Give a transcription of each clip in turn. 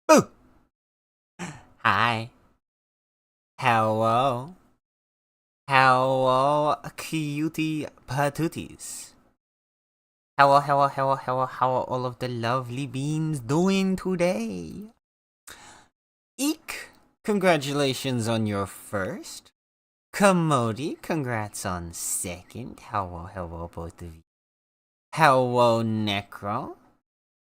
Boo! Hi. Hello. Hello, cutie patooties. How are all of the lovely beans doing today? Eek, congratulations on your first. Commody, congrats on second. Hello, both of you. Hello, Necro.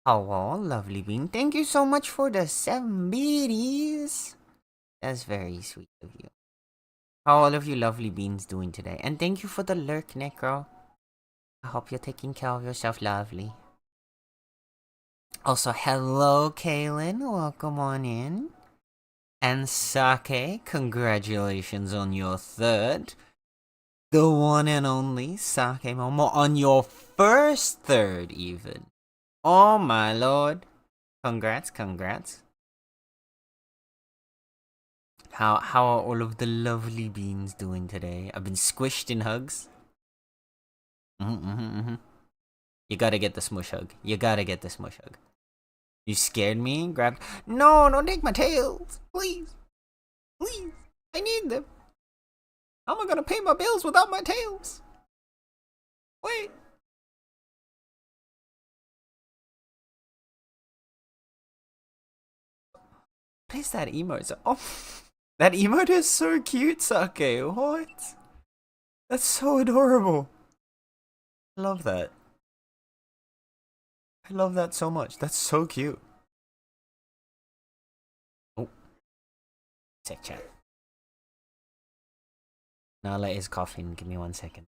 Hello, lovely bean. Thank you so much for the 7 biddies. That's very sweet of you. How are all of you lovely beans doing today? And thank you for the lurk, Necro. I hope you're taking care of yourself lovely. Also, hello, Kaylin. Welcome on in. And Sake, congratulations on your third. The one and only Sake Momo on your first third, even. Oh my lord. Congrats. How are all of the lovely beans doing today? I've been squished in hugs. You gotta get the smush hug. You scared me? Grabbed. No, don't take my tails. Please. I need them. How am I gonna pay my bills without my tails? Wait. What is that emote? Oh, that emote is so cute, Sake. What? That's so adorable. I love that. I love that so much. That's so cute. Oh, tech chat. Nala is coughing. Give me 1 second.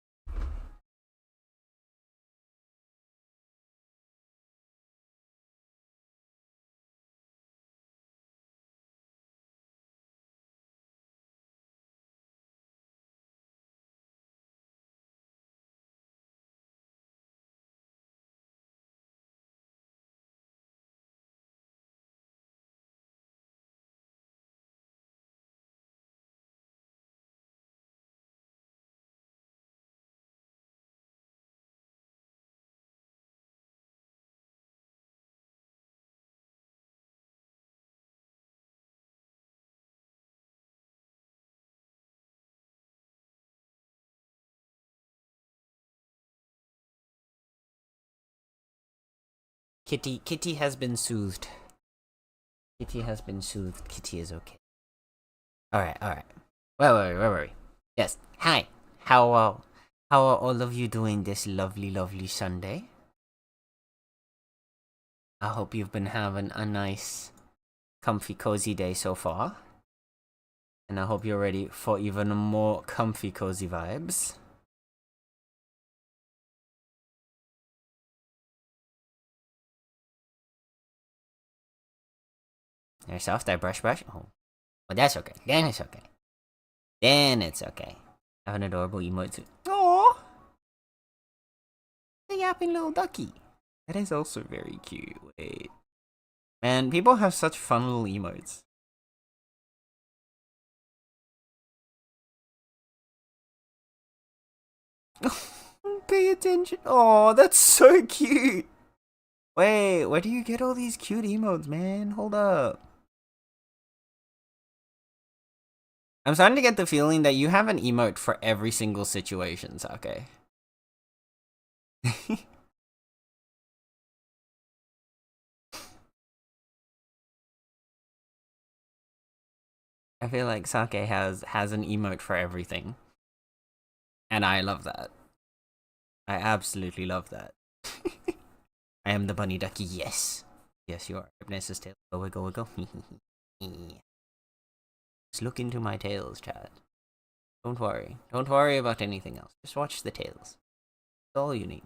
Kitty has been soothed. Kitty is okay. Alright. Where were we? Yes. Hi. How are all of you doing this lovely Sunday? I hope you've been having a nice, comfy, cozy day so far. And I hope you're ready for even more comfy, cozy vibes. There's soft, I brush. Oh. Well, that's okay. Then it's okay. I have an adorable emote too. Aww! The yapping little ducky. That is also very cute. Wait. Man, people have such fun little emotes. Pay attention. Oh, that's so cute. Wait, where do you get all these cute emotes, man? Hold up. I'm starting to get the feeling that you have an emote for every single situation, Sake. I feel like Sake has an emote for everything. And I love that. I absolutely love that. I am the bunny ducky, yes. Yes, you are. Hypnosis tail. Go wiggle. Just look into my tails, chat. Don't worry. Don't worry about anything else. Just watch the tails. That's all you need.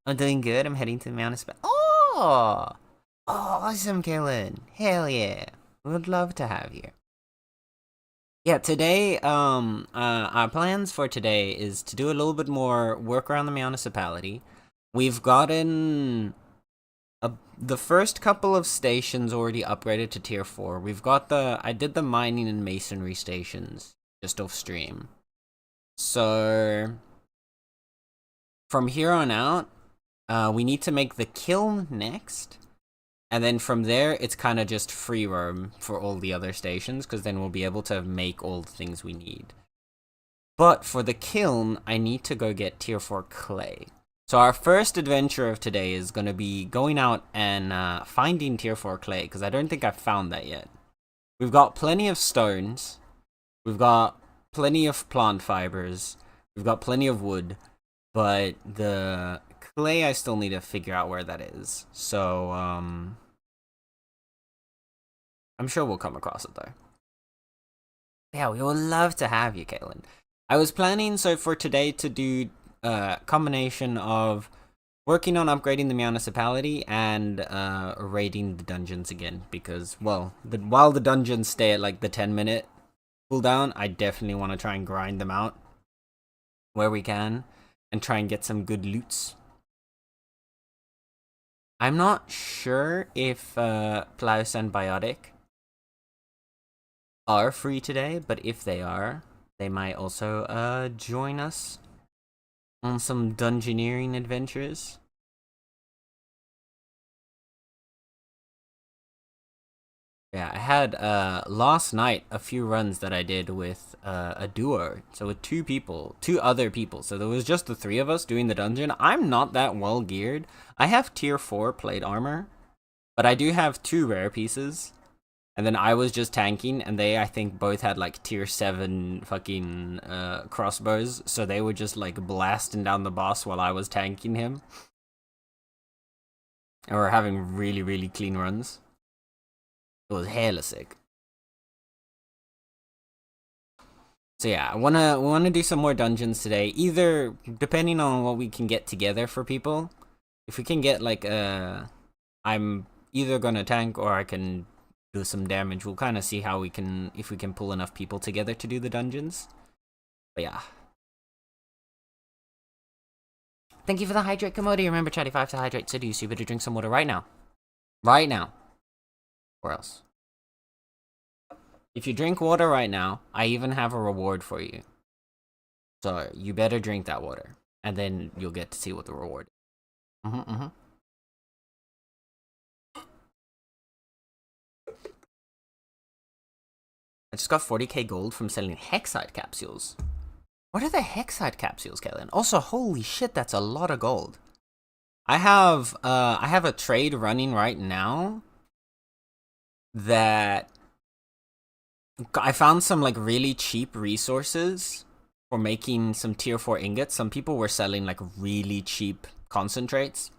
I'm doing good. I'm heading to the Meownicipality. Oh! Awesome, Kaylin. Hell yeah. Would love to have you. Yeah, today, our plans for today is to do a little bit more work around the Meownicipality. We've gotten the first couple of stations already upgraded to tier 4. We've got I did the mining and masonry stations just off stream. So, from here on out, we need to make the kiln next. And then from there, it's kind of just free roam for all the other stations, because then we'll be able to make all the things we need. But for the kiln, I need to go get tier 4 clay. So our first adventure of today is going to be going out and finding tier 4 clay, because I don't think I've found that yet. We've got plenty of stones. We've got plenty of plant fibers. We've got plenty of wood. But the clay, I still need to figure out where that is. So, I'm sure we'll come across it, though. Yeah, we would love to have you, Caitlin. I was planning, so for today, to do a combination of working on upgrading the Meownicipality and raiding the dungeons again, because, well, while the dungeons stay at like the 10-minute cooldown, I definitely want to try and grind them out where we can and try and get some good loots. I'm not sure if Plaus and Biotic are free today, but if they are, they might also join us on some dungeoneering adventures. Yeah, I had last night a few runs that I did with a duo, so with two other people. So there was just the three of us doing the dungeon. I'm not that well geared. I have tier 4 plate armor, but I do have 2 rare pieces. And then I was just tanking, and they, I think, both had like tier 7 fucking crossbows. So they were just like blasting down the boss while I was tanking him. And we're having really, really clean runs. It was hella sick. So yeah, I wanna do some more dungeons today. Either depending on what we can get together for people. If we can get like I'm either gonna tank or I can do some damage. We'll kind of see how if we can pull enough people together to do the dungeons. But yeah. Thank you for the hydrate, Commodity. Remember, Chatty 5 to hydrate, so you better drink some water right now. Right now. Or else. If you drink water right now, I even have a reward for you. So you better drink that water. And then you'll get to see what the reward is. I just got 40k gold from selling Hexite capsules. What are the Hexite capsules, Kellen? Also, holy shit, that's a lot of gold. I have a trade running right now that I found some like really cheap resources for making some tier 4 ingots. Some people were selling like really cheap concentrates.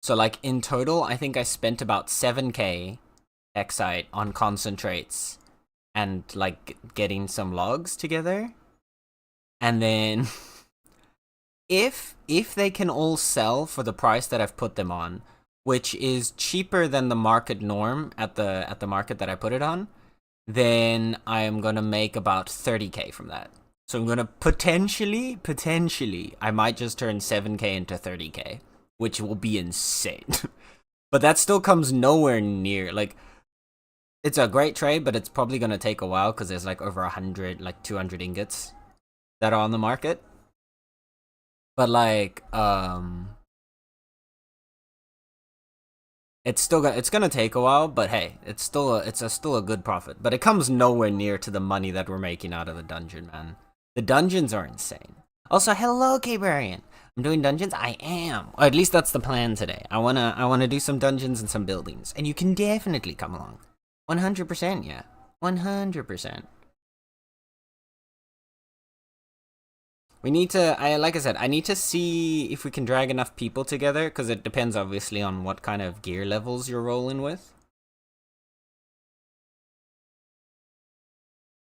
So like in total, I think I spent about 7k Hexite on concentrates and like getting some logs together. And then if they can all sell for the price that I've put them on, which is cheaper than the market norm at the market that I put it on, then I am gonna make about 30k from that. So I'm gonna potentially, I might just turn 7k into 30k, which will be insane. But that still comes nowhere near, like, it's a great trade, but it's probably gonna take a while because there's like over 100, like 200 ingots that are on the market. But like, it's gonna take a while, but hey, it's still a good profit. But it comes nowhere near to the money that we're making out of the dungeon, man. The dungeons are insane. Also, hello, K-Barian. I'm doing dungeons? I am. Or at least that's the plan today. I wanna do some dungeons and some buildings. And you can definitely come along. 100%, yeah. 100%. We need to, like I said, I need to see if we can drag enough people together, because it depends obviously on what kind of gear levels you're rolling with.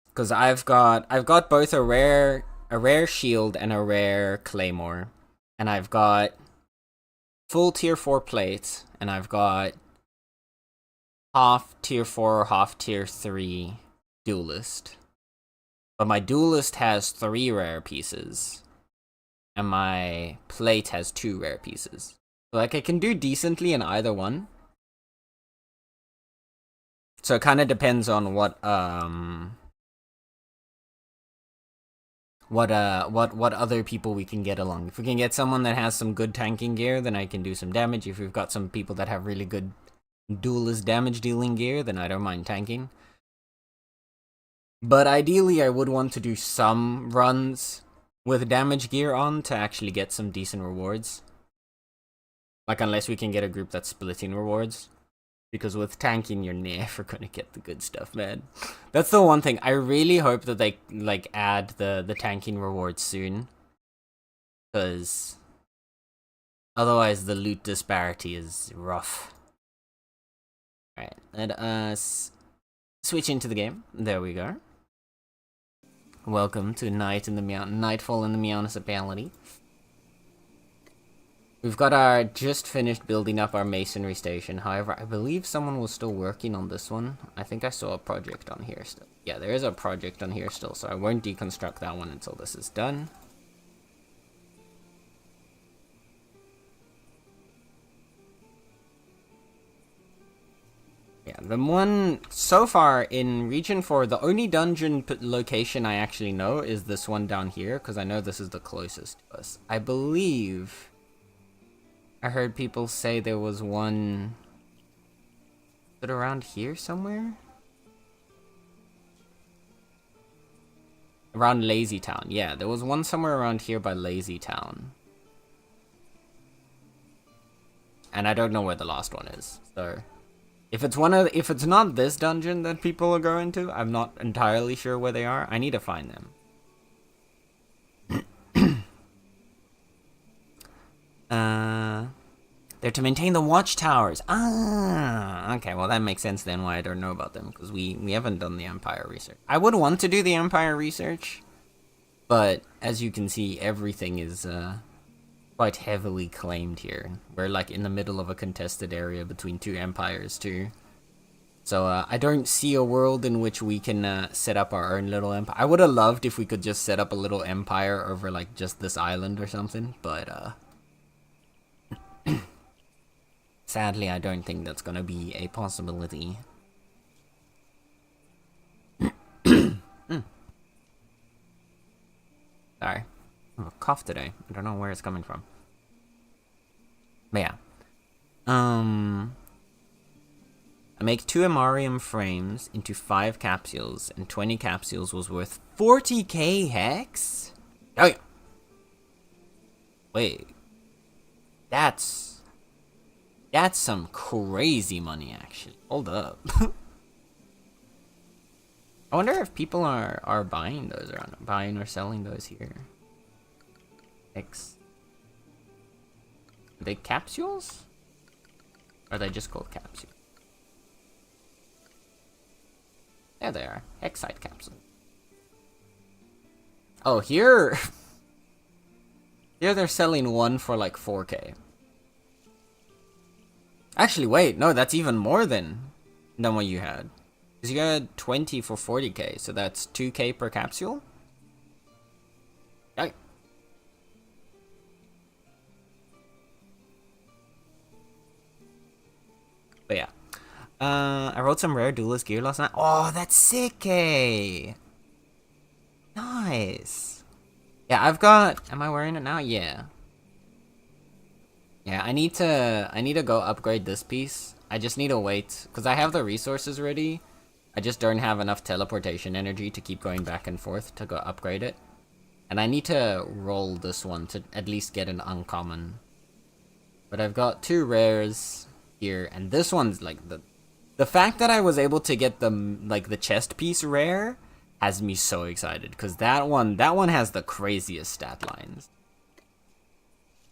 Because I've got both a rare shield and a rare claymore, and I've got full tier 4 plates, and I've got half tier 4, half tier 3 duelist. But my duelist has 3 rare pieces, and my plate has 2 rare pieces. So like I can do decently in either one. So it kind of depends on what what other people we can get along. If we can get someone that has some good tanking gear, then I can do some damage. If we've got some people that have really good duelist damage dealing gear, then I don't mind tanking. But ideally, I would want to do some runs with damage gear on to actually get some decent rewards. Like, unless we can get a group that's splitting rewards. Because with tanking, you're never gonna get the good stuff, man. That's the one thing. I really hope that they, like, add the tanking rewards soon. Because otherwise, the loot disparity is rough. Alright, let us switch into the game. There we go. Welcome to Nightfall in the Meownicipality. We've got our just finished building up our masonry station. However, I believe someone was still working on this one. I think I saw a project on here still. Yeah, there is a project on here still, so I won't deconstruct that one until this is done. Yeah, the one so far in Region 4, the only dungeon location I actually know is this one down here, because I know this is the closest to us. I believe I heard people say there was one... Is it around here somewhere? Around Lazy Town. Yeah, there was one somewhere around here by Lazy Town. And I don't know where the last one is, so... If it's not this dungeon that people are going to, I'm not entirely sure where they are. I need to find them. They're to maintain the watchtowers. Ah, okay, well that makes sense then why I don't know about them, because we haven't done the Empire research. I would want to do the Empire research, but as you can see, everything is quite heavily claimed here. We're like in the middle of a contested area between two empires too. So I don't see a world in which we can set up our own little empire. I would have loved if we could just set up a little empire over like just this island or something, but sadly I don't think that's gonna be a possibility. Sorry. I have a cough today. I don't know where it's coming from. But yeah. I make 2 Amarium frames into 5 capsules, and 20 capsules was worth 40k hex? Oh yeah. Wait. That's some crazy money, actually. Hold up. I wonder if people are buying those around, buying or selling those here. X. Are they capsules? Or are they just called capsules? There they are. Hexite capsule. Oh, here... here they're selling one for like 4k. Actually, wait. No, that's even more than what you had. Because you had 20 for 40k, so that's 2k per capsule? Okay. But yeah. I wrote some rare duelist gear last night. Oh, that's sick, eh? Nice. Yeah, I've got... Am I wearing it now? Yeah. Yeah, I need to go upgrade this piece. I just need to wait, because I have the resources ready. I just don't have enough teleportation energy to keep going back and forth to go upgrade it. And I need to roll this one to at least get an uncommon. But I've got 2 rares here, and this one's like the fact that I was able to get the chest piece rare has me so excited, because that one has the craziest stat lines.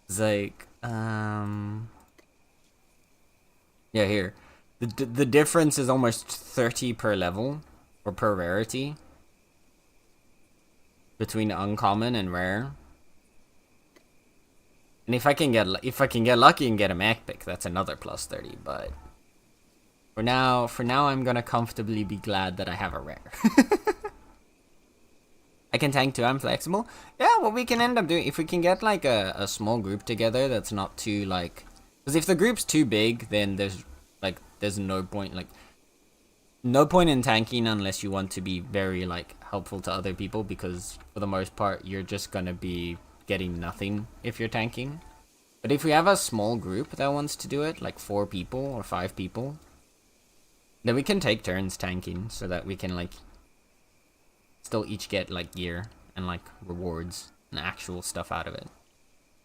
It's like yeah, here. The difference is almost 30 per level, or per rarity, between uncommon and rare. And if I can get lucky and get a mech pick, that's another plus 30. But for now, I'm gonna comfortably be glad that I have a rare. I can tank too. I'm flexible. Yeah, what we can end up doing, if we can get like a small group together that's not too like, because if the group's too big, then there's no point. Like, No point in tanking unless you want to be very, like, helpful to other people, because for the most part, you're just gonna be getting nothing if you're tanking. But if we have a small group that wants to do it, like 4 people or 5 people, then we can take turns tanking so that we can, like, still each get, like, gear and, like, rewards and actual stuff out of it.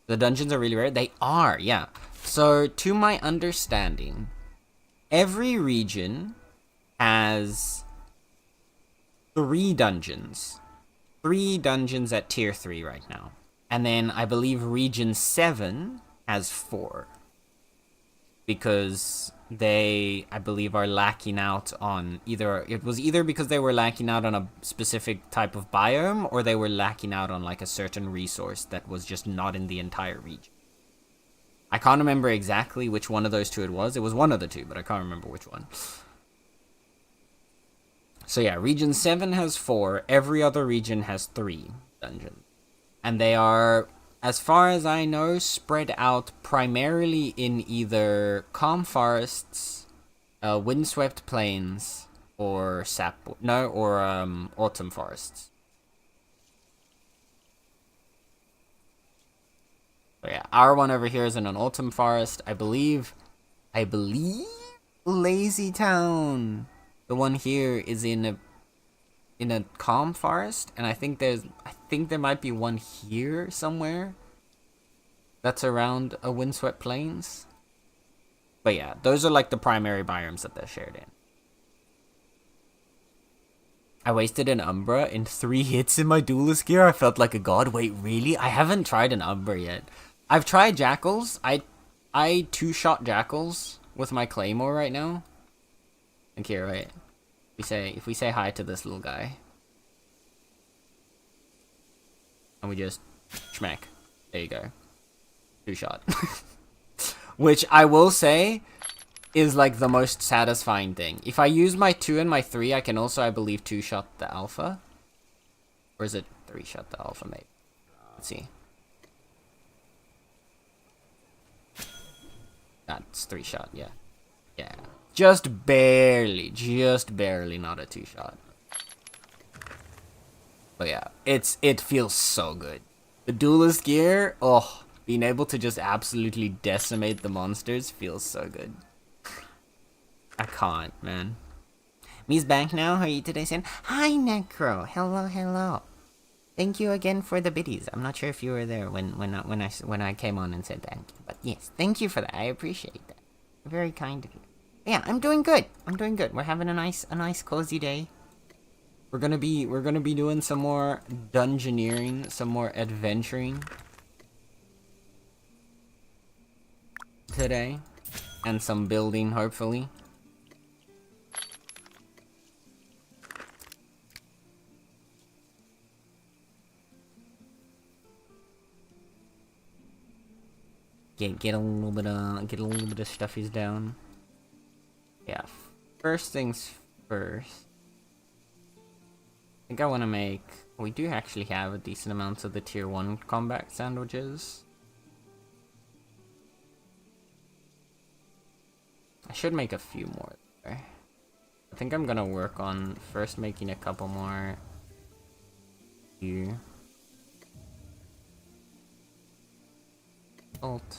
The dungeons are really rare? They are, yeah. So, to my understanding, every region has 3 dungeons. 3 dungeons at tier 3 right now. And then I believe region 7 has 4. Because they, I believe, are lacking out on either because they were lacking out on a specific type of biome, or they were lacking out on, like, a certain resource that was just not in the entire region. I can't remember exactly which one of those 2 it was. It was one of the 2, but I can't remember which one. So yeah, region 7 has 4. Every other region has 3 dungeons. And they are, as far as I know, spread out primarily in either calm forests, windswept plains, or autumn forests. So yeah, our one over here is in an autumn forest. I believe Lazy Town, the one here, is in a calm forest, and I think there might be one here somewhere that's around a windswept plains. But yeah, those are, like, the primary biomes that they're shared in. I wasted an Umbra in 3 hits in my duelist gear. I felt like a god. Wait, really? I haven't tried an Umbra yet. I've tried Jackals. I 2-shot Jackals with my Claymore right now. And here, right? If we say hi to this little guy, and we just schmack. There you go. 2-shot. Which I will say is, like, the most satisfying thing. If I use my 2 and my 3, I can also, I believe, 2-shot the alpha. Or is it 3-shot the alpha, maybe? Let's see. That's 3-shot, yeah. Yeah. Just barely not a 2-shot. But yeah, it feels so good. The duelist gear, oh, being able to just absolutely decimate the monsters feels so good. I can't, man. Me's back now. How are you today, Sam? Hi, Necro. Hello, hello. Thank you again for the biddies. I'm not sure if you were there when I came on and said thank you, but yes, thank you for that. I appreciate that. Very kind of you. Yeah, I'm doing good. We're having a nice cozy day. We're gonna be doing some more dungeoneering, some more adventuring today, and some building, hopefully. Get a little bit of stuffies down. Yeah. First things first. I think I want to make. We do actually have a decent amount of the tier 1 combat sandwiches. I should make a few more there. I think I'm gonna work on first making a couple more here. Alt.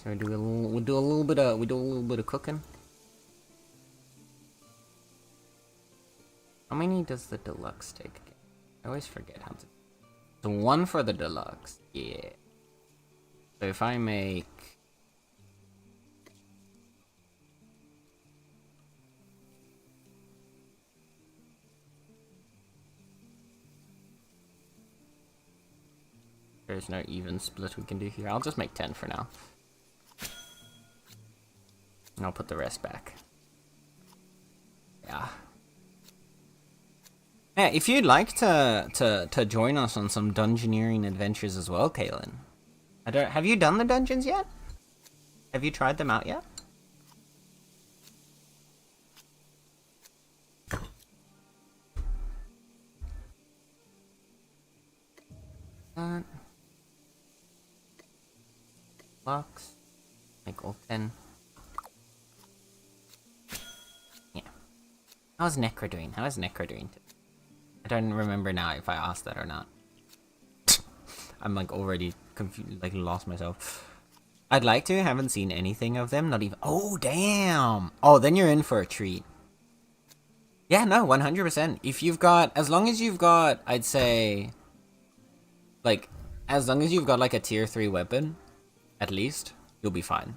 So we do a little bit of cooking. How many does the deluxe take again? I always forget how to. So 1 for the deluxe. Yeah. So if I make. There's no even split we can do here. I'll just make 10 for now. And I'll put the rest back. Yeah. Yeah, if you'd like to join us on some dungeoneering adventures as well, Kaylin. Have you done the dungeons yet? Have you tried them out yet? Box. Like all 10. Yeah. How's Necro doing? How is Necro doing? I don't remember now if I asked that or not. I'm like already confused, like lost myself. I'd like to. Haven't seen anything of them. Not even. Oh damn. Oh, then you're in for a treat. Yeah, no, 100%. If you've got, as long as you've got, I'd say, like, as long as you've got like a tier 3 weapon, at least, you'll be fine.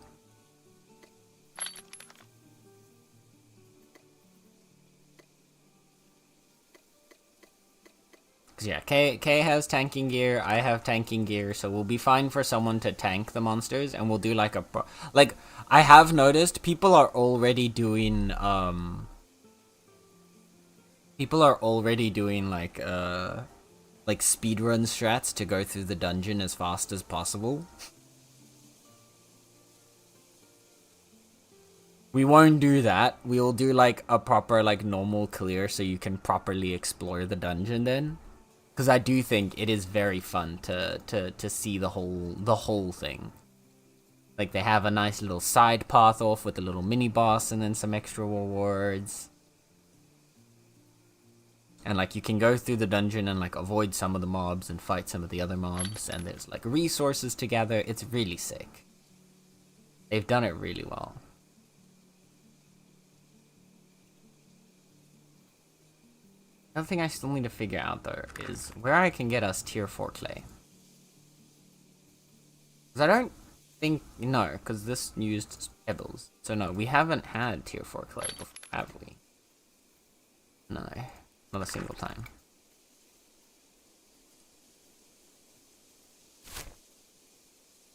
Cause yeah, K has tanking gear, I have tanking gear, so we'll be fine for someone to tank the monsters, and we'll do like a like, I have noticed people are already doing like speedrun strats to go through the dungeon as fast as possible. We won't do that. We'll do like a proper like normal clear so you can properly explore the dungeon then. Because I do think it is very fun to see the whole thing. Like they have a nice little side path off with a little mini boss and then some extra rewards. And like you can go through the dungeon and like avoid some of the mobs and fight some of the other mobs, and there's like resources to gather. It's really sick. They've done it really well. Another thing I still need to figure out though is where I can get us tier 4 clay. Because I don't think, no, because this used pebbles. So no, we haven't had tier 4 clay before, have we? No, not a single time.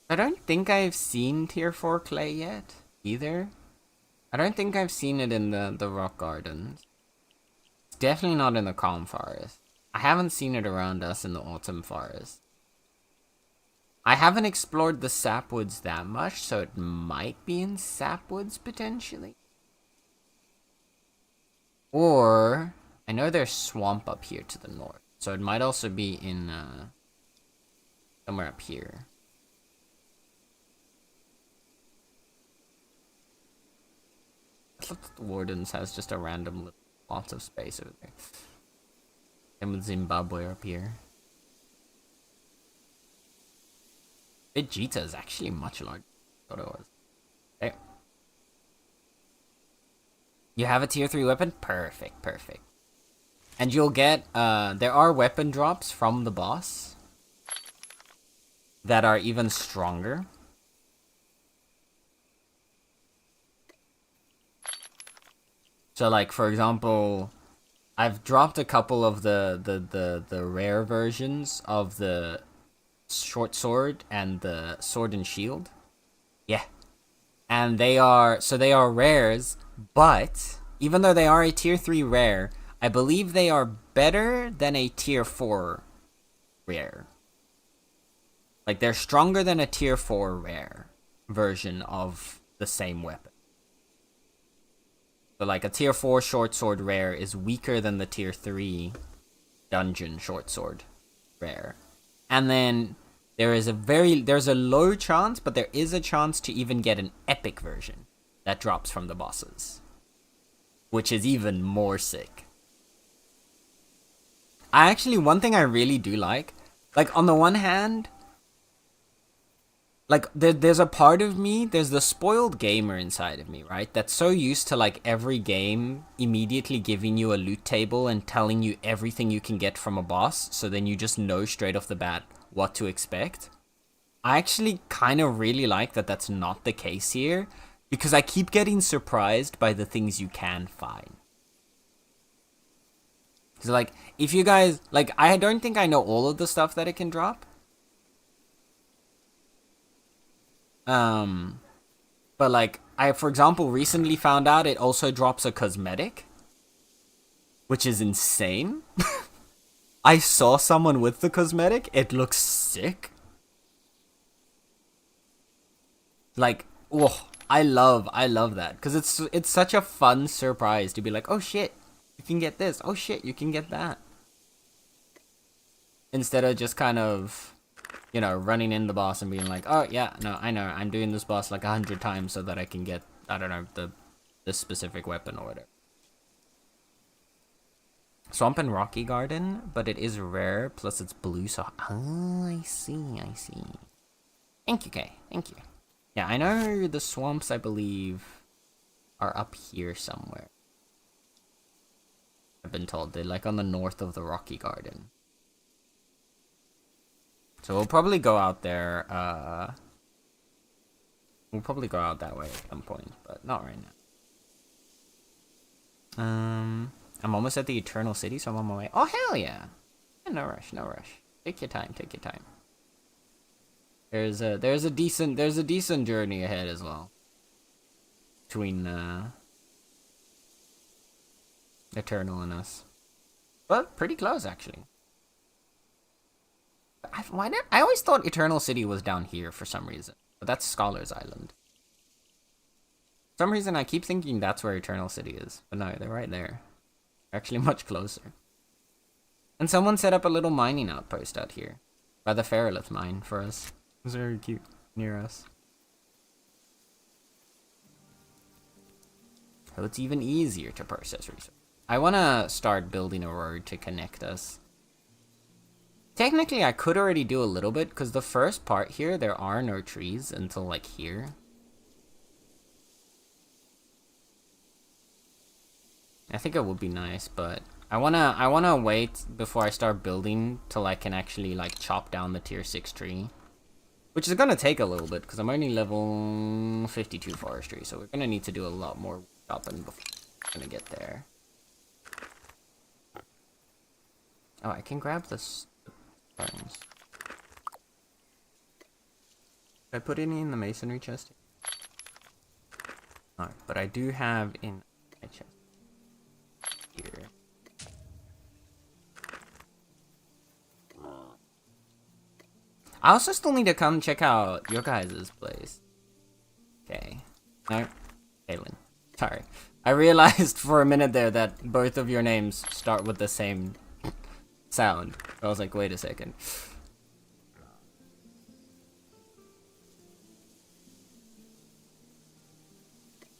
I don't think I've seen tier 4 clay yet, either. I don't think I've seen it in the rock gardens. Definitely not in the calm forest. I haven't seen it around us in the autumn forest. I haven't explored the sapwoods that much, so it might be in sapwoods potentially. Or I know there's swamp up here to the north, so it might also be in somewhere up here. I thought the Wardens has just a random little lots of space over there. And with Zimbabwe up here. Vegeta is actually much larger than I thought it was. Okay. You have a tier 3 weapon? Perfect, perfect. And you'll get, there are weapon drops from the boss that are even stronger. So like, for example, I've dropped a couple of the rare versions of the short sword and the sword and shield. Yeah. And they are rares, but even though they are a tier 3 rare, I believe they are better than a tier 4 rare. Like they're stronger than a tier 4 rare version of the same weapon. So like a tier 4 short sword rare is weaker than the tier 3 dungeon short sword rare. And then there's a low chance, but there is a chance to even get an epic version that drops from the bosses, which is even more sick. One thing I really do like on the one hand, like, there's a part of me, there's the spoiled gamer inside of me, right? That's so used to, like, every game immediately giving you a loot table and telling you everything you can get from a boss, so then you just know straight off the bat what to expect. I actually kind of really like that that's not the case here, because I keep getting surprised by the things you can find. So, like, if you guys, like, I don't think I know all of the stuff that it can drop. But like, I, for example, recently found out it also drops a cosmetic, which is insane. I saw someone with the cosmetic. It looks sick. Like, oh, I love that. Because it's such a fun surprise to be like, oh shit, you can get this. Oh shit, you can get that. Instead of just kind of you know, running in the boss and being like, oh yeah, no, I know, I'm doing this boss like 100 times so that I can get, I don't know, this specific weapon or whatever. Swamp and Rocky Garden, but it is rare, plus it's blue, so... Oh, I see. Thank you, Kay. Thank you. Yeah, I know the swamps, I believe, are up here somewhere. I've been told they're like on the north of the Rocky Garden. So we'll probably go out there, we'll probably go out that way at some point, but not right now. I'm almost at the Eternal City, so I'm on my way. Oh, hell yeah! No rush. Take your time. There's a decent journey ahead as well. Between, Eternal and us. But pretty close, actually. I always thought Eternal City was down here for some reason. But that's Scholar's Island. For some reason, I keep thinking that's where Eternal City is. But no, they're right there. Actually much closer. And someone set up a little mining outpost out here. By the Feralith mine for us. It was very cute. Near us. So it's even easier to process resources. I want to start building a road to connect us. Technically, I could already do a little bit, because the first part here, there are no trees until, like, here. I think it would be nice, but I wanna wait before I start building till I can actually, like, chop down the tier 6 tree. Which is gonna take a little bit, because I'm only level 52 forestry, so we're gonna need to do a lot more chopping before I'm gonna get there. Oh, I can grab this. Stones. Did I put any in the masonry chest? No, but I do have in my chest. Here. I also still need to come check out your guys' place. Okay. No. Kaylin. Sorry. I realized for a minute there that both of your names start with the same sound. I was like, wait a second.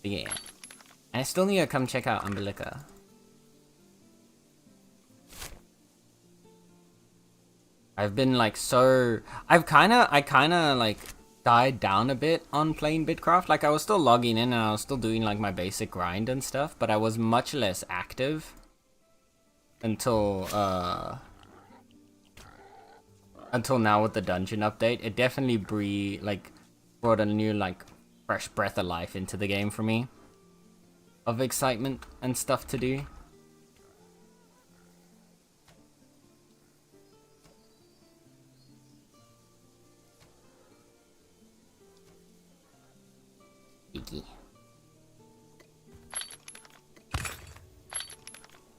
Yeah. And I still need to come check out Umbilica. I've been like I kinda like died down a bit on playing Bitcraft. Like I was still logging in and I was still doing like my basic grind and stuff, but I was much less active until now with the dungeon update. It definitely brought a new like fresh breath of life into the game for me. Of excitement and stuff to do.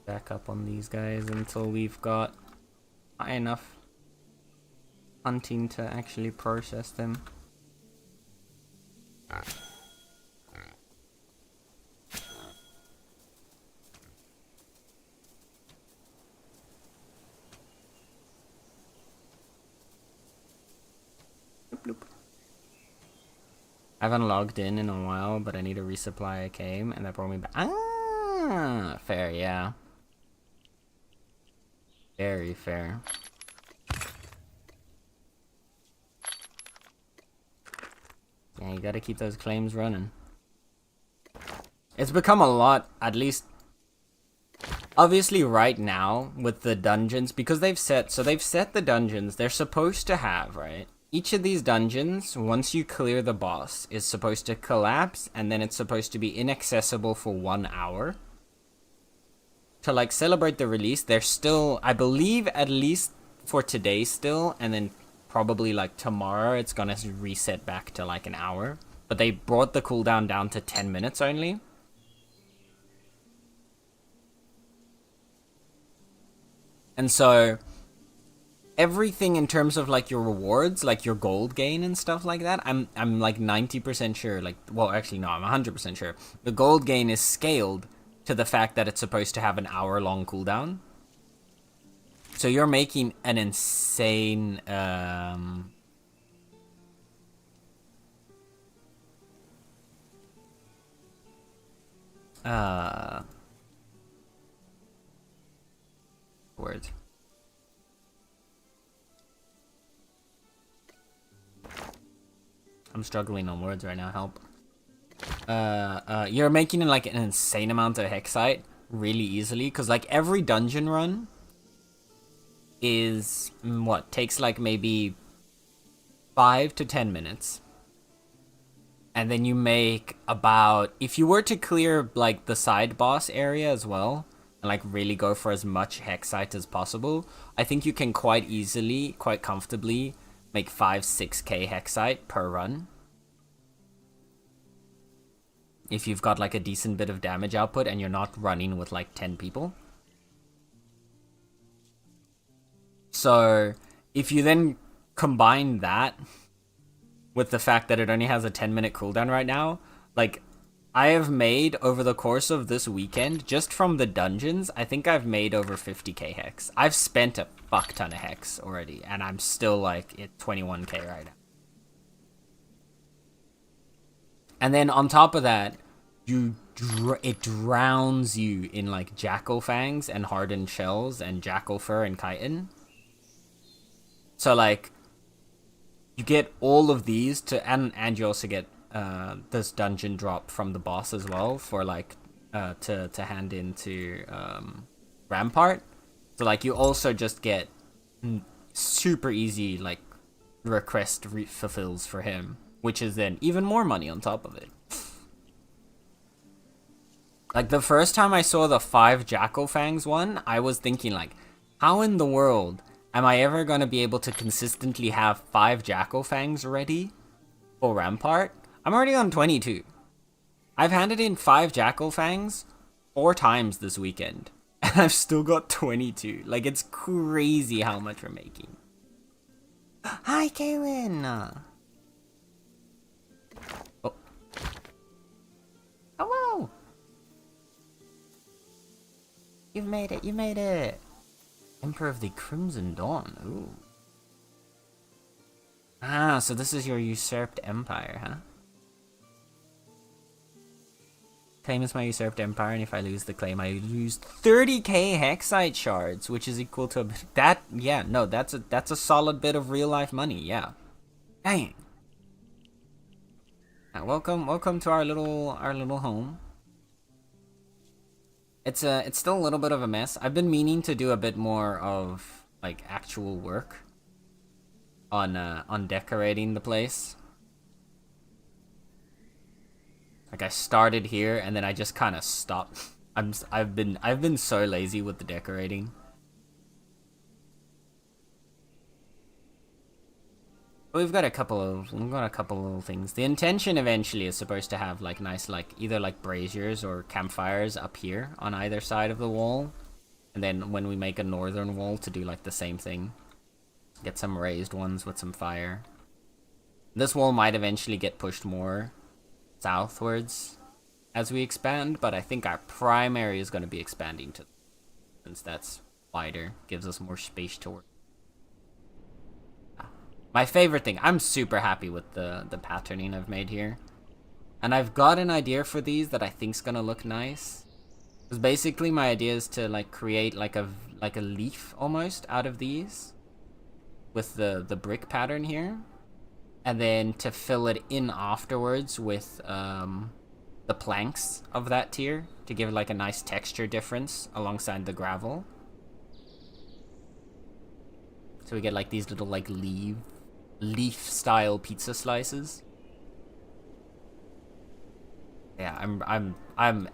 Back up on these guys until we've got high enough hunting to actually process them. Bloop, bloop. I haven't logged in a while, but I need a resupply. I came, and that brought me back. Ah, fair, yeah. Very fair. Yeah, you gotta keep those claims running. It's become a lot, at least... Obviously right now, with the dungeons, because they've set the dungeons they're supposed to have, right? Each of these dungeons, once you clear the boss, is supposed to collapse, and then it's supposed to be inaccessible for 1 hour. To, like, celebrate the release, they're still, I believe, at least for today still, and then probably, like, tomorrow, it's gonna reset back to, like, an hour. But they brought the cooldown down to 10 minutes only. And so... everything in terms of like your rewards, like your gold gain and stuff like that, I'm like 90% sure, like, well, actually no, I'm 100% sure. The gold gain is scaled to the fact that it's supposed to have an hour-long cooldown. So you're making an insane words. I'm struggling on words right now, help. You're making like an insane amount of hexite really easily, because like every dungeon run is what takes like maybe 5 to 10 minutes. And then you make about, if you were to clear like the side boss area as well, and like really go for as much hexite as possible, I think you can quite easily, quite comfortably make 5-6k hexite per run. If you've got like a decent bit of damage output and you're not running with like 10 people. So if you then combine that with the fact that it only has a 10-minute cooldown right now, like I have made over the course of this weekend, just from the dungeons, I think I've made over 50k hex. I've spent a fuck ton of hex already, and I'm still like at 21k right now. And then on top of that, it drowns you in like jackal fangs and hardened shells and jackal fur and chitin. So like you get all of these to, and you also get this dungeon drop from the boss as well for like to hand into Rampart. So like you also just get super easy like request fulfills for him, which is then even more money on top of it. Like the first time I saw the 5 jackal fangs one, I was thinking like, how in the world am I ever going to be able to consistently have 5 jackal fangs ready for Rampart? I'm already on 22. I've handed in 5 jackal fangs 4 times this weekend, and I've still got 22. Like, it's crazy how much we're making. Hi, Kaylin. Oh. Hello. You've made it. You made it. Emperor of the Crimson Dawn. Ooh. Ah, so this is your usurped empire, huh? Claim is my usurped empire, and if I lose the claim, I lose 30k hexite shards, which is equal to that. Yeah, no, that's a solid bit of real life money. Yeah. Dang. Welcome to our little home. It's still a little bit of a mess. I've been meaning to do a bit more of like actual work on decorating the place. Like I started here and then I just kind of stopped. I've been so lazy with the decorating. We've got a couple of little things. The intention eventually is supposed to have like nice like either like braziers or campfires up here on either side of the wall, and then when we make a northern wall to do like the same thing, get some raised ones with some fire. This wall might eventually get pushed more southwards as we expand, but I think our primary is going to be expanding to, since that's wider, gives us more space to work. My favorite thing, I'm super happy with the patterning I've made here. And I've got an idea for these that I think's gonna look nice. Because basically my idea is to like create like a leaf almost out of these. With the brick pattern here. And then to fill it in afterwards with the planks of that tier. To give it like a nice texture difference alongside the gravel. So we get like these little like leaf style pizza slices. Yeah, I'm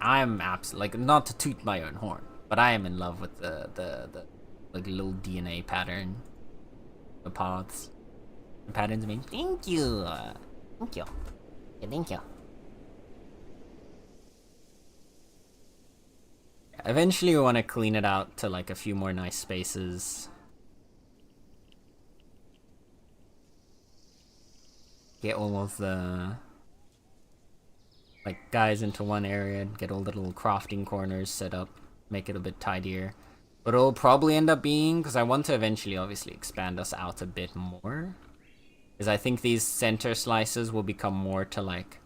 absolutely like, not to toot my own horn, but I am in love with the like little DNA pattern, the paths, the patterns. I mean, thank you, thank you, yeah, thank you. Eventually, we want to clean it out to like a few more nice spaces. Get all of the like guys into one area and get all the little crafting corners set up, make it a bit tidier. But it'll probably end up being, because I want to eventually obviously expand us out a bit more. Because I think these center slices will become more to like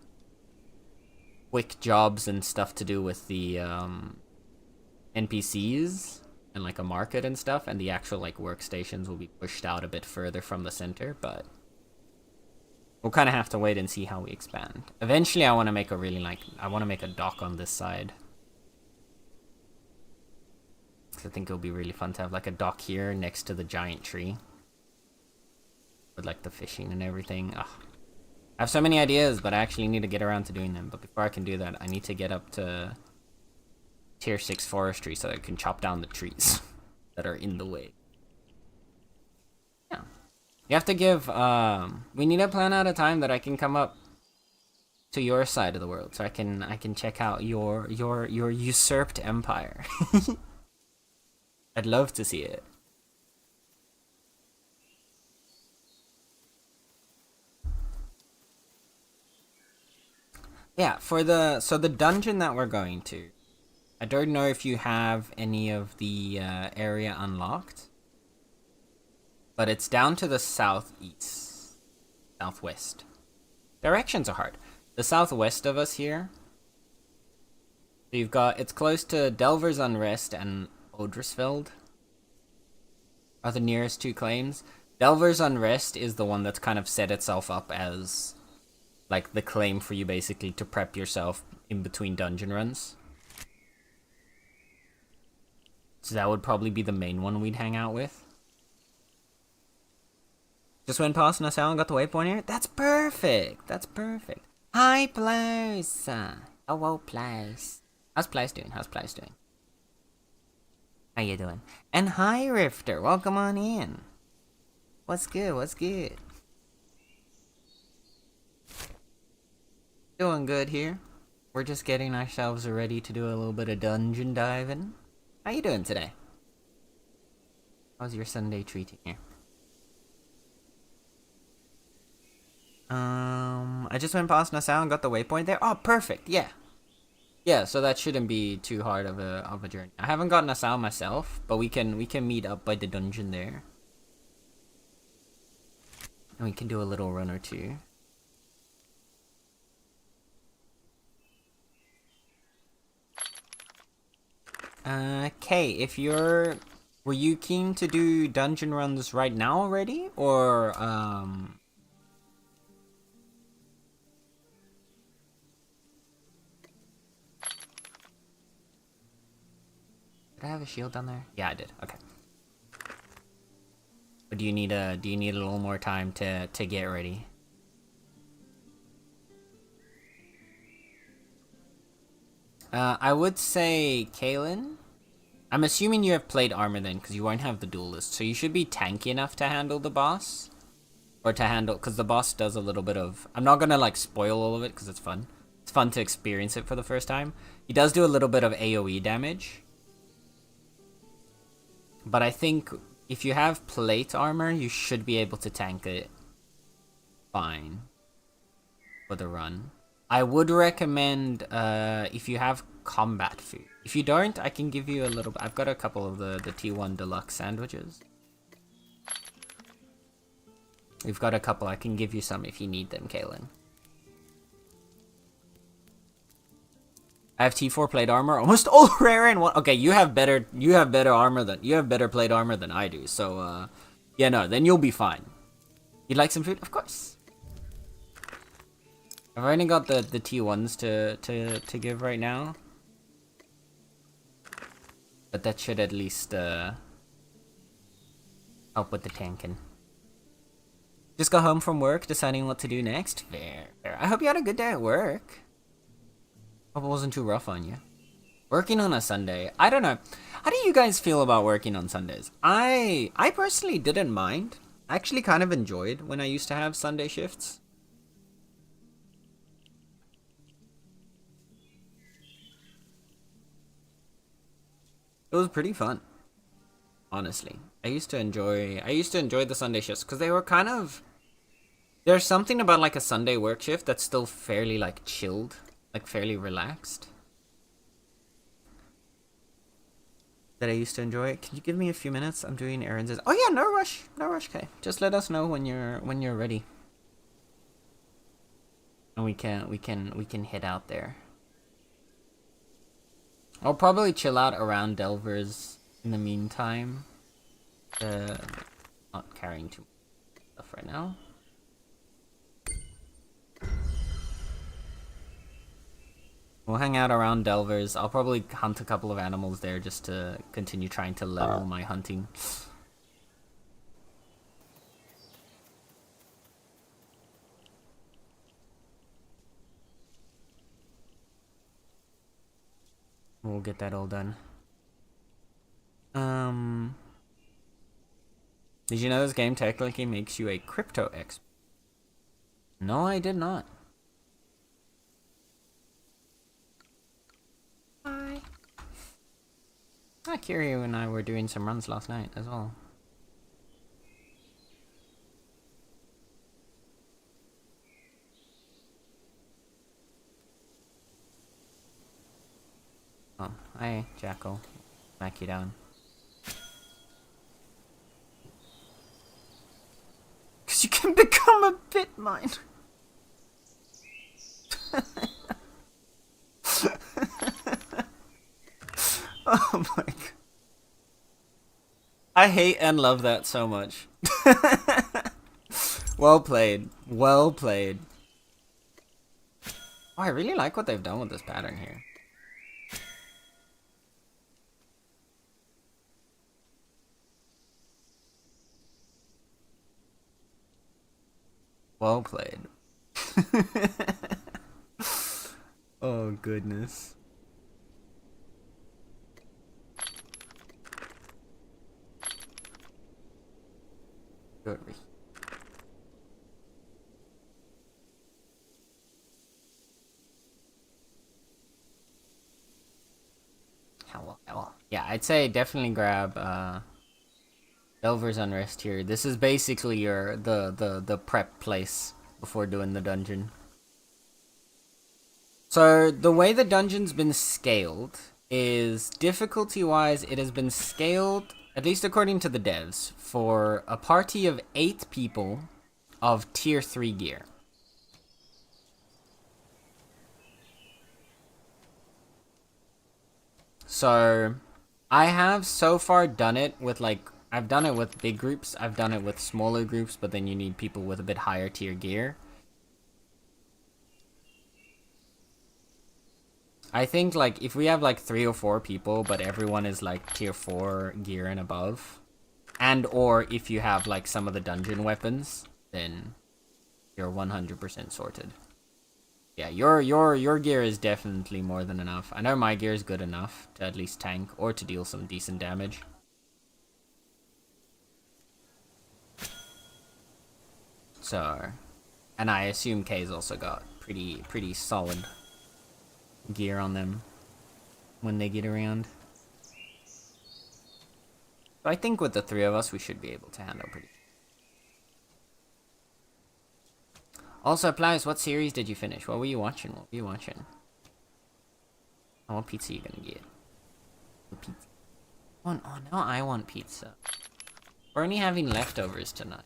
quick jobs and stuff to do with the NPCs and like a market and stuff, and the actual like workstations will be pushed out a bit further from the center, but we'll kind of have to wait and see how we expand. Eventually I want to make a really I want to make a dock on this side. I think it'll be really fun to have like a dock here next to the giant tree. With like the fishing and everything. Ugh. I have so many ideas, but I actually need to get around to doing them. But before I can do that, I need to get up to tier 6 forestry so that I can chop down the trees that are in the way. Yeah. You have to give, we need to plan out a time that I can come up to your side of the world so I can check out your usurped empire. I'd love to see it. Yeah, for the dungeon that we're going to, I don't know if you have any of the area unlocked, but it's down to the southwest. Directions are hard. The southwest of us here. So you've got, it's close to Delver's Unrest and Odrisfeld are the nearest two claims. Delver's Unrest is the one that's kind of set itself up as like the claim for you basically to prep yourself in between dungeon runs. So that would probably be the main one we'd hang out with. Just went past Nassau and got the waypoint here? That's perfect! That's perfect. Hi, Place! Hello, Place. How's Place doing? How you doing? And hi, Rifter. Welcome on in. What's good? Doing good here. We're just getting ourselves ready to do a little bit of dungeon diving. How you doing today? How's your Sunday treating you? I just went past Nassau and got the waypoint there. Oh, perfect. Yeah. Yeah, so that shouldn't be too hard of a journey. I haven't gotten Nassau myself, but we can meet up by the dungeon there. And we can do a little run or two. Okay, were you keen to do dungeon runs right now already, or did I have a shield down there? Yeah, I did. Okay. But do you need a little more time to get ready? I would say Kaylin. I'm assuming you have plate armor then, because you won't have the duelist, so you should be tanky enough to handle the boss. Or to handle, because the boss does a little bit of... I'm not gonna, like, spoil all of it, because it's fun. It's fun to experience it for the first time. He does do a little bit of AoE damage. But I think if you have plate armor, you should be able to tank it fine for the run. I would recommend, if you have combat food. If you don't, I can give you a little... I've got a couple of the T1 Deluxe sandwiches. We've got a couple. I can give you some if you need them, Kaylin. I have T4 plate armor, almost all rare in one. Okay, you have better armor than... You have better plate armor than I do, so, yeah, no, then you'll be fine. You'd like some food? Of course. I've only got the T1s to give right now. But that should at least help with the tanking. Just got home from work, deciding what to do next. Fair. I hope you had a good day at work. Hope it wasn't too rough on you. Working on a Sunday. I don't know. How do you guys feel about working on Sundays? I personally didn't mind. I actually kind of enjoyed when I used to have Sunday shifts. It was pretty fun, honestly. I used to enjoy the Sunday shifts because they were kind of... There's something about like a Sunday work shift that's still fairly like chilled, like fairly relaxed. that I used to enjoy. Can you give me a few minutes? I'm doing errands. Oh yeah, no rush, no rush. Okay, just let us know when you're ready, and we can head out there. I'll probably chill out around Delvers in the meantime. Not carrying too much stuff right now. We'll hang out around Delvers. I'll probably hunt a couple of animals there just to continue trying to level my hunting. We'll get that all done. Did you know this game technically makes you a crypto expert? No, I did not. Hi. Kiryu and I were doing some runs last night as well. Oh, hi, Jackal. Smack you down. Cause you can become a bit mine. Oh my god. I hate and love that so much. Well played. Well played. Oh, I really like what they've done with this pattern here. Well played. Oh goodness. Good. Well. Yeah, I'd say definitely grab Delver's Unrest here. This is basically your the prep place before doing the dungeon. So the way the dungeon's been scaled is difficulty-wise, it has been scaled, at least according to the devs, for a party of 8 people of tier 3 gear. So I have so far done it with I've done it with big groups, I've done it with smaller groups, but then you need people with a bit higher tier gear. I think if we have 3 or 4 people, but everyone is tier 4 gear and above, and or if you have some of the dungeon weapons, then you're 100% sorted. Yeah, your gear is definitely more than enough. I know my gear is good enough to at least tank or to deal some decent damage. So, and I assume K's also got pretty solid gear on them when they get around. So I think with the 3 of us, we should be able to handle pretty. Also, Plies, what series did you finish? What were you watching? What were you watching? Oh, what pizza are you gonna get? Pizza. Oh, now I want pizza. We're only having leftovers tonight.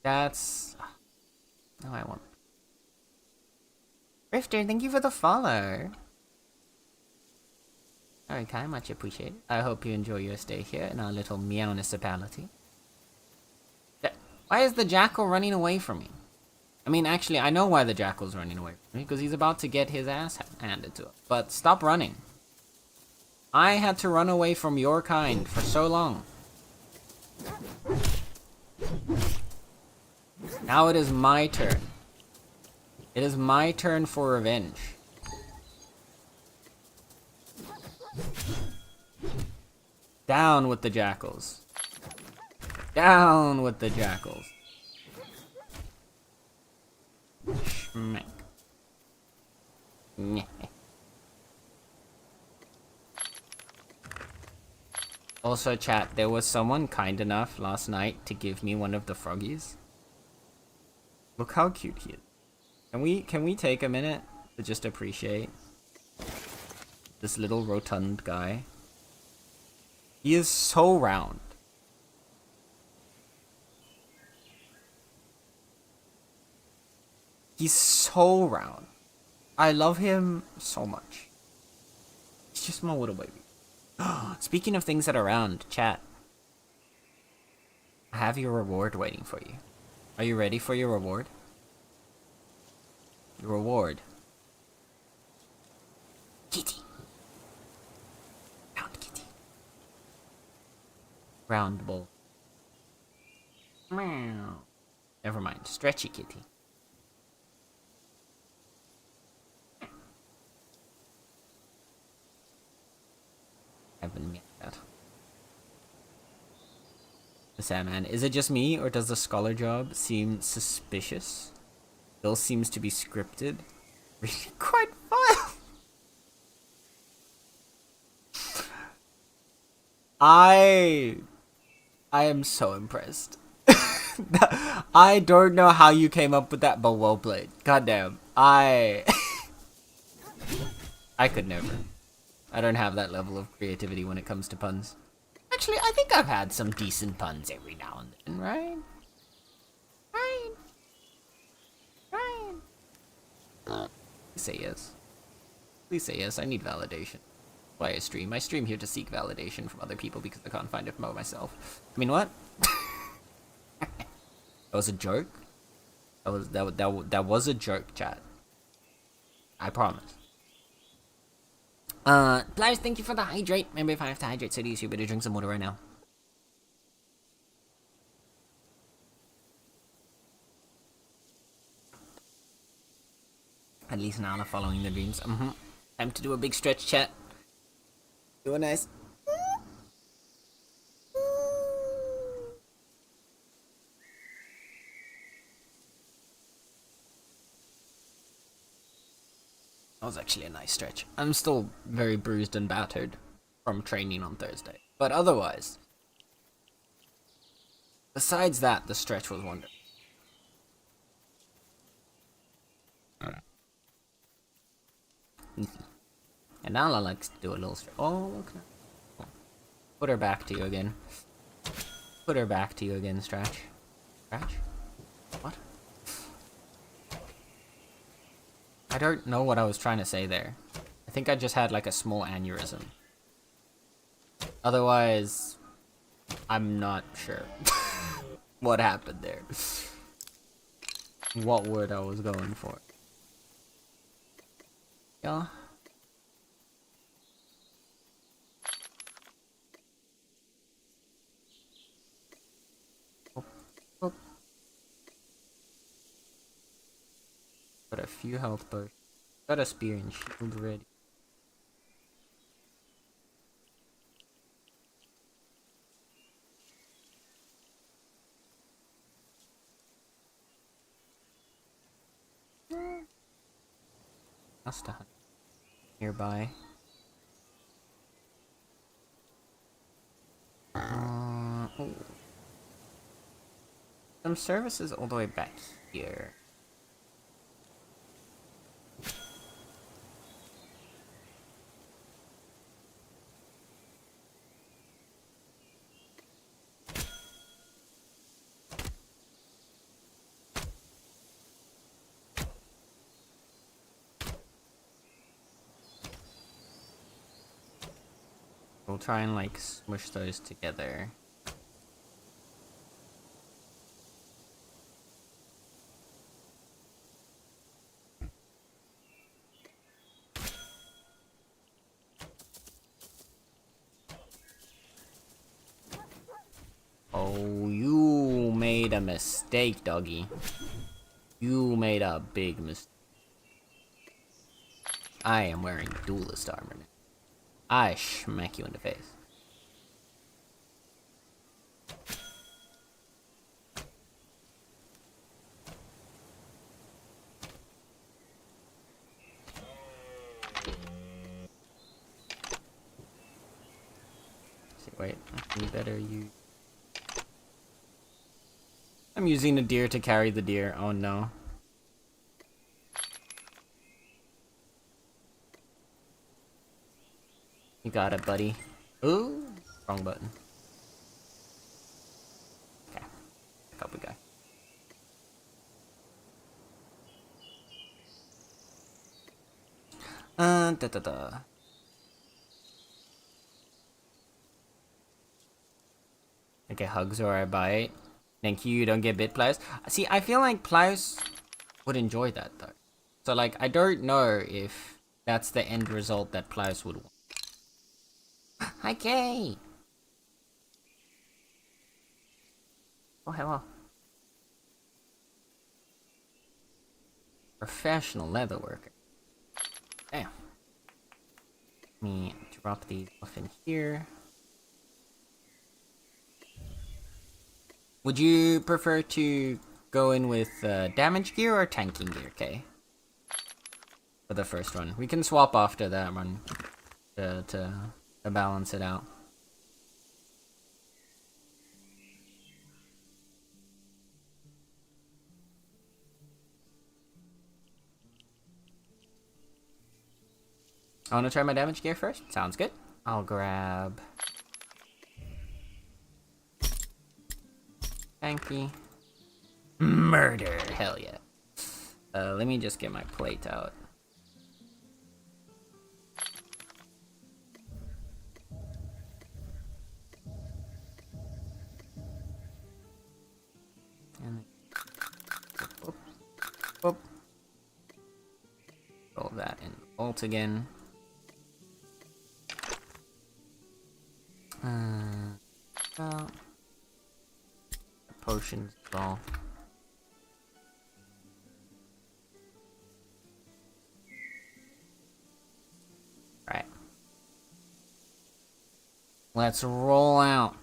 That's... No, I want... Rifter, thank you for the follow. Very kind, much appreciated. I hope you enjoy your stay here in our little Meownicipality. Why is the jackal running away from me? I mean, actually, I know why the jackal's running away from me, because he's about to get his ass handed to him. But stop running. I had to run away from your kind for so long. Now it is my turn. It is my turn for revenge. Down with the jackals. Down with the jackals. Schmack. Also, chat, there was someone kind enough last night to give me one of the froggies. Look how cute he is. Can we take a minute to just appreciate this little rotund guy? He is so round. He's so round. I love him so much. He's just my little baby. Speaking of things that are round, chat. I have your reward waiting for you. Are you ready for your reward? Your reward. Kitty. Round kitty. Round bull. Meow. Never mind. Stretchy kitty. Haven't met that. The Sandman. Is it just me, or does the scholar job seem suspicious? Bill seems to be scripted. Really quite fun. I am so impressed. I don't know how you came up with that, but well played. Goddamn. I could never. I don't have that level of creativity when it comes to puns. Actually, I think I've had some decent puns every now and then, right? Please say yes. Please say yes, I need validation. Why I stream? I stream here to seek validation from other people because I can't find it for myself. I mean, what? That was a joke? That was a joke, chat. I promise. Pliers, thank you for the hydrate. Maybe if I have to hydrate cities, you better drink some water right now. At least now I'm following the dreams. Time to do a big stretch, chat. Do a nice. That was actually a nice stretch. I'm still very bruised and battered from training on Thursday. But otherwise, besides that, the stretch was wonderful. And now I like to do a little stretch. Oh, look. Put her back to you again. Put her back to you again, Stretch. Stretch? What? I don't know what I was trying to say there. I think I just had like a small aneurysm. Otherwise, I'm not sure what happened there. What word I was going for. Yeah. Got a few health potions. Got a spear and shield ready. Must have nearby. Oh. Some services all the way back here. We'll try and like smush those together. Oh, you made a mistake, doggy. You made a big mistake. I am wearing duelist armor now. I smack you in the face. See, wait, you better use. I'm using the deer to carry the deer. Oh no. You got it, buddy. Ooh, wrong button. Okay, up we go. Da da da. Okay, hugs or I bite. Thank you, don't get bit, Pliers. See, I feel like Pliers would enjoy that, though. So, like, I don't know if that's the end result that Pliers would want. Hi, Kay! Oh, hello. Professional leather worker. Damn. Let me drop these off in here. Would you prefer to go in with damage gear or tanking gear, Kay? For the first one. We can swap after that one to balance it out. I want to try my damage gear first. Sounds good. I'll grab tanky. Murder. Hell yeah. Let me just get my plate out. And whoop, whoop. Roll that in ult again. Potions as well. Right. Let's roll out.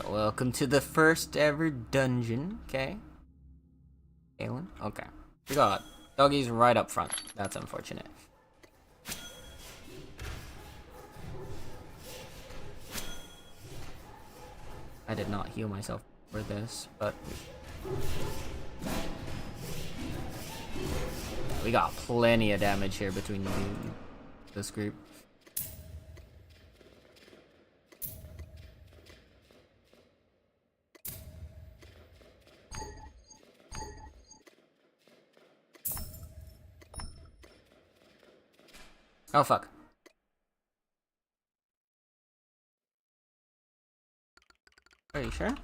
Welcome to the first ever dungeon, okay? Galen? Okay. We got doggies right up front. That's unfortunate. I did not heal myself for this, but we got plenty of damage here between this group. Oh fuck. Are you sure?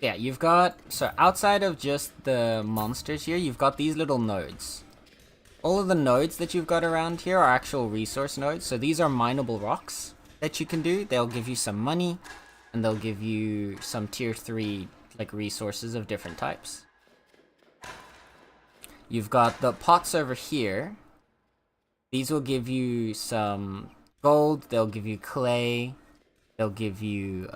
Yeah, you've got, so outside of just the monsters here, you've got these little nodes. All of the nodes that you've got around here are actual resource nodes. So these are mineable rocks that you can do. They'll give you some money, and they'll give you some tier 3 like resources of different types. You've got the pots over here. These will give you some gold, they'll give you clay, they'll give you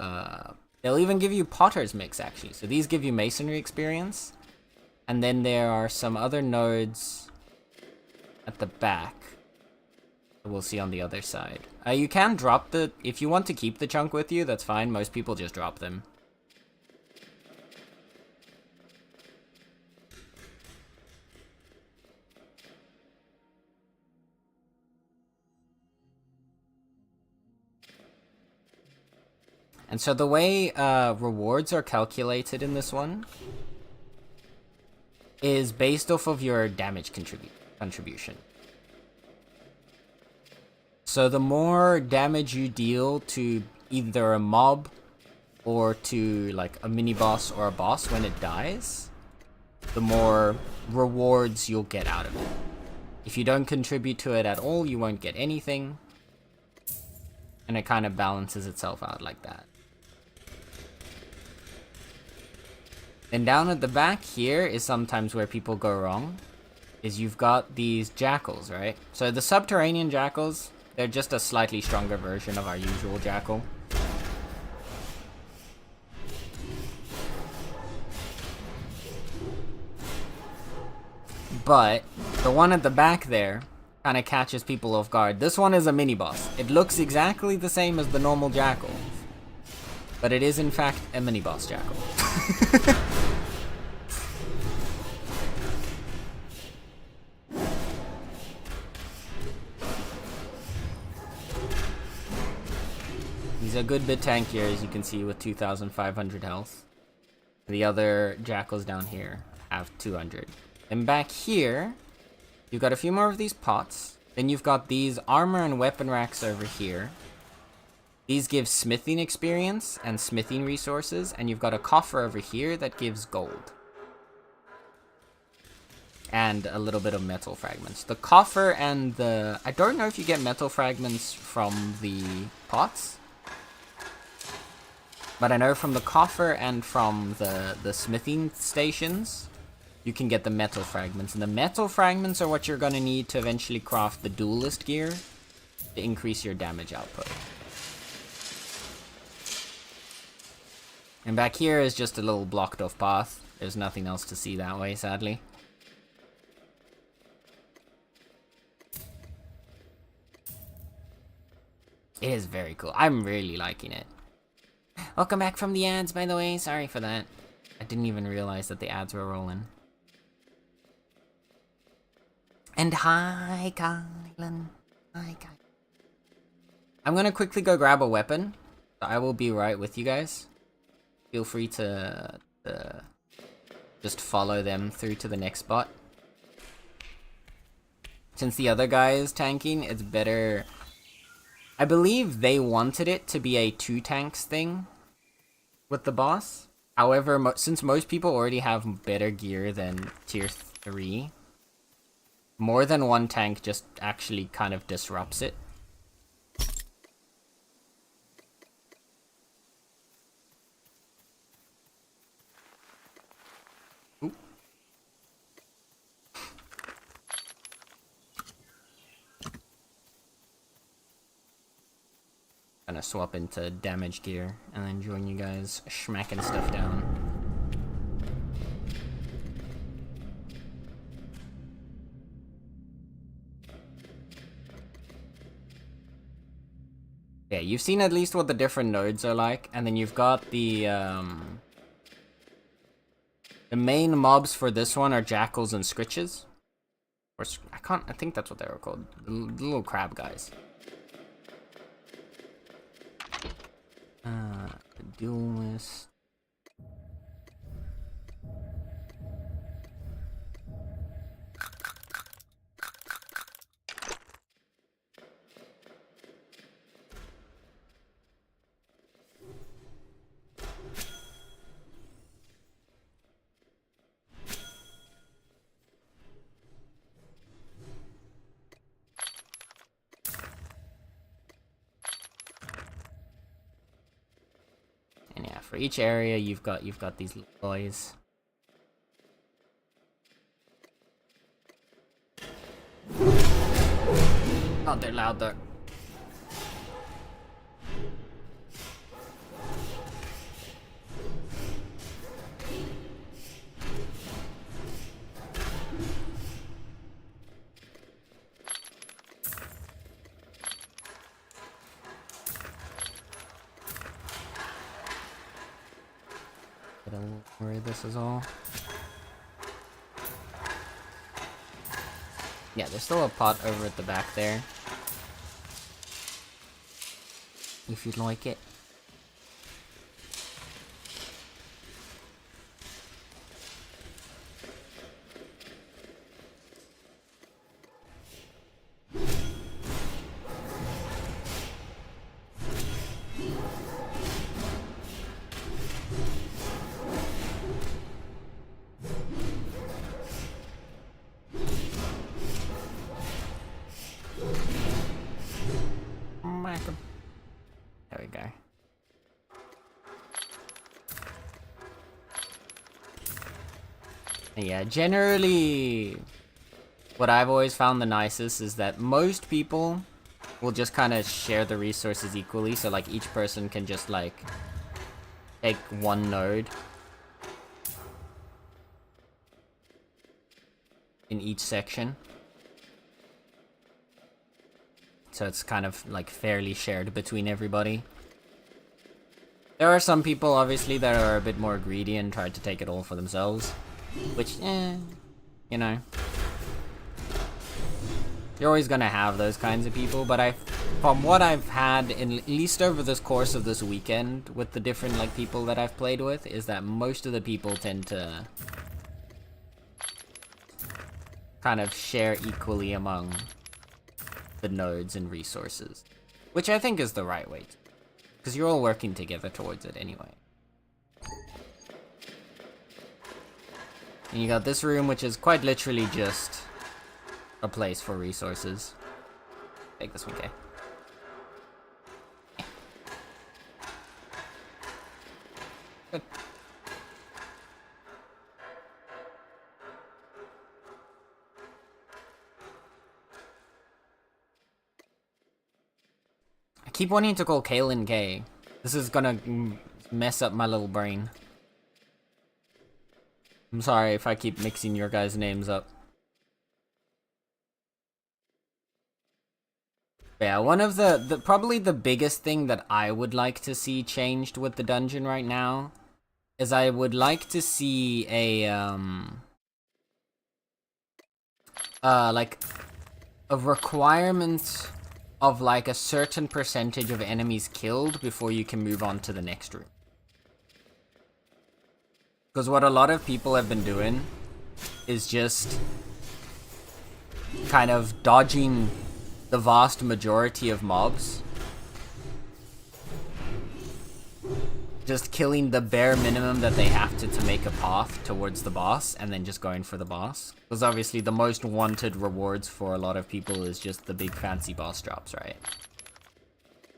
they'll even give you potter's mix actually. So these give you masonry experience. And then there are some other nodes at the back that we'll see on the other side. You can drop the, if you want to keep the chunk with you, that's fine. Most people just drop them. And so the way rewards are calculated in this one is based off of your damage contribution. So the more damage you deal to either a mob or to like a mini boss or a boss when it dies, the more rewards you'll get out of it. If you don't contribute to it at all, you won't get anything. And it kind of balances itself out like that. And down at the back here is sometimes where people go wrong. Is you've got these jackals, right? So the subterranean jackals, they're just a slightly stronger version of our usual jackal. But the one at the back there kind of catches people off guard. This one is a mini boss. It looks exactly the same as the normal jackal, but it is in fact a mini boss jackal. He's a good bit tankier, as you can see, with 2,500 health. The other jackals down here have 200. And back here, you've got a few more of these pots. Then you've got these armor and weapon racks over here. These give smithing experience and smithing resources. And you've got a coffer over here that gives gold. And a little bit of metal fragments. The coffer and the... I don't know if you get metal fragments from the pots. But I know from the coffer and from the smithing stations, you can get the metal fragments. And the metal fragments are what you're going to need to eventually craft the duelist gear to increase your damage output. And back here is just a little blocked off path. There's nothing else to see that way, sadly. It is very cool. I'm really liking it. Welcome back from the ads, by the way. Sorry for that. I didn't even realize that the ads were rolling. And hi, Kylan. Hi, Kylan. I'm gonna quickly go grab a weapon. I will be right with you guys. Feel free to just follow them through to the next spot. Since the other guy is tanking, it's better... I believe they wanted it to be a 2 tanks thing with the boss. However, since most people already have better gear than tier 3, more than 1 tank just actually kind of disrupts it. Ooh. Gonna swap into damage gear and then join you guys smacking stuff down. Yeah, you've seen at least what the different nodes are like, and then you've got the main mobs for this one are jackals and scritches. Or I think that's what they were called. The little crab guys. Duelist. And yeah, for each area you've got these little boys. Oh, they're loud though. Don't worry, this is all. Yeah, there's still a pot over at the back there. If you'd like it. Yeah, generally, what I've always found the nicest is that most people will just kind of share the resources equally. So, like, each person can just, like, take one node in each section. So it's kind of, like, fairly shared between everybody. There are some people, obviously, that are a bit more greedy and try to take it all for themselves. Which, you know. You're always gonna have those kinds of people, but from what I've had, at least over this course of this weekend, with the different, like, people that I've played with, is that most of the people tend to kind of share equally among the nodes and resources. Which I think is the right way to, because you're all working together towards it anyway. And you got this room, which is quite literally just a place for resources. Take this one, okay? Good. I keep wanting to call Kaylin K. This is gonna mess up my little brain. I'm sorry if I keep mixing your guys' names up. Yeah, one of the probably the biggest thing that I would like to see changed with the dungeon right now is I would like to see a like a requirement of like a certain percentage of enemies killed before you can move on to the next room. Because what a lot of people have been doing is just kind of dodging the vast majority of mobs. Just killing the bare minimum that they have to make a path towards the boss, and then just going for the boss. Because obviously the most wanted rewards for a lot of people is just the big fancy boss drops, right?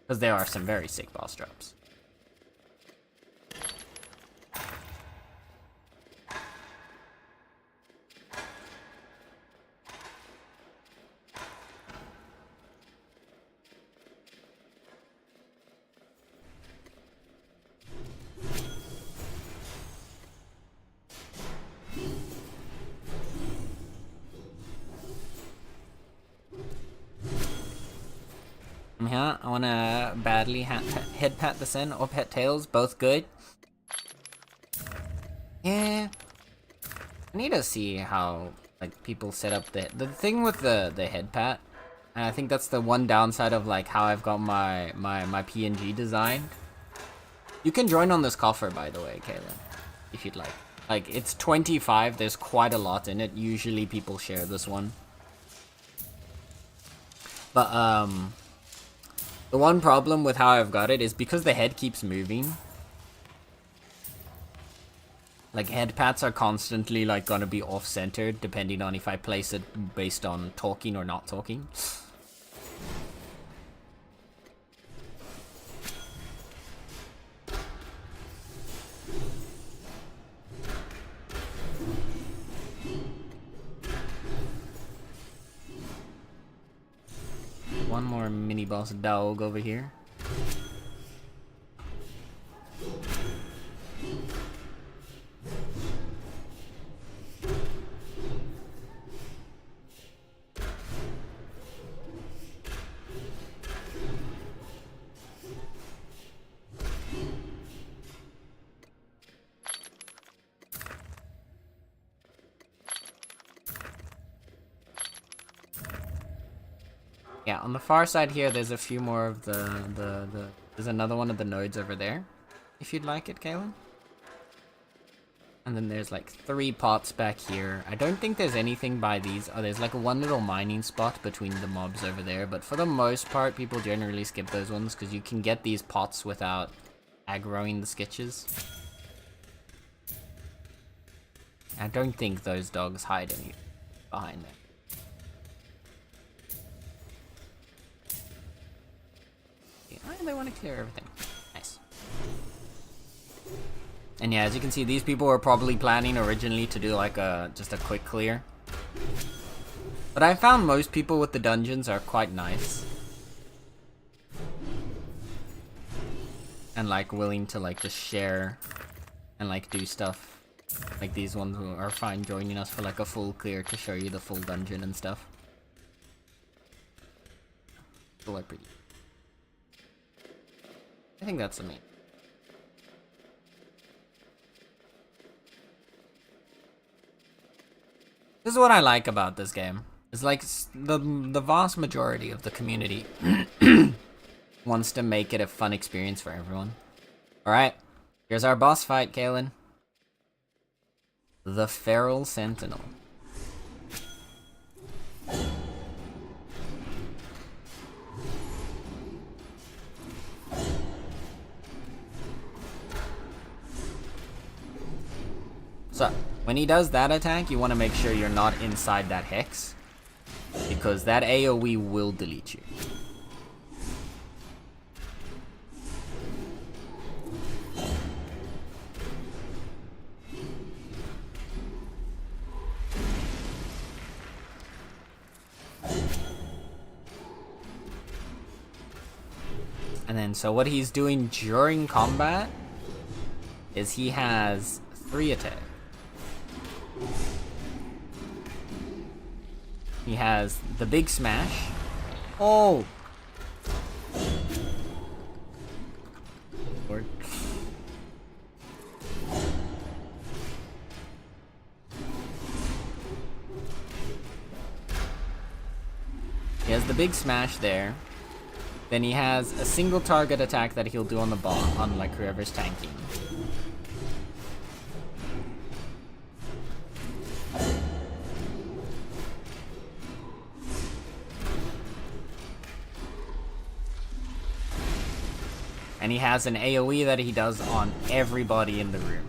Because there are some very sick boss drops. Yeah, I wanna badly head pat this in, or pet tails, both good. Yeah. I need to see how, like, people set up the thing with the head pat, and I think that's the one downside of, like, how I've got my PNG designed. You can join on this coffer, by the way, Kaylin, if you'd like. Like, it's 25, there's quite a lot in it. Usually people share this one. But, the one problem with how I've got it is because the head keeps moving. Like, head pats are constantly, like, gonna be off-centered, depending on if I place it based on talking or not talking. One more mini-boss dog over here. Yeah, on the far side here, there's a few more of there's another one of the nodes over there, if you'd like it, Kaylin. And then there's like 3 pots back here. I don't think there's anything by these. Oh, there's like one little mining spot between the mobs over there, but for the most part, people generally skip those ones because you can get these pots without aggroing the sketches. I don't think those dogs hide any behind them. They want to clear everything. Nice. And yeah, as you can see, these people were probably planning originally to do like just a quick clear. But I found most people with the dungeons are quite nice. And like willing to like just share and like do stuff. Like these ones who are fine joining us for like a full clear to show you the full dungeon and stuff. So like pretty. I think that's the main. This is what I like about this game. It's like the vast majority of the community wants to make it a fun experience for everyone. Alright, here's our boss fight, Kaylin. The Feral Sentinel. So, when he does that attack, you want to make sure you're not inside that hex, because that AoE will delete you. And then, so what he's doing during combat is he has 3 attacks. He has the big smash. Oh! Lord. He has the big smash there. Then he has a single target attack that he'll do on the boss, on like whoever's tanking. And he has an AoE that he does on everybody in the room.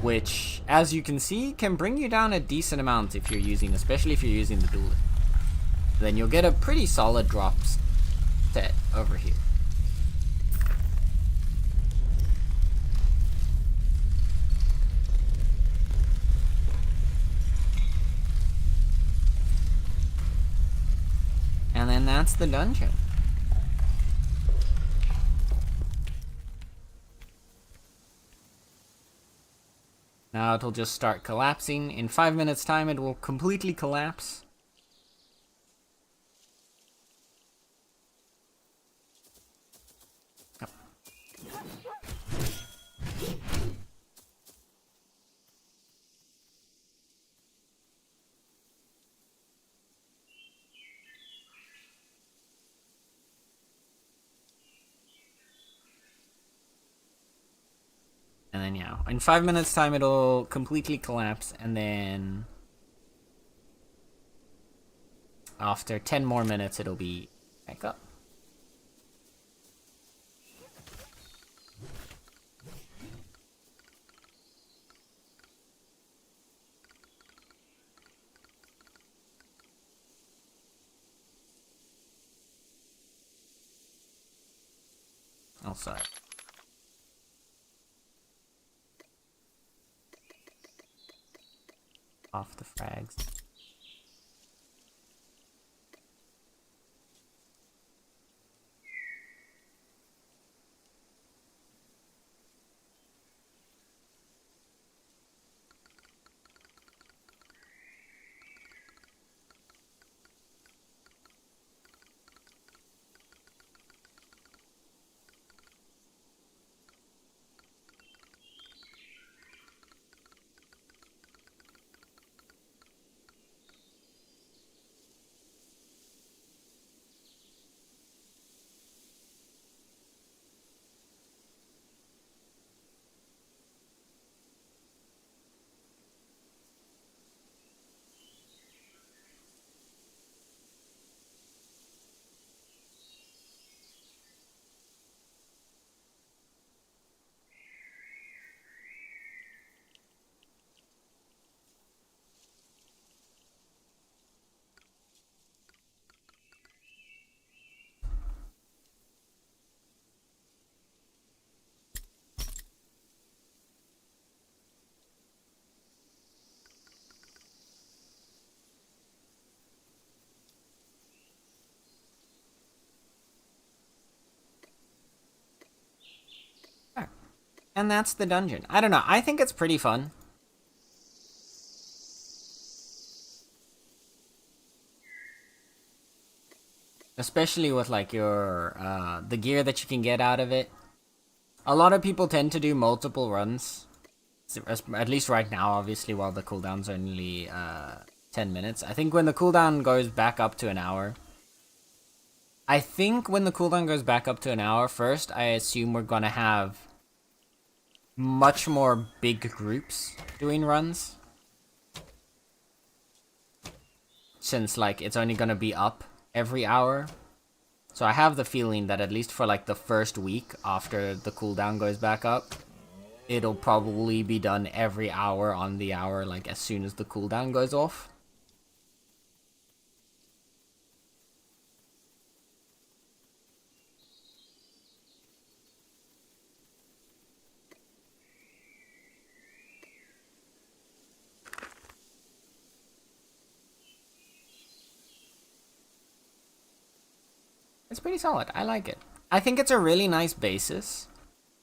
Which, as you can see, can bring you down a decent amount if you're using, especially if you're using the duelist. Then you'll get a pretty solid drops set over here. And then that's the dungeon. Now it'll just start collapsing. In 5 minutes time it will completely collapse. Yep. And then yeah, in 5 minutes time it'll completely collapse, and then after 10 more minutes it'll be back up. Oh, sorry. Off the frags. And that's the dungeon. I don't know. I think it's pretty fun. Especially with like your the gear that you can get out of it. A lot of people tend to do multiple runs. At least right now, obviously, while the cooldown's only 10 minutes. I think when the cooldown goes back up to an hour. I think when the cooldown goes back up to an hour, first, I assume we're gonna have much more big groups doing runs. Since, like, it's only gonna be up every hour. So I have the feeling that at least for, like, the first week after the cooldown goes back up, it'll probably be done every hour on the hour, like, as soon as the cooldown goes off. It's pretty solid. I like it. I think it's a really nice basis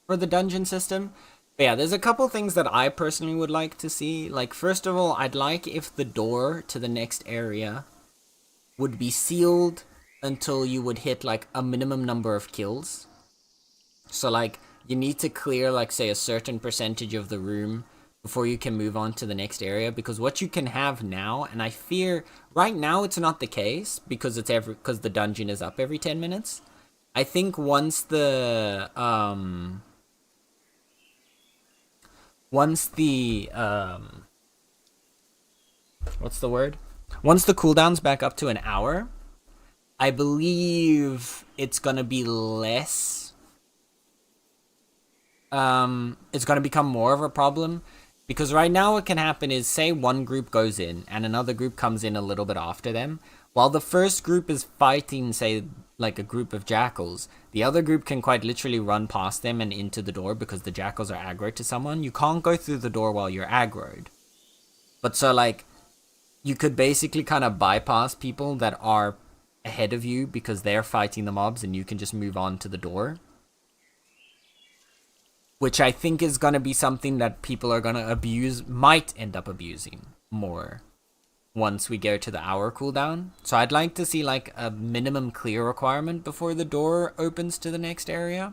for the dungeon system. But yeah, there's a couple things that I personally would like to see. Like, first of all, I'd like if the door to the next area would be sealed until you would hit, like, a minimum number of kills. So, like, you need to clear, like, say, a certain percentage of the room before you can move on to the next area. Because what you can have now, and I fear right now it's not the case because because the dungeon is up every 10 minutes. I think once the what's the word? Once the cooldown's back up to an hour, I believe it's gonna be less. It's gonna become more of a problem. Because right now what can happen is, say one group goes in and another group comes in a little bit after them. While the first group is fighting, say, like a group of jackals, the other group can quite literally run past them and into the door because the jackals are aggroed to someone. You can't go through the door while you're aggroed. But so, like, you could basically kind of bypass people that are ahead of you because they're fighting the mobs and you can just move on to the door. Which I think is going to be something that people are going to might end up abusing more once we go to the hour cooldown. So I'd like to see, like, a minimum clear requirement before the door opens to the next area.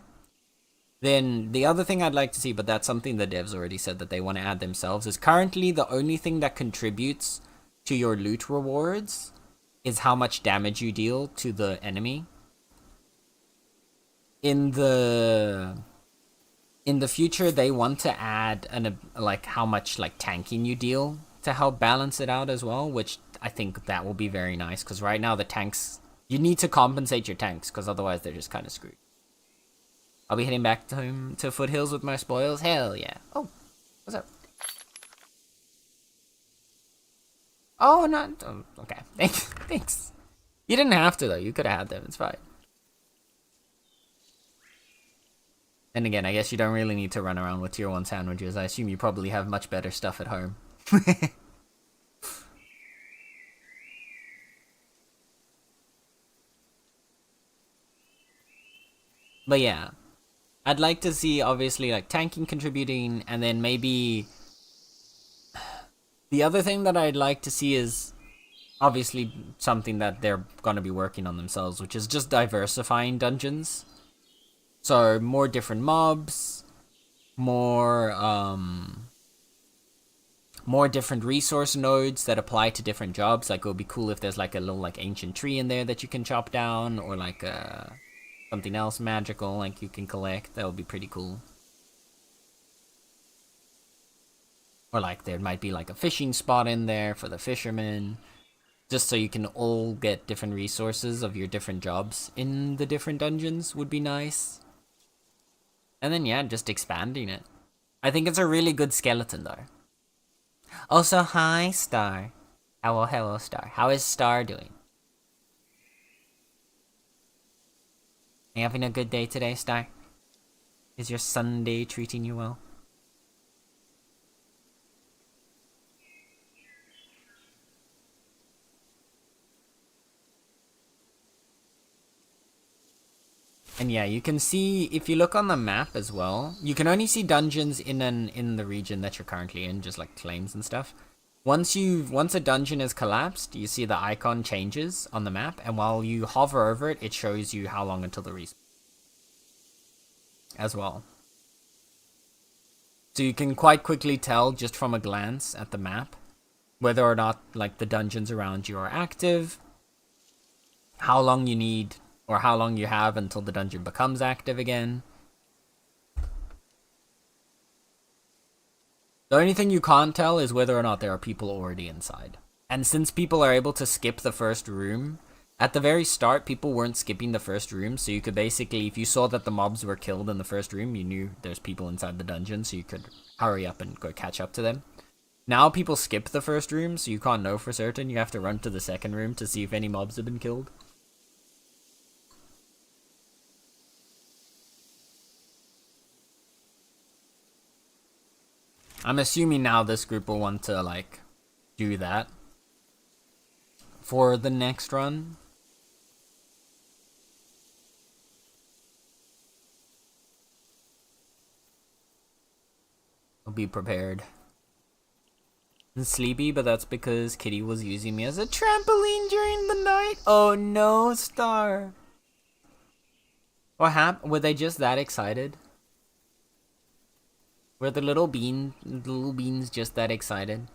Then the other thing I'd like to see, but that's something the devs already said that they want to add themselves, is currently the only thing that contributes to your loot rewards is how much damage you deal to the enemy. In the future, they want to add like how much like tanking you deal to help balance it out as well, which I think that will be very nice because right now the tanks, you need to compensate your tanks because otherwise they're just kind of screwed. I'll be heading back to Foothills with my spoils. Hell yeah. Oh, what's up? Oh, not okay. Thanks. You didn't have to though. You could have had them. It's fine. And again, I guess you don't really need to run around with tier 1 sandwiches. I assume you probably have much better stuff at home. But yeah, I'd like to see, obviously, like, tanking contributing, and then maybe... The other thing that I'd like to see is, obviously, something that they're going to be working on themselves, which is just diversifying dungeons. So, more different mobs, more different resource nodes that apply to different jobs. Like, it would be cool if there's, like, a little, like, ancient tree in there that you can chop down, or, like, something else magical, like, you can collect. That would be pretty cool. Or, like, there might be, like, a fishing spot in there for the fishermen. Just so you can all get different resources of your different jobs in the different dungeons would be nice. And then, yeah, just expanding it. I think it's a really good skeleton, though. Also, hi, Star. Hello, Star. How is Star doing? Are you having a good day today, Star? Is your Sunday treating you well? And yeah, you can see, if you look on the map as well, you can only see dungeons in the region that you're currently in, just like claims and stuff. Once a dungeon is collapsed, you see the icon changes on the map, and while you hover over it, it shows you how long until the respawn as well. So you can quite quickly tell just from a glance at the map whether or not like the dungeons around you are active, how long you need or how long you have until the dungeon becomes active again. The only thing you can't tell is whether or not there are people already inside. And since people are able to skip the first room, at the very start, people weren't skipping the first room, so you could basically, if you saw that the mobs were killed in the first room, you knew there's people inside the dungeon, so you could hurry up and go catch up to them. Now people skip the first room, so you can't know for certain. You have to run to the second room to see if any mobs have been killed. I'm assuming now this group will want to, like, do that for the next run. I'll be prepared. I'm sleepy, but that's because Kitty was using me as a trampoline during the night. Oh no, Star. What happened? Were they just that excited? Were the little beans just that excited?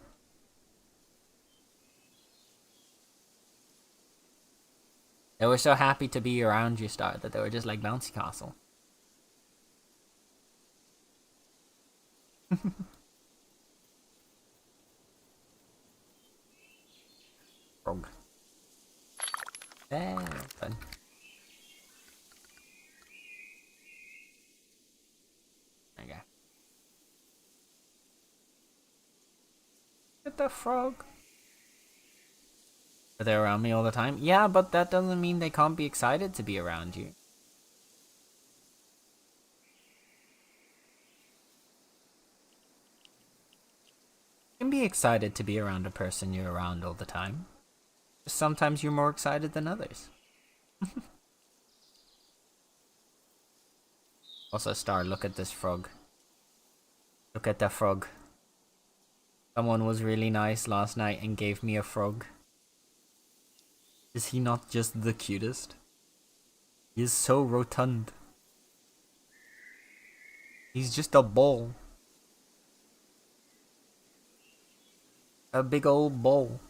They were so happy to be around you, Star, that they were just like bouncy castle. Frog. Yeah, fun. Okay. Get the frog. Are they around me all the time? Yeah, but that doesn't mean they can't be excited to be around you. You can be excited to be around a person you're around all the time. Just sometimes you're more excited than others. Also, Star, look at this frog. Look at that frog. Someone was really nice last night and gave me a frog. Is he not just the cutest? He is so rotund. He's just a ball. A big old ball.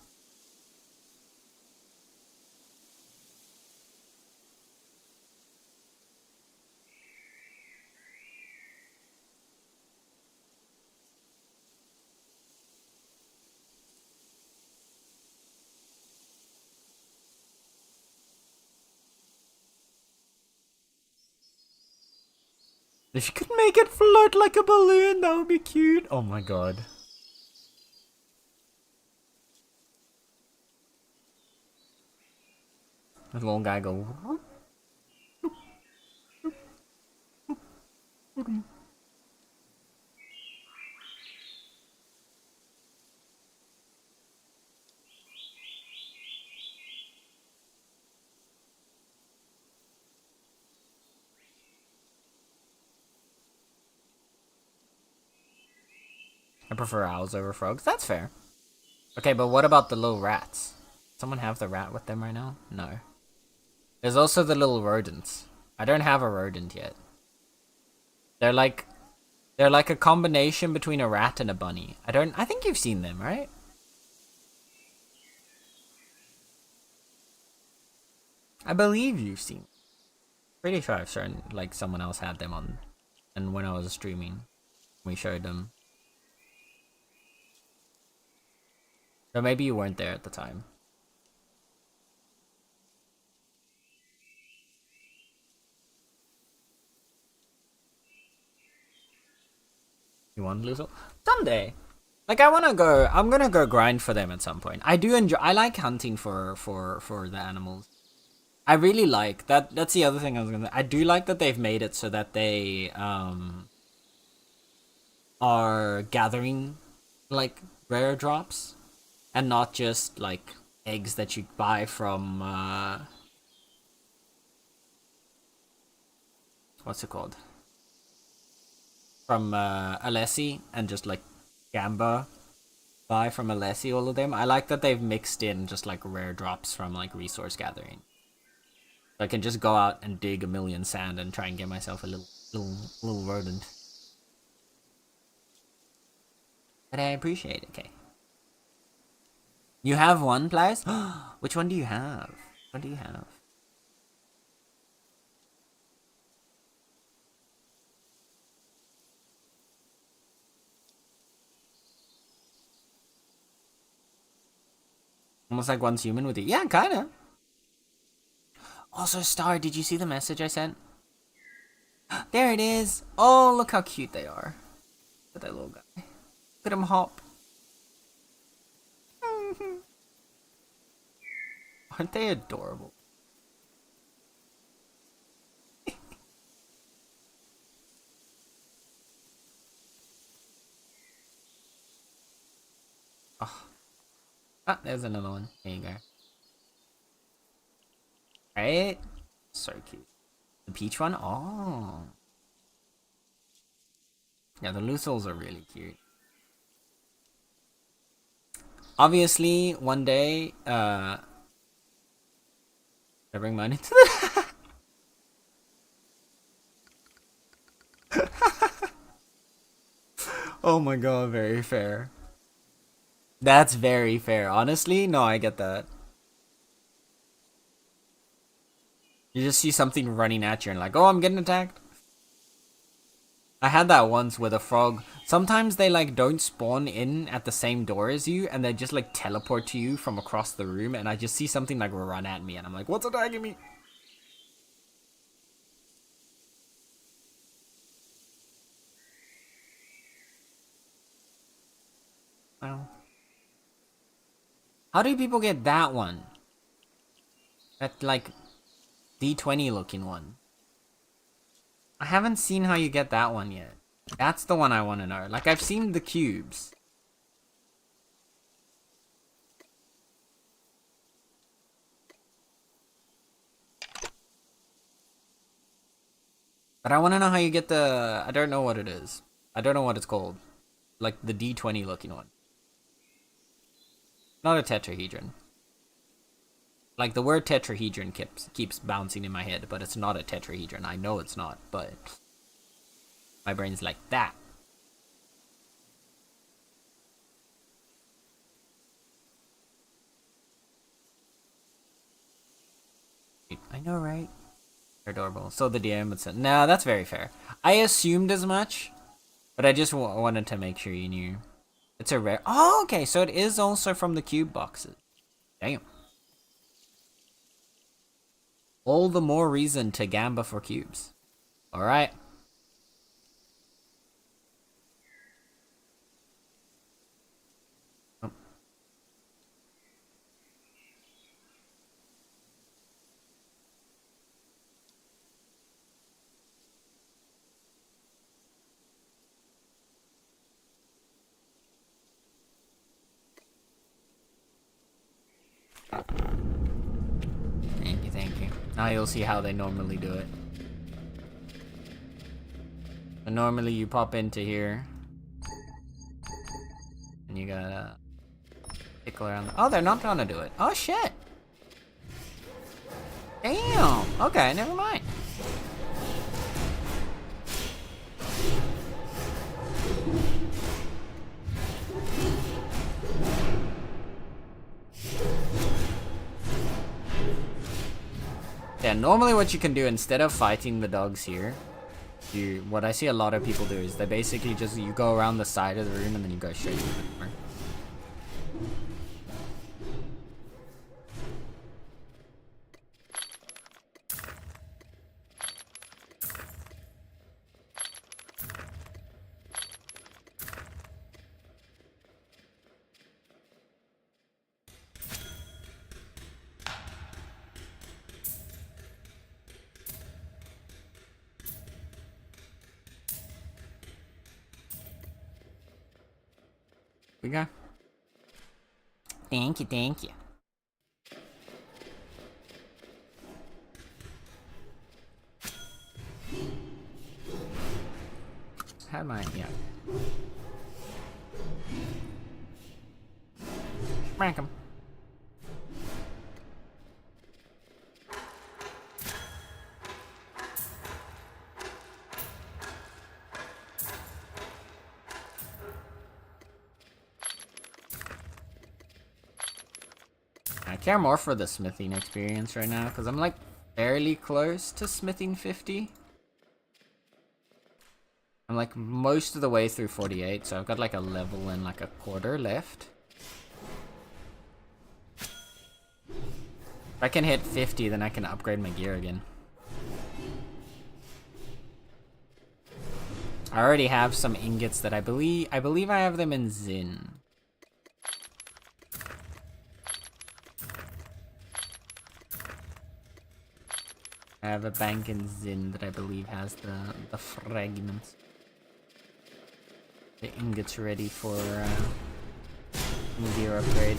If you could make it float like a balloon, that would be cute. Oh my god. The little guy go. I prefer owls over frogs. That's fair. Okay, but what about the little rats? Someone have the rat with them right now? No. There's also the little rodents. I don't have a rodent yet. They're like a combination between a rat and a bunny. I think you've seen them, right? I believe you've seen. Pretty sure I've shown, like, someone else had them on, and when I was streaming, we showed them. So maybe you weren't there at the time. You want Luzol? Someday. Like, I'm gonna go grind for them at some point. I do enjoy, I like hunting for the animals. I really like that. That's the other thing I was gonna say. I do like that they've made it so that they are gathering like rare drops and not just like eggs that you buy from what's it called? From Alessi and just like Gamba buy from Alessi, all of them. I like that they've mixed in just like rare drops from like resource gathering. So I can just go out and dig a million sand and try and get myself a little rodent. But I appreciate it, okay. You have one, Plies? Which one do you have? What do you have? Almost like one's human with you. Yeah, kinda. Also, Star, did you see the message I sent? There it is. Oh, look how cute they are. Look at that little guy. Look at him hop. Aren't they adorable? Oh. Ah, there's another one. There you go. Right? So cute. The peach one? Oh. Yeah, the Lucils are really cute. Obviously, one day, I bring mine into the... Oh my god, very fair. That's very fair. Honestly, no, I get that. You just see something running at you and like, oh, I'm getting attacked. I had that once with a frog. Sometimes they like don't spawn in at the same door as you and they just like teleport to you from across the room and I just see something like run at me and I'm like, what's attacking me? Well. How do people get that one? That like D20 looking one. I haven't seen how you get that one yet. That's the one I want to know. Like I've seen the cubes. But I want to know how you get the... I don't know what it is. I don't know what it's called. Like the D20 looking one. Not a tetrahedron. Like the word tetrahedron keeps bouncing in my head, but it's not a tetrahedron. I know it's not, but my brain's like that. I know, right? They're adorable. So the DM would say, no, that's very fair. I assumed as much, but I just wanted to make sure you knew. It's a rare... Oh, okay, so it is also from the cube boxes. Damn. All the more reason to gamba for cubes. Alright. Oh. Thank you, thank you. Now you'll see how they normally do it. But normally you pop into here. And you gotta tickle around. Oh, they're not gonna do it. Oh, shit. Damn. Okay, never mind. Yeah, normally what you can do instead of fighting the dogs here, what I see a lot of people do is they basically just, you go around the side of the room and then you go straight to the door. We go. Thank you, thank you. had my... yeah. Smack him. I care more for the smithing experience right now, because I'm like fairly close to smithing 50. I'm like most of the way through 48, so I've got like a level and like a quarter left. If I can hit 50, then I can upgrade my gear again. I already have some ingots that I believe I have them in Zin. I have a bank in Zin that I believe has the fragments. The ingots ready for gear upgrade.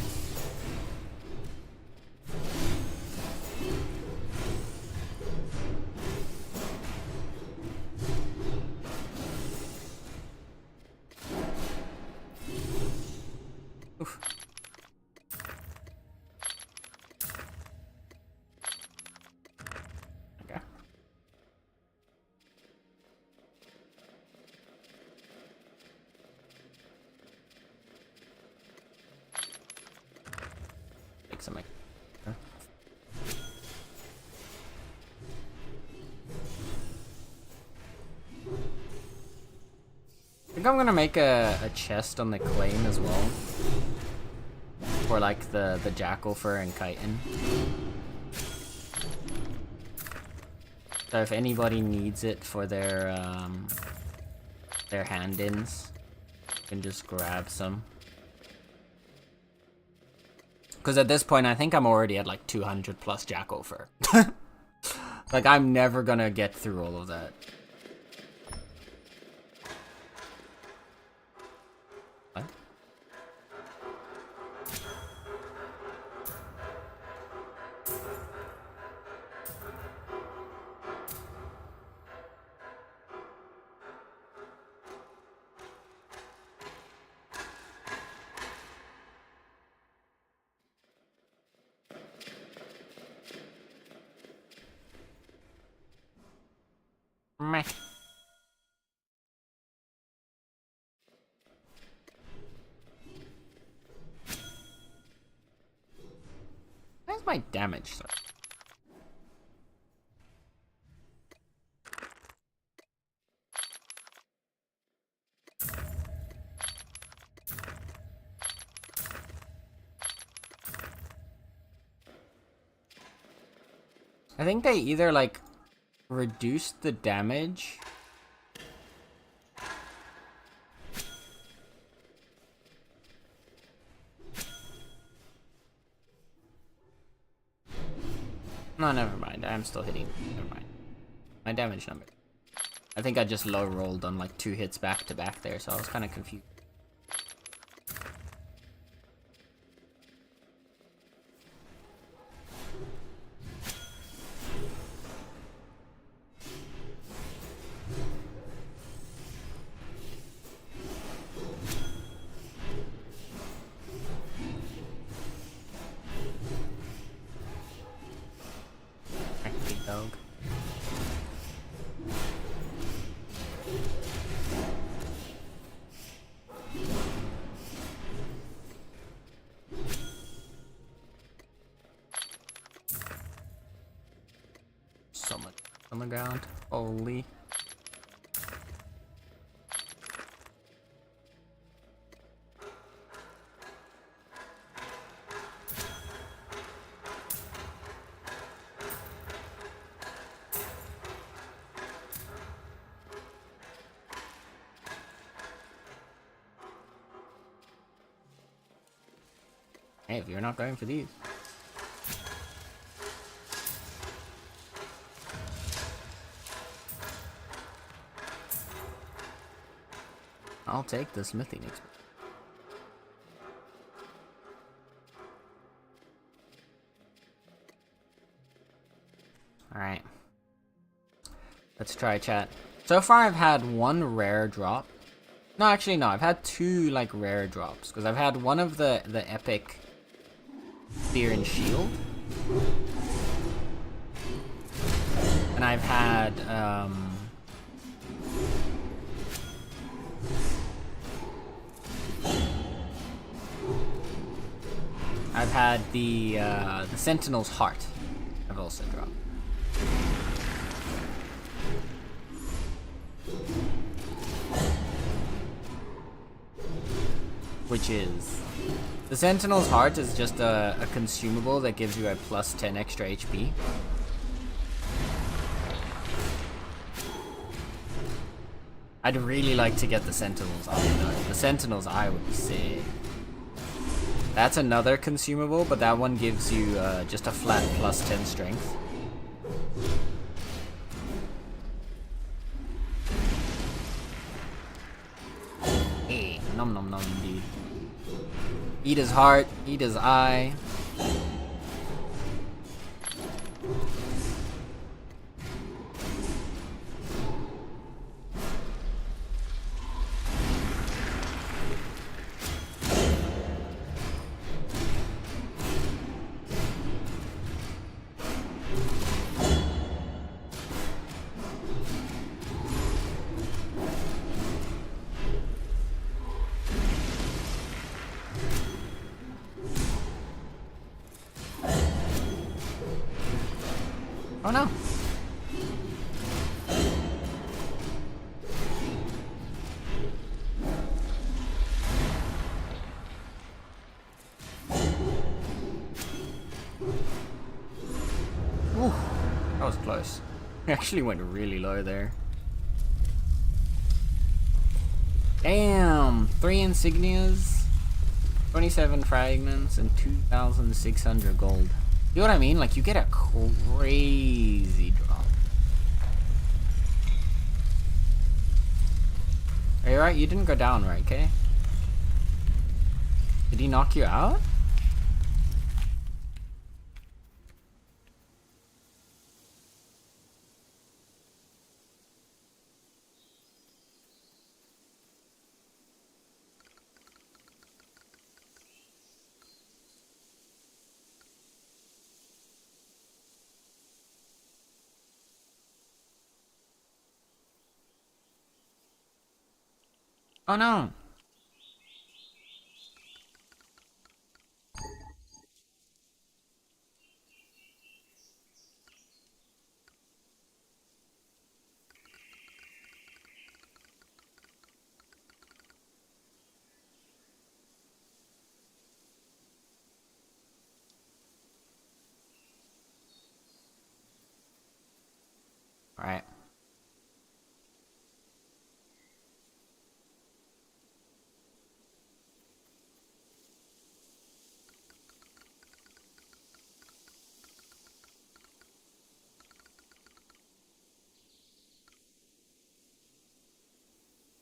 Oof. Okay. Take some. Okay. I think I'm gonna make a chest on the claim as well. For like the jackal fur and chitin. So if anybody needs it for their hand-ins, you can just grab some. Because at this point, I think I'm already at like 200 plus jackal fur. Like, I'm never gonna get through all of that. What? Meh. Where's my damage, sir? I think they either like reduced the damage no, never mind. I'm still hitting. Never mind. My damage number. I think I just low rolled on like 2 hits back to back there, so I was kind of confused. Dog. So much on the ground. Holy. Hey, if you're not going for these. I'll take the smithing experience. Alright. Let's try, chat. So far I've had one rare drop. No, actually no, I've had two like rare drops. Because I've had one of the epic Spear and Shield. And I've had the Sentinel's Heart. I've also dropped. Which is... The Sentinel's Heart is just a consumable that gives you a plus 10 extra HP. I'd really like to get the Sentinel's Eye though. The Sentinel's Eye would be sick. That's another consumable, but that one gives you just a flat plus 10 strength. Hey, nom nom nom indeed. Eat his heart, eat his eye. Oh no. Ooh, that was close. We actually went really low there. Damn! 3 insignias, 27 fragments, and 2,600 gold. You know what I mean? Like, you get a crazy drop. Are you right? You didn't go down, right, okay? Did he knock you out? Oh no! Alright.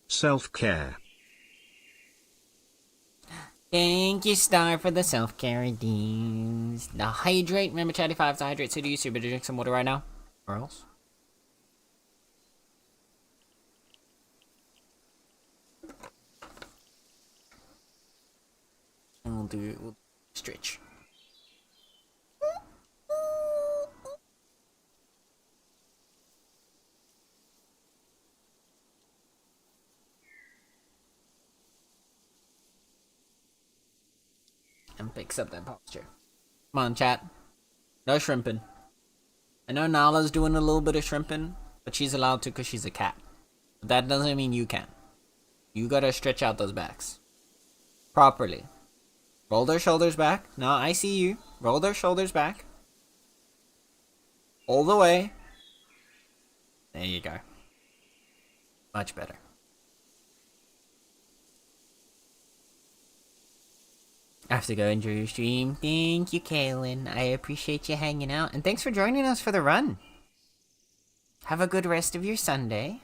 Self-care. Thank you, Star, for the self-care redeems. The hydrate. Remember, Chatty 5 to hydrate city, so you better drink some water right now. Or else. And we'll stretch. And fix up that posture. Come on, chat. No shrimping. I know Nala's doing a little bit of shrimping, but she's allowed to because she's a cat. But that doesn't mean you can. You gotta stretch out those backs. Properly. Roll their shoulders back. No, I see you. Roll their shoulders back. All the way. There you go. Much better. I have to go enjoy your stream. Thank you, Kaylin. I appreciate you hanging out. And thanks for joining us for the run. Have a good rest of your Sunday.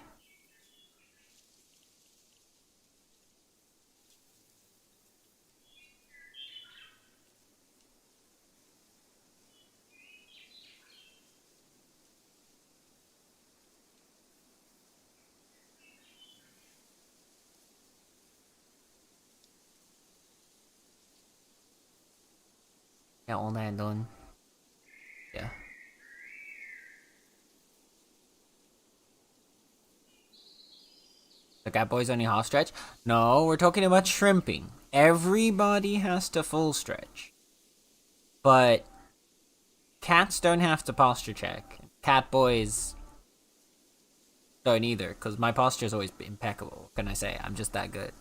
Get all that done. Yeah. The cat boy's only half stretch? No, we're talking about shrimping. Everybody has to full stretch. But cats don't have to posture check. Cat boys don't either, because my posture's always impeccable. What can I say? I'm just that good.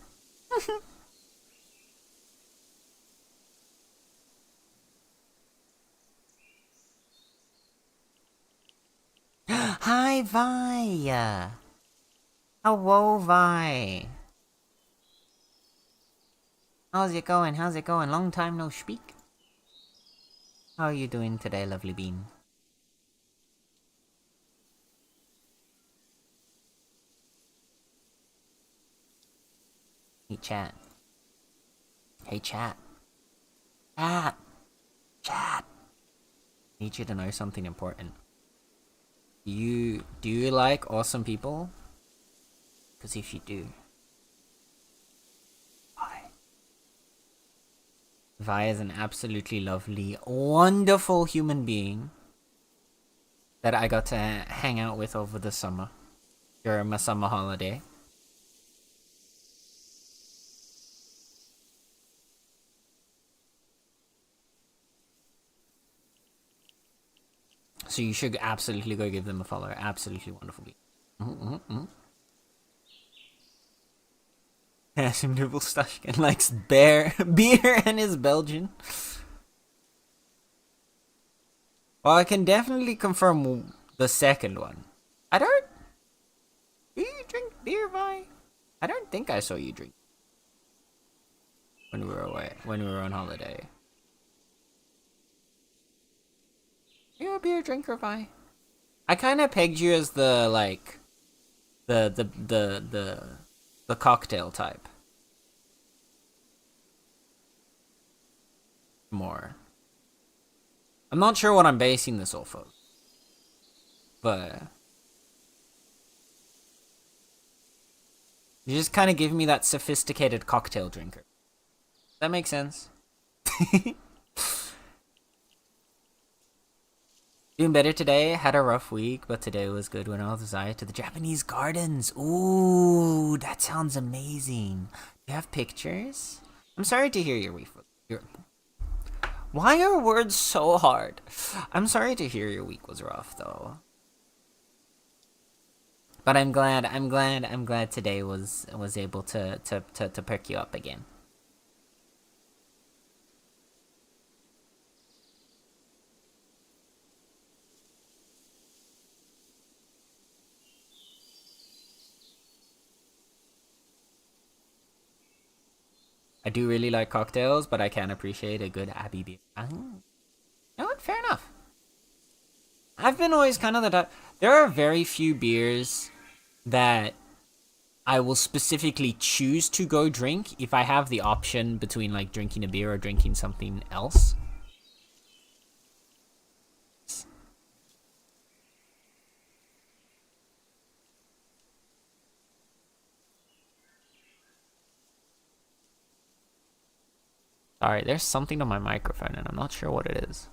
Hi, Vi! Hello, Vi! How's it going? How's it going? Long time no speak. How are you doing today, lovely bean? Hey, chat. Hey, chat. Chat! Chat! Need you to know something important. Do you like awesome people? Because if you do, Vi is an absolutely lovely, wonderful human being that I got to hang out with over the summer during my summer holiday. So you should absolutely go give them a follow. Absolutely wonderful being. Sim Nubelstashkin likes beer and is Belgian. Well, I can definitely confirm the second one. Do you drink beer, Vi? I don't think I saw you drink when we were away, when we were on holiday. Are you a beer drinker, Vi? I kind of pegged you as the, like, the cocktail type. More. I'm not sure what I'm basing this off of. But you just kind of give me that sophisticated cocktail drinker. That makes sense. Doing better today. Had a rough week, but today was good. Went outside to the Japanese gardens. Ooh, that sounds amazing. Do you have pictures? I'm sorry to hear your week. Why are words so hard? I'm sorry to hear your week was rough, though. But I'm glad today was able to perk you up again. I do really like cocktails, but I can appreciate a good Abbey beer. You know what? Fair enough. I've been always kind of the type. There are very few beers that I will specifically choose to go drink if I have the option between like drinking a beer or drinking something else. Sorry, there's something on my microphone and I'm not sure what it is.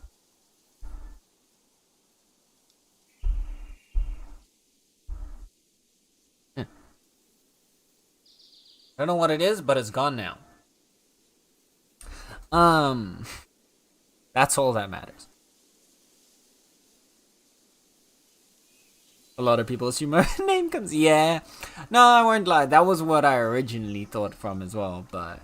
I don't know what it is, but it's gone now. That's all that matters. A lot of people assume my name comes. Yeah. No, I won't lie. That was what I originally thought from as well, but.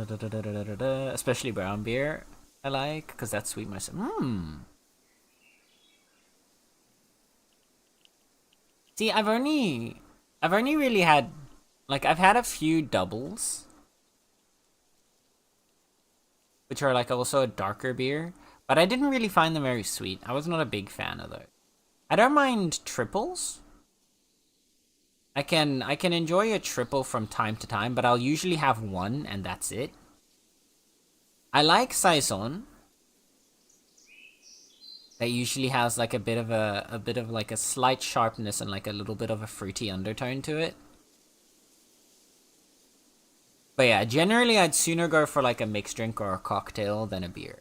Especially brown beer, I like, because that's sweet myself. See, I've only really had, like, I've had a few doubles, which are like also a darker beer, but I didn't really find them very sweet. I was not a big fan of those. I don't mind triples. I can enjoy a triple from time to time, but I'll usually have one and that's it. I like saison. That usually has like a bit of like a slight sharpness and like a little bit of a fruity undertone to it. But yeah, generally I'd sooner go for like a mixed drink or a cocktail than a beer.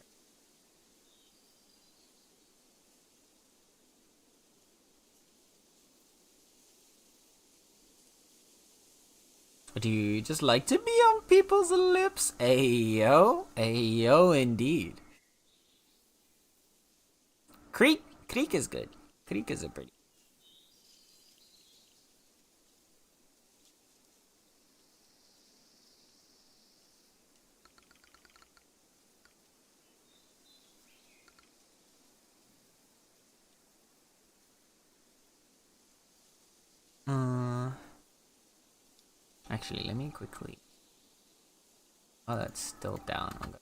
Do you just like to be on people's lips? Ayo, ayo indeed. Creek is good. Creek is a pretty. Actually, let me quickly. Oh, that's still down. I'm gonna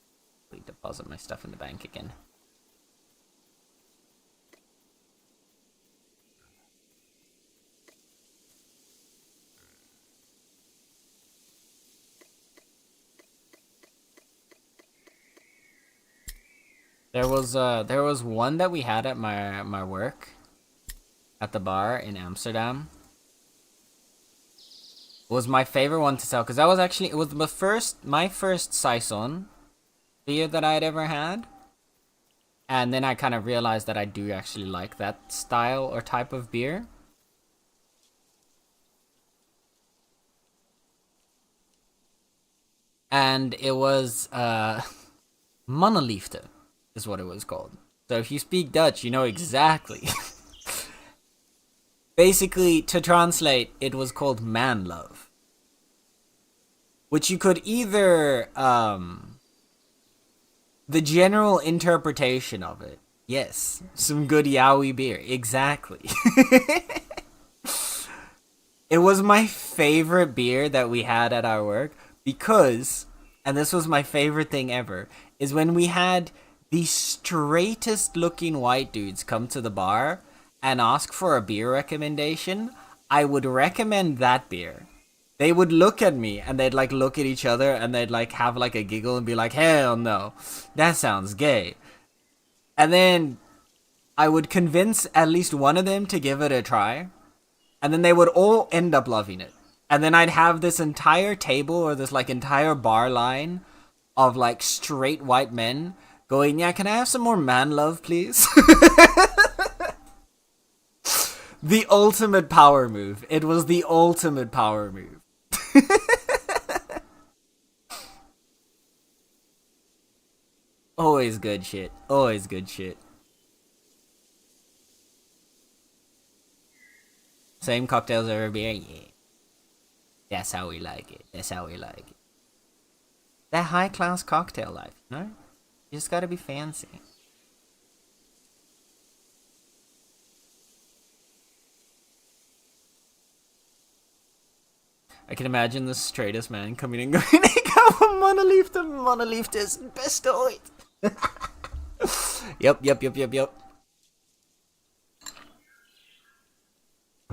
quickly deposit my stuff in the bank again. There was one that we had at my work at the bar in Amsterdam. It was my favorite one to sell because that was actually it was my first saison beer that I had ever had. And then I kind of realized that I do actually like that style or type of beer. And it was Mannenliefde is what it was called. So if you speak Dutch, you know exactly. Basically, to translate, it was called man love. Which you could either, the general interpretation of it. Yes, some good yaoi beer. Exactly. It was my favorite beer that we had at our work because, and this was my favorite thing ever, is when we had the straightest looking white dudes come to the bar and ask for a beer recommendation, I would recommend that beer. They would look at me and they'd like look at each other and they'd like have like a giggle and be like, hell no, that sounds gay. And then I would convince at least one of them to give it a try. And then they would all end up loving it. And then I'd have this entire table or this like entire bar line of like straight white men going, yeah, can I have some more man love, please? The ultimate power move. It was the ultimate power move. Always good shit. Always good shit. Same cocktails over beer? Yeah. That's how we like it. That's how we like it. That high class cocktail life, you know? You just gotta be fancy. I can imagine the straightest man coming and going, ik hou van mannenliefde. Mannenliefde is het beste ooit. Yep.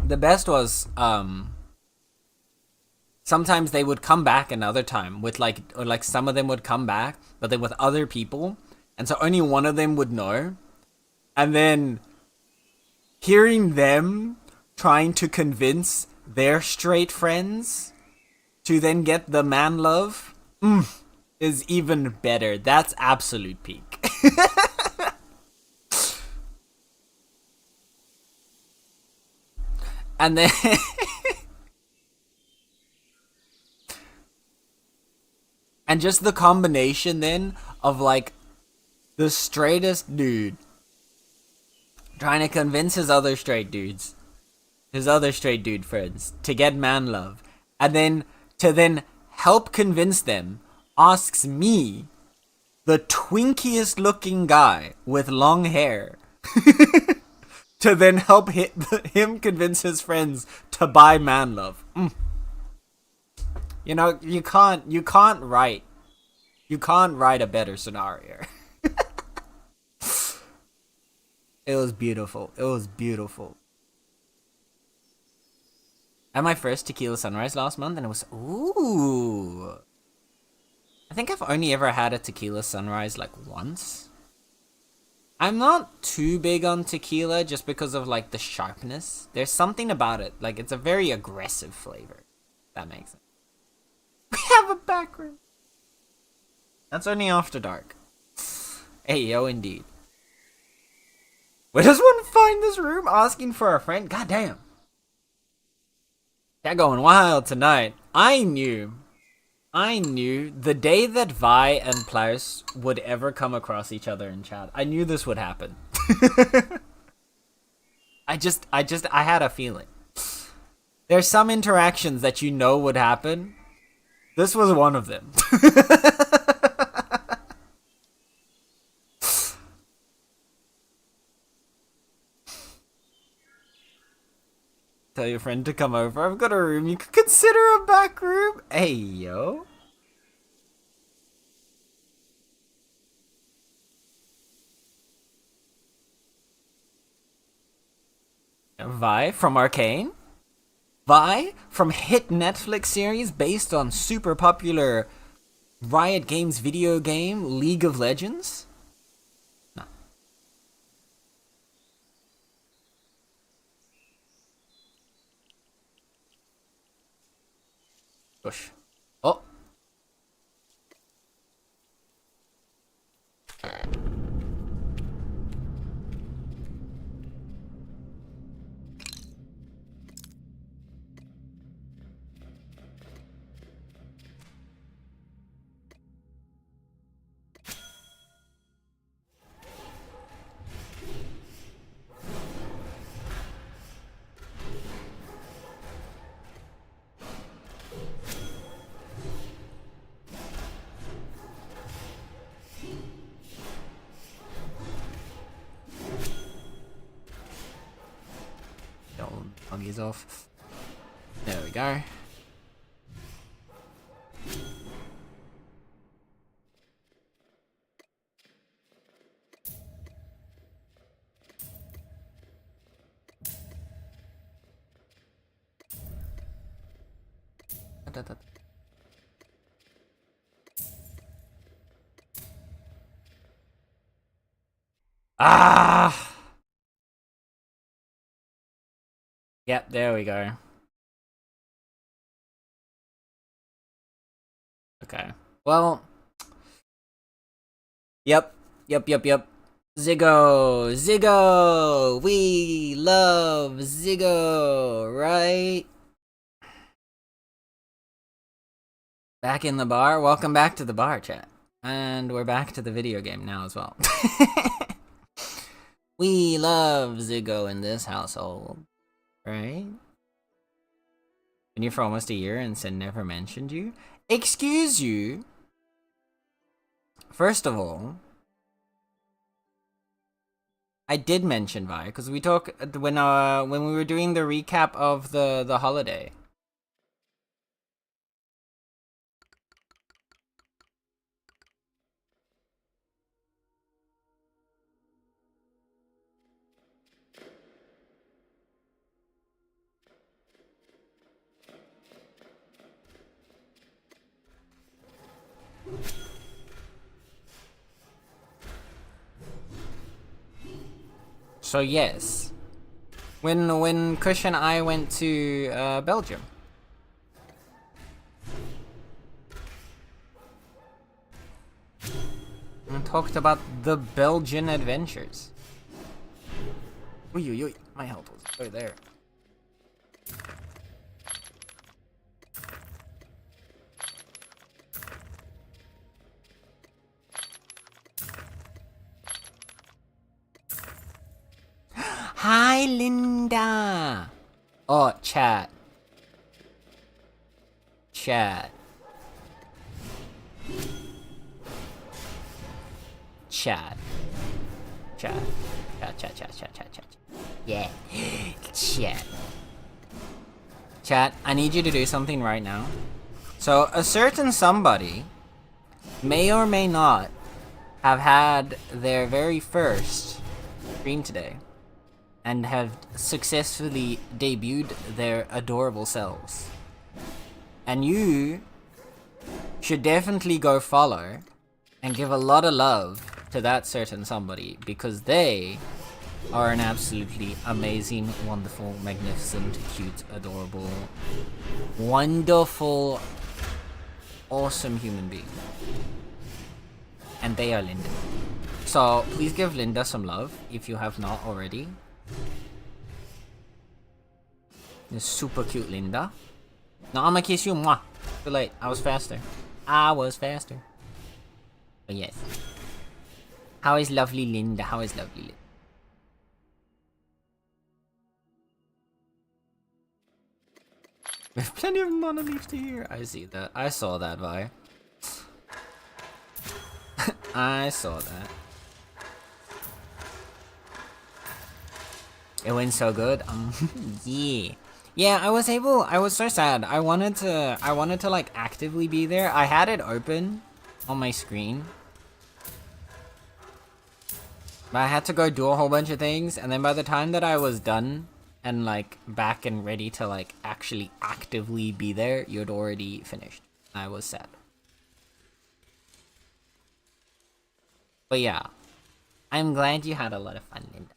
The best was, sometimes they would come back another time with like, or like some of them would come back, but then with other people. And so only one of them would know. And then hearing them trying to convince their straight friends to then get the man love is even better. That's absolute peak. And then and just the combination then of like the straightest dude trying to convince his other straight dudes, his other straight dude friends, to get man love, and then to then help convince them asks me, the twinkiest looking guy with long hair, to then help him convince his friends to buy Man Love. You know, you can't write a better scenario. It was beautiful. It was beautiful. I had my first tequila sunrise last month, and it was ooh. I think I've only ever had a tequila sunrise like once. I'm not too big on tequila just because of like the sharpness. There's something about it. Like it's a very aggressive flavor. That makes sense. We have a back room. That's only after dark. Hey, yo, indeed. Where does one find this room asking for a friend? God damn. They're going wild tonight. I knew the day that Vi and Klaus would ever come across each other in chat. I knew this would happen. I had a feeling. There's some interactions that you know would happen. This was one of them. Tell your friend to come over. I've got a room you could consider a back room. Hey, yo. Vi from Arcane? Vi from hit Netflix series based on super popular Riot Games video game League of Legends? No. Push. Oh. Buggy's off. There we go. Ah! Yep, there we go. Okay. Well. Yep. Ziggo! We love Ziggo, right? Back in the bar? Welcome back to the bar, chat. And we're back to the video game now as well. We love Ziggo in this household. Right? Been here for almost a year and said never mentioned you? Excuse you? First of all, I did mention Vi, because we talked when we were doing the recap of the holiday. So yes, when Kush and I went to Belgium, and talked about the Belgian adventures. Uy, my health was right there. Hi, Linda. Oh, chat. Chat. Chat. Chat. Yeah. Chat. Chat, I need you to do something right now. So, a certain somebody may or may not have had their very first stream today and have successfully debuted their adorable selves. And you should definitely go follow and give a lot of love to that certain somebody, because they are an absolutely amazing, wonderful, magnificent, cute, adorable, wonderful, awesome human being. And they are Linda. So please give Linda some love if you have not already. This super cute Linda. No, I'ma kiss you. Mwah. Too late. I was faster. But yes. How is lovely Linda? We have plenty of mana leaves to hear. I see that. I saw that, Vi. I saw that. It went so good. Yeah. Yeah, I was so sad. I wanted to like actively be there. I had it open on my screen. But I had to go do a whole bunch of things, and then by the time that I was done and like back and ready to like actually actively be there, you'd already finished. I was sad. But yeah, I'm glad you had a lot of fun, Linda.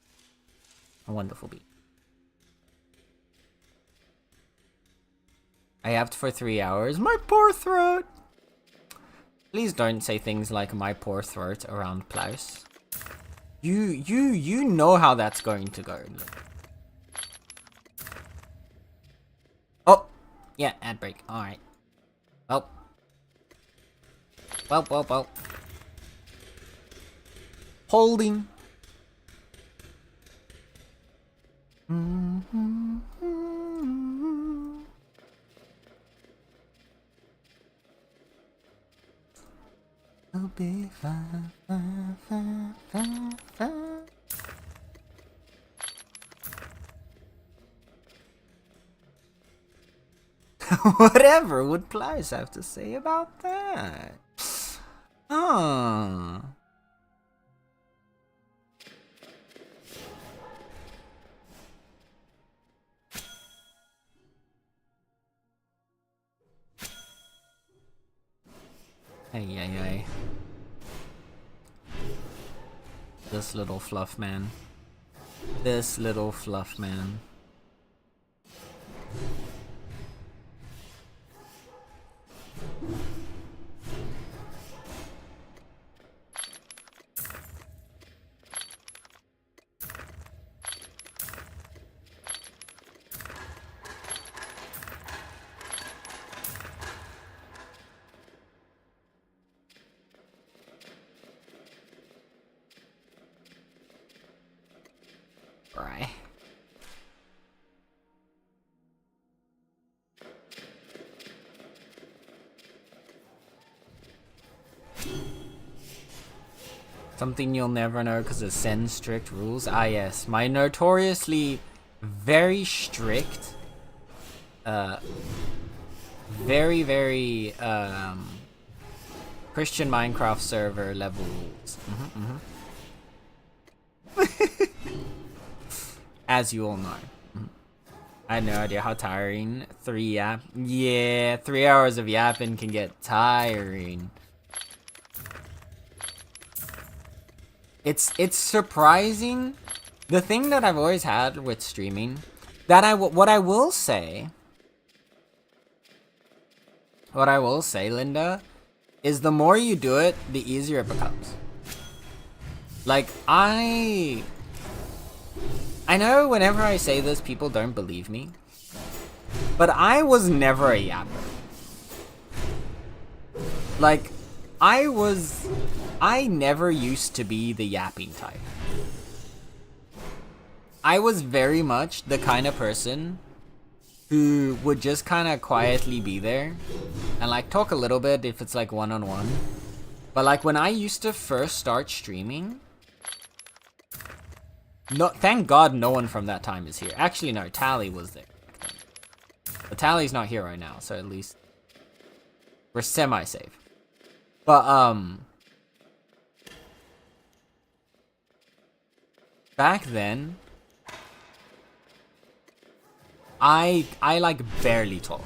A wonderful beat. I yapped for 3 hours. My poor throat! Please don't say things like my poor throat around Plaus. You know how that's going to go. Oh! Yeah, ad break. Alright. Well. Holding. I'll be fine. Whatever would Plies have to say about that? Oh. Ay. This little fluff man. Right. Something you'll never know because it sends strict rules. Ah yes, my notoriously very strict, very Christian Minecraft server level rules. As you all know. I had no idea how tiring 3 hours of yapping can get tiring. It's surprising. The thing that I've always had with streaming, what I will say, Linda, is the more you do it, the easier it becomes. Like, I know whenever I say this, people don't believe me, but I was never a yapper. Like, I never used to be the yapping type. I was very much the kind of person who would just kind of quietly be there and like talk a little bit if it's like one-on-one, But like when I used to first start streaming, no, thank God no one from that time is here. Actually, no, Tally was there. But Tally's not here right now, so at least we're semi-safe. But, back then, I like barely talked.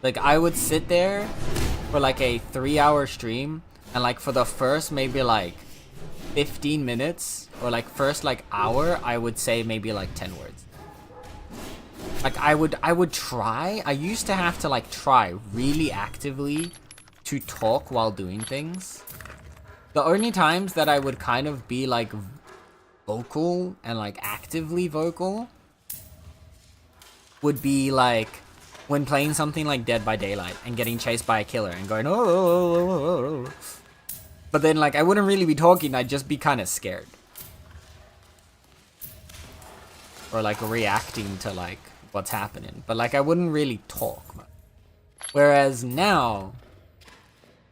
Like I would sit there for like a 3-hour stream, and like for the first maybe like 15 minutes or like first like hour, I would say maybe like 10 words. Like I would try. I used to have to like try really actively to talk while doing things. The only times that I would kind of be like vocal and like actively vocal would be like when playing something like Dead by Daylight and getting chased by a killer and going, oh. But then like I wouldn't really be talking, I'd just be kind of scared. Or like reacting to like what's happening. But like I wouldn't really talk. Whereas now,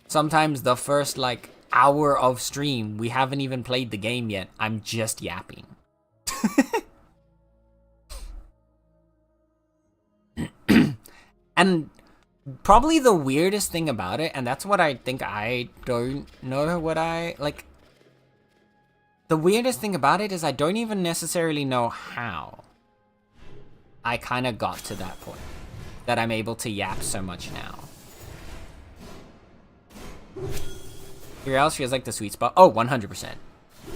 sometimes the first like hour of stream, we haven't even played the game yet, I'm just yapping. And probably the weirdest thing about it, and that's what I think I don't know what I like. The weirdest thing about it is I don't even necessarily know how I kind of got to that point that I'm able to yap so much now. Your else feels like the sweet spot. Oh, 100%.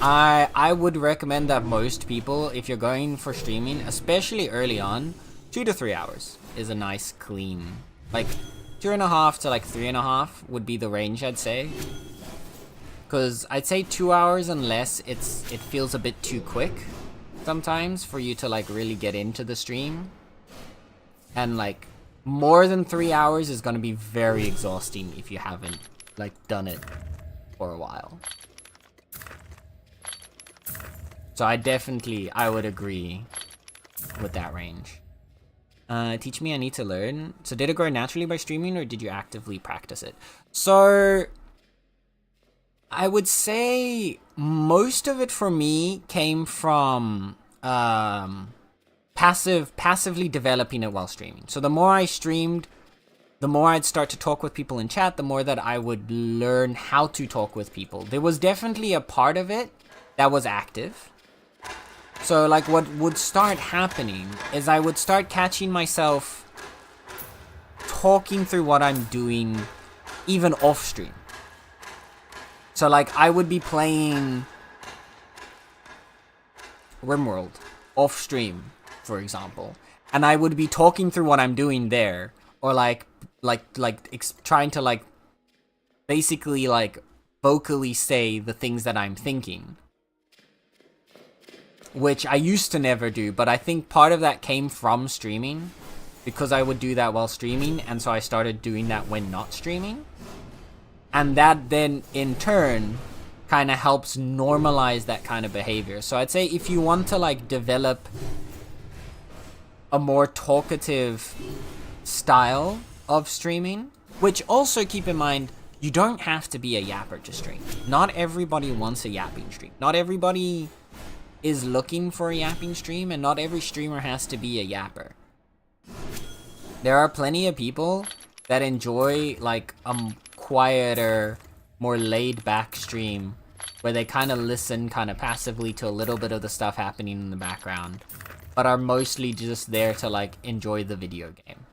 I would recommend that most people, if you're going for streaming, especially early on, 2 to 3 hours is a nice clean, like 2.5 to like 3.5 would be the range, I'd say. Because I'd say 2 hours and less, it feels a bit too quick sometimes for you to like really get into the stream. And like more than 3 hours is going to be very exhausting if you haven't like done it for a while. So I would agree with that range. Teach me, I need to learn. So did it grow naturally by streaming or did you actively practice it? So I would say most of it for me came from passively developing it while streaming. So the more I streamed, the more I'd start to talk with people in chat, the more that I would learn how to talk with people. There was definitely a part of it that was active. So like what would start happening is I would start catching myself talking through what I'm doing even off stream. So like I would be playing RimWorld off stream, for example, and I would be talking through what I'm doing there, or trying to like basically like vocally say the things that I'm thinking. Which I used to never do, but I think part of that came from streaming, because I would do that while streaming, and so I started doing that when not streaming. And that then, in turn, kind of helps normalize that kind of behavior. So I'd say if you want to, like, develop a more talkative style of streaming, which also, keep in mind, you don't have to be a yapper to stream. Not everybody wants a yapping stream. Not everybody is looking for a yapping stream, and not every streamer has to be a yapper. There are plenty of people that enjoy like a quieter, more laid back stream where they kind of listen kind of passively to a little bit of the stuff happening in the background, but are mostly just there to like enjoy the video game.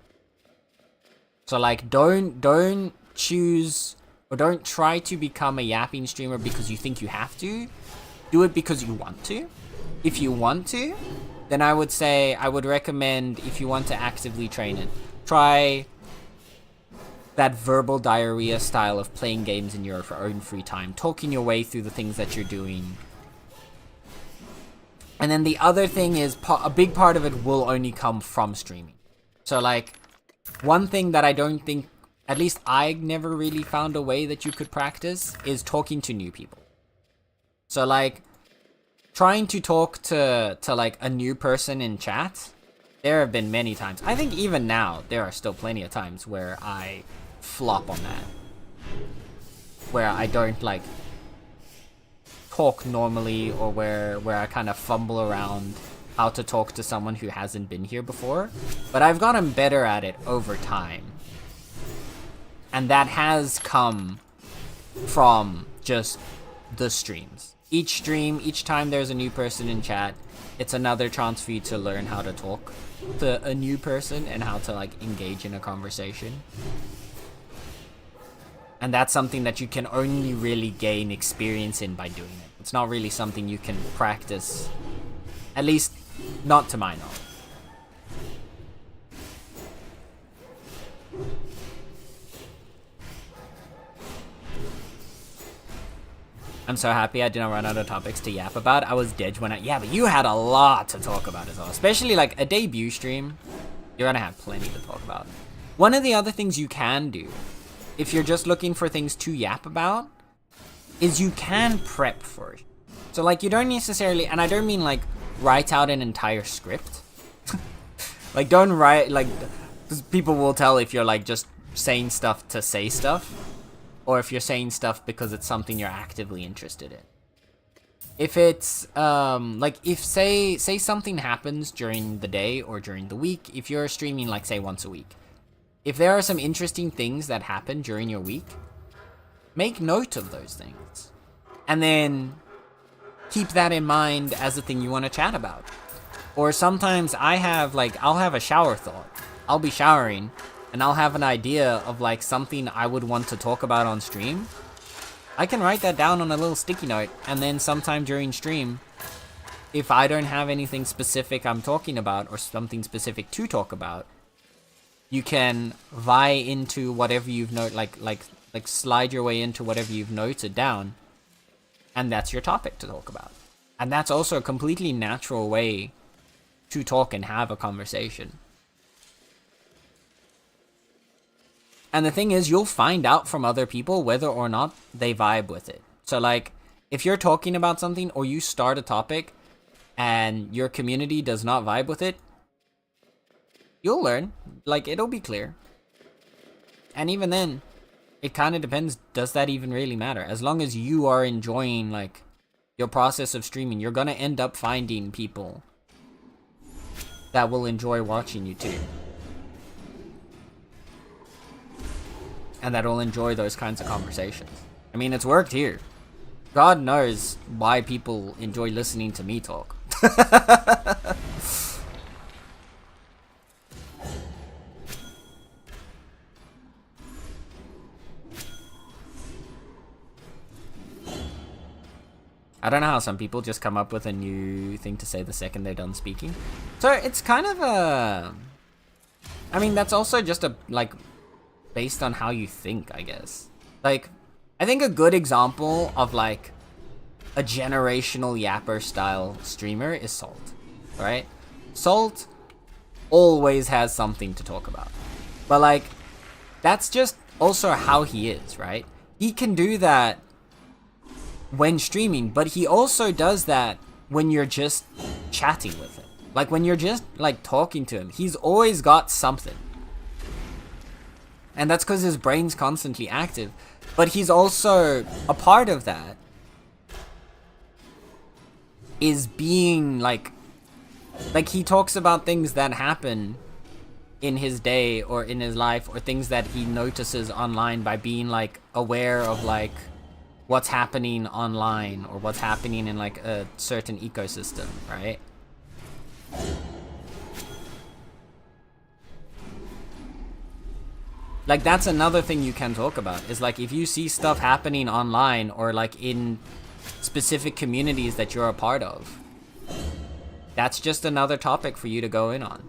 So like don't choose or don't try to become a yapping streamer because you think you have to. Do it because you want to. If you want to, then I would say, I would recommend, if you want to actively train it, try that verbal diarrhea style of playing games in your own free time, talking your way through the things that you're doing. And then the other thing is, a big part of it will only come from streaming. So like, one thing that I don't think, at least I never really found a way that you could practice, is talking to new people. So like, trying to talk to like a new person in chat there have been many times. I think even now, there are still plenty of times where I flop on that. Where I don't, like, talk normally, or where I kind of fumble around how to talk to someone who hasn't been here before. But I've gotten better at it over time. And that has come from just the streams. Each stream, each time there's a new person in chat, it's another chance for you to learn how to talk to a new person and how to, like, engage in a conversation. And that's something that you can only really gain experience in by doing it. It's not really something you can practice, at least not to my knowledge. I'm so happy I didn't run out of topics to yap about. I was dead when yeah, but you had a lot to talk about as well. Especially like a debut stream, you're gonna have plenty to talk about. One of the other things you can do, if you're just looking for things to yap about, is you can prep for it. So like you don't necessarily, and I don't mean like write out an entire script. Like don't write, like, people will tell if you're like just saying stuff to say stuff. Or if you're saying stuff because it's something you're actively interested in. If it's, like, if, say something happens during the day or during the week, if you're streaming, like, say, once a week. If there are some interesting things that happen during your week, make note of those things. And then keep that in mind as a thing you want to chat about. Or sometimes I have, like, I'll have a shower thought. I'll be showering, and I'll have an idea of like something I would want to talk about on stream. I can write that down on a little sticky note, and then sometime during stream, if I don't have anything specific I'm talking about or something specific to talk about, you can vie into whatever you've like slide your way into whatever you've noted down, and that's your topic to talk about. And that's also a completely natural way to talk and have a conversation. And the thing is, you'll find out from other people whether or not they vibe with it. So like, if you're talking about something or you start a topic and your community does not vibe with it, you'll learn. Like, it'll be clear. And even then, it kind of depends, does that even really matter? As long as you are enjoying like your process of streaming, you're gonna end up finding people that will enjoy watching you too. And that'll enjoy those kinds of conversations. I mean, it's worked here. God knows why people enjoy listening to me talk. I don't know how some people just come up with a new thing to say the second they're done speaking. So it's kind of a... I mean, that's also just a, like, based on how you think, I guess. Like, I think a good example of, like, a generational yapper style streamer is Salt, right? Salt always has something to talk about. But, like, that's just also how he is, right? He can do that when streaming, but he also does that when you're just chatting with him. Like, when you're just, like, talking to him, he's always got something. And that's because his brain's constantly active. But he's also, a part of that is being, like he talks about things that happen in his day or in his life, or things that he notices online by being, like, aware of, like, what's happening online or what's happening in, like, a certain ecosystem, right? Like, that's another thing you can talk about, is, like, if you see stuff happening online or, like, in specific communities that you're a part of, that's just another topic for you to go in on.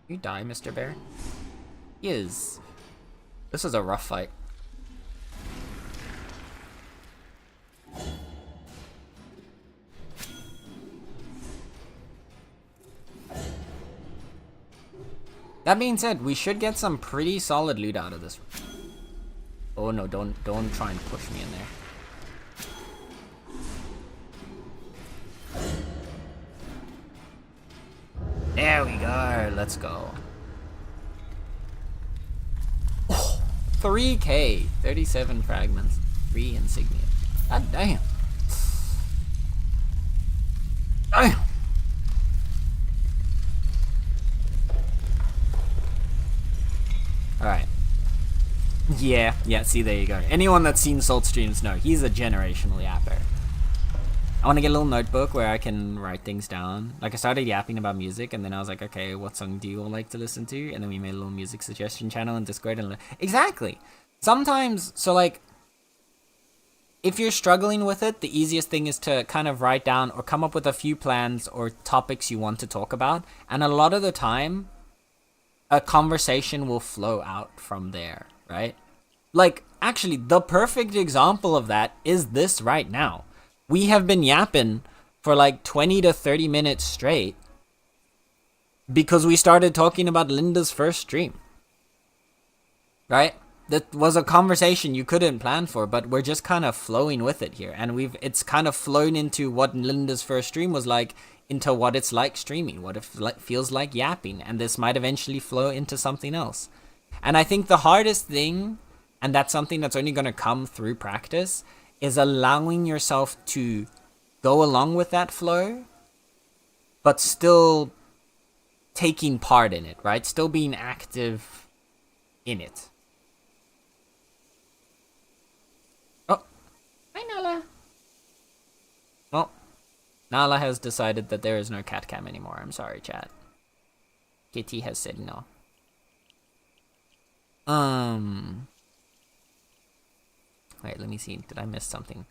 You die, Mr. Bear? He is. This is a rough fight. That being said, we should get some pretty solid loot out of this. Oh no, don't try and push me in there. There we go. Let's go. Oh, 3k. 37 fragments. 3 insignia. God damn. Damn. Alright. Yeah, see, there you go. Anyone that's seen Salt streams know he's a generational yapper. I want to get a little notebook where I can write things down. Like, I started yapping about music, and then I was like, okay, what song do you all like to listen to? And then we made a little music suggestion channel in Discord. And exactly. Sometimes, so like, if you're struggling with it, the easiest thing is to kind of write down or come up with a few plans or topics you want to talk about. And a lot of the time, a conversation will flow out from there, right? Like, actually, the perfect example of that is this right now. We have been yapping for like 20 to 30 minutes straight because we started talking about Linda's first stream. Right? That was a conversation you couldn't plan for, but we're just kind of flowing with it here. And it's kind of flown into what Linda's first stream was like, into what it's like streaming, what it feels like yapping. And this might eventually flow into something else. And I think the hardest thing, and that's something that's only going to come through practice, is allowing yourself to go along with that flow, but still taking part in it, right? Still being active in it. Oh, hi Nala. Well, Nala has decided that there is no cat cam anymore. I'm sorry, chat. Kitty has said no. Wait, let me see. Did I miss something?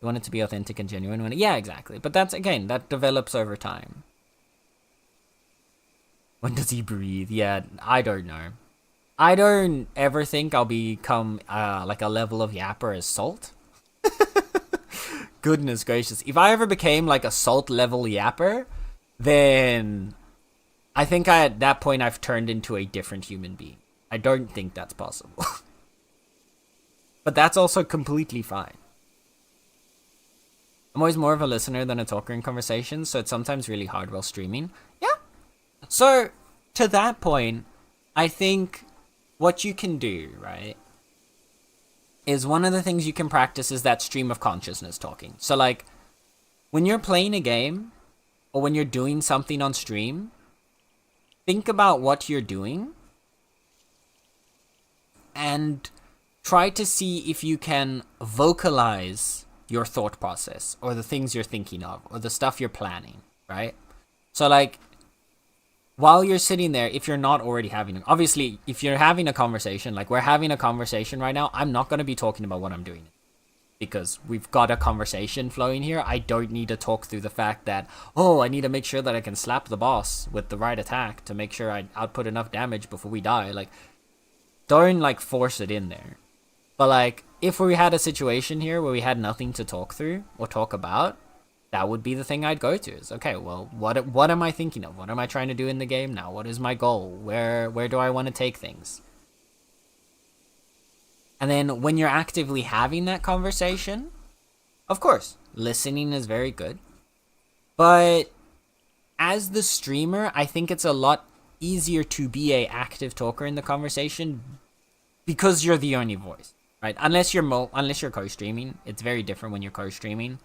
You want it to be authentic and genuine? Yeah, exactly. But that's, again, that develops over time. When does he breathe? Yeah, I don't know. I don't ever think I'll become like a level of yapper as Salt. Goodness gracious. If I ever became like a Salt level yapper, then I think at that point I've turned into a different human being. I don't think that's possible. But that's also completely fine. I'm always more of a listener than a talker in conversations, so it's sometimes really hard while streaming. Yeah. So, to that point, I think what you can do, right, is one of the things you can practice is that stream of consciousness talking. So, like, when you're playing a game, or when you're doing something on stream, think about what you're doing, and try to see if you can vocalize your thought process or the things you're thinking of or the stuff you're planning, right? So like, while you're sitting there, if you're not already having, obviously, if you're having a conversation, like we're having a conversation right now, I'm not going to be talking about what I'm doing because we've got a conversation flowing here. I don't need to talk through the fact that, oh, I need to make sure that I can slap the boss with the right attack to make sure I output enough damage before we die. Like, don't like force it in there. But like, if we had a situation here where we had nothing to talk through or talk about, that would be the thing I'd go to. Is, okay, well, what am I thinking of? What am I trying to do in the game now? What is my goal? Where do I want to take things? And then when you're actively having that conversation, of course, listening is very good. But as the streamer, I think it's a lot easier to be a active talker in the conversation because you're the only voice. Right? Unless you're co-streaming, it's very different when you're co-streaming.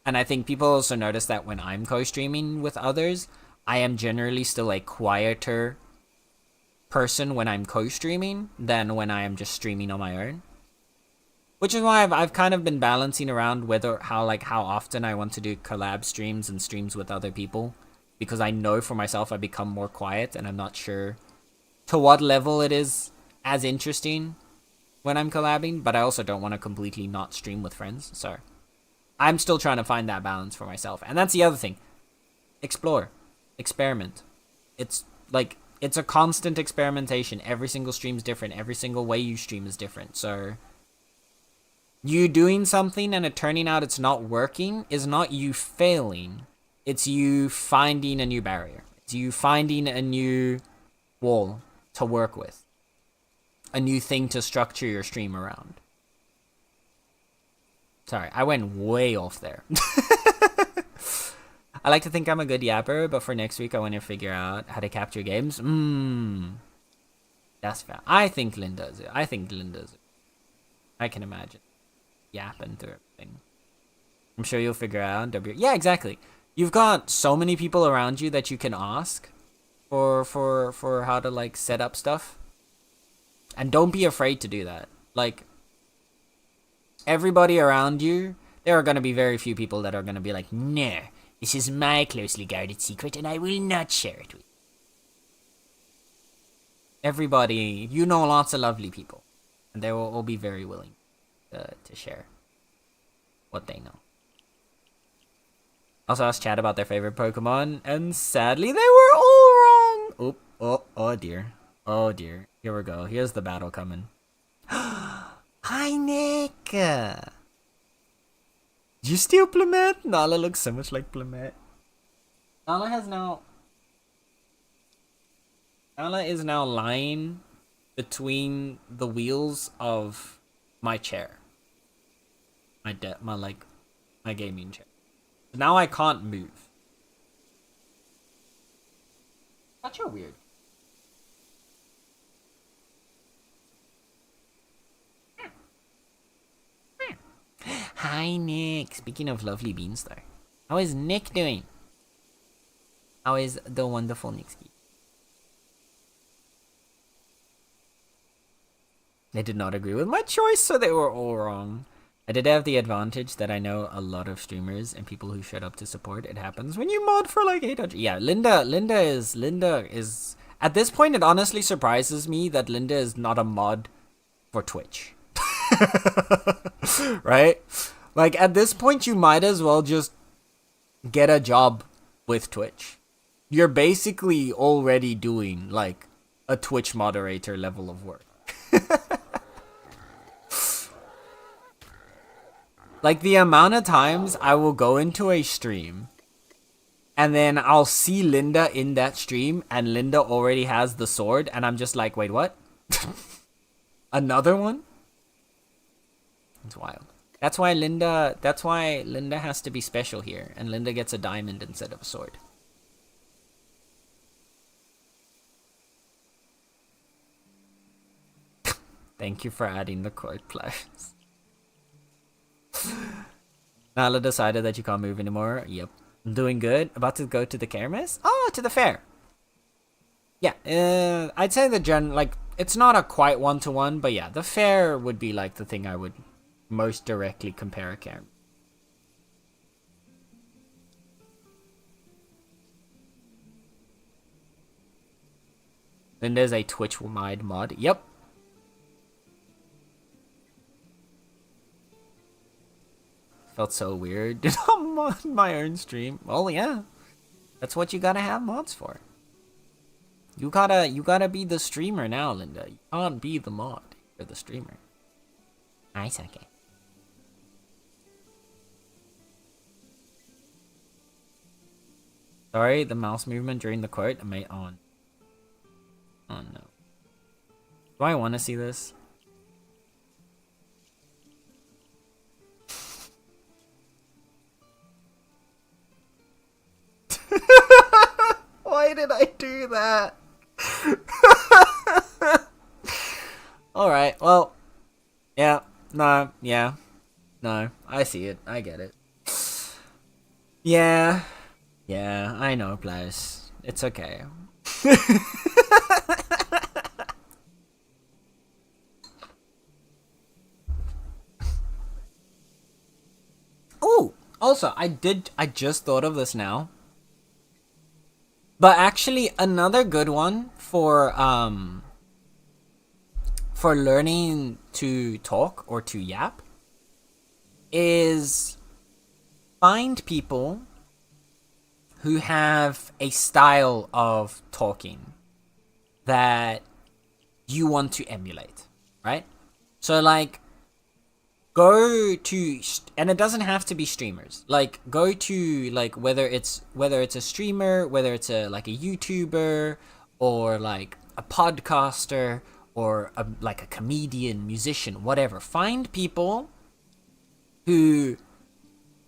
And I think people also notice that when I'm co-streaming with others, I am generally still a quieter person when I'm co-streaming than when I am just streaming on my own. Which is why I've kind of been balancing around how often I want to do collab streams and streams with other people. Because I know for myself I become more quiet and I'm not sure to what level it is as interesting when I'm collabing, but I also don't want to completely not stream with friends, so I'm still trying to find that balance for myself. And that's the other thing. Explore. Experiment. It's like, it's a constant experimentation. Every single stream's different. Every single way you stream is different. So you doing something and it turning out it's not working is not you failing. It's you finding a new barrier. It's you finding a new wall to work with. A new thing to structure your stream around. Sorry, I went way off there. I like to think I'm a good yapper, but for next week I want to figure out how to capture games. That's fair. I think Linda's it. I can imagine yapping through everything. I'm sure you'll figure out. Yeah, exactly. You've got so many people around you that you can ask for how to like set up stuff. And don't be afraid to do that. Like, everybody around you, there are going to be very few people that are going to be like, no, this is my closely guarded secret and I will not share it with you. Everybody, you know lots of lovely people. And they will all be very willing to share what they know. Also asked chat about their favorite Pokemon, and sadly they were all wrong. Oh dear. Oh dear. Here we go. Here's the battle coming. Hi, Nick. Did you steal Plamet? Nala looks so much like Plamet. Nala is now lying between the wheels of my chair. My gaming chair. So now I can't move. Such a weird. Hi, Nick. Speaking of lovely beans, though. How is Nick doing? How is the wonderful Nickski? They did not agree with my choice, so they were all wrong. I did have the advantage that I know a lot of streamers and people who showed up to support. It happens when you mod for like 800. Yeah, Linda is... At this point, it honestly surprises me that Linda is not a mod for Twitch. Right? Like, at this point, you might as well just get a job with Twitch. You're basically already doing, like, a Twitch moderator level of work. Like, the amount of times I will go into a stream and then I'll see Linda in that stream and Linda already has the sword and I'm just like, wait, what? Another one? It's wild. That's why Linda has to be special here and Linda gets a diamond instead of a sword. Thank you for adding the quote, players. Nala decided that you can't move anymore. Yep. I'm doing good. About to go to the kermesse? Oh, to the fair. Yeah, I'd say it's not a quite one-to-one, but yeah, the fair would be like the thing I would most directly compare a kermesse. Then there's a Twitch-wide mod. Yep. Felt so weird. Did I mod my own stream? Well, yeah. That's what you gotta have mods for. You gotta be the streamer now, Linda. You can't be the mod. You're the streamer. Nice, okay. Sorry, the mouse movement during the quote. I made on. Oh no. Do I want to see this? Why did I do that? Alright, well. Yeah, no, I see it. I get it. Yeah, I know, players. It's okay. Oh, also, I just thought of this now. But actually, another good one for learning to talk or to yap is find people who have a style of talking that you want to emulate, right? So like, go to, and it doesn't have to be streamers. Like, go to like whether it's a streamer, whether it's a YouTuber, or like a podcaster, or like a comedian, musician, whatever. Find people who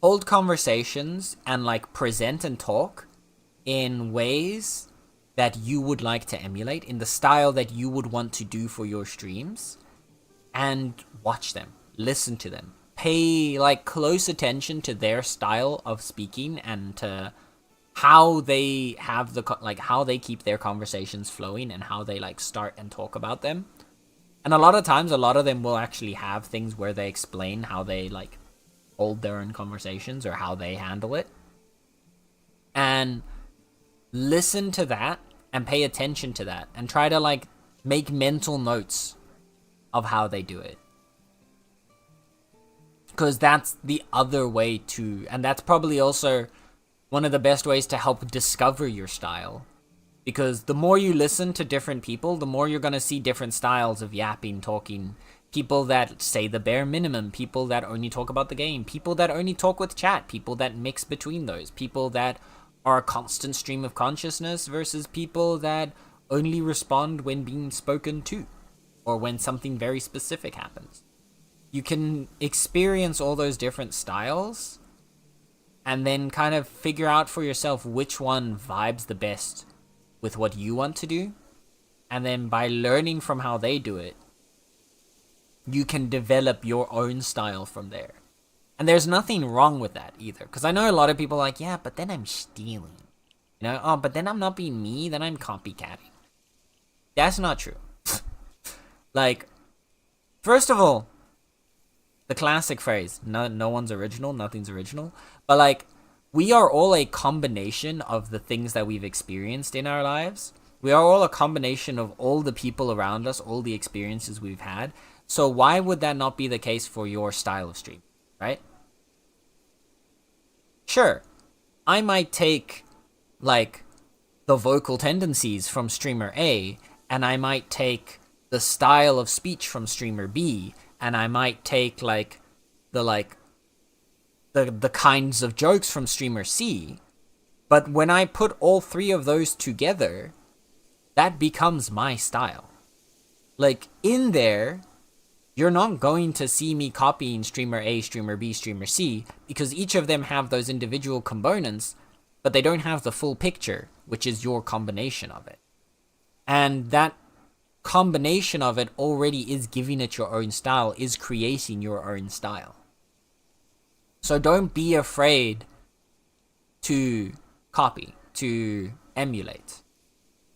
hold conversations and like present and talk in ways that you would like to emulate, in the style that you would want to do for your streams, and watch them, listen to them, pay like close attention to their style of speaking and to how they have how they keep their conversations flowing and how they like start and talk about them. And a lot of times, a lot of them will actually have things where they explain how they like hold their own conversations or how they handle it. And listen to that and pay attention to that and try to like make mental notes of how they do it. Because that's the other way to, and that's probably also one of the best ways to help discover your style. Because the more you listen to different people, the more you're going to see different styles of yapping, talking. People that say the bare minimum, people that only talk about the game, people that only talk with chat, people that mix between those, people that are a constant stream of consciousness versus people that only respond when being spoken to or when something very specific happens. You can experience all those different styles and then kind of figure out for yourself which one vibes the best with what you want to do. And then by learning from how they do it, you can develop your own style from there. And there's nothing wrong with that either. Because I know a lot of people are like, yeah, but then I'm stealing. You know, oh, but then I'm not being me, then I'm copycatting. That's not true. Like, first of all, the classic phrase, no one's original, nothing's original. But like, we are all a combination of the things that we've experienced in our lives. We are all a combination of all the people around us, all the experiences we've had. So why would that not be the case for your style of stream, right? Sure, I might take like the vocal tendencies from streamer A, and I might take the style of speech from streamer B, and I might take like the kinds of jokes from streamer C. But when I put all three of those together, that becomes my style. Like, in there, you're not going to see me copying streamer A, streamer B, streamer C, because each of them have those individual components, but they don't have the full picture, which is your combination of it. And that combination of it already is giving it your own style, is creating your own style. So don't be afraid to copy, to emulate.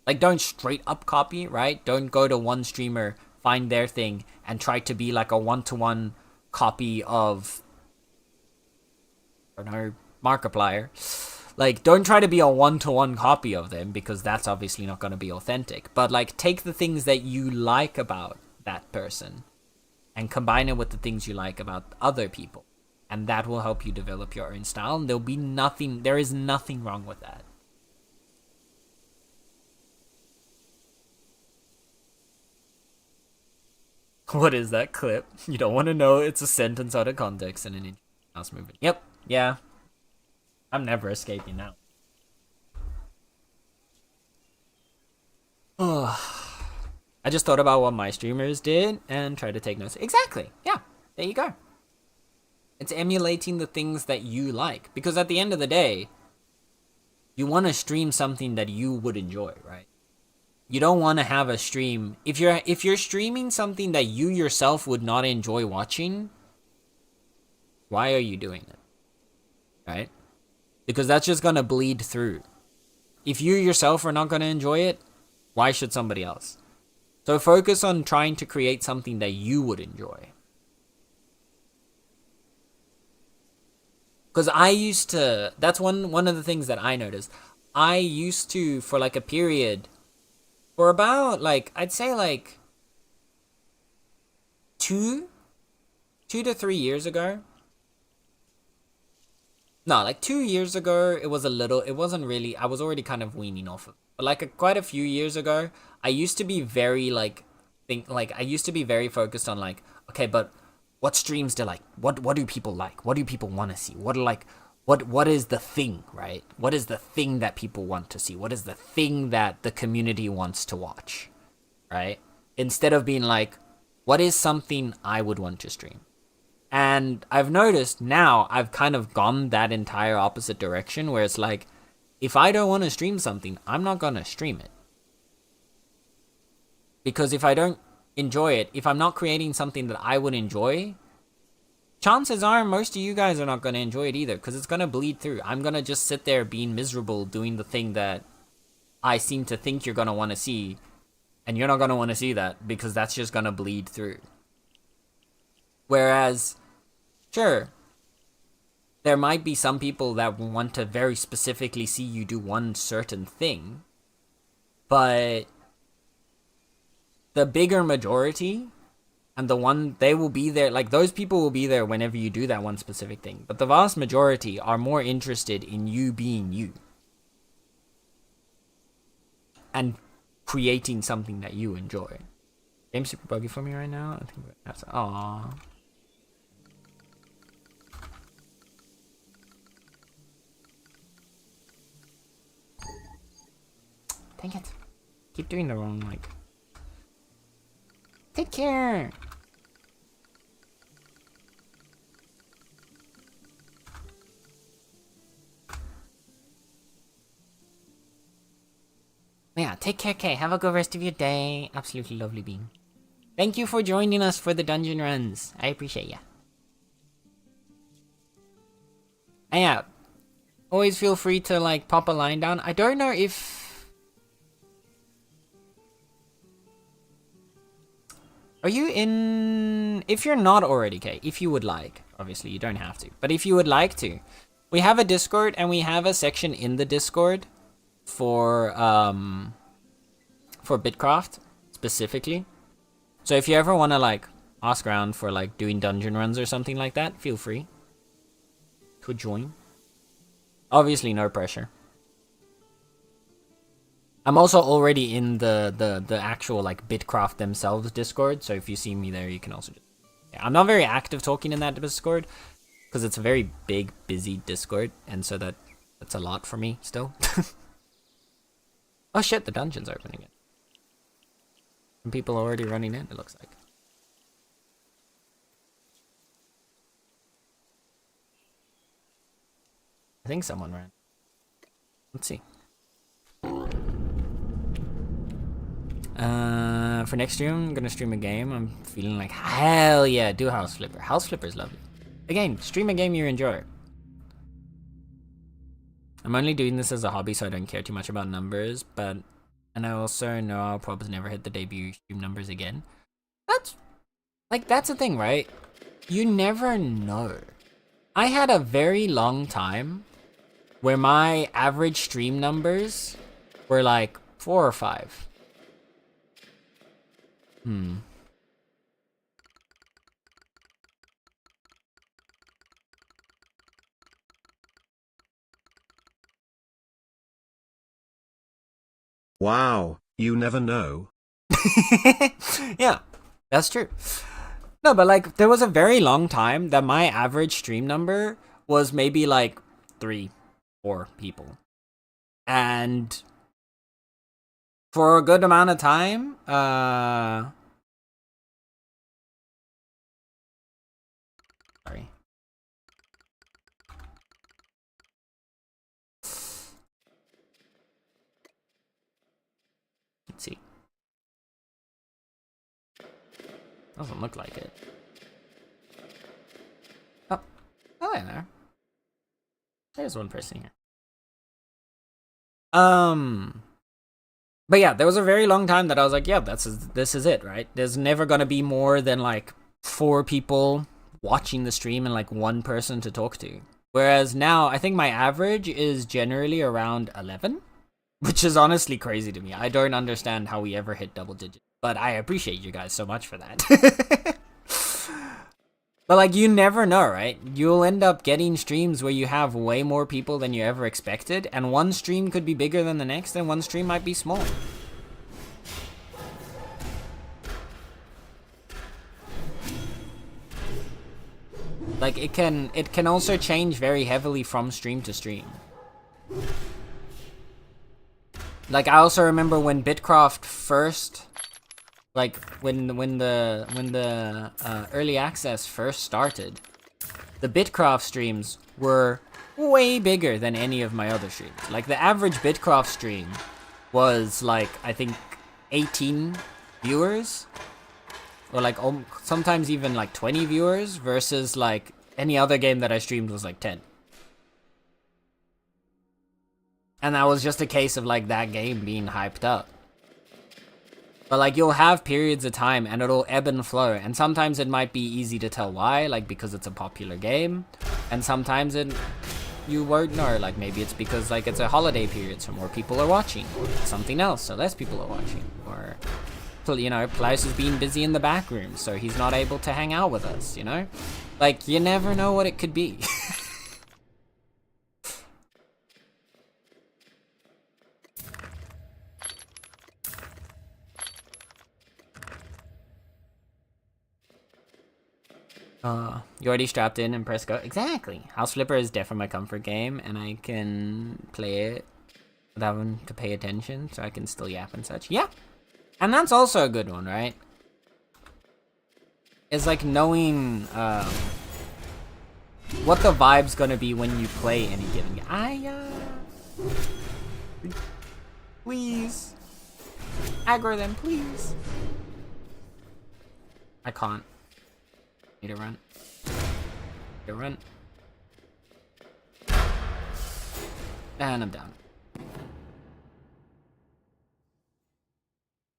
Like, don't straight up copy, right? Don't go to one streamer, find their thing, and try to be like a one-to-one copy of, I don't know, Markiplier. Like, don't try to be a one-to-one copy of them, because that's obviously not going to be authentic. But like, take the things that you like about that person and combine it with the things you like about other people. And that will help you develop your own style. And there is nothing wrong with that. What is that clip? You don't want to know, it's a sentence out of context in an mouse movement. Yep, yeah. I'm never escaping now. I just thought about what my streamers did and tried to take notes. Exactly, yeah, there you go. It's emulating the things that you like. Because at the end of the day, you want to stream something that you would enjoy, right? You don't want to have a stream. If you're streaming something that you yourself would not enjoy watching, why are you doing it? Right? Because that's just going to bleed through. If you yourself are not going to enjoy it, why should somebody else? So focus on trying to create something that you would enjoy. Because I used to, that's one of the things that I noticed. I used to, for like a period, for about like, I'd say like 2 to 3 years ago. No, like 2 years ago, it wasn't really, I was already kind of weaning off of it. But like quite a few years ago, I used to be very I used to be very focused on like, okay, but what streams do like? What do people like? What do people want to see? What is the thing, right? What is the thing that people want to see? What is the thing that the community wants to watch, right? Instead of being like, what is something I would want to stream? And I've noticed now I've kind of gone that entire opposite direction where it's like, if I don't want to stream something, I'm not going to stream it. Because if I don't enjoy it, if I'm not creating something that I would enjoy, chances are most of you guys are not going to enjoy it either, because it's going to bleed through. I'm going to just sit there being miserable doing the thing that I seem to think you're going to want to see, and you're not going to want to see that because that's just going to bleed through. Whereas, sure, there might be some people that want to very specifically see you do one certain thing, but the bigger majority, and the one, they will be there, like those people will be there whenever you do that one specific thing. But the vast majority are more interested in you being you. And creating something that you enjoy. Game's super buggy for me right now. I think we have to, aww. Dang it. Keep doing the wrong, like. Take care! Yeah, take care, Kay. Have a good rest of your day. Absolutely lovely being. Thank you for joining us for the dungeon runs. I appreciate ya. And yeah, always feel free to like pop a line down. I don't know if... Are you in... If you're not already, Kay, if you would like. Obviously, you don't have to. But if you would like to. We have a Discord, and we have a section in the Discord for Bitcraft, specifically. So if you ever want to, like, ask around for, like, doing dungeon runs or something like that, feel free to join. Obviously, no pressure. I'm also already in the actual, like, Bitcraft themselves Discord, so if you see me there, you can also just... Yeah, I'm not very active talking in that Discord, because it's a very big, busy Discord, and so that's a lot for me, still. Oh shit, the dungeon's open again. Some people are already running in, it looks like. I think someone ran. Let's see. For next stream, I'm gonna stream a game. I'm feeling like, hell yeah, do House Flipper. House Flipper's lovely. Again, stream a game you enjoy. I'm only doing this as a hobby, so I don't care too much about numbers, and I also know I'll probably never hit the debut stream numbers again. That's the thing, right? You never know. I had a very long time where my average stream numbers were like 4 or 5. Wow, you never know. Yeah, that's true. No, but like, there was a very long time that my average stream number was maybe like 3, 4 people. And for a good amount of time, sorry. Let's see. Doesn't look like it. Oh, there. There's one person here. But yeah, there was a very long time that I was like, yeah, this is it, right? There's never gonna be more than like 4 people watching the stream and like 1 person to talk to. Whereas now, I think my average is generally around 11, which is honestly crazy to me. I don't understand how we ever hit double digits, but I appreciate you guys so much for that. But like, you never know, right? You'll end up getting streams where you have way more people than you ever expected, and one stream could be bigger than the next, and one stream might be small. Like, it can also change very heavily from stream to stream. Like, I also remember when Bitcraft first Like when the early access first started, the Bitcraft streams were way bigger than any of my other streams. Like the average Bitcraft stream was like, I think 18 viewers, or like sometimes even like 20 viewers, versus like any other game that I streamed was like 10. And that was just a case of like that game being hyped up. But like you'll have periods of time and it'll ebb and flow, and sometimes it might be easy to tell why, like because it's a popular game, and sometimes you won't know, like maybe it's because like it's a holiday period so more people are watching, or something else so less people are watching, or you know, Klaus is being busy in the back room so he's not able to hang out with us, you know? Like you never know what it could be. You already strapped in and press go? Exactly. House Flipper is definitely my comfort game, and I can play it without having to pay attention, so I can still yap and such. Yeah. And that's also a good one, right? It's like knowing what the vibe's gonna be when you play any given game. Please. Aggro them, please. I can't. Need to run. Need to run. And I'm down.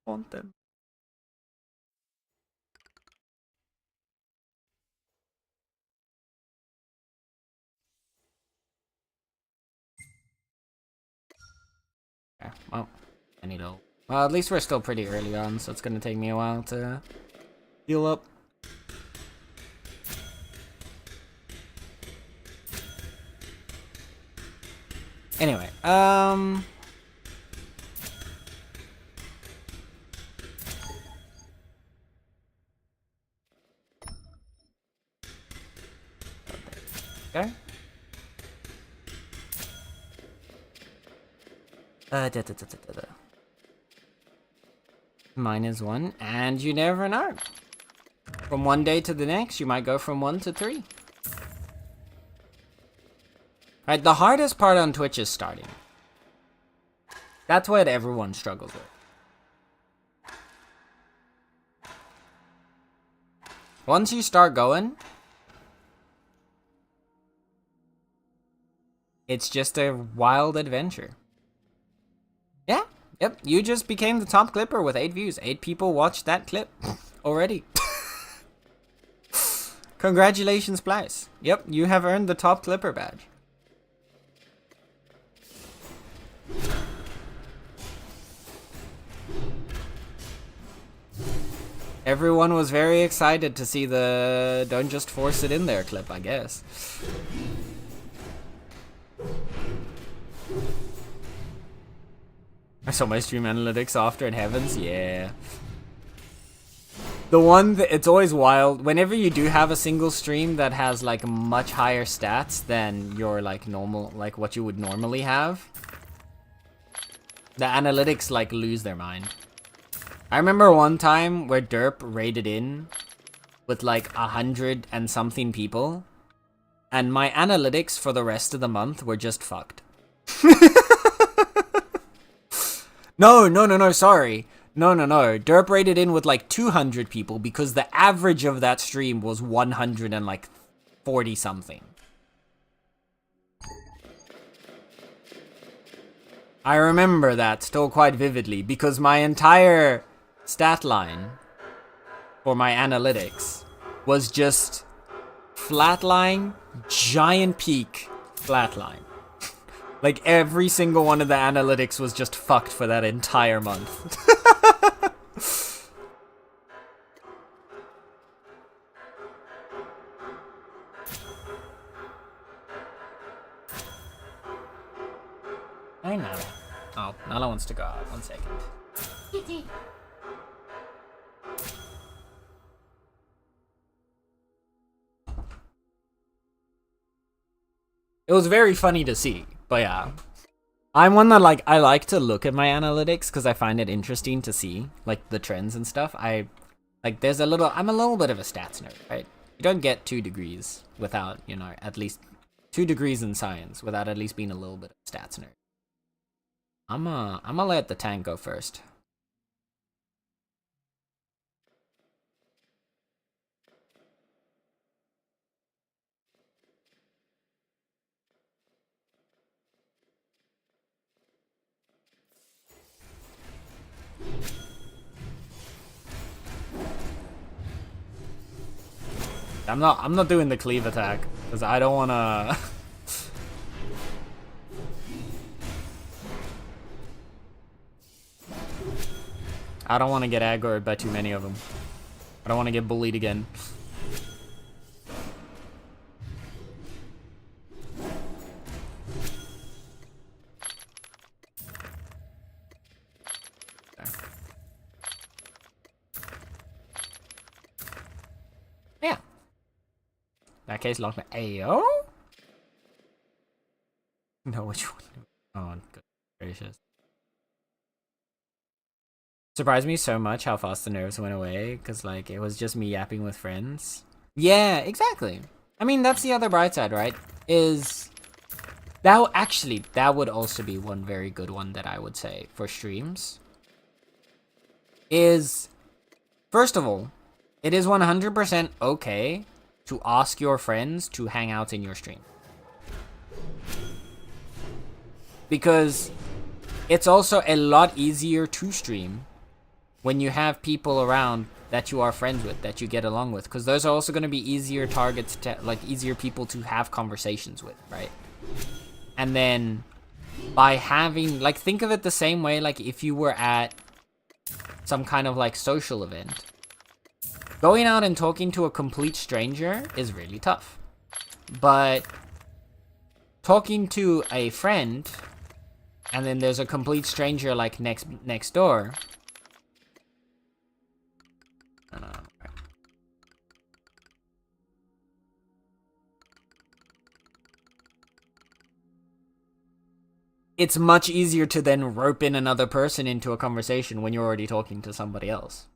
Want them. Okay, well, I need to... Well, at least we're still pretty early on, so it's gonna take me a while to heal up. Anyway, okay. Mine is 1, and you never know. From one day to the next, you might go from 1 to 3. Right, the hardest part on Twitch is starting. That's what everyone struggles with. Once you start going, it's just a wild adventure. Yeah, yep, you just became the top clipper with 8 views. 8 people watched that clip already. Congratulations, Splice. Yep, you have earned the top clipper badge. Everyone was very excited to see the "Don't Just Force It In There" clip, I guess. I saw my stream analytics after in Heavens, yeah. The one that, it's always wild, whenever you do have a single stream that has like much higher stats than your like normal, like what you would normally have, the analytics like lose their mind. I remember one time where Derp raided in with like 100 and something people, and my analytics for the rest of the month were just fucked. No, sorry. No. Derp raided in with like 200 people because the average of that stream was 140 something. I remember that still quite vividly because my entire stat line for my analytics was just flatline, giant peak, flatline. Like every single one of the analytics was just fucked for that entire month. I know. Oh, Nala wants to go out. 1 second. It was very funny to see, but yeah. I'm one that like I like to look at my analytics because I find it interesting to see like the trends and stuff. I'm a little bit of a stats nerd, right? You don't get 2 degrees without, at least 2 degrees in science without at least being a little bit of a stats nerd. I'm gonna let the tank go first. I'm not doing the cleave attack because I don't wanna. I don't want to get aggroed by too many of them. I don't want to get bullied again. Yeah. In that case, lock me. Ayo? No, which one? Oh, good gracious. Surprised me so much how fast the nerves went away, because, like, it was just me yapping with friends. Yeah, exactly. I mean, that's the other bright side, right? Is that would also be one very good one that I would say for streams. Is, first of all, it is 100% okay to ask your friends to hang out in your stream. Because it's also a lot easier to stream when you have people around that you are friends with, that you get along with, because those are also going to be easier targets to, like, easier people to have conversations with, right? And then by having, like, think of it the same way, like, if you were at some kind of, like, social event, going out and talking to a complete stranger is really tough. But talking to a friend, and then there's a complete stranger, like, next door. It's much easier to then rope in another person into a conversation when you're already talking to somebody else.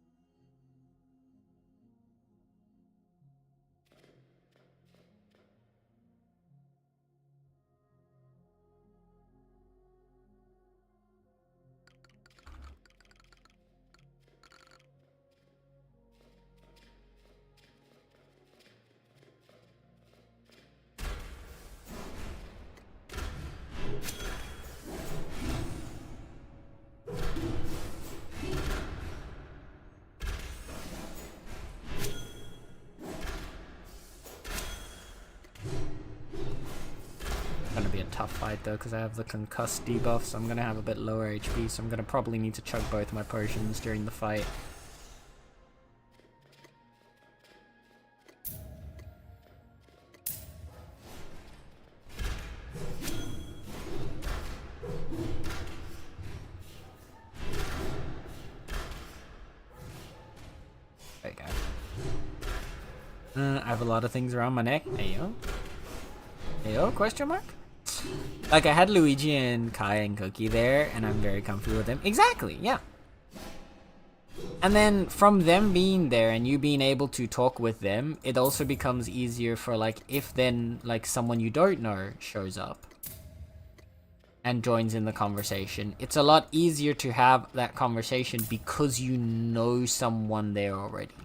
Gonna be a tough fight though, because I have the concuss debuff, so I'm gonna have a bit lower HP, so I'm gonna probably need to chug both my potions during the fight. There you go. I have a lot of things around my neck. Ayo. Ayo, question mark? Like, I had Luigi and Kai and Cookie there, and I'm very comfortable with them. Exactly, yeah. And then from them being there and you being able to talk with them, it also becomes easier for, like, if then, like, someone you don't know shows up and joins in the conversation, it's a lot easier to have that conversation because you know someone there already.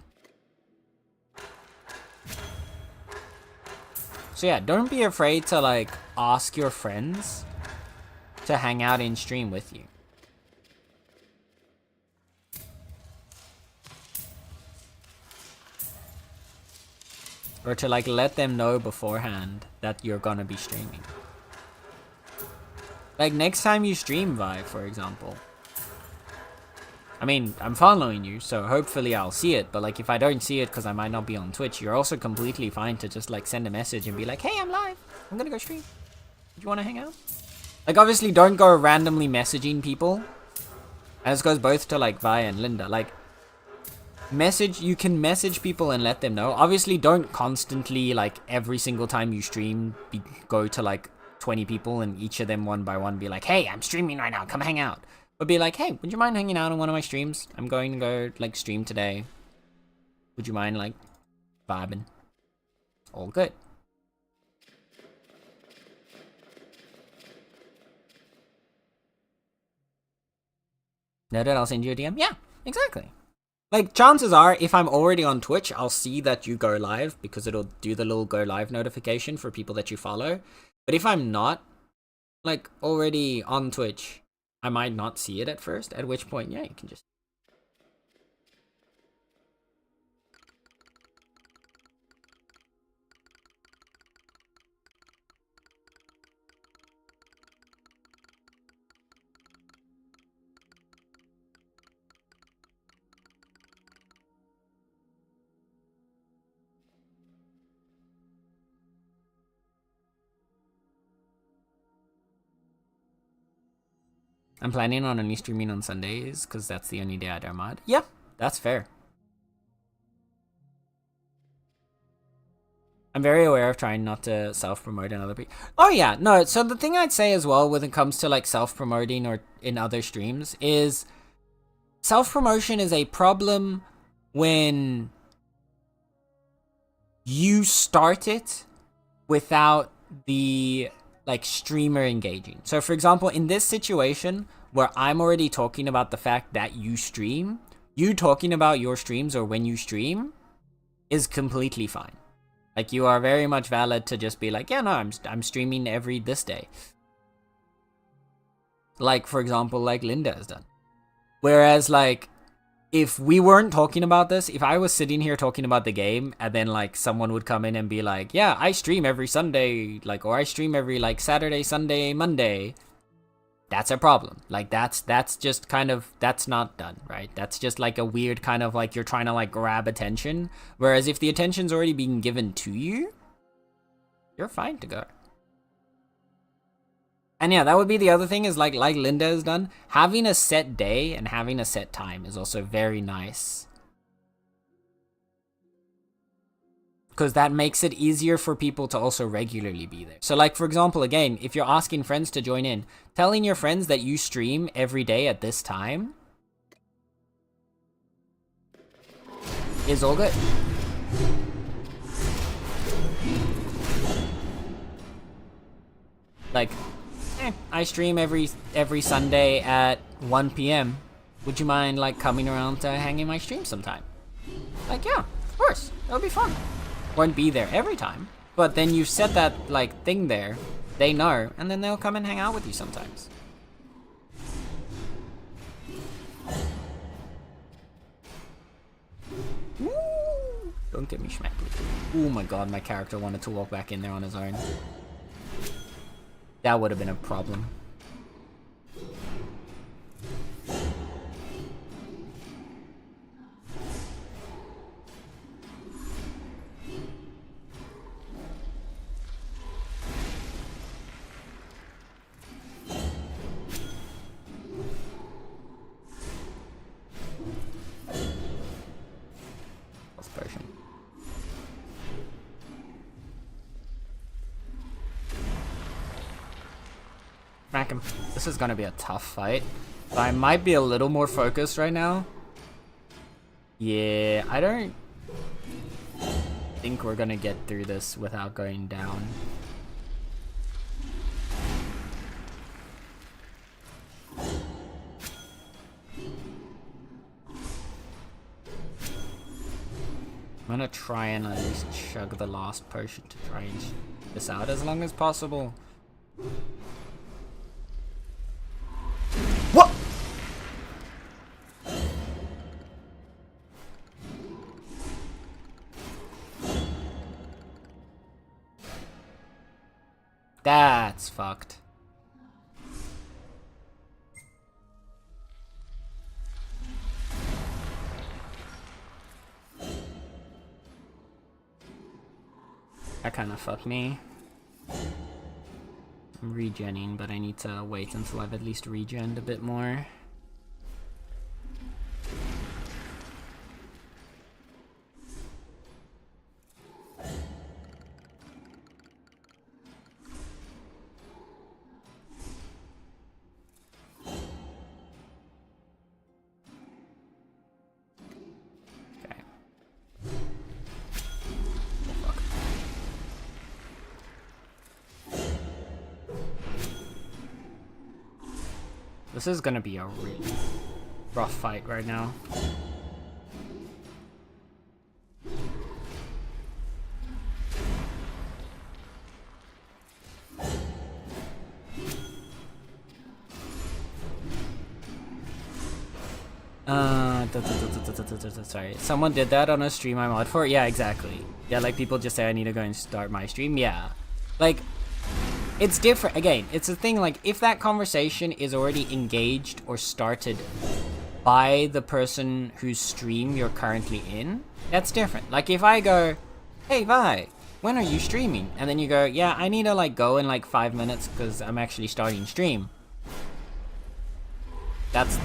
So yeah, don't be afraid to, like, ask your friends to hang out in stream with you. Or to, like, let them know beforehand that you're gonna be streaming. Like, next time you stream, Vi, for example. I mean, I'm following you, so hopefully I'll see it. But, like, if I don't see it because I might not be on Twitch, you're also completely fine to just, like, send a message and be like, hey, I'm live. I'm gonna go stream. Do you want to hang out? Like, obviously, don't go randomly messaging people. And this goes both to, like, Vi and Linda. Like, you can message people and let them know. Obviously, don't constantly, like, every single time you stream, go to, like, 20 people and each of them one by one be like, hey, I'm streaming right now, come hang out. But be like, hey, would you mind hanging out on one of my streams? I'm going to go like stream today. Would you mind like vibing? All good. Noted, I'll send you a DM. Yeah, exactly. Like, chances are, if I'm already on Twitch, I'll see that you go live because it'll do the little go live notification for people that you follow. But if I'm not, like, already on Twitch, I might not see it at first, at which point, yeah, you can just... I'm planning on only streaming on Sundays, because that's the only day I don't mod. Yeah, that's fair. I'm very aware of trying not to self-promote in other people. Oh yeah, no, so the thing I'd say as well when it comes to like self-promoting or in other streams is self-promotion is a problem when you start it without the like streamer engaging. So for example, in this situation where I'm already talking about the fact that you stream, you talking about your streams or when you stream is completely fine. Like, you are very much valid to just be like, yeah, no, I'm streaming this day. Like, for example, like Linda has done. Whereas, like, if we weren't talking about this, if I was sitting here talking about the game, and then, like, someone would come in and be like, yeah, I stream every Sunday, like, or I stream every, like, Saturday, Sunday, Monday, that's a problem. Like, that's just kind of, that's not done, right? That's just, like, a weird kind of, like, you're trying to, like, grab attention. Whereas if the attention's already being given to you, you're fine to go. And yeah, that would be the other thing is, like Linda has done, having a set day and having a set time is also very nice. Because that makes it easier for people to also regularly be there. So like, for example, again, if you're asking friends to join in, telling your friends that you stream every day at this time is all good. Like, I stream every Sunday at 1 p.m. Would you mind like coming around to hang in my stream sometime? Like, yeah, of course, that would be fun. Won't be there every time, but then you set that like thing there, they know, and then they'll come and hang out with you sometimes. Woo! Don't get me smacked. Oh my god, my character wanted to walk back in there on his own. That would have been a problem. Potion. Smack him. This is gonna be a tough fight. But I might be a little more focused right now. Yeah, I don't think we're gonna get through this without going down. I'm gonna try and at least chug the last potion to try and this out as long as possible. What? That's fucked. That kind of fucked me. I'm regenning, but I need to wait until I've at least regened a bit more. This is gonna be a really rough fight right now. Sorry, someone did that on a stream I mod for? Yeah, exactly. Yeah, like people just say I need to go and start my stream. Yeah. Like, it's different. Again, it's a thing like if that conversation is already engaged or started by the person whose stream you're currently in, that's different. Like if I go, hey Vi, when are you streaming? And then you go, yeah, I need to like go in like 5 minutes because I'm actually starting stream. That's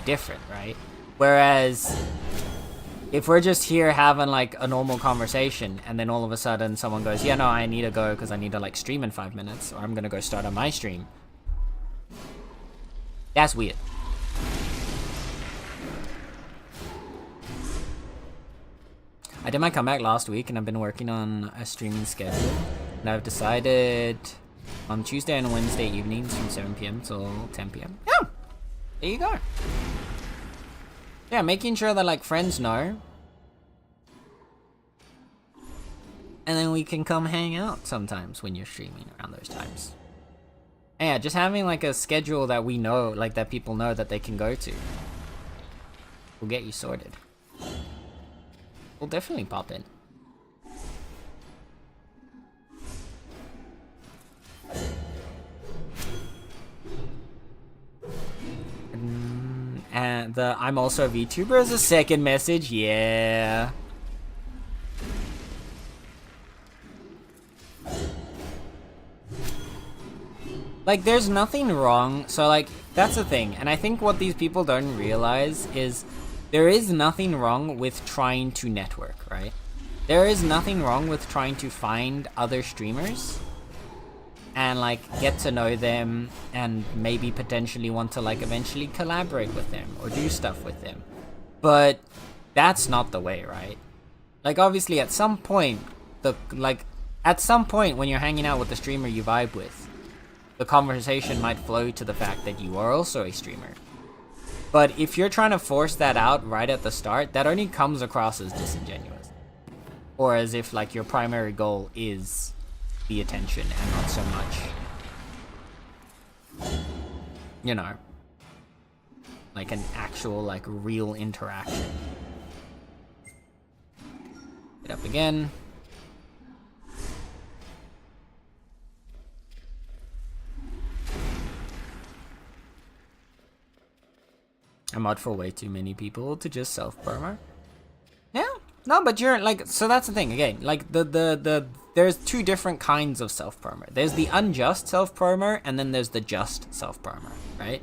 different, right? Whereas if we're just here having like a normal conversation and then all of a sudden someone goes, yeah, no, I need to go because I need to like stream in 5 minutes or I'm gonna go start on my stream. That's weird. I did my comeback last week and I've been working on a streaming schedule. And I've decided on Tuesday and Wednesday evenings from 7 p.m. till 10 p.m. Yeah, there you go. Yeah, making sure that like friends know. And then we can come hang out sometimes when you're streaming around those times. And yeah, just having like a schedule that we know, like that people know that they can go to, will get you sorted. We'll definitely pop in. And the I'm also a VTuber is a second message, yeah. Like, there's nothing wrong. So, like, that's the thing. And I think what these people don't realize is there is nothing wrong with trying to network, right? There is nothing wrong with trying to find other streamers and, like, get to know them and maybe potentially want to, like, eventually collaborate with them or do stuff with them. But that's not the way, right? Like, obviously, at some point, when you're hanging out with the streamer you vibe with, the conversation might flow to the fact that you are also a streamer. But if you're trying to force that out right at the start, that only comes across as disingenuous. Or as if, like, your primary goal is the attention and not so much, you know, like an actual, like, real interaction. Get up again. I mod for way too many people to just self-promo. Yeah, no, but you're like, so that's the thing again. Like there's two different kinds of self-promo. There's the unjust self-promo, and then there's the just self-promo, right?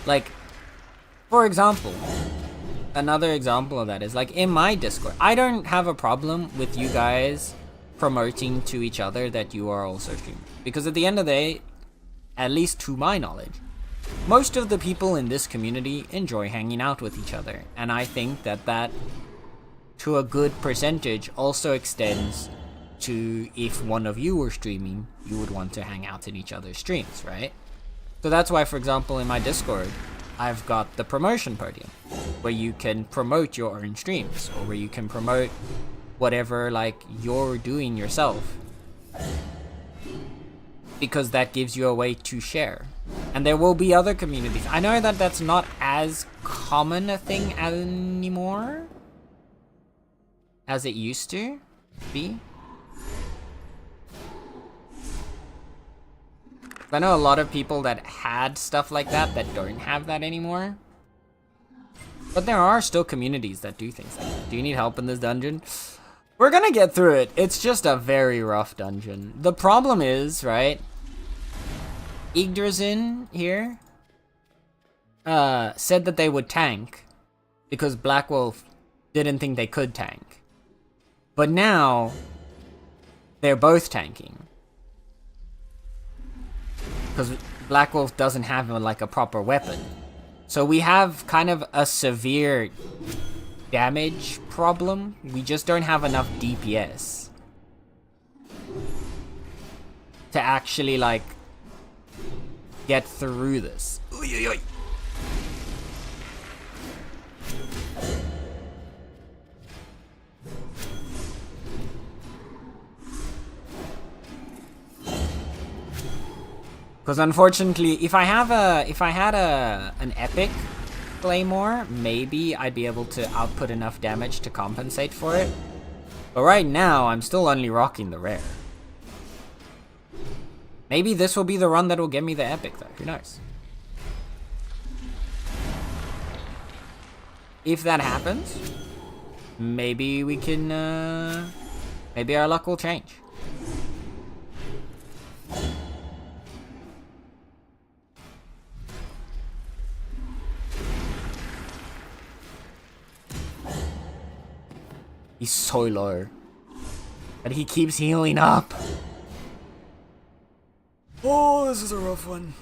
Like, for example, another example of that is like in my Discord, I don't have a problem with you guys promoting to each other that you are also streaming, because at the end of the day, at least to my knowledge, most of the people in this community enjoy hanging out with each other. And I think that to a good percentage also extends to if one of you were streaming, you would want to hang out in each other's streams, right? So that's why, for example, in my Discord, I've got the promotion podium, where you can promote your own streams, or where you can promote whatever, like, you're doing yourself. Because that gives you a way to share. And there will be other communities. I know that that's not as common a thing anymore as it used to be. I know a lot of people that had stuff like that don't have that anymore. But there are still communities that do things like that. Do you need help in this dungeon? We're gonna get through it. It's just a very rough dungeon. The problem is, right, Yggdrasil here said that they would tank because Black Wolf didn't think they could tank. But now they're both tanking because Black Wolf doesn't have like a proper weapon. So we have kind of a severe damage problem. We just don't have enough DPS to actually, like, get through this. Oy, oy, oy. Because unfortunately, if I had an epic claymore, maybe I'd be able to output enough damage to compensate for it. But right now, I'm still only rocking the rare. Maybe this will be the run that will get me the epic, though. Who knows? If that happens, maybe we can, maybe our luck will change. He's so low. But he keeps healing up. Oh, this is a rough one.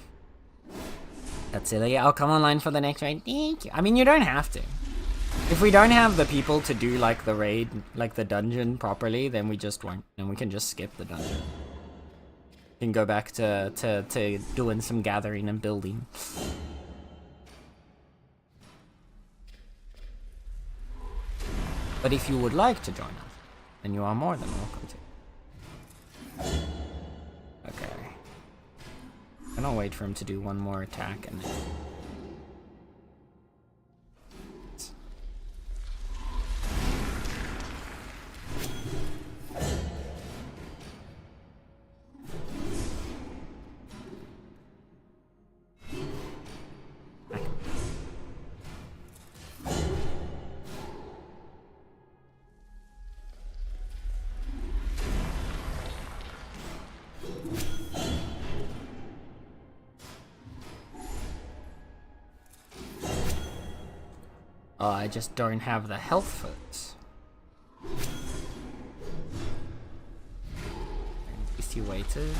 That's silly. I'll come online for the next raid. Thank you. I mean, you don't have to. If we don't have the people to do, like, the raid, like, the dungeon properly, then we just won't. And we can just skip the dungeon. We can go back to doing some gathering and building. But if you would like to join us, then you are more than welcome to. Okay. I'm gonna wait for him to do one more attack and then... I just don't have the health for this. Is he waited?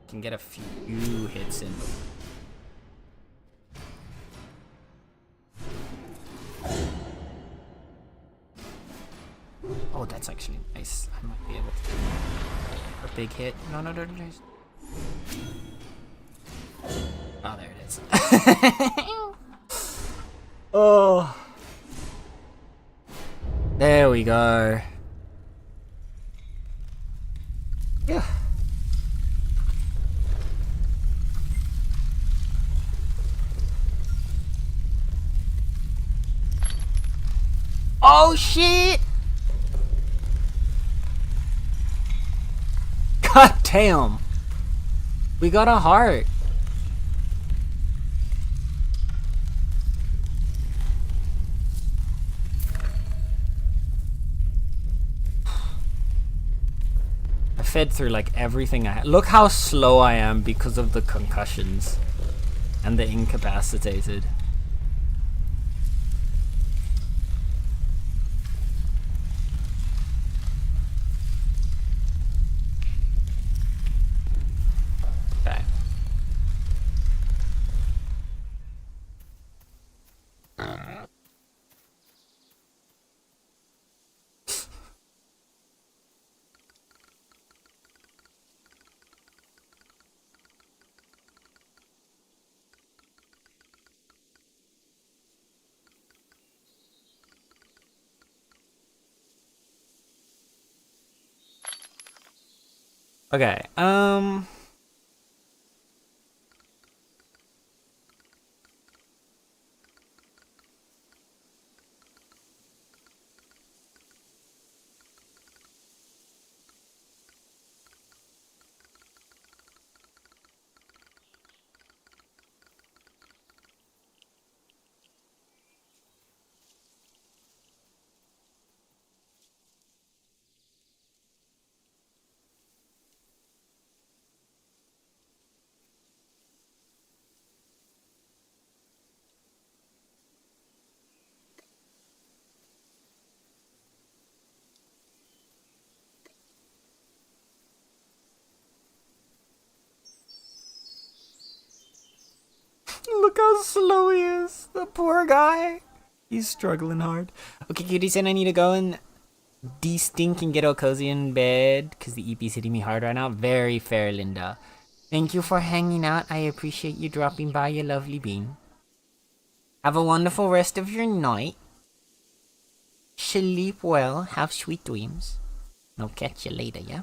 Can get a few hits in. Oh, that's actually nice. I might be able to do a big hit. No, no, no, no, no. Oh, there it is. Oh. There we go. Yeah. Oh, shit! God damn. We got a heart. I fed through like everything I had. Look how slow I am because of the concussions and the incapacitated. Okay. Okay, look how slow he is. The poor guy. He's struggling hard. Okay, cutie said I need to go and de-stink and get all cozy in bed because the EP's hitting me hard right now. Very fair, Linda. Thank you for hanging out. I appreciate you dropping by, you lovely bean. Have a wonderful rest of your night. Sleep well. Have sweet dreams. I'll catch you later, yeah?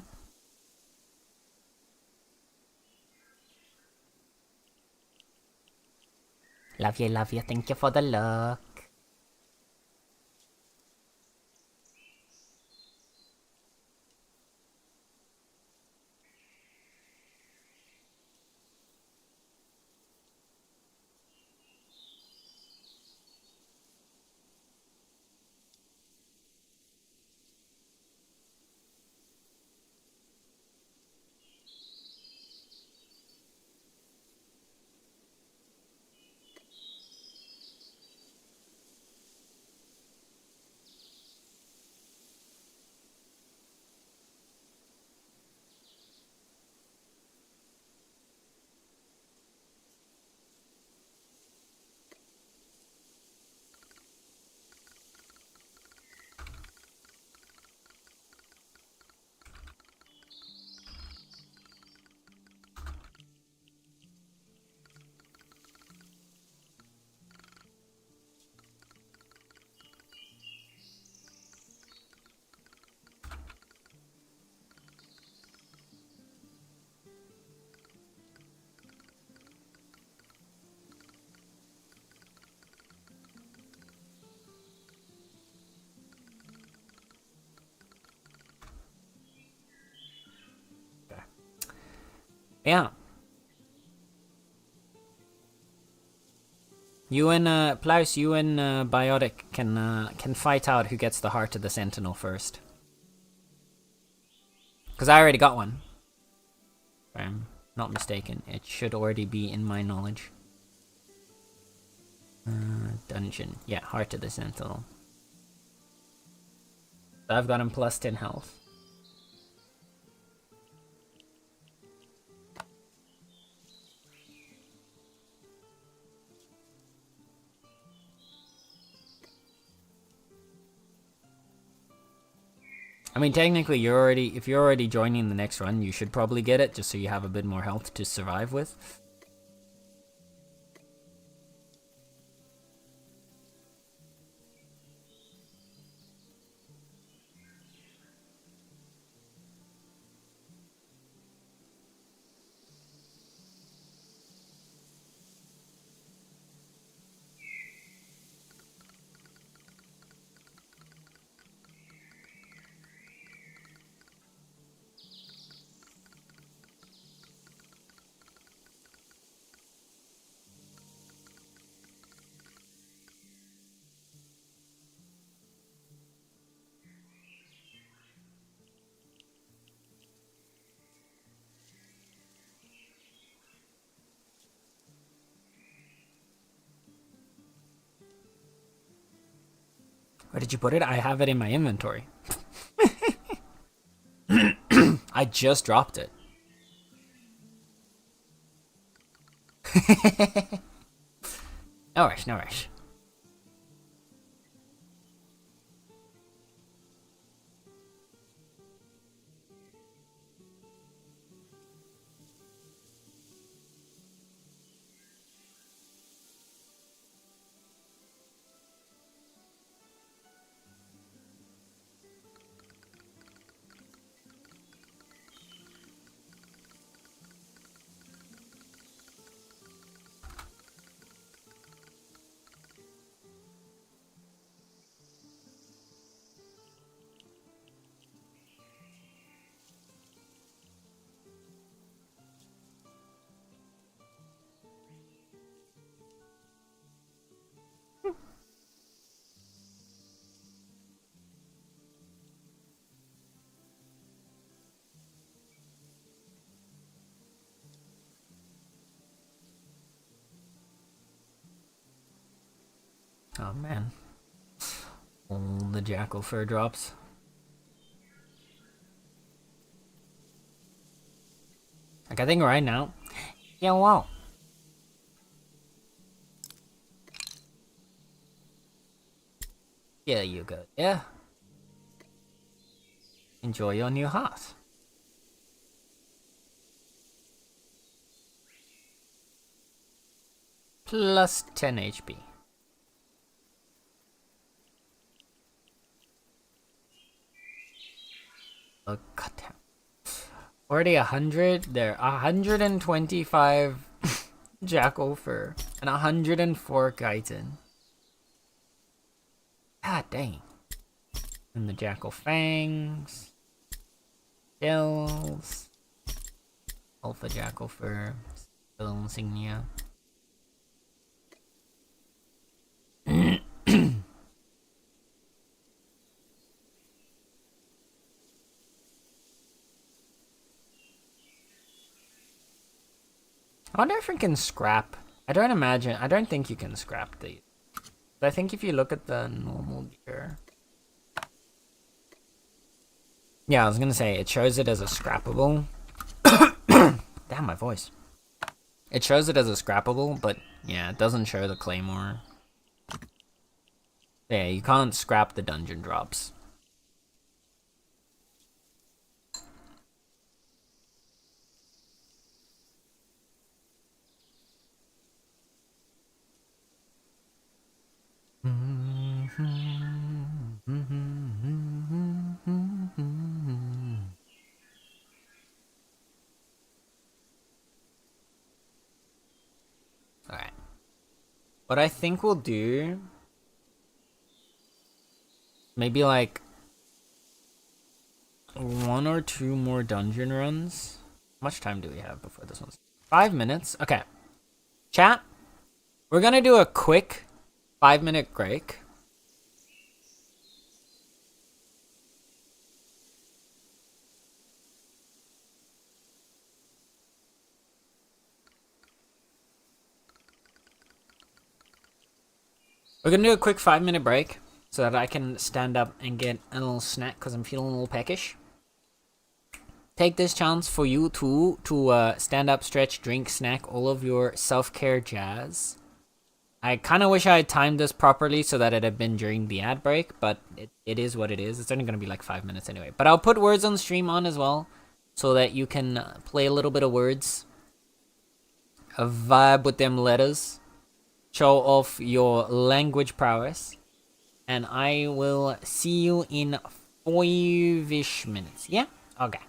Love you, love you. Thank you for the luck. Yeah. You and Plaus, you and Biotic can fight out who gets the heart of the Sentinel first. Because I already got one. If I'm not mistaken. It should already be in my knowledge. Dungeon. Yeah, heart of the Sentinel. So I've got him plus 10 health. I mean, technically, if you're already joining the next run, you should probably get it, just so you have a bit more health to survive with. Where did you put it? I have it in my inventory. I just dropped it. No rush, no rush. Oh man. All the jackal fur drops. Like, I think right now. Yeah, wow. Yeah, you go. Yeah. Enjoy your new heart. Plus 10 HP. Oh, goddamn. Already 100? There. 125 Jackal Fur. And 104 Chitin. God dang. And the Jackal Fangs. Gills. Alpha Jackal Fur. Still Insignia. I wonder if we can scrap. I don't think you can scrap these. But I think if you look at the normal gear. Yeah, I was gonna say, it shows it as a scrappable. Damn, my voice. It shows it as a scrappable, but yeah, it doesn't show the claymore. Yeah, you can't scrap the dungeon drops. Alright. What I think we'll do... Maybe like... 1 or 2 more dungeon runs. How much time do we have before this one's... 5 minutes? Okay. Chat, we're gonna do a quick 5-minute break. We're gonna do a quick 5-minute break so that I can stand up and get a little snack because I'm feeling a little peckish. Take this chance for you to stand up, stretch, drink, snack, all of your self-care jazz. I kind of wish I had timed this properly so that it had been during the ad break, but it is what it is. It's only going to be like 5 minutes anyway. But I'll put words on stream on as well so that you can play a little bit of words. A vibe with them letters. Show off your language prowess. And I will see you in 5-ish minutes. Yeah? Okay.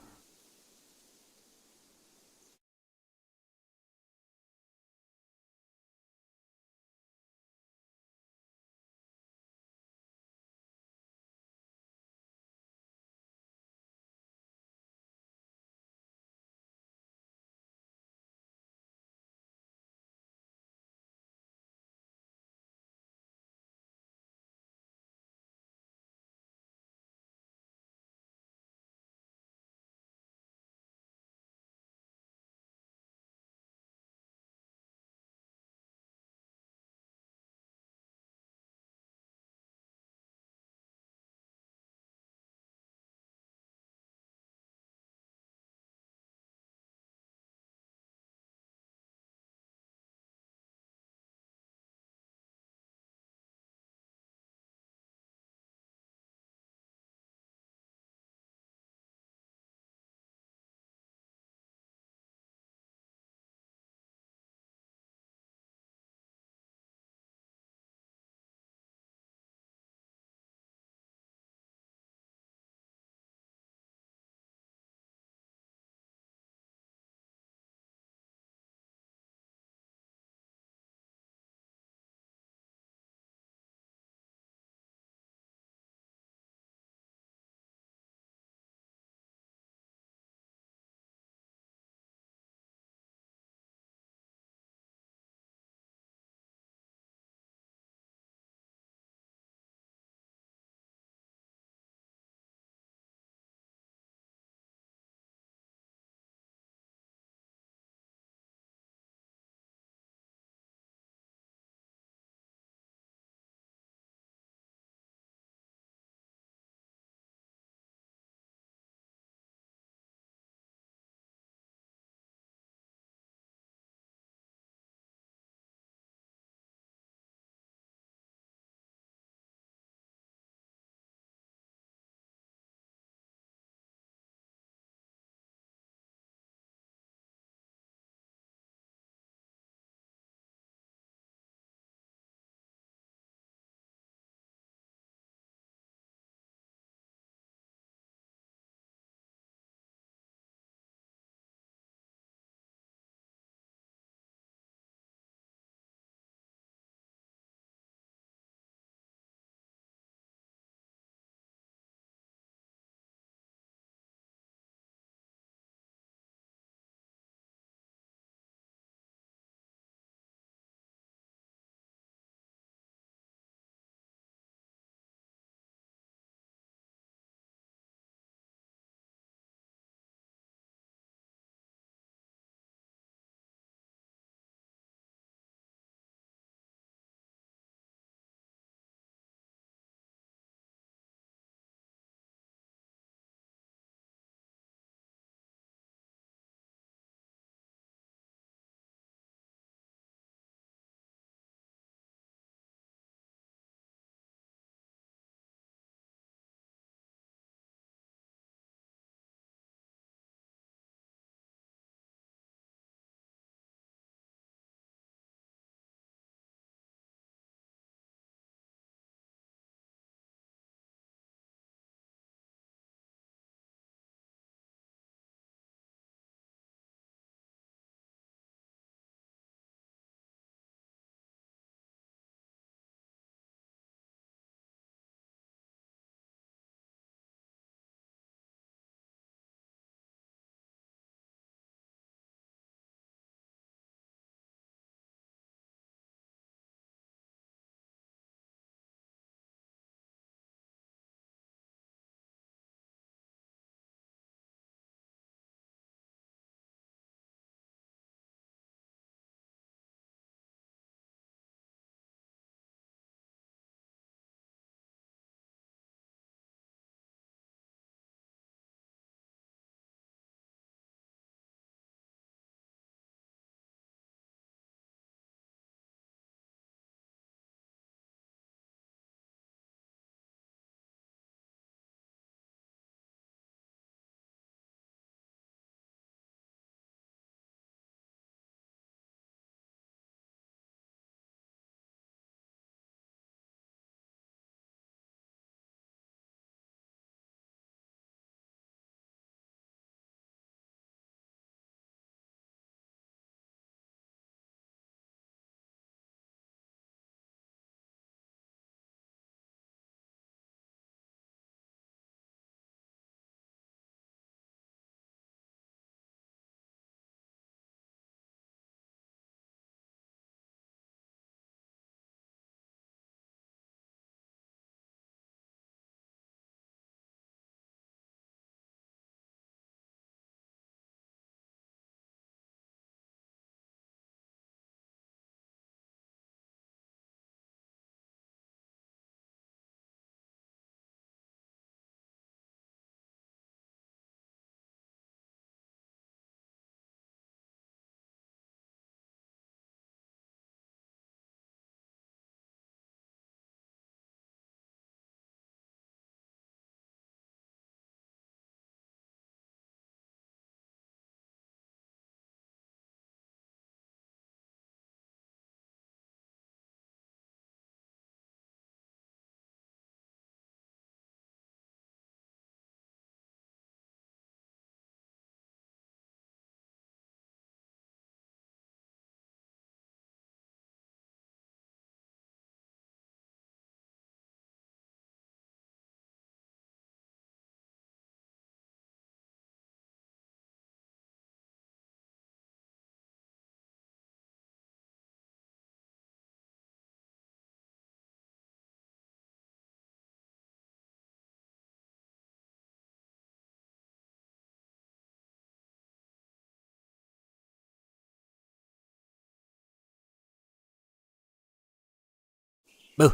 Boo.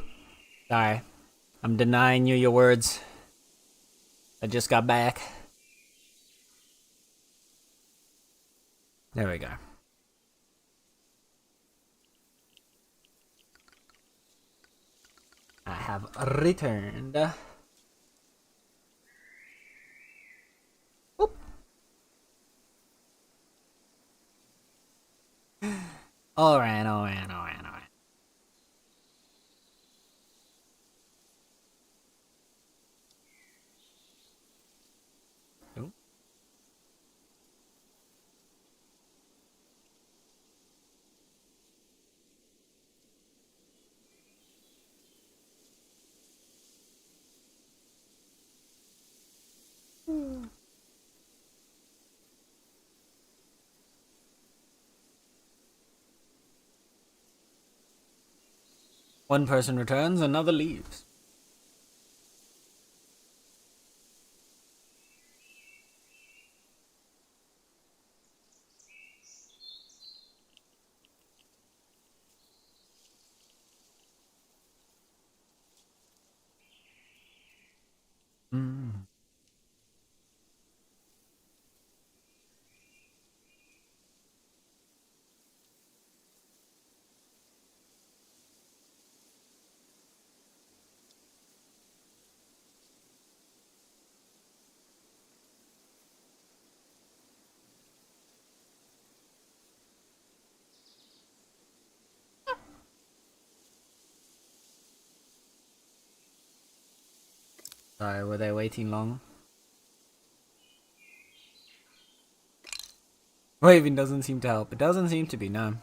Sorry. I'm denying you your words. I just got back. There we go. I have returned. Oop. Alright. Ooh. One person returns, another leaves. Mm. Sorry, were they waiting long? Waving doesn't seem to help. It doesn't seem to be, no.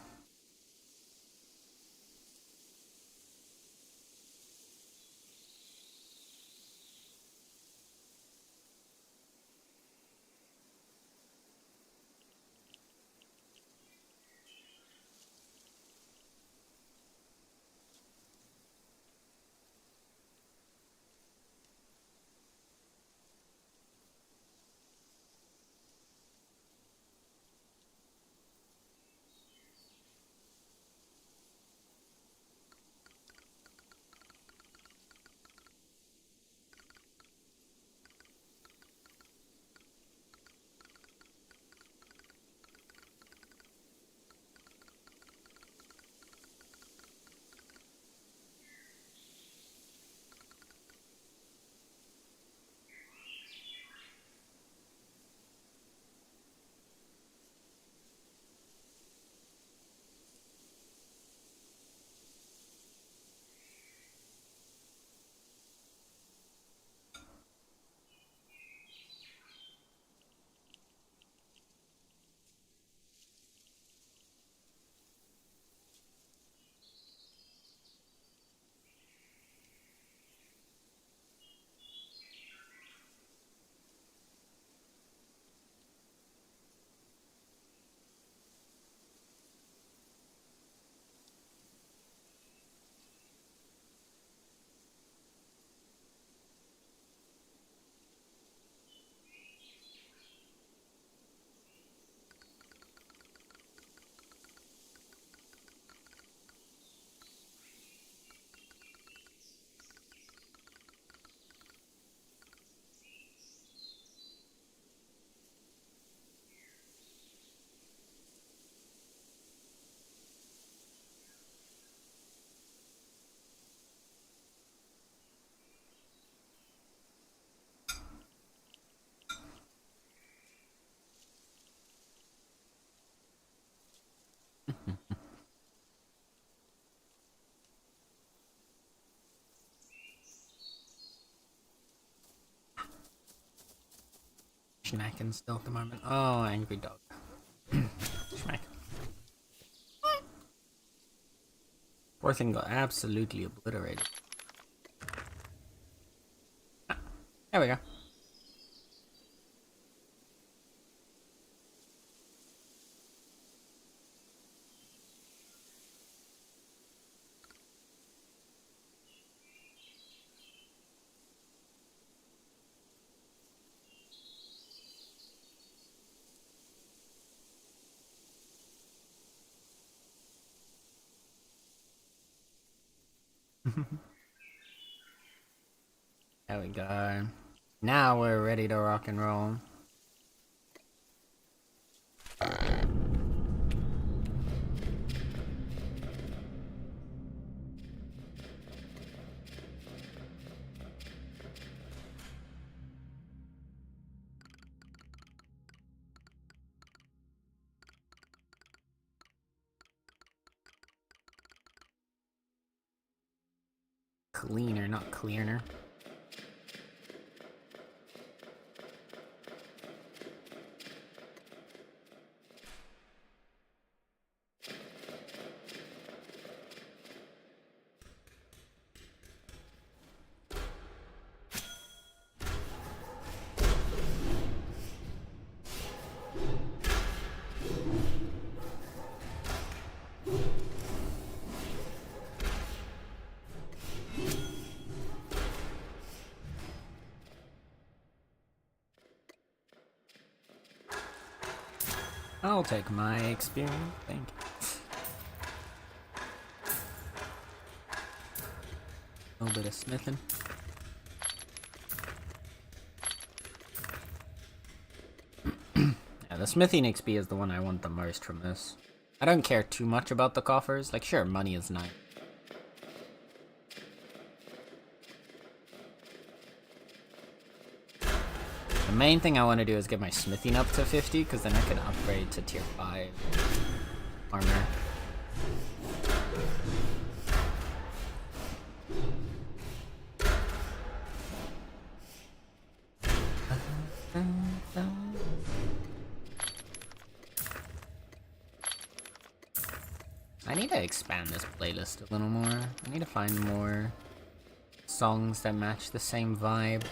Schnacken still at the moment. Oh, angry dog. Schmack. Poor thing got absolutely obliterated. Ah, there we go. There we go. Now we're ready to rock and roll. Cleaner, not cleaner. I'll take my experience, thank you. A little bit of smithing. Yeah, the smithing XP is the one I want the most from this. I don't care too much about the coffers. Like, sure, money is nice. The main thing I want to do is get my smithing up to 50, because then I can upgrade to tier 5 armor. I need to expand this playlist a little more. I need to find more songs that match the same vibe.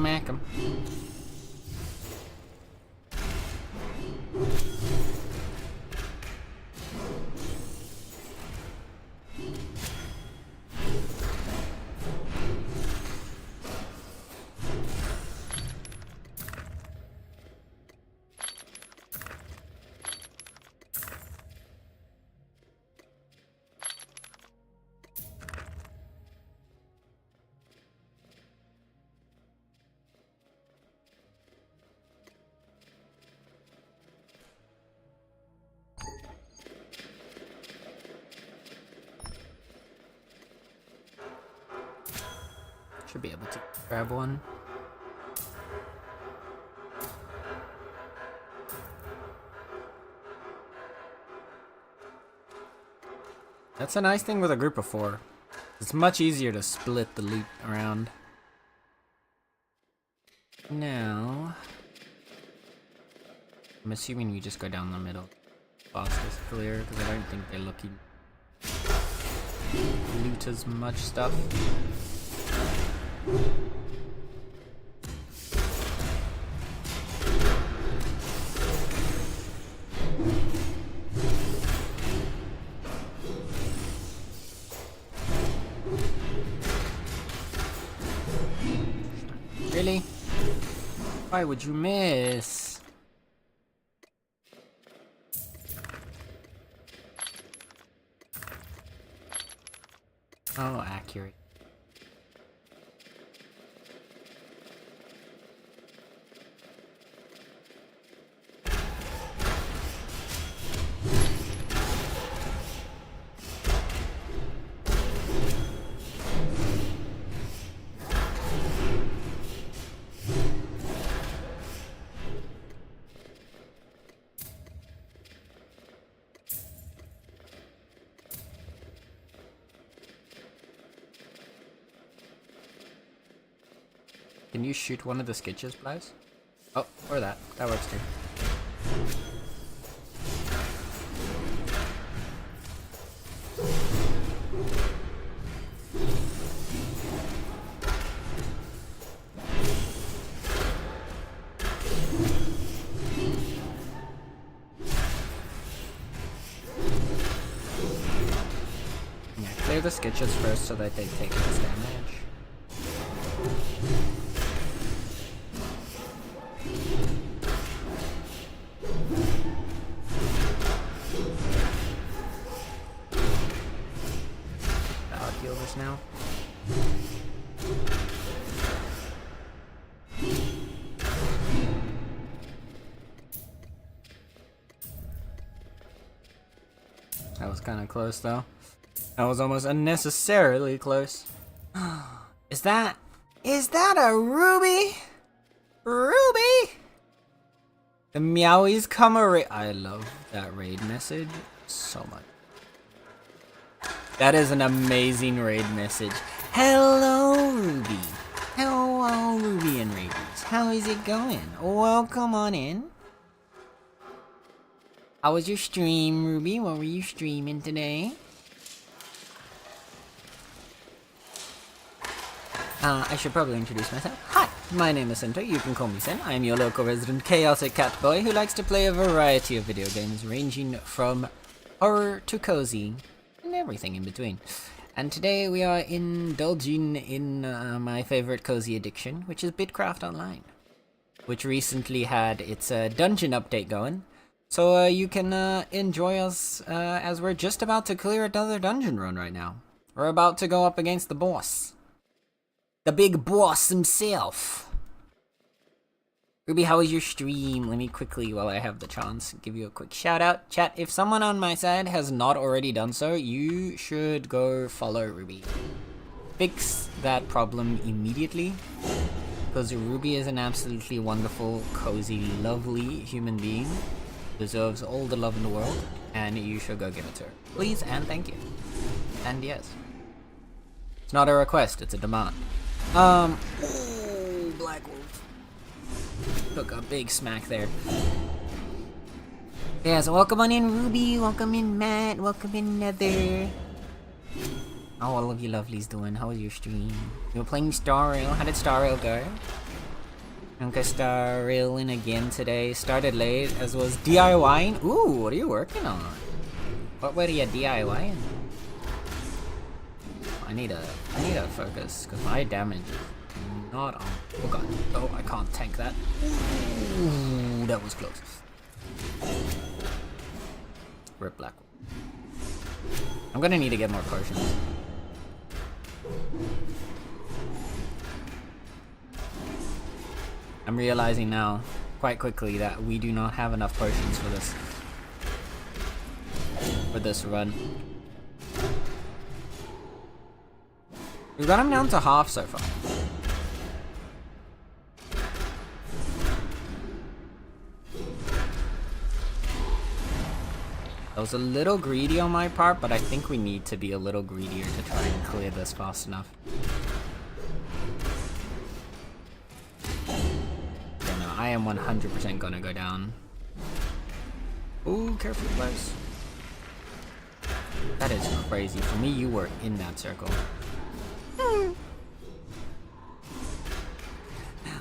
Mac 'em. Should be able to grab one. That's a nice thing with a group of 4. It's much easier to split the loot around. Now, I'm assuming we just go down the middle. Fastest clear, because I don't think they're looking to loot as much stuff. Really? Why would you miss? Oh, accurate. Can you shoot one of the sketches, please? Oh, or that. That works too. Yeah, clear the sketches first so that they take less damage. I'll heal this now. That was kind of close though. That was almost unnecessarily close. Is that a Ruby? Ruby? The Meowies come a raid. I love that raid message so much. That is an amazing raid message. Hello, Ruby. Hello, Ruby and Rabies. How is it going? Welcome on in. How was your stream, Ruby? What were you streaming today? I should probably introduce myself. Hi, my name is Sento. You can call me Sen. I am your local resident chaotic cat boy who likes to play a variety of video games ranging from horror to cozy and everything in between. And today we are indulging in my favorite cozy addiction, which is Bitcraft Online, which recently had its dungeon update going. So you can enjoy us as we're just about to clear another dungeon run right now. We're about to go up against the boss. The big boss himself. Ruby, how was your stream? Let me quickly, while I have the chance, give you a quick shout out. Chat, if someone on my side has not already done so, you should go follow Ruby. Fix that problem immediately. Because Ruby is an absolutely wonderful, cozy, lovely human being. Deserves all the love in the world. And you should go give it to her. Please and thank you. And yes. It's not a request, it's a demand. Ooh, Black Wolf. Took a big smack there. Yeah, so welcome on in, Ruby. Welcome in, Matt. Welcome in, Nether. How all of you lovelies doing? How was your stream? You were playing Star Rail. How did Star Rail go? Okay, Star Railing again today. Started late, as was DIYing. Ooh, what are you working on? What were you DIYing? I need to focus, because my damage is not on. Oh god. Oh, I can't tank that. Ooh, that was close. Rip Black. I'm gonna need to get more potions. I'm realizing now, quite quickly, that we do not have enough potions for this run. We've got him down to half so far. That was a little greedy on my part, but I think we need to be a little greedier to try and clear this fast enough. Yeah, no, I am 100% gonna go down. Ooh, careful, close. That is crazy. For me, you were in that circle.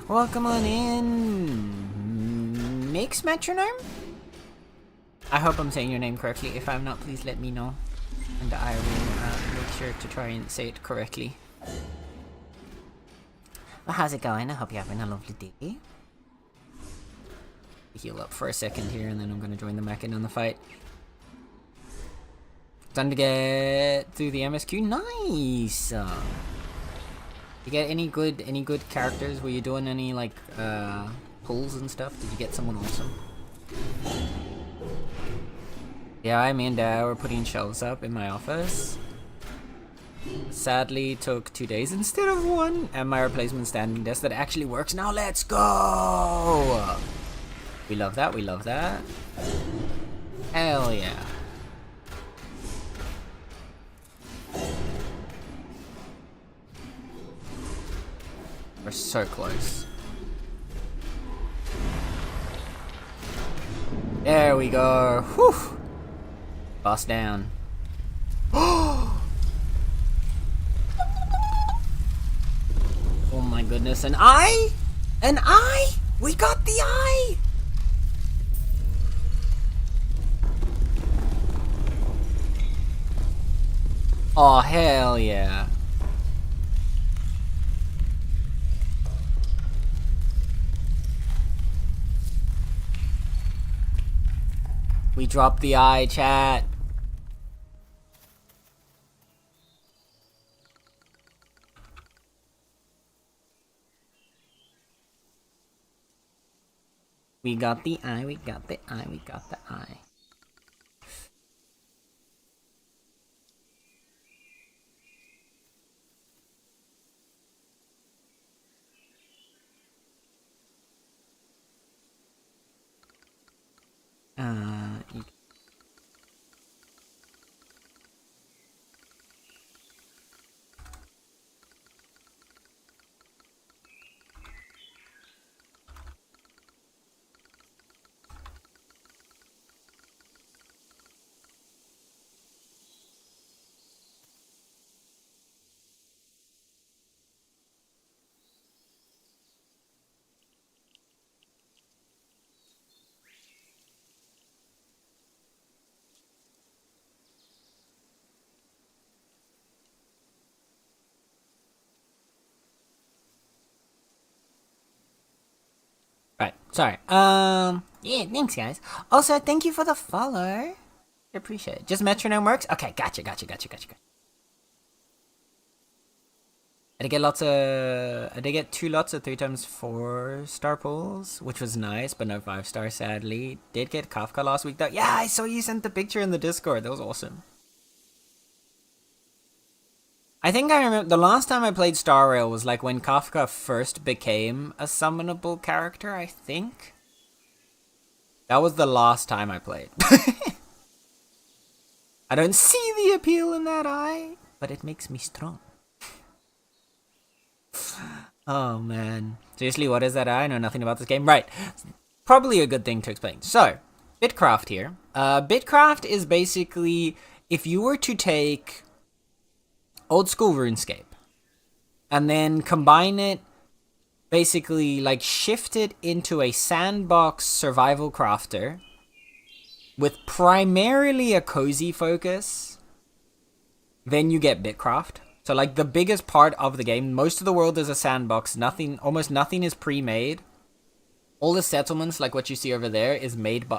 Welcome on in, Mix Metronome? I hope I'm saying your name correctly. If I'm not, please let me know. And I will make sure to try and say it correctly. Well, how's it going? I hope you're having a lovely day. Heal up for a second here, and then I'm going to join the mech in on the fight. Time to get through the MSQ. Nice! You get any good characters? Were you doing any like pulls and stuff? Did you get someone awesome? Yeah, me and Dad were putting shelves up in my office. Sadly, took 2 days instead of 1, and my replacement standing desk that actually works now. Let's go! We love that. We love that. Hell yeah! We're so close. There we go. Whew. Boss down. Oh my goodness, an eye? An eye? We got the eye! Oh, hell yeah. We dropped the eye, chat. We got the eye, we got the eye, we got the eye. Right, sorry. Yeah, thanks, guys. Also, thank you for the follow. I appreciate it. Just metronome works? Okay, gotcha. I did get 2 lots of 3x4 star pulls, which was nice, but no 5-star, sadly. Did get Kafka last week, though. Yeah, I saw you sent the picture in the Discord. That was awesome. I think I remember the last time I played Star Rail was like when Kafka first became a summonable character, I think. That was the last time I played. I don't see the appeal in that eye, but it makes me strong. Oh man. Seriously, what is that eye? I know nothing about this game. Right. Probably a good thing to explain. So, Bitcraft here. Bitcraft is basically if you were to take old school RuneScape and then combine it, basically like shift it into a sandbox survival crafter with primarily a cozy focus, then you get Bitcraft. So like the biggest part of the game, most of the world is a sandbox, almost nothing is pre-made. All the settlements, like what you see over there,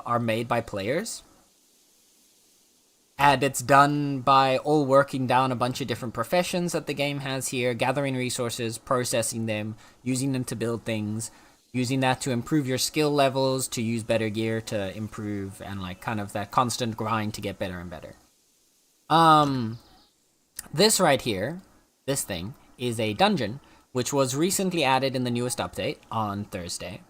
are made by players. And it's done by all working down a bunch of different professions that the game has here, gathering resources, processing them, using them to build things, using that to improve your skill levels, to use better gear to improve, and like kind of that constant grind to get better and better. This right here, this thing, is a dungeon, which was recently added in the newest update on Thursday.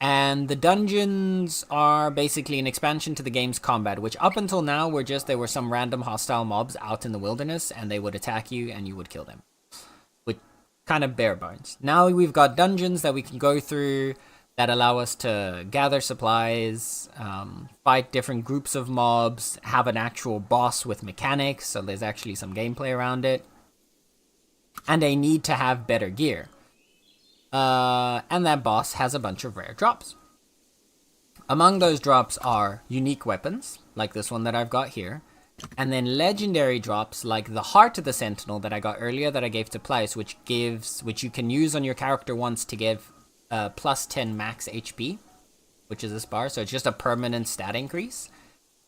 And the dungeons are basically an expansion to the game's combat, which up until now there were some random hostile mobs out in the wilderness, and they would attack you, and you would kill them. With kind of bare bones. Now we've got dungeons that we can go through that allow us to gather supplies, fight different groups of mobs, have an actual boss with mechanics, so there's actually some gameplay around it. And a need to have better gear. And that boss has a bunch of rare drops. Among those drops are unique weapons, like this one that I've got here, and then legendary drops like the Heart of the Sentinel that I got earlier that I gave to Place, which you can use on your character once to give plus 10 max HP, which is this bar, so it's just a permanent stat increase.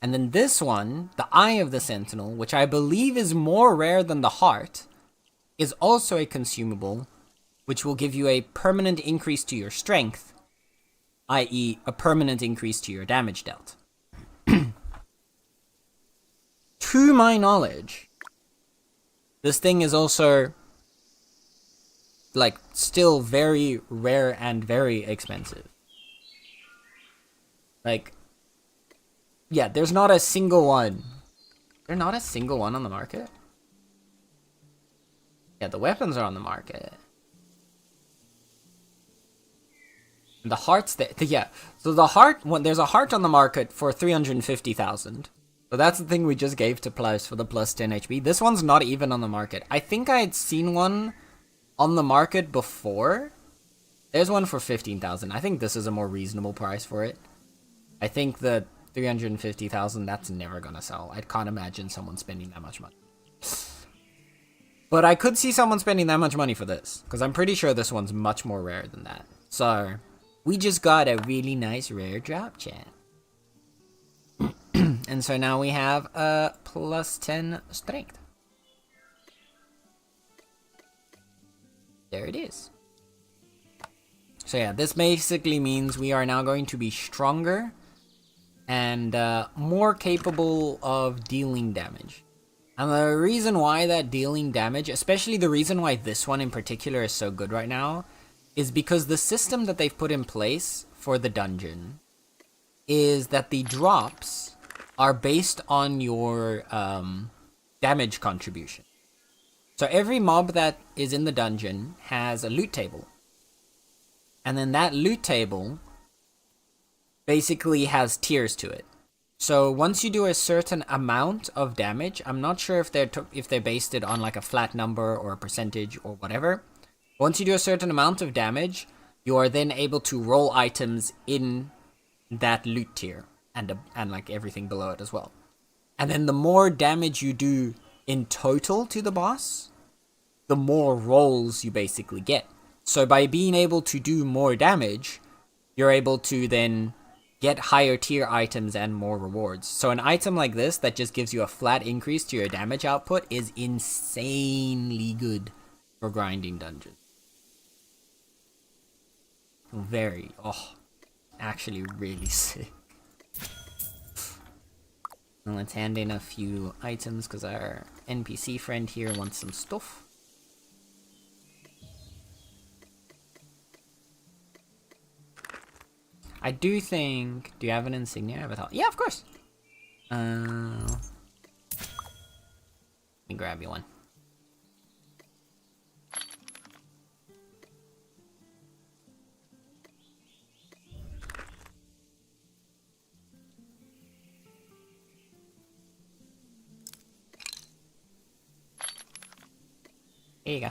And then this one, the Eye of the Sentinel, which I believe is more rare than the Heart, is also a consumable, which will give you a permanent increase to your strength, i.e. a permanent increase to your damage dealt. To my knowledge, this thing is also, like, still very rare and very expensive. Like, yeah, there's not a single one. There's not a single one on the market? Yeah, the weapons are on the market. The heart's there. Yeah. So the heart, there's a heart on the market for 350,000. So that's the thing we just gave to Plaus for the plus 10 HP. This one's not even on the market. I think I had seen one on the market before. There's one for 15,000. I think this is a more reasonable price for it. I think the 350,000, that's never gonna sell. I can't imagine someone spending that much money. But I could see someone spending that much money for this, because I'm pretty sure this one's much more rare than that. So, we just got a really nice rare drop, chat. And so now we have a plus 10 strength. There it is. So yeah, this basically means we are now going to be stronger and more capable of dealing damage. And the reason why that dealing damage, especially the reason why this one in particular is so good right now, is because the system that they've put in place for the dungeon is that the drops are based on your damage contribution. So every mob that is in the dungeon has a loot table. And then that loot table basically has tiers to it. So once you do a certain amount of damage, I'm not sure if they based it on like a flat number or a percentage or whatever. Once you do a certain amount of damage, you are then able to roll items in that loot tier and like everything below it as well. And then the more damage you do in total to the boss, the more rolls you basically get. So by being able to do more damage, you're able to then get higher tier items and more rewards. So an item like this that just gives you a flat increase to your damage output is insanely good for grinding dungeons. Actually really sick. And let's hand in a few items because our NPC friend here wants some stuff. I do think... Do you have an insignia? I have a thought. Yeah, of course. Let me grab you one. Here you go.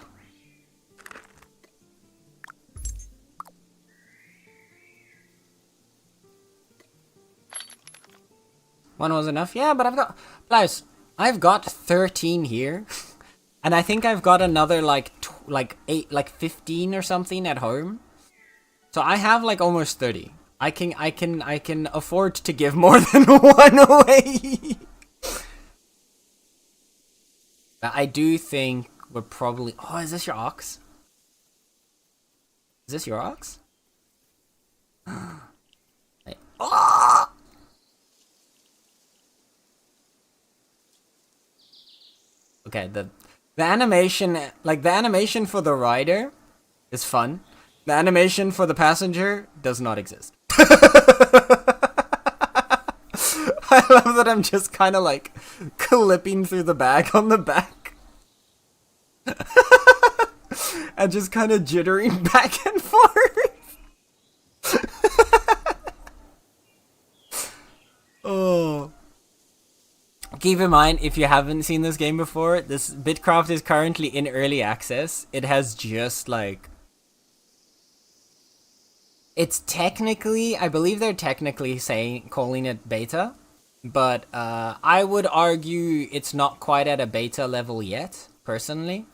One was enough? Yeah, but I've got 13 here. And I think I've got another like 15 or something at home. So I have like almost 30. I can afford to give more than one away. But I do think we're probably... Oh, is this your ox? Is this your ox? Wait. Oh! Okay, the animation, like the animation for the rider is fun. The animation for the passenger does not exist. I love that I'm just kind of like clipping through the bag on the back. And just kind of jittering back and forth. Oh. Keep in mind, if you haven't seen this game before, this Bitcraft is currently in early access. It has just like... It's technically, I believe they're technically calling it beta, but I would argue it's not quite at a beta level yet, personally.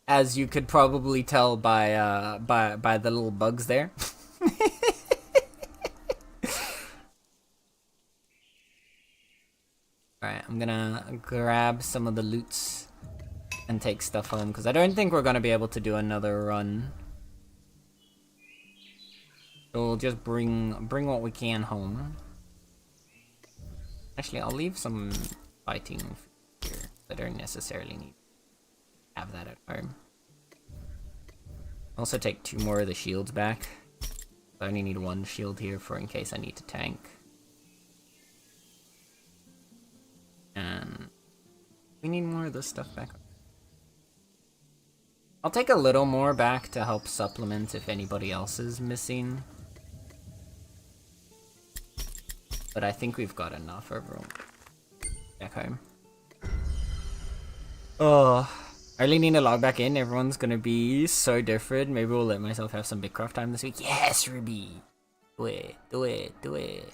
As you could probably tell by the little bugs there. Alright, I'm gonna grab some of the loots and take stuff home, because I don't think we're gonna be able to do another run. So we'll just bring what we can home. Actually, I'll leave some fighting here. I don't necessarily need to have that at home. Also take 2 more of the shields back. I only need 1 shield here for in case I need to tank. And we need more of this stuff back. I'll take a little more back to help supplement if anybody else is missing. But I think we've got enough, everyone. Back home. Oh, I really need to log back in. Everyone's gonna be so different. Maybe we'll let myself have some big craft time this week. Yes, Ruby! Do it, do it, do it.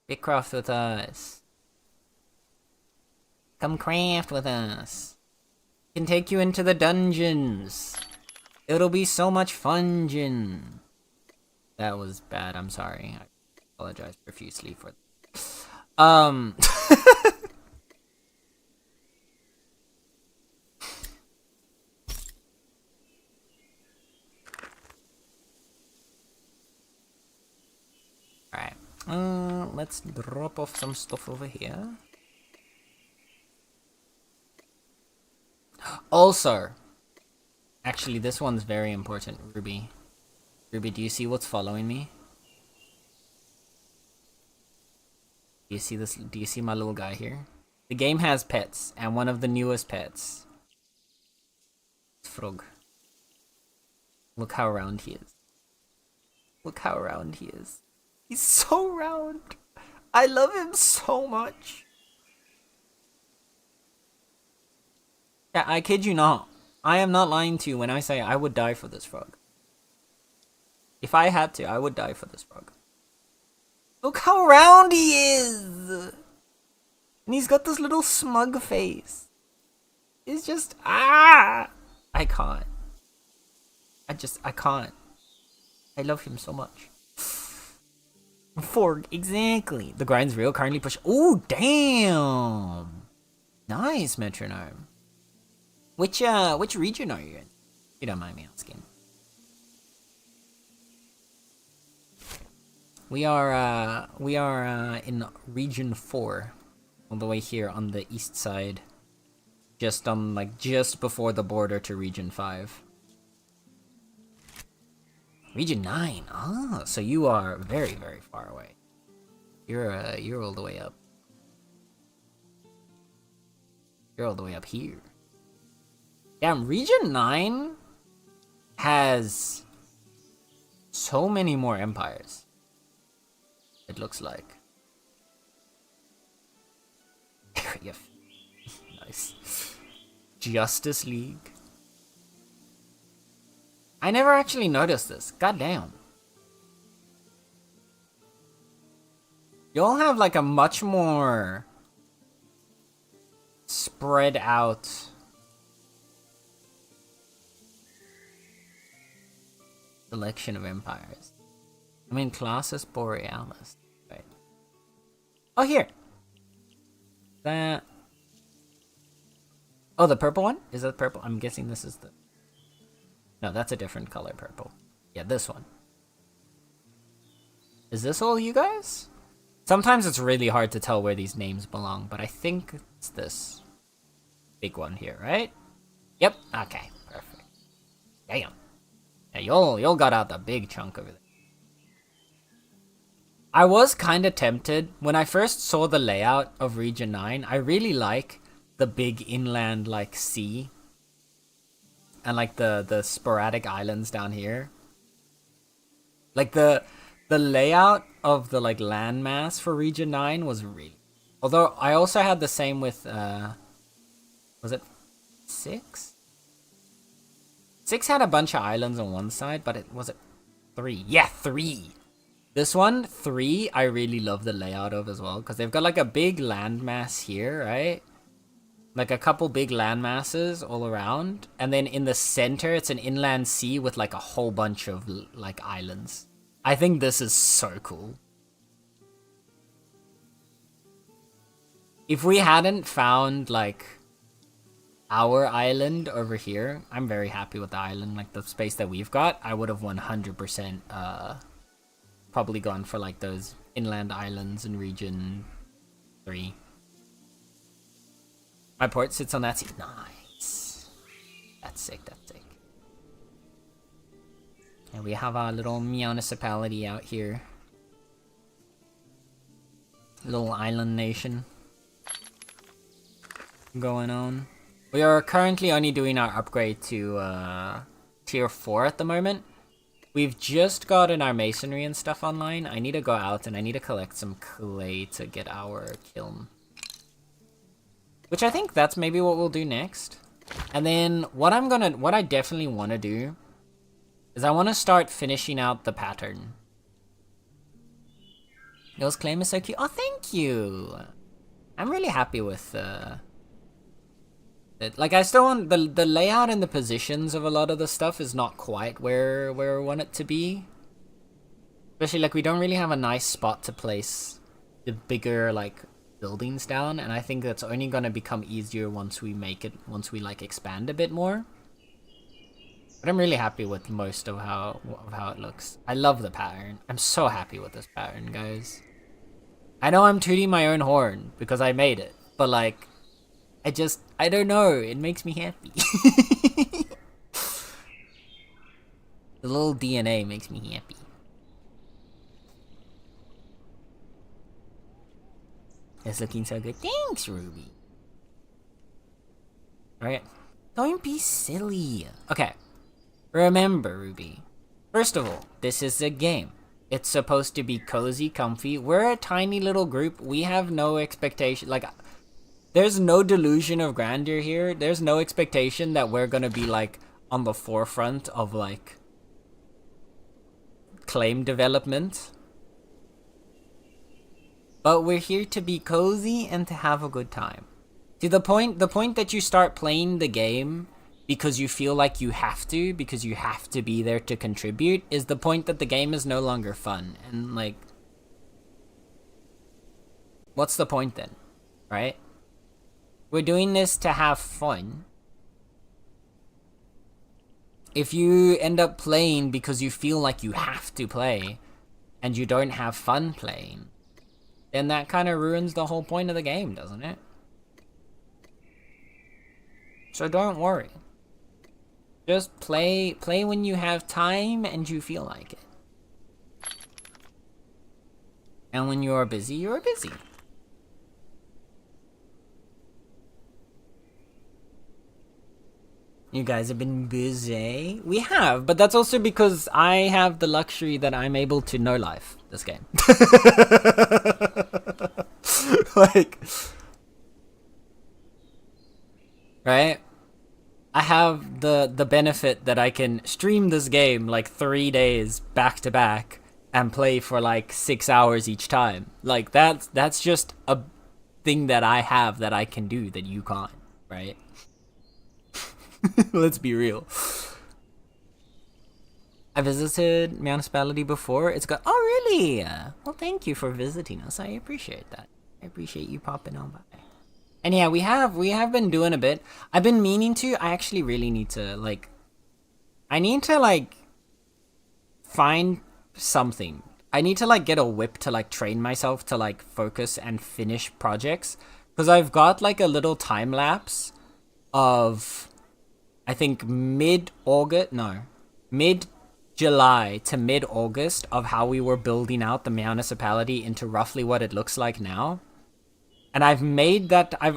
Big craft with us. Come craft with us. Can take you into the dungeons. It'll be so much fun, Jin. That was bad, I'm sorry. I apologize profusely for that. Alright. Let's drop off some stuff over here. Also, actually, this one's very important, Ruby. Ruby, do you see what's following me? Do you see this? Do you see my little guy here? The game has pets, and one of the newest pets is Frog. Look how round he is. Look how round he is. He's so round. I love him so much. Yeah, I kid you not. I am not lying to you when I say I would die for this frog. If I had to, I would die for this frog. Look how round he is! And he's got this little smug face. It's just, ah! I can't. I can't. I love him so much. Fork, exactly. The grind's real, currently push. Oh, damn! Nice, metronome. Which region are you in? If you don't mind me asking. We are in region 4. All the way here on the east side. Just before the border to region 5. Region 9. Ah, so you are very, very far away. You're all the way up. You're all the way up here. Damn, region 9 has so many more empires. It looks like. Nice. Justice League. I never actually noticed this. Goddamn. Y'all have like a much more spread out selection of empires. I mean, Classus Borealis. Right. Oh, here. That. Oh, the purple one? Is that purple? I'm guessing this is the. No, that's a different color purple. Yeah, this one. Is this all you guys? Sometimes it's really hard to tell where these names belong, but I think it's this big one here, right? Yep. Okay. Perfect. Damn. Yeah, y'all got out the big chunk over there. I was kind of tempted when I first saw the layout of Region 9. I really like the big inland like sea and like the sporadic islands down here. Like the layout of the like landmass for Region 9 was really. Although I also had the same with was it 6? 6 had a bunch of islands on one side, but it was it 3? Yeah, 3. This one, 3, I really love the layout of as well, because they've got like a big landmass here, right? Like a couple big land masses all around, and then in the center, it's an inland sea with like a whole bunch of like islands. I think this is so cool. If we hadn't found like our island over here, I'm very happy with the island, like the space that we've got. I would have 100% probably gone for like those inland islands in region 3. My port sits on that seat. Nice. That's sick, that's sick. And we have our little Meownicipality out here. Little island nation going on. We are currently only doing our upgrade to tier 4 at the moment. We've just gotten our masonry and stuff online. I need to go out and I need to collect some clay to get our kiln. Which I think that's maybe what we'll do next. And then what I definitely want to do is I want to start finishing out the pattern. Yours claim is so cute. Oh, thank you. I'm really happy with it. Like, I still want the layout and the positions of a lot of the stuff is not quite where I want it to be. Especially, like, we don't really have a nice spot to place the bigger, like, buildings down, and I think that's only gonna become easier once we like expand a bit more. But I'm really happy with most of how it looks. I love the pattern. I'm so happy with this pattern, guys. I know I'm tooting my own horn because I made it, but like, I don't know, it makes me happy. The little DNA makes me happy. It's looking so good. Thanks, Ruby. Alright. Don't be silly. Okay. Remember, Ruby. First of all, this is a game. It's supposed to be cozy, comfy. We're a tiny little group. We have no expectation. Like, there's no delusion of grandeur here. There's no expectation that we're gonna be, like, on the forefront of, like, claim development. But we're here to be cozy and to have a good time. See, the point that you start playing the game because you feel like you have to, because you have to be there to contribute, is the point that the game is no longer fun. And, like, what's the point then, right? We're doing this to have fun. If you end up playing because you feel like you have to play, and you don't have fun playing, then that kind of ruins the whole point of the game, doesn't it? So don't worry. Just play when you have time and you feel like it. And when you're busy, you're busy. You guys have been busy. We have, but that's also because I have the luxury that I'm able to no life this game. Like, right? I have the benefit that I can stream this game like 3 days back to back and play for like 6 hours each time. Like, that's just a thing that I have that I can do that you can't, right? Let's be real. I visited Meownicipality before. It's got... Oh, really? Well, thank you for visiting us. I appreciate that. I appreciate you popping on by. And yeah, we have been doing a bit. I've been meaning to. I actually really need to, like... I need to, like... find something. I need to, like, get a whip to, like, train myself to, like, focus and finish projects. Because I've got, like, a little time lapse of... I think mid-July to mid-August of how we were building out the Meownicipality into roughly what it looks like now. And I've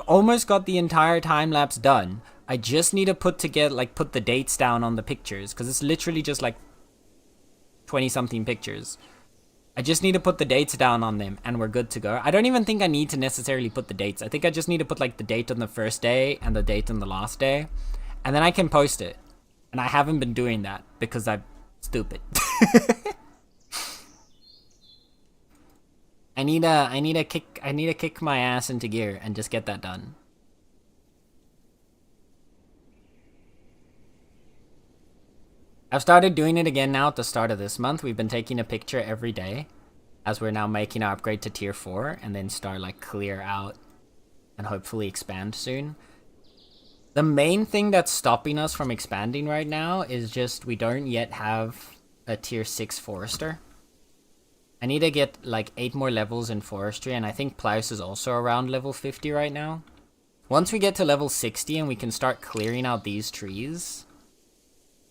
almost got the entire time-lapse done. I just need to put the dates down on the pictures, because it's literally just like 20-something pictures. I just need to put the dates down on them, and we're good to go. I don't even think I need to necessarily put the dates. I think I just need to put, like, the date on the first day and the date on the last day. And then I can post it. And I haven't been doing that because I'm stupid. I need to kick my ass into gear and just get that done. I've started doing it again now at the start of this month. We've been taking a picture every day as we're now making our upgrade to tier 4 and then start, like, clear out and hopefully expand soon. The main thing that's stopping us from expanding right now is just we don't yet have a tier 6 forester. I need to get like 8 more levels in forestry, and I think Plouse is also around level 50 right now. Once we get to level 60 and we can start clearing out these trees,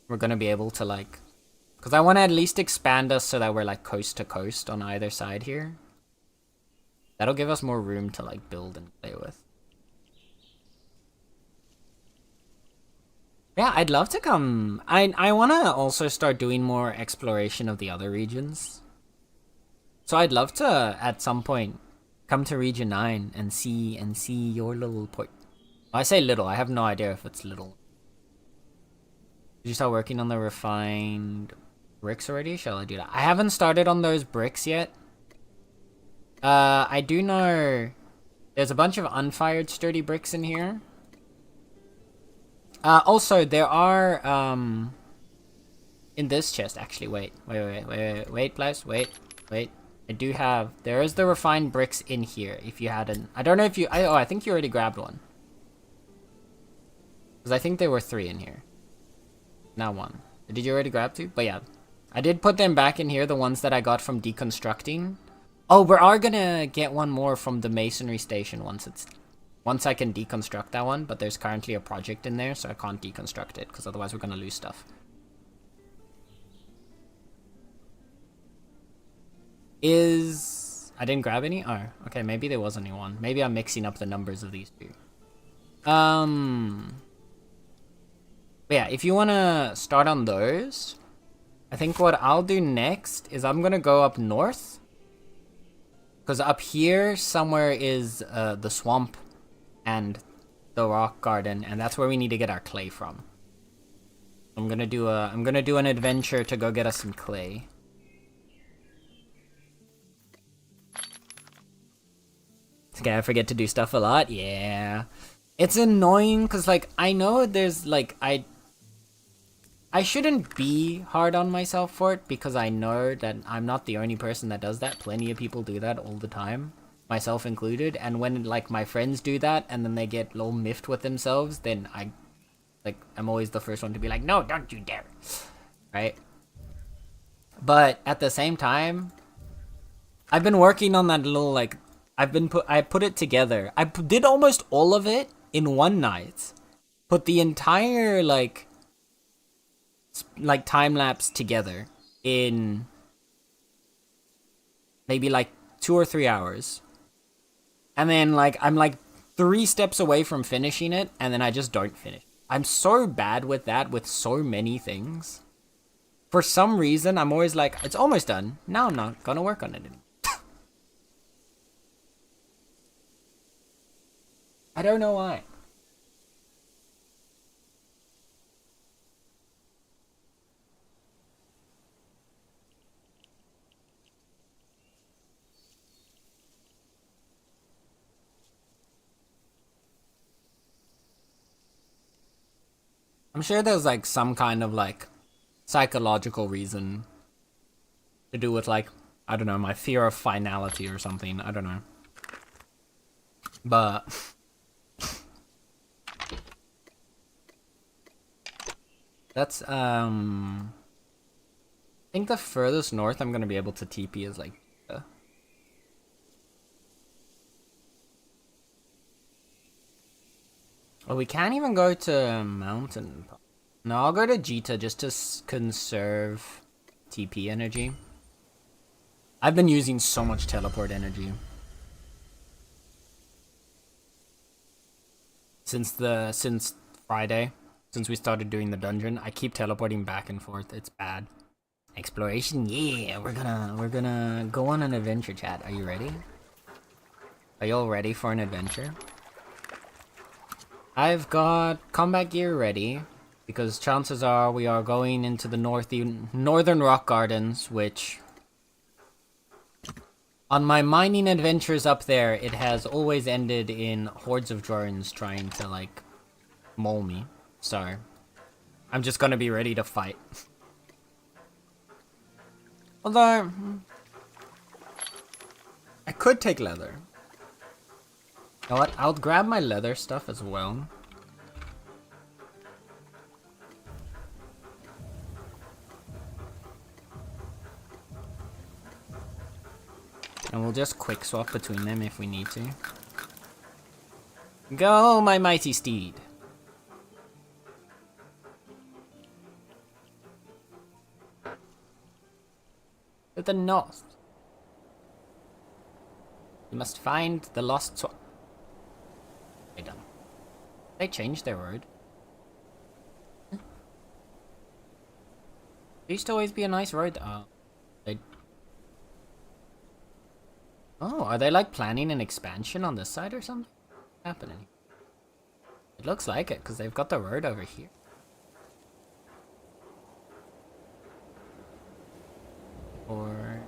we're gonna be able to, like... Because I want to at least expand us so that we're like coast to coast on either side here. That'll give us more room to, like, build and play with. Yeah, I'd love to come. I want to also start doing more exploration of the other regions. So I'd love to, at some point, come to Region 9 and see your little port. I say little, I have no idea if it's little. Did you start working on the refined bricks already? Shall I do that? I haven't started on those bricks yet. I do know there's a bunch of unfired sturdy bricks in here. Also, there are, in this chest, actually, wait, please, wait. I do have, there is the refined bricks in here, if you hadn't, I don't know if you, I think you already grabbed one. Because I think there were 3 in here. Not 1. Did you already grab 2? But yeah, I did put them back in here, the ones that I got from deconstructing. Oh, we are gonna get one more from the masonry station once I can deconstruct that one, but there's currently a project in there, so I can't deconstruct it, because otherwise we're gonna lose stuff. I didn't grab any? Oh, okay, maybe there wasn't any one. Maybe I'm mixing up the numbers of these 2. But yeah, if you wanna start on those, I think what I'll do next is I'm gonna go up north. Because up here somewhere is the swamp and the rock garden, and that's where we need to get our clay from. I'm gonna do an adventure to go get us some clay. Okay, I forget to do stuff a lot. Yeah, it's annoying because like I know there's like I shouldn't be hard on myself for it because I know that I'm not the only person that does that. Plenty of people do that all the time, myself included. And when like my friends do that and then they get a little miffed with themselves, then I'm always the first one to be like, no, don't you dare, right? But at the same time, I've been working on that little like I put it together. I did almost all of it in one night. Put the entire like time lapse together in maybe like 2 or 3 hours. And then like I'm like 3 steps away from finishing it, and then I just don't finish. I'm so bad with that with so many things. For some reason, I'm always like, it's almost done. Now I'm not gonna work on it anymore. I don't know why. I'm sure there's like some kind of like psychological reason to do with like, I don't know, my fear of finality or something. I don't know. But that's I think the furthest north I'm gonna be able to TP is like well, we can't even go to mountain. No, I'll go to Jita just to conserve TP energy. I've been using so much teleport energy since Friday, since we started doing the dungeon. I keep teleporting back and forth. It's bad. Exploration, yeah. We're gonna go on an adventure, chat. Are you ready? Are y'all ready for an adventure? I've got combat gear ready, because chances are we are going into the northern rock gardens, which on my mining adventures up there, it has always ended in hordes of drones trying to like maul me. So I'm just gonna be ready to fight. Although I could take leather. You know what? I'll grab my leather stuff as well. And we'll just quick swap between them if we need to. Go, my mighty steed. To the north. You must find the lost sword. They done. They changed their road. used to always be a nice road. Oh, are they like planning an expansion on this side or something? What's happening? It looks like it because they've got the road over here. Or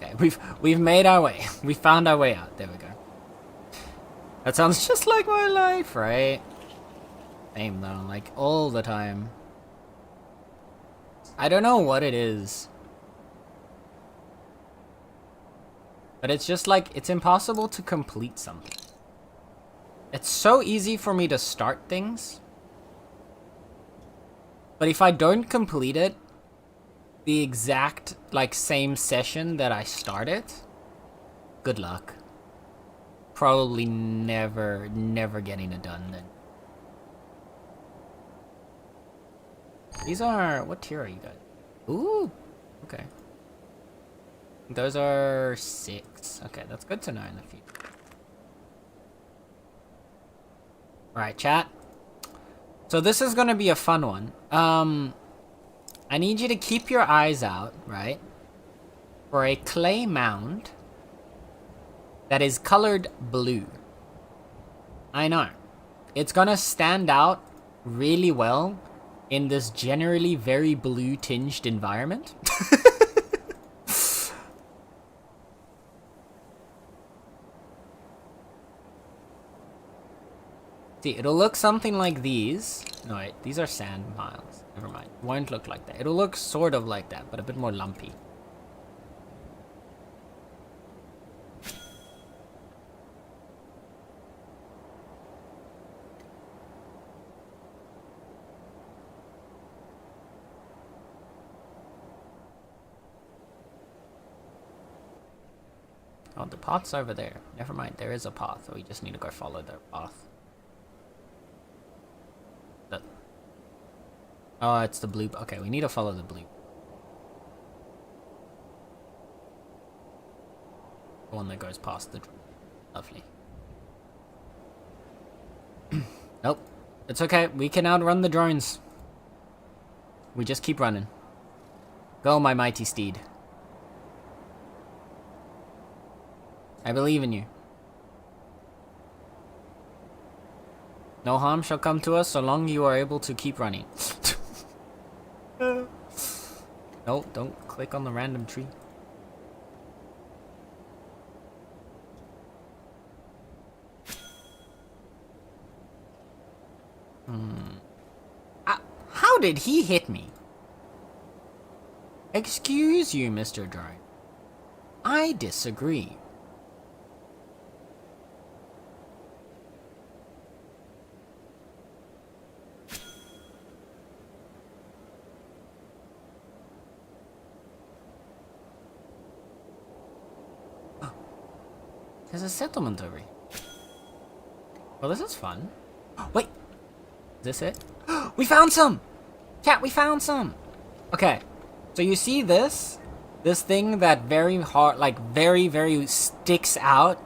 okay, we've made our way. We found our way out. There we go. That sounds just like my life, right? Same though, like all the time. I don't know what it is. But it's just like, it's impossible to complete something. It's so easy for me to start things. But if I don't complete it, the exact, like, same session that I started, good luck. Probably never getting it done then. These are, what tier are you guys? Ooh, okay. Those are 6. Okay, that's good to know in the future. Alright, chat. So this is gonna be a fun one. I need you to keep your eyes out, right? For a clay mound that is colored blue. I know. It's gonna stand out really well in this generally very blue tinged environment. See, it'll look something like these. No, wait, these are sand miles. Never mind. Won't look like that. It'll look sort of like that, but a bit more lumpy. Oh, the path's over there. Never mind, there is a path. We just need to go follow the path. Oh, it's the blue. Okay, we need to follow the blue. The one that goes past the... Lovely. Nope. It's okay. We can outrun the drones. We just keep running. Go, my mighty steed. I believe in you. No harm shall come to us so long you are able to keep running. No, don't click on the random tree. How did he hit me? Excuse you, Mr. Drone. I disagree. There's a settlement over here. Well, this is fun. Wait. Is this it? We found some! Chat, we found some! Okay. So you see this? This thing that very hard, like very sticks out.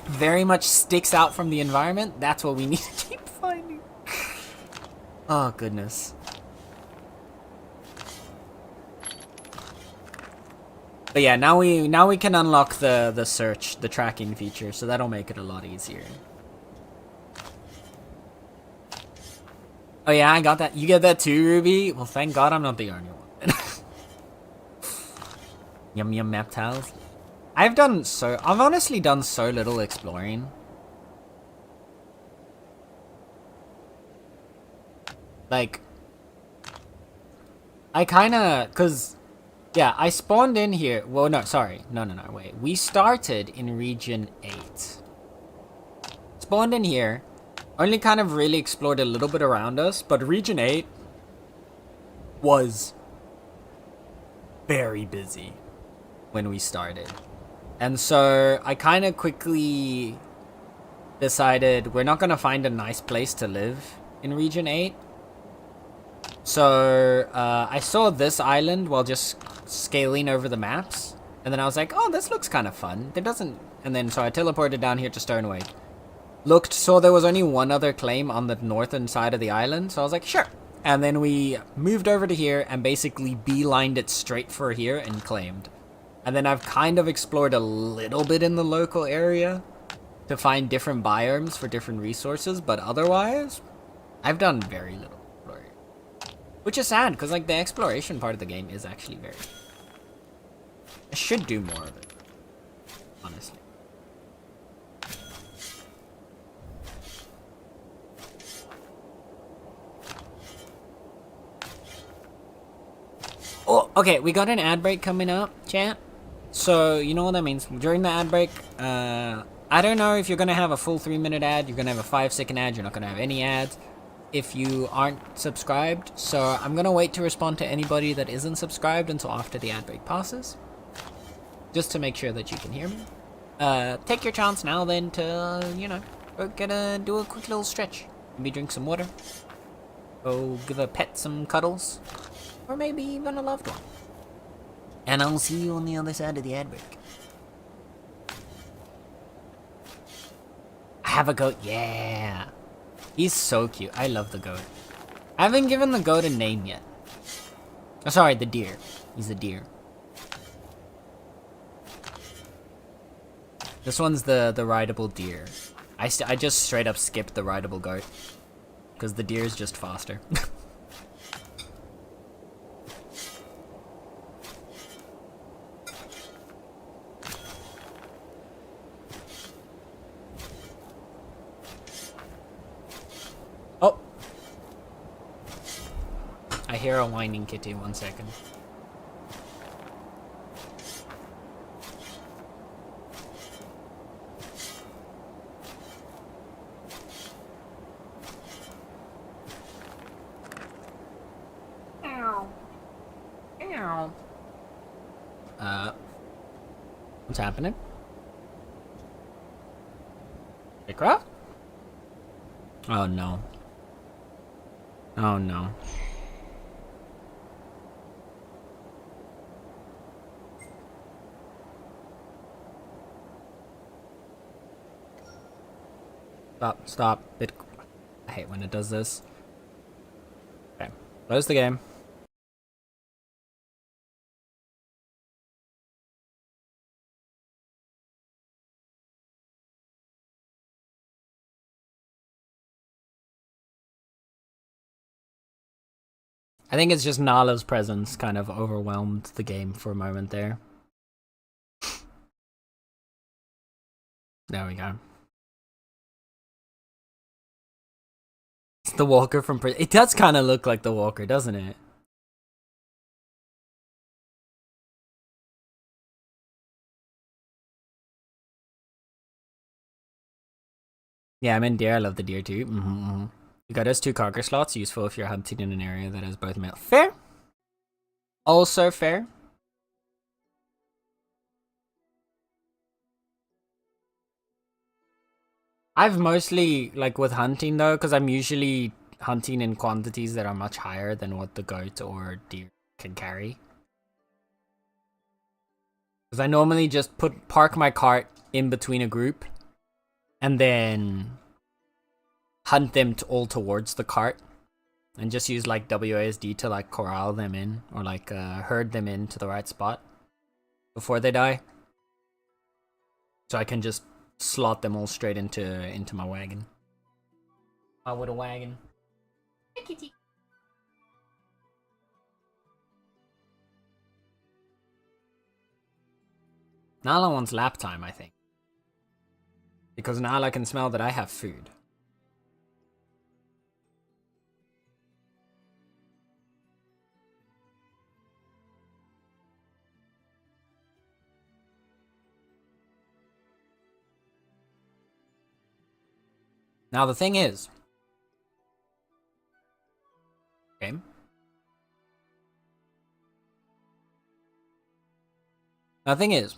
Very much sticks out from the environment. That's what we need to keep finding. Oh, goodness. But yeah, now we can unlock the search, the tracking feature, so that'll make it a lot easier. Oh yeah, I got that. You get that too, Ruby? Well, thank God I'm not the only one. Yum yum map tiles. I've honestly done so little exploring. Like, I kinda, cause yeah, I spawned in here. Well, no, sorry. No, wait. We started in region 8. Spawned in here. Only kind of really explored a little bit around us, but region 8 was very busy when we started. And so I kind of quickly decided we're not going to find a nice place to live in region 8. So I saw this island while just scaling over the maps, and then I was like, oh, this looks kind of fun. There doesn't... And then so I teleported down here to Stonewake. looked, saw there was only one other claim on the northern side of the island, so I was like, sure. And then we moved over to here and basically beelined it straight for here and claimed. And then I've kind of explored a little bit in the local area to find different biomes for different resources, but otherwise, I've done very little exploration. Which is sad, because like the exploration part of the game is actually very... I should do more of it, honestly. Oh, okay, we got an ad break coming up, chat. So, you know what that means. During the ad break, I don't know if you're going to have a full 3-minute ad, you're going to have a 5-second ad, you're not going to have any ads if you aren't subscribed. So, I'm going to wait to respond to anybody that isn't subscribed until after the ad break passes. Just to make sure that you can hear me. Take your chance now then to, you know, do a quick little stretch. Maybe drink some water. Go give a pet some cuddles. Or maybe even a loved one. And I'll see you on the other side of the ad break. I have a goat, yeah. He's so cute. I love the goat. I haven't given the goat a name yet. Oh, sorry, the deer. He's a deer. This one's the rideable deer. I just straight up skipped the rideable goat. Because the deer is just faster. Oh! I hear a whining kitty, 1 second. What's happening? Ikra? Oh no. Oh no. Stop. I hate when it does this. Okay. Close the game. I think it's just Nala's presence kind of overwhelmed the game for a moment there. There we go. It's the walker from prison. It does kind of look like the walker, doesn't it? Yeah, I'm in deer. I love the deer too. You got those 2 cargo slots, useful if you're hunting in an area that has both male. Fair. Also fair. I've mostly, like with hunting though, because I'm usually hunting in quantities that are much higher than what the goat or deer can carry. Because I normally just park my cart in between a group and then hunt them all towards the cart and just use like WASD to like corral them in or like herd them into the right spot before they die. So I can just slot them all straight into my wagon. My little wagon. Nala wants lap time, I think. Because Nala can smell that I have food. Now the thing is... Okay. Now the thing is...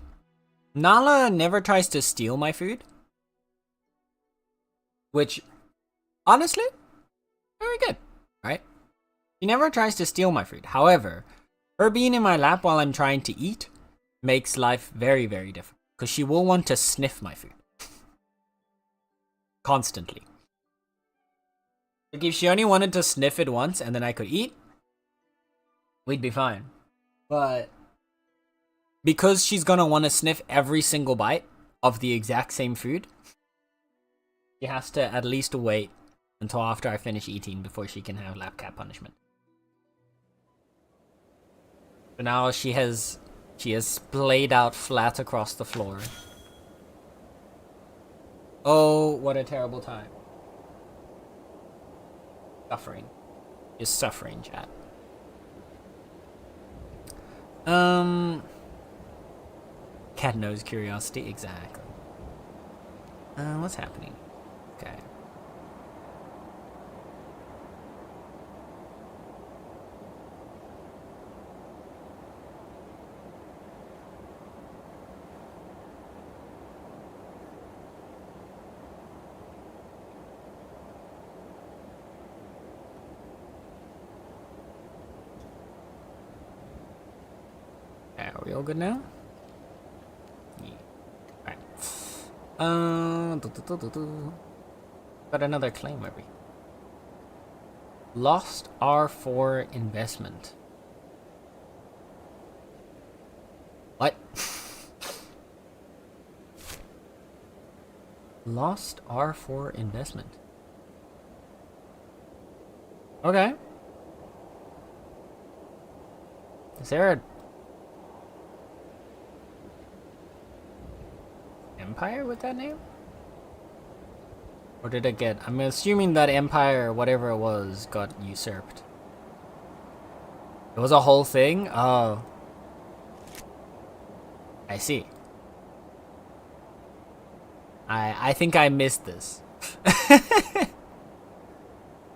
Nala never tries to steal my food. Which, honestly, very good, right? She never tries to steal my food. However, her being in my lap while I'm trying to eat makes life very, very difficult. Because she will want to sniff my food. Constantly. Like, if she only wanted to sniff it once and then I could eat, we'd be fine. But because she's gonna want to sniff every single bite of the exact same food, she has to at least wait until after I finish eating before she can have lap cat punishment. So now she has splayed out flat across the floor. Oh, what a terrible time. Suffering. Just suffering, chat. Cat nose curiosity, exactly. What's happening? Okay. Are we all good now? Yeah. Alright. Got another claim, maybe. Lost R4 investment. What? Lost R4 investment. Okay. Is there a Empire with that name? Or did it get... I'm assuming that Empire, whatever it was, got usurped. It was a whole thing? Oh. I see. I think I missed this.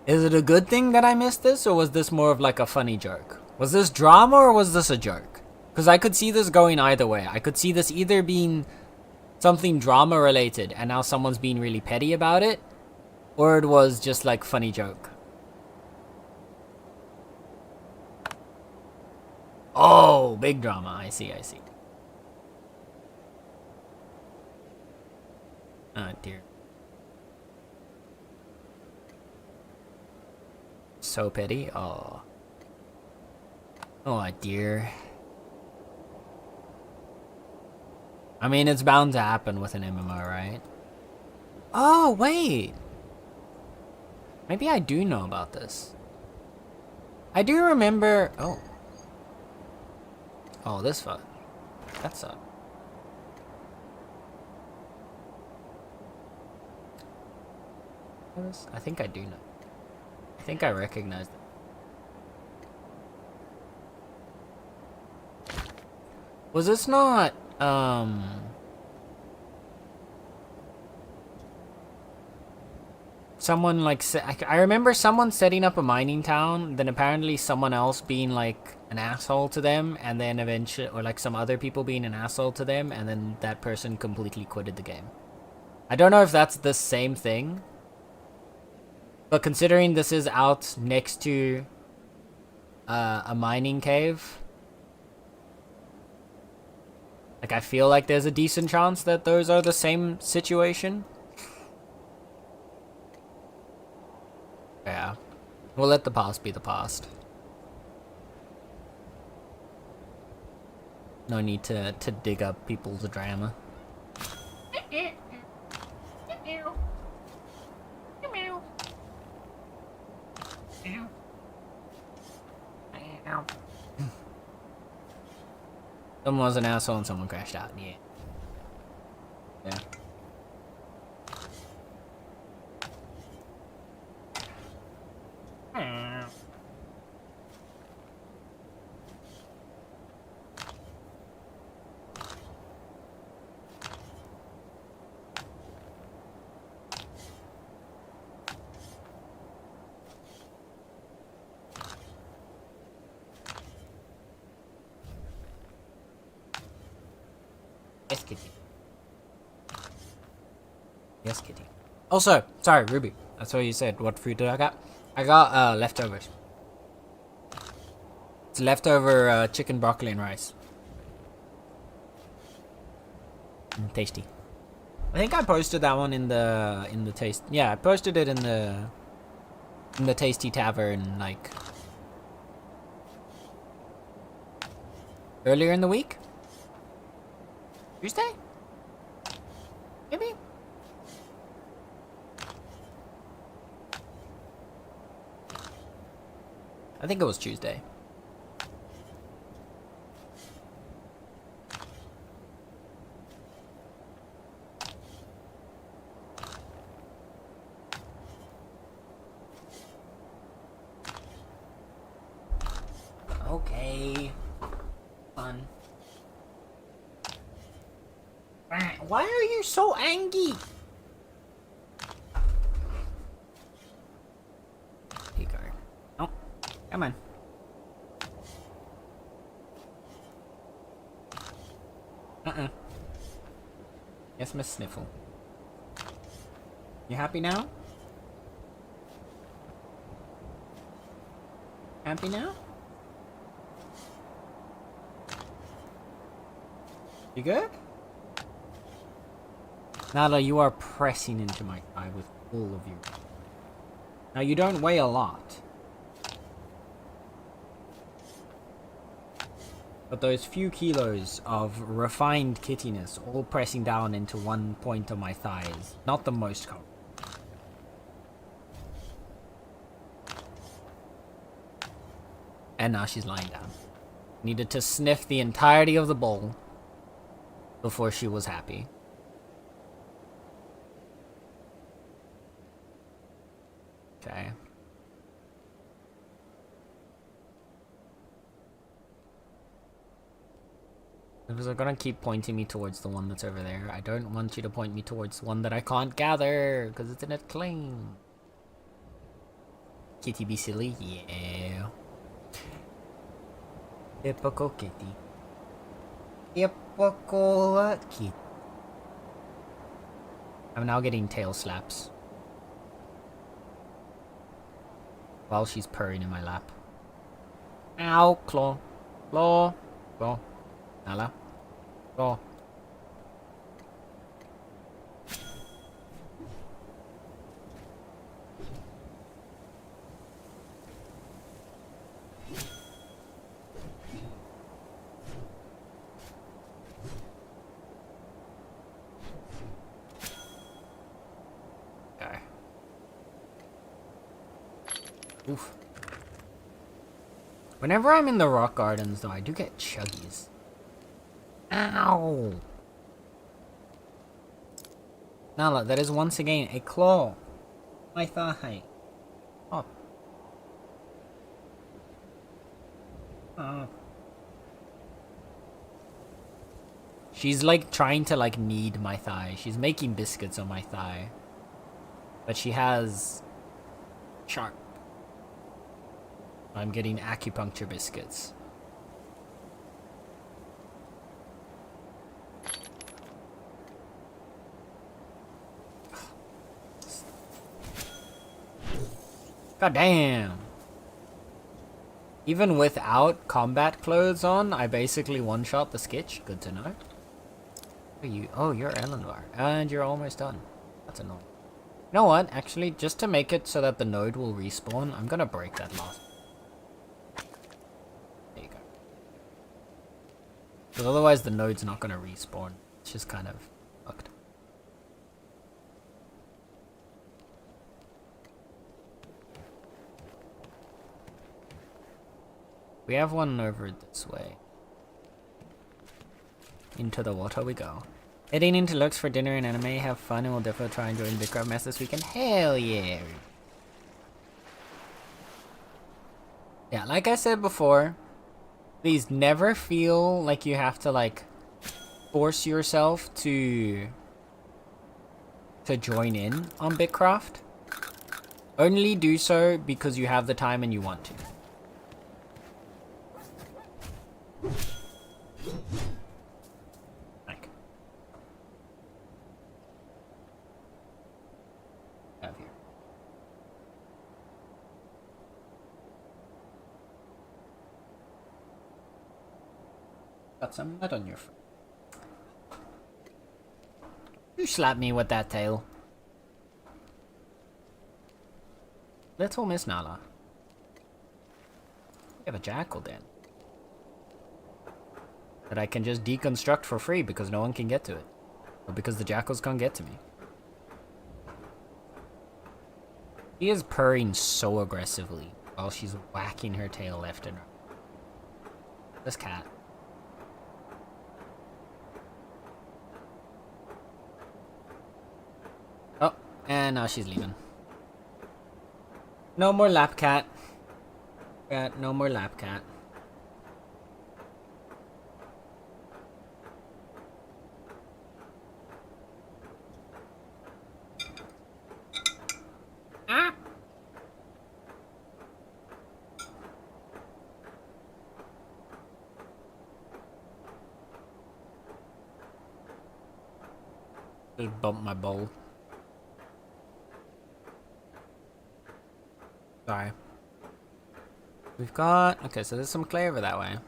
Is it a good thing that I missed this, or was this more of like a funny joke? Was this drama or was this a joke? Because I could see this going either way. I could see this either being something drama related and now someone's being really petty about it, or it was just like funny joke. Oh, big drama. I see. Oh dear. So petty. Oh dear. I mean, it's bound to happen with an MMO, right? Oh, wait. Maybe I do know about this. I do remember... Oh. Oh, this fuck. That sucks. I think I do know. I think I recognize it. Was this not... someone like I remember someone setting up a mining town, then apparently someone else being like an asshole to them, and then eventually, or like some other people being an asshole to them, and then that person completely quitted the game. I don't know if that's the same thing, but considering this is out next to a mining cave, like I feel like there's a decent chance that those are the same situation. Yeah, we'll let the past be the past. No need to dig up people's drama. Someone was an asshole and someone crashed out. Yeah. Yeah. Yes, kitty. Yes, kitty. Also, sorry, Ruby. That's what you said. What food did I got? I got leftovers. It's leftover chicken, broccoli, and rice. Tasty. I think I posted that one in the taste. Yeah, I posted it in the Tasty Tavern like earlier in the week. Tuesday? Maybe? I think it was Tuesday. Okay. Fun. Why are you so angry? Here you go. Oh, come on. Yes, Miss Sniffle. You happy now? Happy now? You good? Nala, you are pressing into my thigh with all of you. Now, you don't weigh a lot. But those few kilos of refined kittiness all pressing down into one point of my thigh is not the most common. And now she's lying down. Needed to sniff the entirety of the bowl before she was happy. Okay. Because they're gonna keep pointing me towards the one that's over there. I don't want you to point me towards one that I can't gather, because it's in a claim. Kitty be silly? Yeah. Typical kitty. Typical kitty. I'm now getting tail slaps. While she's purring in my lap. Ow, claw. Claw. Claw. Nala. Claw. Okay. Oof. Whenever I'm in the rock gardens, though, I do get chuggies. Ow! Nala, that is once again a claw. My thigh. Oh. She's like trying to like knead my thigh. She's making biscuits on my thigh. But she has sharp. I'm getting acupuncture biscuits. God damn. Even without combat clothes on, I basically one-shot the skitch. Good to know. Are you? Oh, you're Eleanor. And you're almost done. That's annoying. You know what? Actually, just to make it so that the node will respawn, I'm gonna break that last. There you go. Because otherwise the node's not gonna respawn. It's just kind of fucked. We have one over this way. Into the water we go. Heading into Lux for dinner and anime, have fun, and we'll definitely try and join Big Mess this weekend. Hell yeah! Yeah, like I said before, please never feel like you have to like force yourself to join in on Bitcraft. Only do so because you have the time and you want to. Like. Have here. Got some mud on your foot. You slap me with that tail. Little Miss Nala. We have a jackal den. That I can just deconstruct for free because no one can get to it. Or because the jackals can't get to me. She is purring so aggressively while she's whacking her tail left and right. This cat. Oh, and now she's leaving. No more lap cat. Cat, no more lap cat. Ah! Just bumped my bowl. Sorry. We've got... Okay, so there's some clay over that way.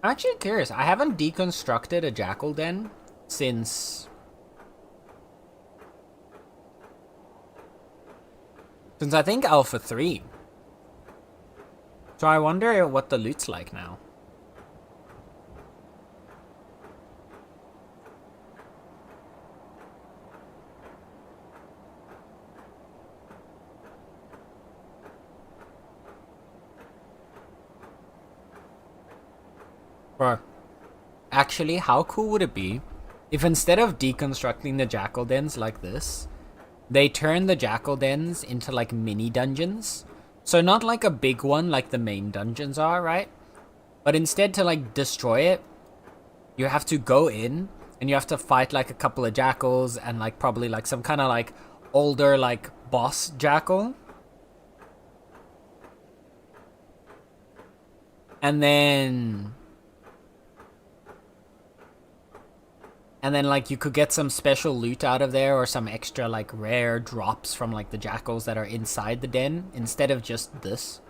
I'm actually curious. I haven't deconstructed a jackal den since... Since I think Alpha 3. So I wonder what the loot's like now. Bro, actually, how cool would it be if instead of deconstructing the jackal dens like this, they turn the jackal dens into like mini dungeons? So not like a big one like the main dungeons are, right? But instead to like destroy it, you have to go in and you have to fight like a couple of jackals and like probably like some kind of like older like boss jackal. And then like you could get some special loot out of there or some extra like rare drops from like the jackals that are inside the den instead of just this,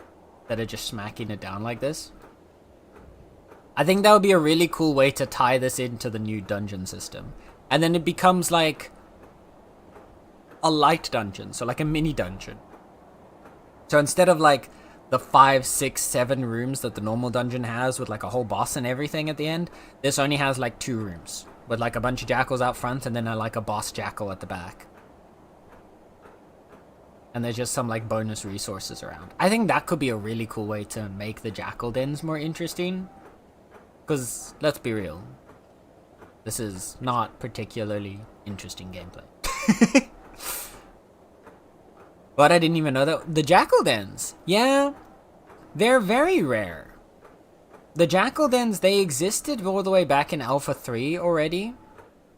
that are just smacking it down like this. I think that would be a really cool way to tie this into the new dungeon system. And then it becomes like a light dungeon, so like a mini dungeon. So instead of like the 5, 6, 7 rooms that the normal dungeon has with like a whole boss and everything at the end, this only has like 2 rooms. With like a bunch of jackals out front and then like a boss jackal at the back. And there's just some like bonus resources around. I think that could be a really cool way to make the jackal dens more interesting. Because, let's be real, this is not particularly interesting gameplay. But I didn't even know that. The jackal dens, yeah, they're very rare. The jackal dens, they existed all the way back in Alpha 3 already.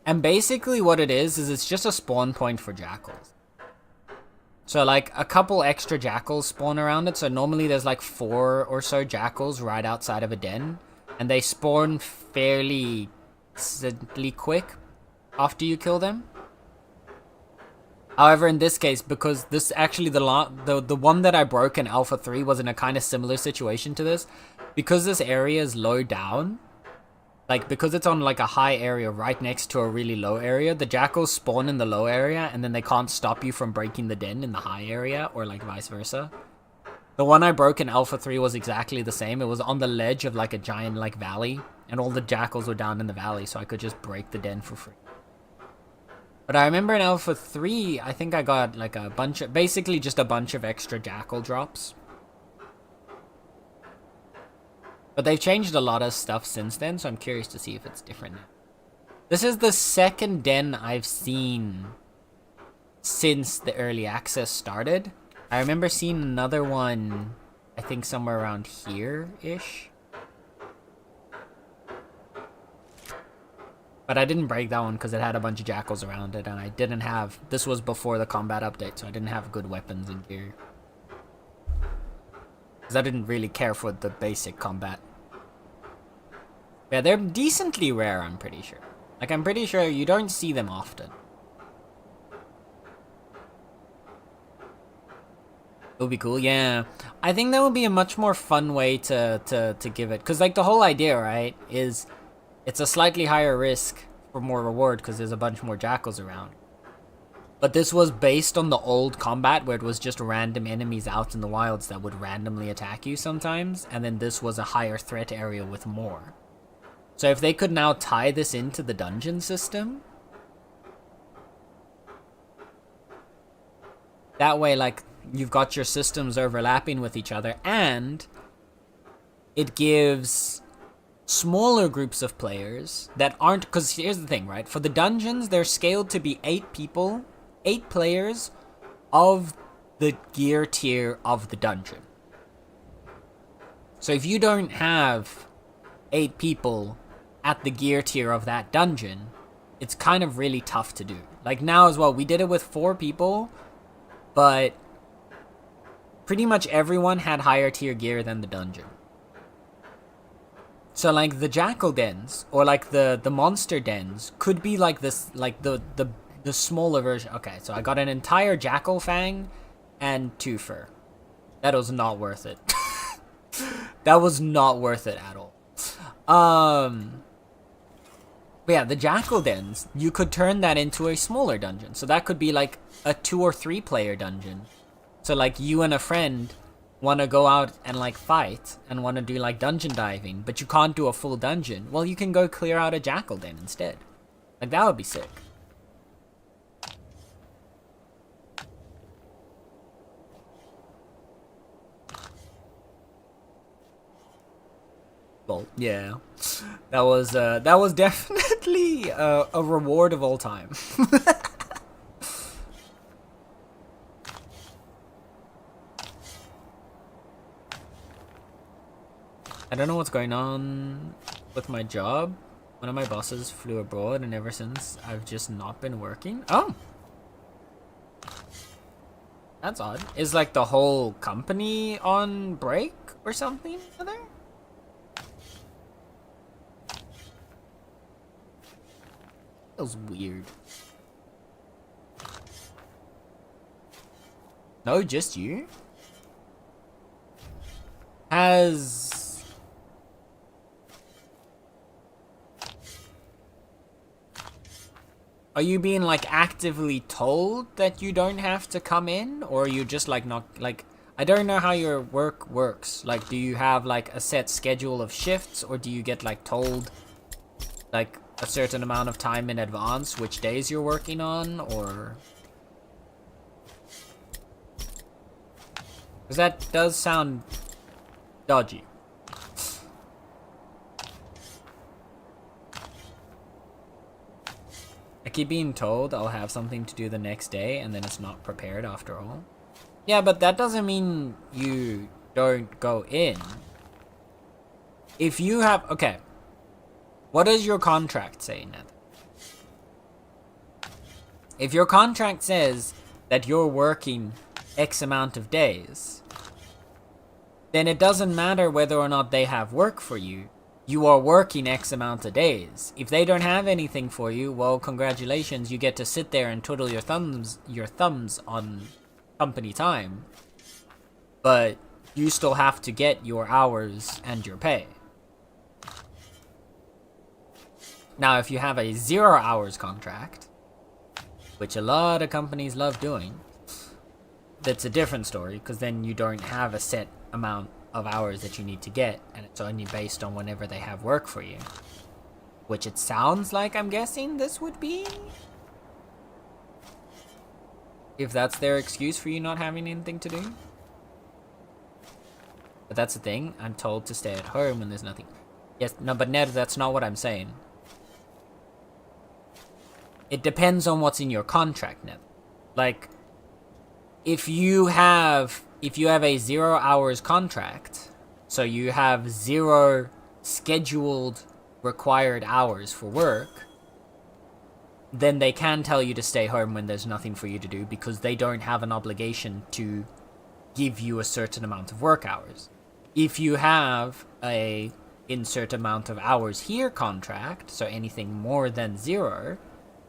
And basically what it is it's just a spawn point for jackals. So like a couple extra jackals spawn around it. So normally there's like 4 or so jackals right outside of a den. And they spawn fairly quick after you kill them. However, in this case, because this actually the one that I broke in Alpha 3 was in a kind of similar situation to this. Because this area is low down, like because it's on like a high area right next to a really low area, the jackals spawn in the low area and then they can't stop you from breaking the den in the high area or like vice versa. The one I broke in Alpha 3 was exactly the same. It was on the ledge of like a giant like valley and all the jackals were down in the valley, so I could just break the den for free. But I remember in Alpha 3, I think I got like a bunch of, basically just a bunch of extra jackal drops. But they've changed a lot of stuff since then, so I'm curious to see if it's different now. This is the second den I've seen since the early access started. I remember seeing another one, I think somewhere around here-ish. But I didn't break that one because it had a bunch of jackals around it, and I didn't have... This was before the combat update, so I didn't have good weapons and gear. Because I didn't really care for the basic combat. Yeah, they're decently rare, I'm pretty sure. Like, I'm pretty sure you don't see them often. It would be cool, yeah. I think that would be a much more fun way to give it. Because, like, the whole idea, right, is it's a slightly higher risk for more reward because there's a bunch more jackals around. But this was based on the old combat where it was just random enemies out in the wilds that would randomly attack you sometimes, and then this was a higher threat area with more. So if they could now tie this into the dungeon system, that way, like, you've got your systems overlapping with each other, and it gives smaller groups of players that aren't, because here's the thing, right? For the dungeons, they're scaled to be 8 people, 8 players of the gear tier of the dungeon. So if you don't have 8 people at the gear tier of that dungeon, it's kind of really tough to do. Like now as well, we did it with 4 people, but pretty much everyone had higher tier gear than the dungeon. So like the jackal dens or like the monster dens could be like this, like the smaller version. Okay, so I got an entire jackal fang and 2 fur. That was not worth it. That was not worth it at all. But yeah, the jackal dens, you could turn that into a smaller dungeon. So that could be like a 2 or 3 player dungeon. So like you and a friend want to go out and like fight and want to do like dungeon diving, but you can't do a full dungeon. Well, you can go clear out a jackal den instead. Like that would be sick. Well, yeah, that was definitely a reward of all time. I don't know what's going on with my job. One of my bosses flew abroad, and ever since I've just not been working. Oh, that's odd. Is like the whole company on break or something? There? Feels weird. No, just you? Are you being like actively told that you don't have to come in, or are you just like not like, I don't know how your work works. Like, do you have like a set schedule of shifts, or do you get like told like a certain amount of time in advance which days you're working on, or? Because that does sound dodgy. I keep being told I'll have something to do the next day, and then it's not prepared after all. Yeah, but that doesn't mean you don't go in. If you have... Okay. What does your contract say, Ned? If your contract says that you're working X amount of days, then it doesn't matter whether or not they have work for you. You are working X amount of days. If they don't have anything for you, well, congratulations, you get to sit there and twiddle your thumbs on company time. But you still have to get your hours and your pay. Now, if you have a 0 hours contract, which a lot of companies love doing, that's a different story, because then you don't have a set amount of hours that you need to get, and it's only based on whenever they have work for you. Which it sounds like, I'm guessing, this would be? If that's their excuse for you not having anything to do. But that's the thing, I'm told to stay at home when there's nothing. Yes, no, but Ned, that's not what I'm saying. It depends on what's in your contract, Ned. Like, if you have a 0 hours contract, so you have 0 scheduled required hours for work, then they can tell you to stay home when there's nothing for you to do, because they don't have an obligation to give you a certain amount of work hours. If you have a insert amount of hours here contract, so anything more than 0,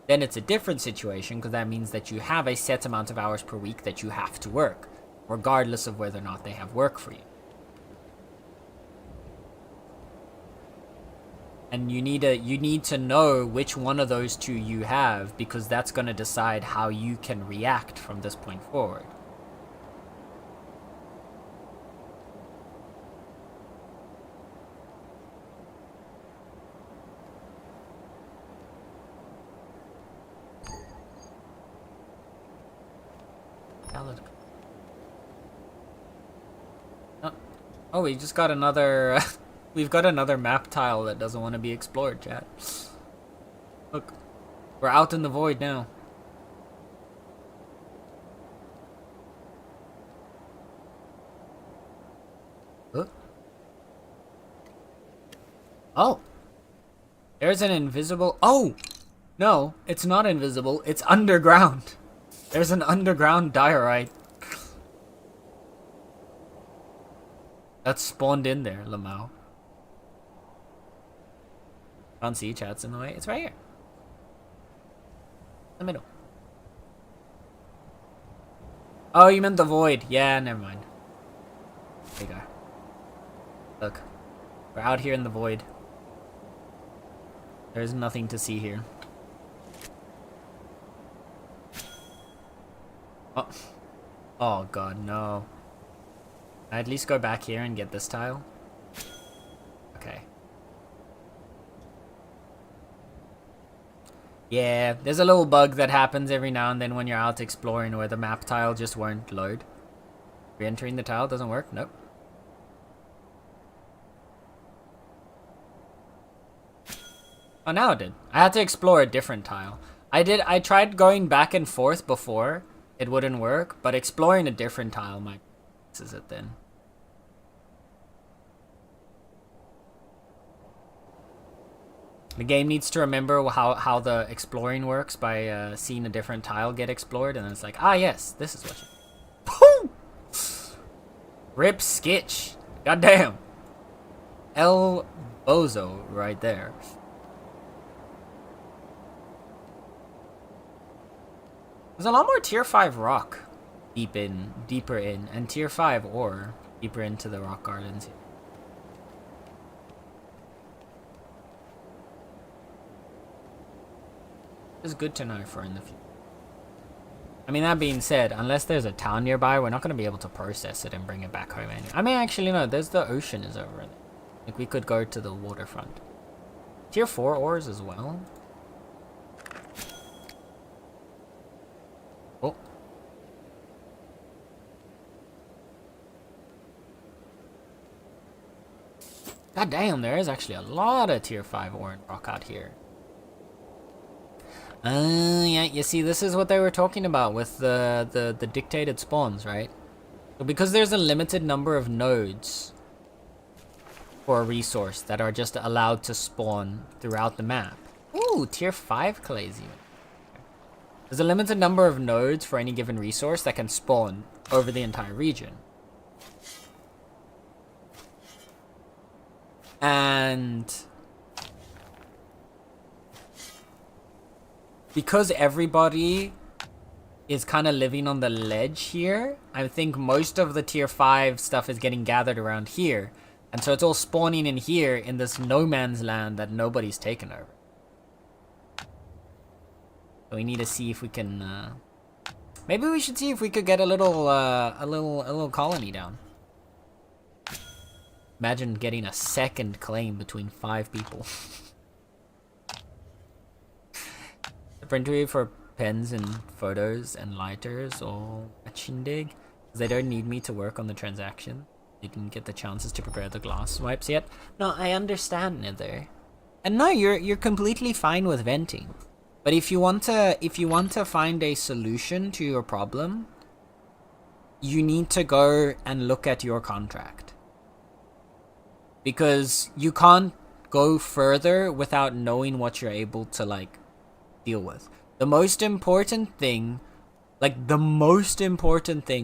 then it's a different situation, because that means that you have a set amount of hours per week that you have to work, regardless of whether or not they have work for you. And you need to know which one of those two you have, because that's going to decide how you can react from this point forward. Oh, we just got another... We've got another map tile that doesn't want to be explored, chat. Look. We're out in the void now. Huh? Oh! There's an invisible... Oh! No, it's not invisible. It's underground. There's an underground diorite. That's spawned in there, Lamau. Can't see, chat's in the way. It's right here. In the middle. Oh, you meant the void. Yeah, never mind. There you go. Look. We're out here in the void. There's nothing to see here. Oh. Oh god, no. I at least go back here and get this tile? Okay. Yeah, there's a little bug that happens every now and then when you're out exploring where the map tile just won't load. Re-entering the tile doesn't work? Nope. Oh, now it did. I had to explore a different tile. I tried going back and forth before. It wouldn't work, but exploring a different tile might... This is it then. The game needs to remember how the exploring works by seeing a different tile get explored, and then it's like, ah yes, this is what you... Rip Skitch. Goddamn. El Bozo right there. There's a lot more tier 5 rock deeper in, and tier 5 ore deeper into the rock gardens here. It's good to know for in the future. I mean, that being said, unless there's a town nearby, we're not going to be able to process it and bring it back home anyway. I mean, actually, no, there's the ocean is over there. Like, we could go to the waterfront. Tier 4 ores as well. Oh. God damn, there is actually a lot of tier 5 ore and rock out here. Yeah, you see, this is what they were talking about with the dictated spawns, right? So because there's a limited number of nodes for a resource that are just allowed to spawn throughout the map. Ooh, tier 5 clays even. There's a limited number of nodes for any given resource that can spawn over the entire region. And because everybody is kind of living on the ledge here, I think most of the tier 5 stuff is getting gathered around here. And so it's all spawning in here in this no man's land that nobody's taken over. So we need to see if we can, maybe we should see if we could get a little colony down. Imagine getting a second claim between 5 people. Printer for pens and photos and lighters or a shindig. They don't need me to work on the transaction. They didn't get the chances to prepare the glass wipes yet. No, I understand, Nether. And no, you're completely fine with venting. But if you want to find a solution to your problem, you need to go and look at your contract. Because you can't go further without knowing what you're able to, like, deal with. The most important thing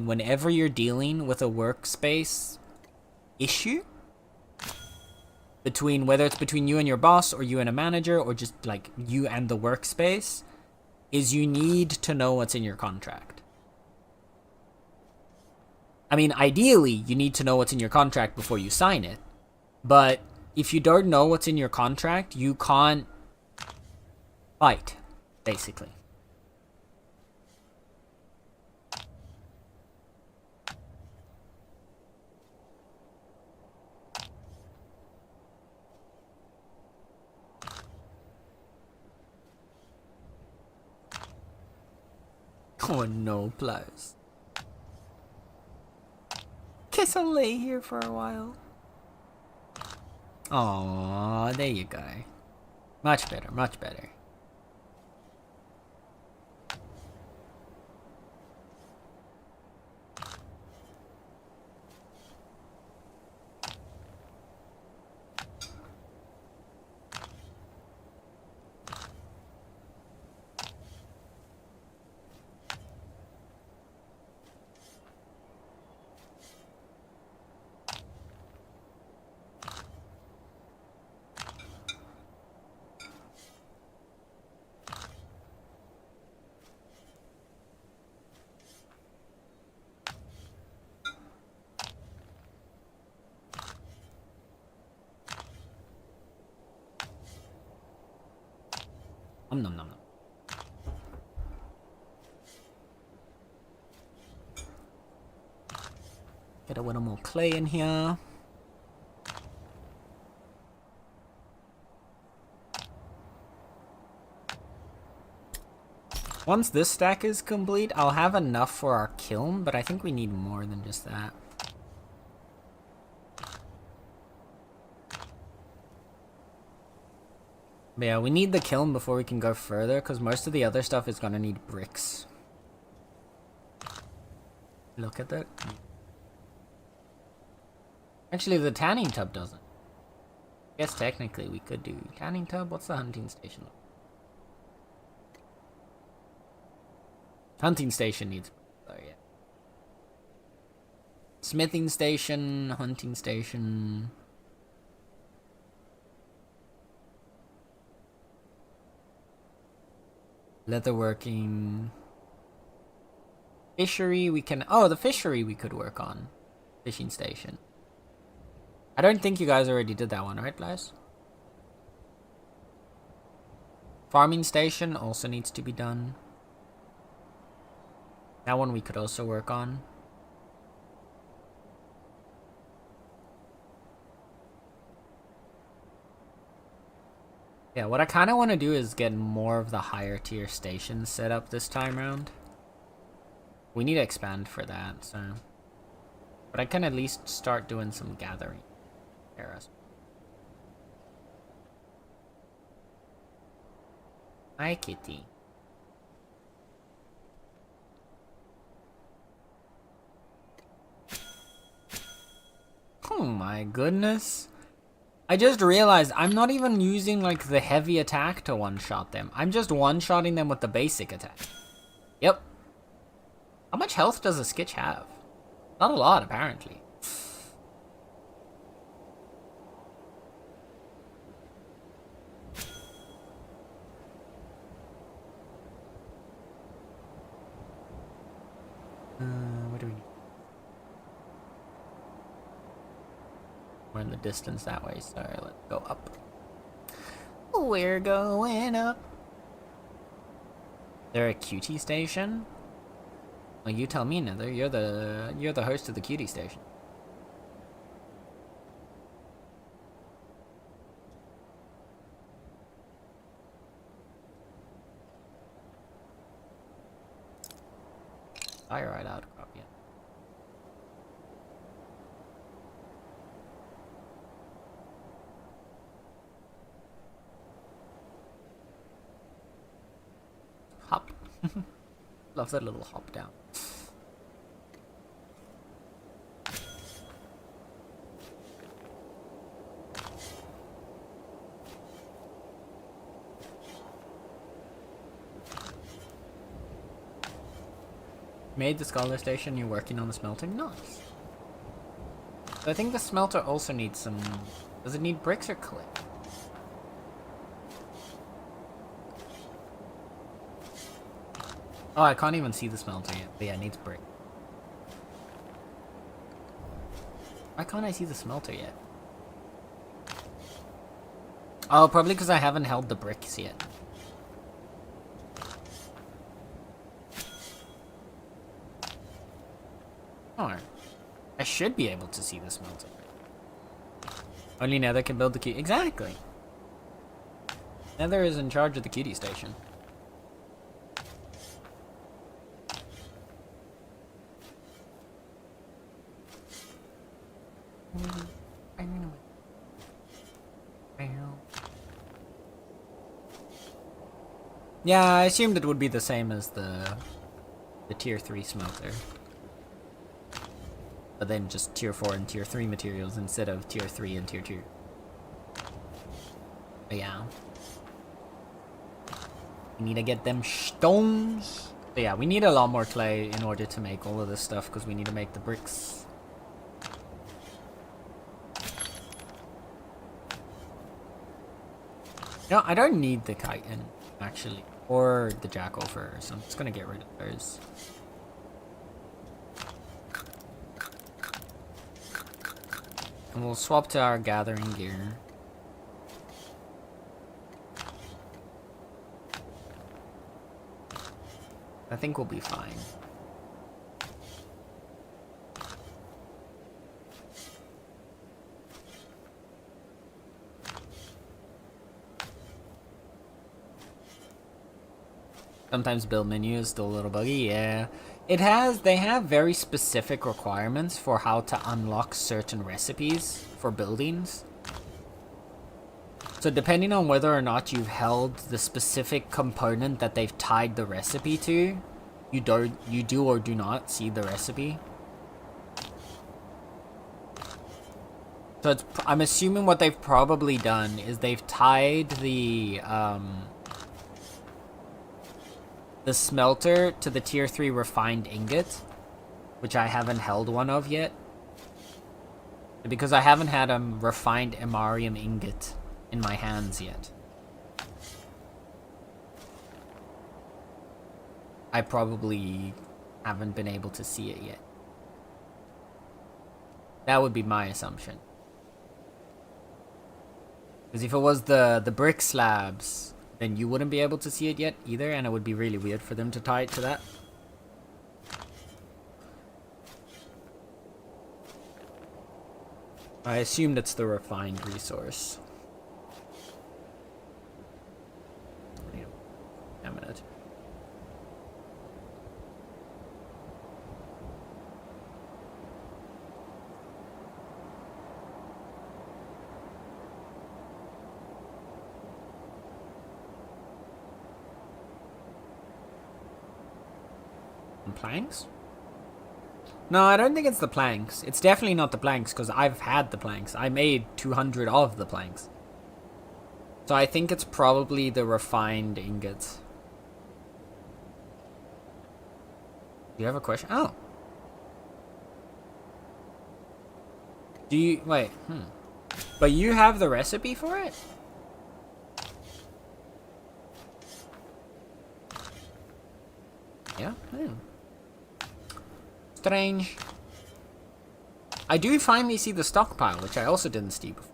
whenever you're dealing with a workspace issue, between whether it's between you and your boss or you and a manager or just like you and the workspace, is you need to know what's in your contract. I mean, ideally, you need to know what's in your contract before you sign it, but if you don't know what's in your contract, you can't fight, basically. Oh no, plus. Guess I'll lay here for a while. Oh, there you go. Much better, much better. Nom nom nom. Get a little more clay in here. Once this stack is complete, I'll have enough for our kiln, but I think we need more than just that. But yeah, we need the kiln before we can go further, because most of the other stuff is gonna need bricks. Look at that. Actually, the tanning tub doesn't. I guess technically we could do tanning tub. What's the hunting station? Hunting station needs... Oh, yeah. Smithing station, hunting station... Leatherworking... Fishery, we can... Oh, the fishery we could work on. Fishing station. I don't think you guys already did that one, right, guys? Farming station also needs to be done. That one we could also work on. Yeah, what I kind of want to do is get more of the higher tier stations set up this time around. We need to expand for that, so... But I can at least start doing some gathering. Eras. Hi, kitty. Oh my goodness. I just realized I'm not even using like the heavy attack to one-shot them. I'm just one-shotting them with the basic attack. Yep. How much health does a Skitch have? Not a lot, apparently. What do we need? We're in the distance that way, so let's go up. We're going up. There a cutie station? Well, you tell me, Nether. You're the host of the cutie station. Diorite outcrop, yeah. Hop. Love that little hop down. Made the scholar station, you're working on the smelting? Nice. So I think the smelter also needs some... Does it need bricks or clay? Oh, I can't even see the smelter yet. But yeah, it needs brick. Why can't I see the smelter yet? Oh, probably because I haven't held the bricks yet. Oh, I should be able to see the smelter. Only Nether can build the cutie. Exactly. Nether is in charge of the cutie station. Yeah, I assumed it would be the same as the tier 3 smelter. But then just tier 4 and tier 3 materials instead of tier 3 and tier 2. But yeah. We need to get them stones. But yeah, we need a lot more clay in order to make all of this stuff because we need to make the bricks. No, I don't need the chitin, actually. Or the jackal fur, so I'm just gonna get rid of those. And we'll swap to our gathering gear. I think we'll be fine. Sometimes build menu is still a little buggy, yeah. They have very specific requirements for how to unlock certain recipes for buildings. So depending on whether or not you've held the specific component that they've tied the recipe to, you do or do not see the recipe. So I'm assuming what they've probably done is they've tied the smelter to the tier 3 refined ingot, which I haven't held one of yet. Because I haven't had a refined Emarium ingot in my hands yet. I probably haven't been able to see it yet. That would be my assumption. Because if it was the brick slabs, then you wouldn't be able to see it yet either, and it would be really weird for them to tie it to that. I assumed it's the refined resource. Wait a minute. Planks? No, I don't think it's the planks. It's definitely not the planks because I've had the planks. I made 200 of the planks. So I think it's probably the refined ingots. Do you have a question? Oh. Do you... Wait. But you have the recipe for it? Yeah? Strange. I do finally see the stockpile, which I also didn't see before.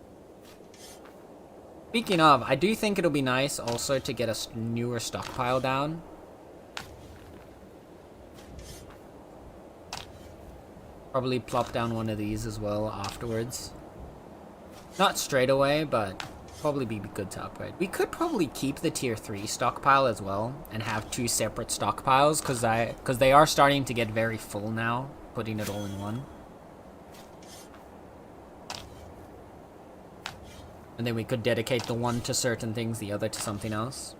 Speaking of, I do think it'll be nice also to get a newer stockpile down. Probably plop down one of these as well afterwards. Not straight away, but probably be good to upgrade. We could probably keep the tier 3 stockpile as well and have 2 separate stockpiles because they are starting to get very full now, putting it all in one. And then we could dedicate the one to certain things, the other to something else.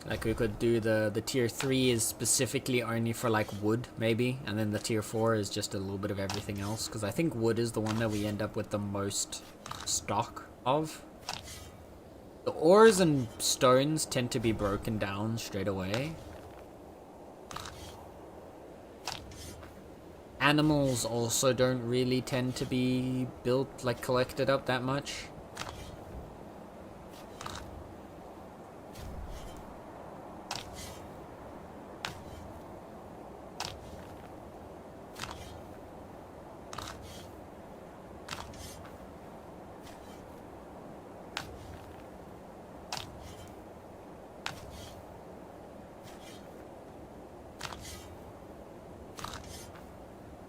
Like we could do the tier 3 is specifically only for like wood maybe, and then the tier 4 is just a little bit of everything else, because I think wood is the one that we end up with the most stock of. The ores and stones tend to be broken down straight away. animals also don't really tend to be built, like, collected up that much.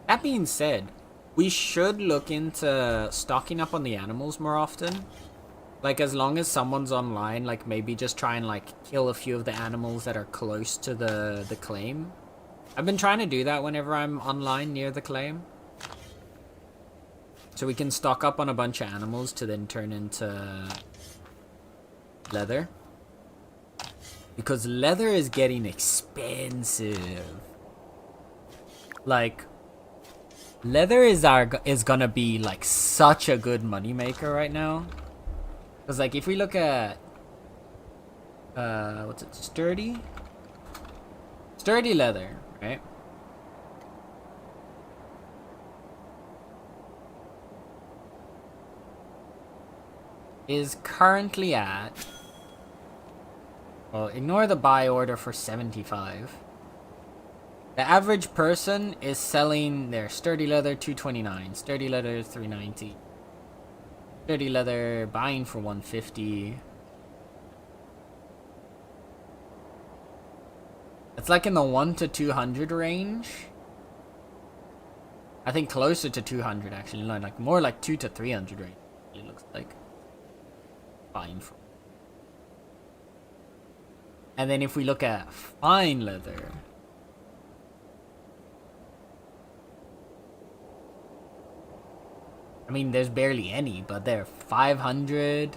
That being said, we should look into stocking up on the animals more often. Like, as long as someone's online, like, maybe just try and, like, kill a few of the animals that are close to the claim. I've been trying to do that whenever I'm online near the claim. So we can stock up on a bunch of animals to then turn into leather. Because leather is getting expensive. Like, leather is gonna be, like, such a good moneymaker right now. Because, like, if we look at what's it, sturdy leather, right? Is currently at, well, ignore the buy order for 75. The average person is selling their sturdy leather 229, sturdy leather 390, sturdy leather buying for 150. It's like in the 1 to 200 range. I think closer to 200 actually, no, like more like 2 to 300 range. It looks like buying for. And then if we look at fine leather, I mean, there's barely any, but they're 500,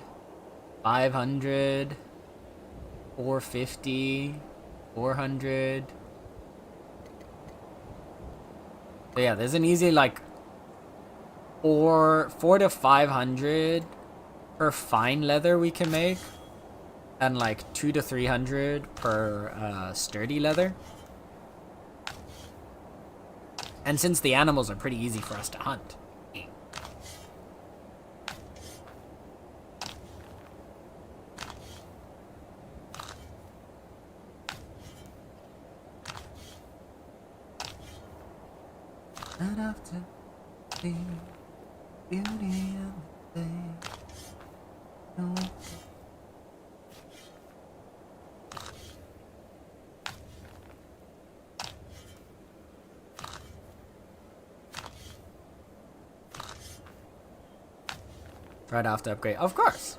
500, 450, 400. So yeah, there's an easy, like, 4 to 500 per fine leather we can make. And like 2 to 300 per sturdy leather. And since the animals are pretty easy for us to hunt. Not often see beauty in the thing. No. Right after upgrade, of course.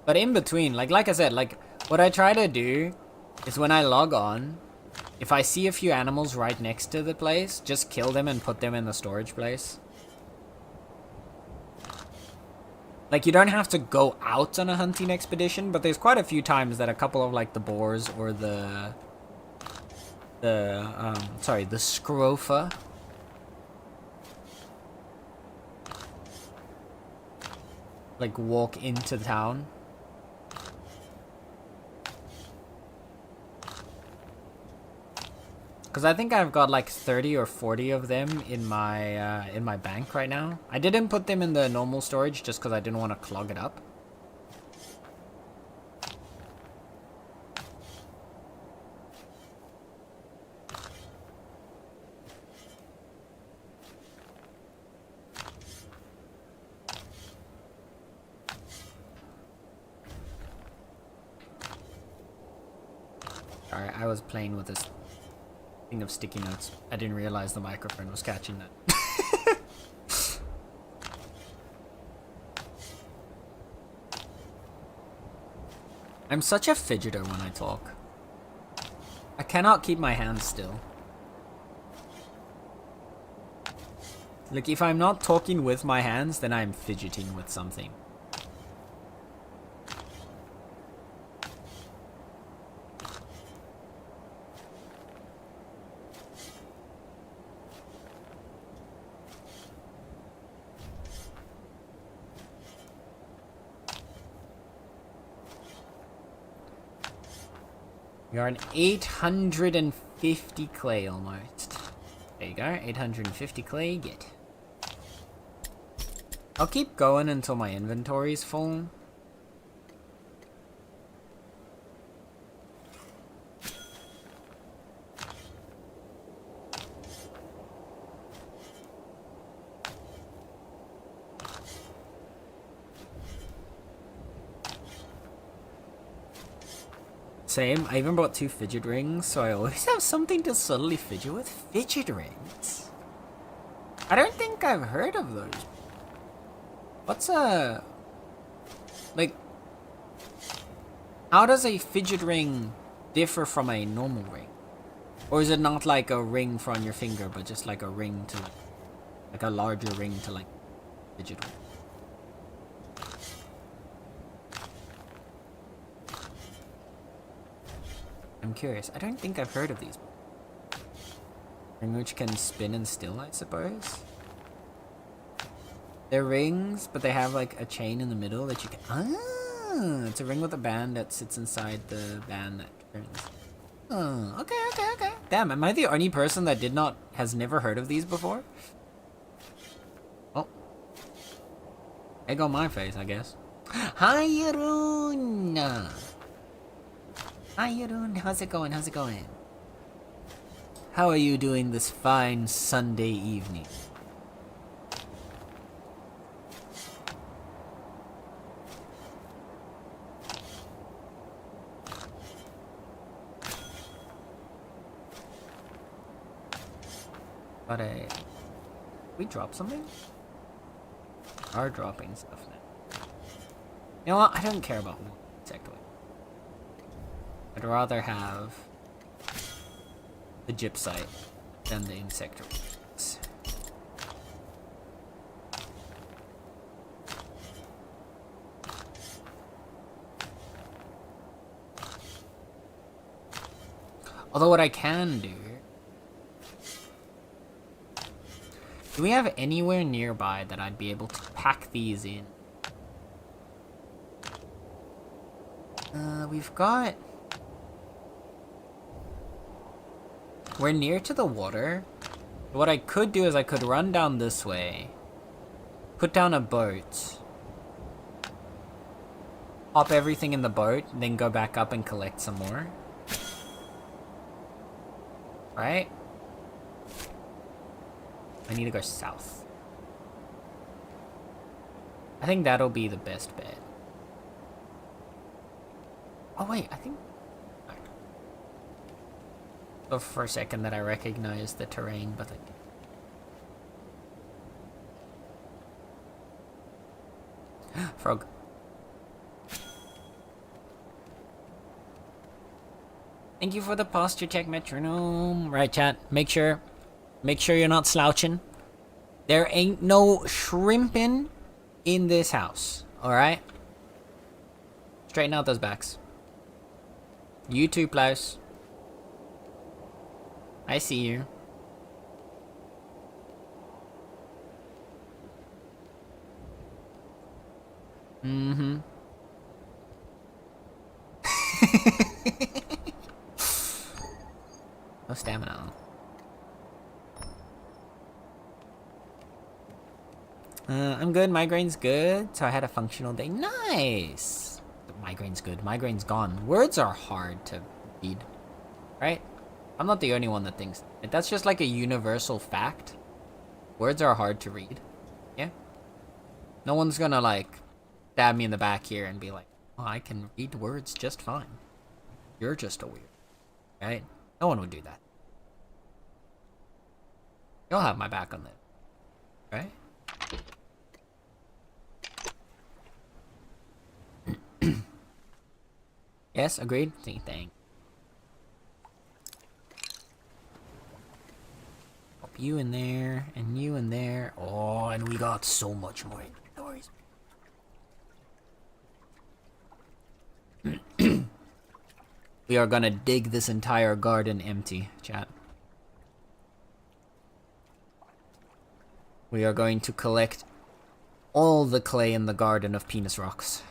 But in between, like I said, like what I try to do is when I log on, if I see a few animals right next to the place, just kill them and put them in the storage place. Like, you don't have to go out on a hunting expedition, but there's quite a few times that a couple of, like, the boars or the scrofa like walk into town. Because I think I've got like 30 or 40 of them in my bank right now. I didn't put them in the normal storage just because I didn't want to clog it up. Alright, I was playing with this of sticky notes. I didn't realize the microphone was catching that. I'm such a fidgeter when I talk. I cannot keep my hands still. Like, if I'm not talking with my hands, then I'm fidgeting with something. We are an 850 clay almost. There you go, 850 clay, get. I'll keep going until my inventory's full. Same, I even brought 2 fidget rings, so I always have something to subtly fidget with. Fidget rings? I don't think I've heard of those. What's a... like... how does a fidget ring differ from a normal ring? Or is it not like a ring for on your finger, but just like a ring to... like a larger ring to like... fidget with? I'm curious. I don't think I've heard of these. Ring which can spin and still, I suppose. They're rings, but they have like a chain in the middle that you can... ah! It's a ring with a band that sits inside the band that turns. Oh, okay. Damn, am I the only person that has never heard of these before? Oh. Egg on my face, I guess. Hi, Yeroon! Hi, Yeroon. How's it going? How are you doing this fine Sunday evening? But we drop something? We are dropping stuff now. You know what? I don't care about sector. I'd rather have the gypsite than the insectoids. Although what I can do... do we have anywhere nearby that I'd be able to pack these in? We've got... we're near to the water. What I could do is I could run down this way, put down a boat, hop everything in the boat, and then go back up and collect some more. Right? I need to go south. I think that'll be the best bet. Oh wait, I think... oh, for a second that I recognized the terrain, but frog. Thank you for the posture check, metronome. Right, chat. Make sure you're not slouching. There ain't no shrimping in this house. All right. Straighten out those backs. You too, Plaus. I see you. Mm-hmm. No stamina. I'm good. Migraine's good. So I had a functional day. Nice. Migraine's good. Migraine's gone. Words are hard to read, right? I'm not the only one that thinks that. That's just like a universal fact. Words are hard to read. Yeah. No one's gonna like stab me in the back here and be like, oh, I can read words just fine. You're just a weird, right? No one would do that. You'll have my back on that, right? Yes, agreed. Same thing. Pop you in there, and you in there. Oh, and we got so much more inventories. We are gonna dig this entire garden empty, chat. We are going to collect all the clay in the garden of penis rocks.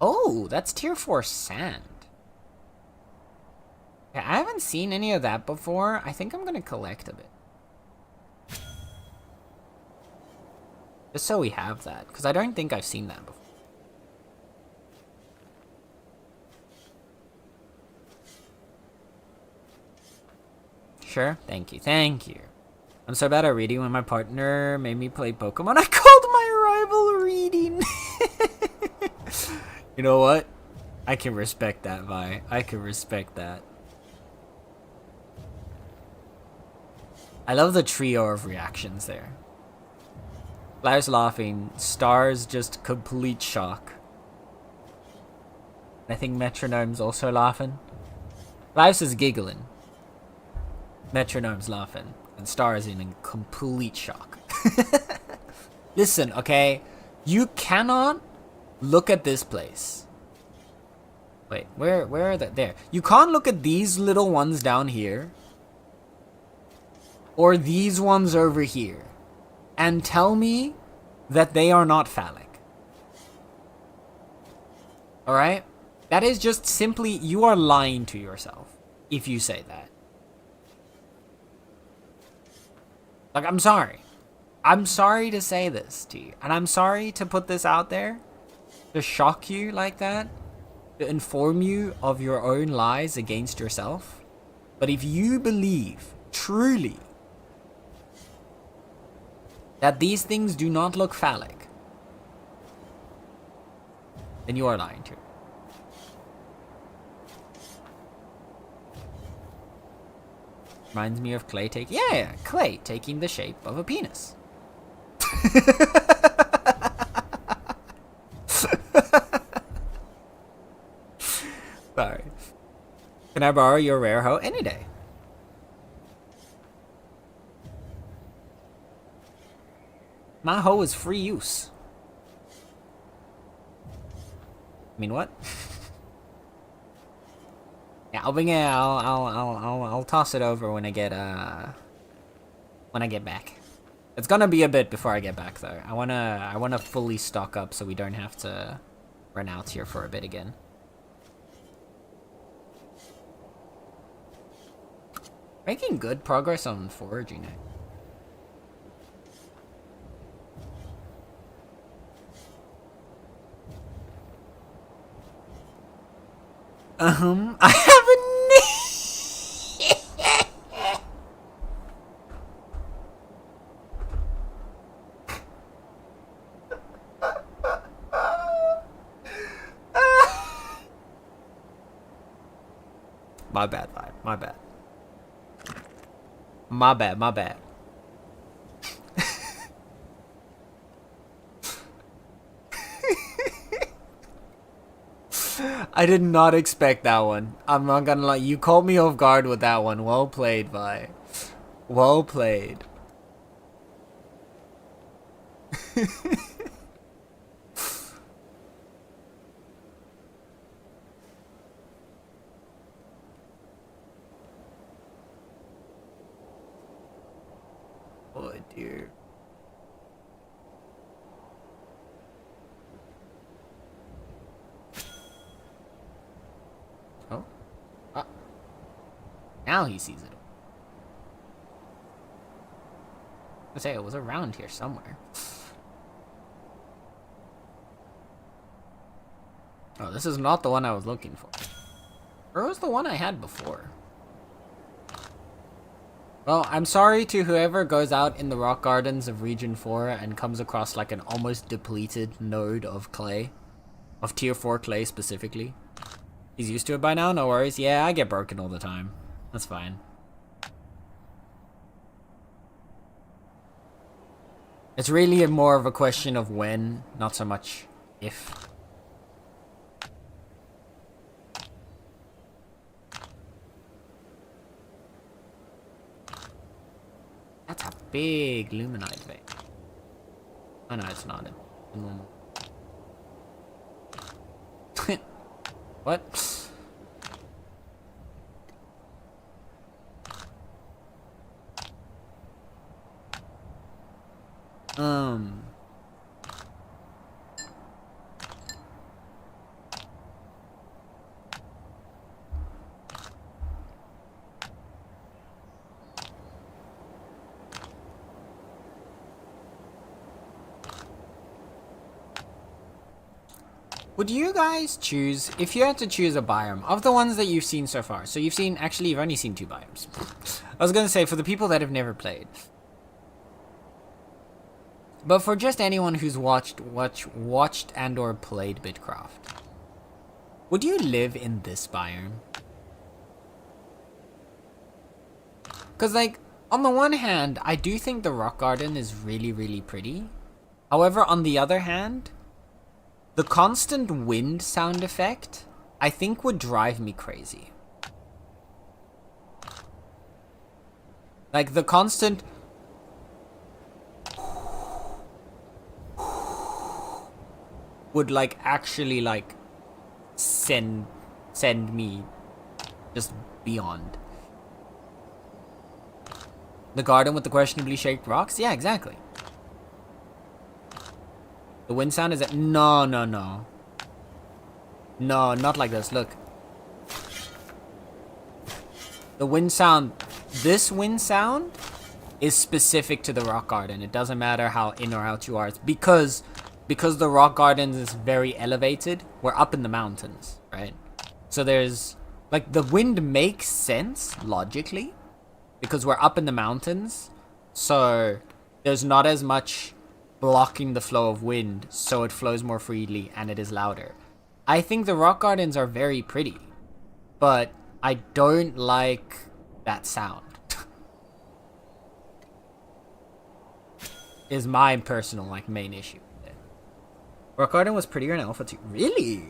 Oh, that's tier 4 sand. Yeah, I haven't seen any of that before. I think I'm gonna collect a bit. Just so we have that, because I don't think I've seen that before. Sure, thank you, thank you. I'm so bad at reading when my partner made me play Pokemon. I called my rival reading. You know what? I can respect that, Vi. I can respect that. I love the trio of reactions there. Lars laughing, Stars just complete shock. I think Metronome's also laughing. Lars is giggling. Metronome's laughing. And Stars in complete shock. Listen, okay? You cannot look at this place. Wait, where are they? There. You can't look at these little ones down here. Or these ones over here. And tell me that they are not phallic. Alright? That is just simply, you are lying to yourself if you say that. Like, I'm sorry. I'm sorry to say this to you. And I'm sorry to put this out there. To shock you like that. To inform you of your own lies against yourself. But if you believe, truly, that these things do not look phallic, then you are lying to. Reminds me of clay taking... Yeah, clay taking the shape of a penis. Sorry. Can I borrow your rare hoe? Any day. My hoe is free use. I mean, what? Yeah, I'll bring it. I'll toss it over when I get back. It's gonna be a bit before I get back though. I wanna fully stock up so we don't have to run out here for a bit again. Making good progress on foraging it. I have a My bad, vibe. My bad. My bad, my bad. I did not expect that one. I'm not gonna lie. You caught me off guard with that one. Well played, Vi. Well played. Oh dear. Oh. Now he sees it. I say it was around here somewhere. Oh, this is not the one I was looking for. Where was the one I had before? Well, I'm sorry to whoever goes out in the rock gardens of Region 4 and comes across like an almost depleted node of clay. Of tier 4 clay specifically. He's used to it by now, no worries. Yeah, I get broken all the time. That's fine. It's really more of a question of when, not so much if. That's a big luminite vein. Oh no, it's not. It's normal. What? Would you guys choose, if you had to choose a biome, of the ones that you've seen so far? So you've seen, actually, you've only seen 2 biomes. I was going to say, for the people that have never played. But for just anyone who's watched and or played Bitcraft, would you live in this biome? Because, like, on the one hand, I do think the rock garden is really, really pretty. However, on the other hand, the constant wind sound effect, I think, would drive me crazy. Like, the constant... would, like, actually, like, send me just beyond. The garden with the questionably shaped rocks? Yeah, exactly. The wind sound is at... No, no, no. No, not like this. Look. The wind sound... This wind sound is specific to the rock garden. It doesn't matter how in or out you are. It's because the rock garden is very elevated. We're up in the mountains, right? So there's... Like, the wind makes sense, logically, because we're up in the mountains. So there's not as much blocking the flow of wind, so it flows more freely and it is louder. I think the rock gardens are very pretty, but I don't like that sound. Is my personal, like, main issue with it. Rock garden was prettier in Alpha 2. Really?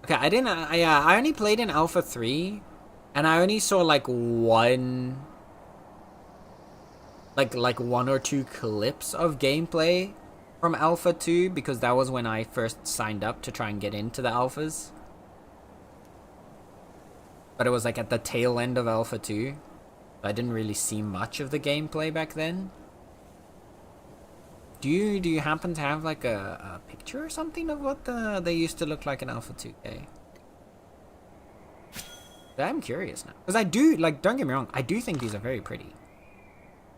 Okay, I didn't... I only played in Alpha 3, and I only saw, like, one... Like 1 or 2 clips of gameplay from Alpha 2, because that was when I first signed up to try and get into the alphas. But it was like at the tail end of Alpha 2. I didn't really see much of the gameplay back then. Do you happen to have like a picture or something of what they used to look like in Alpha 2K? I'm curious now. Because I do, like, don't get me wrong, I do think these are very pretty.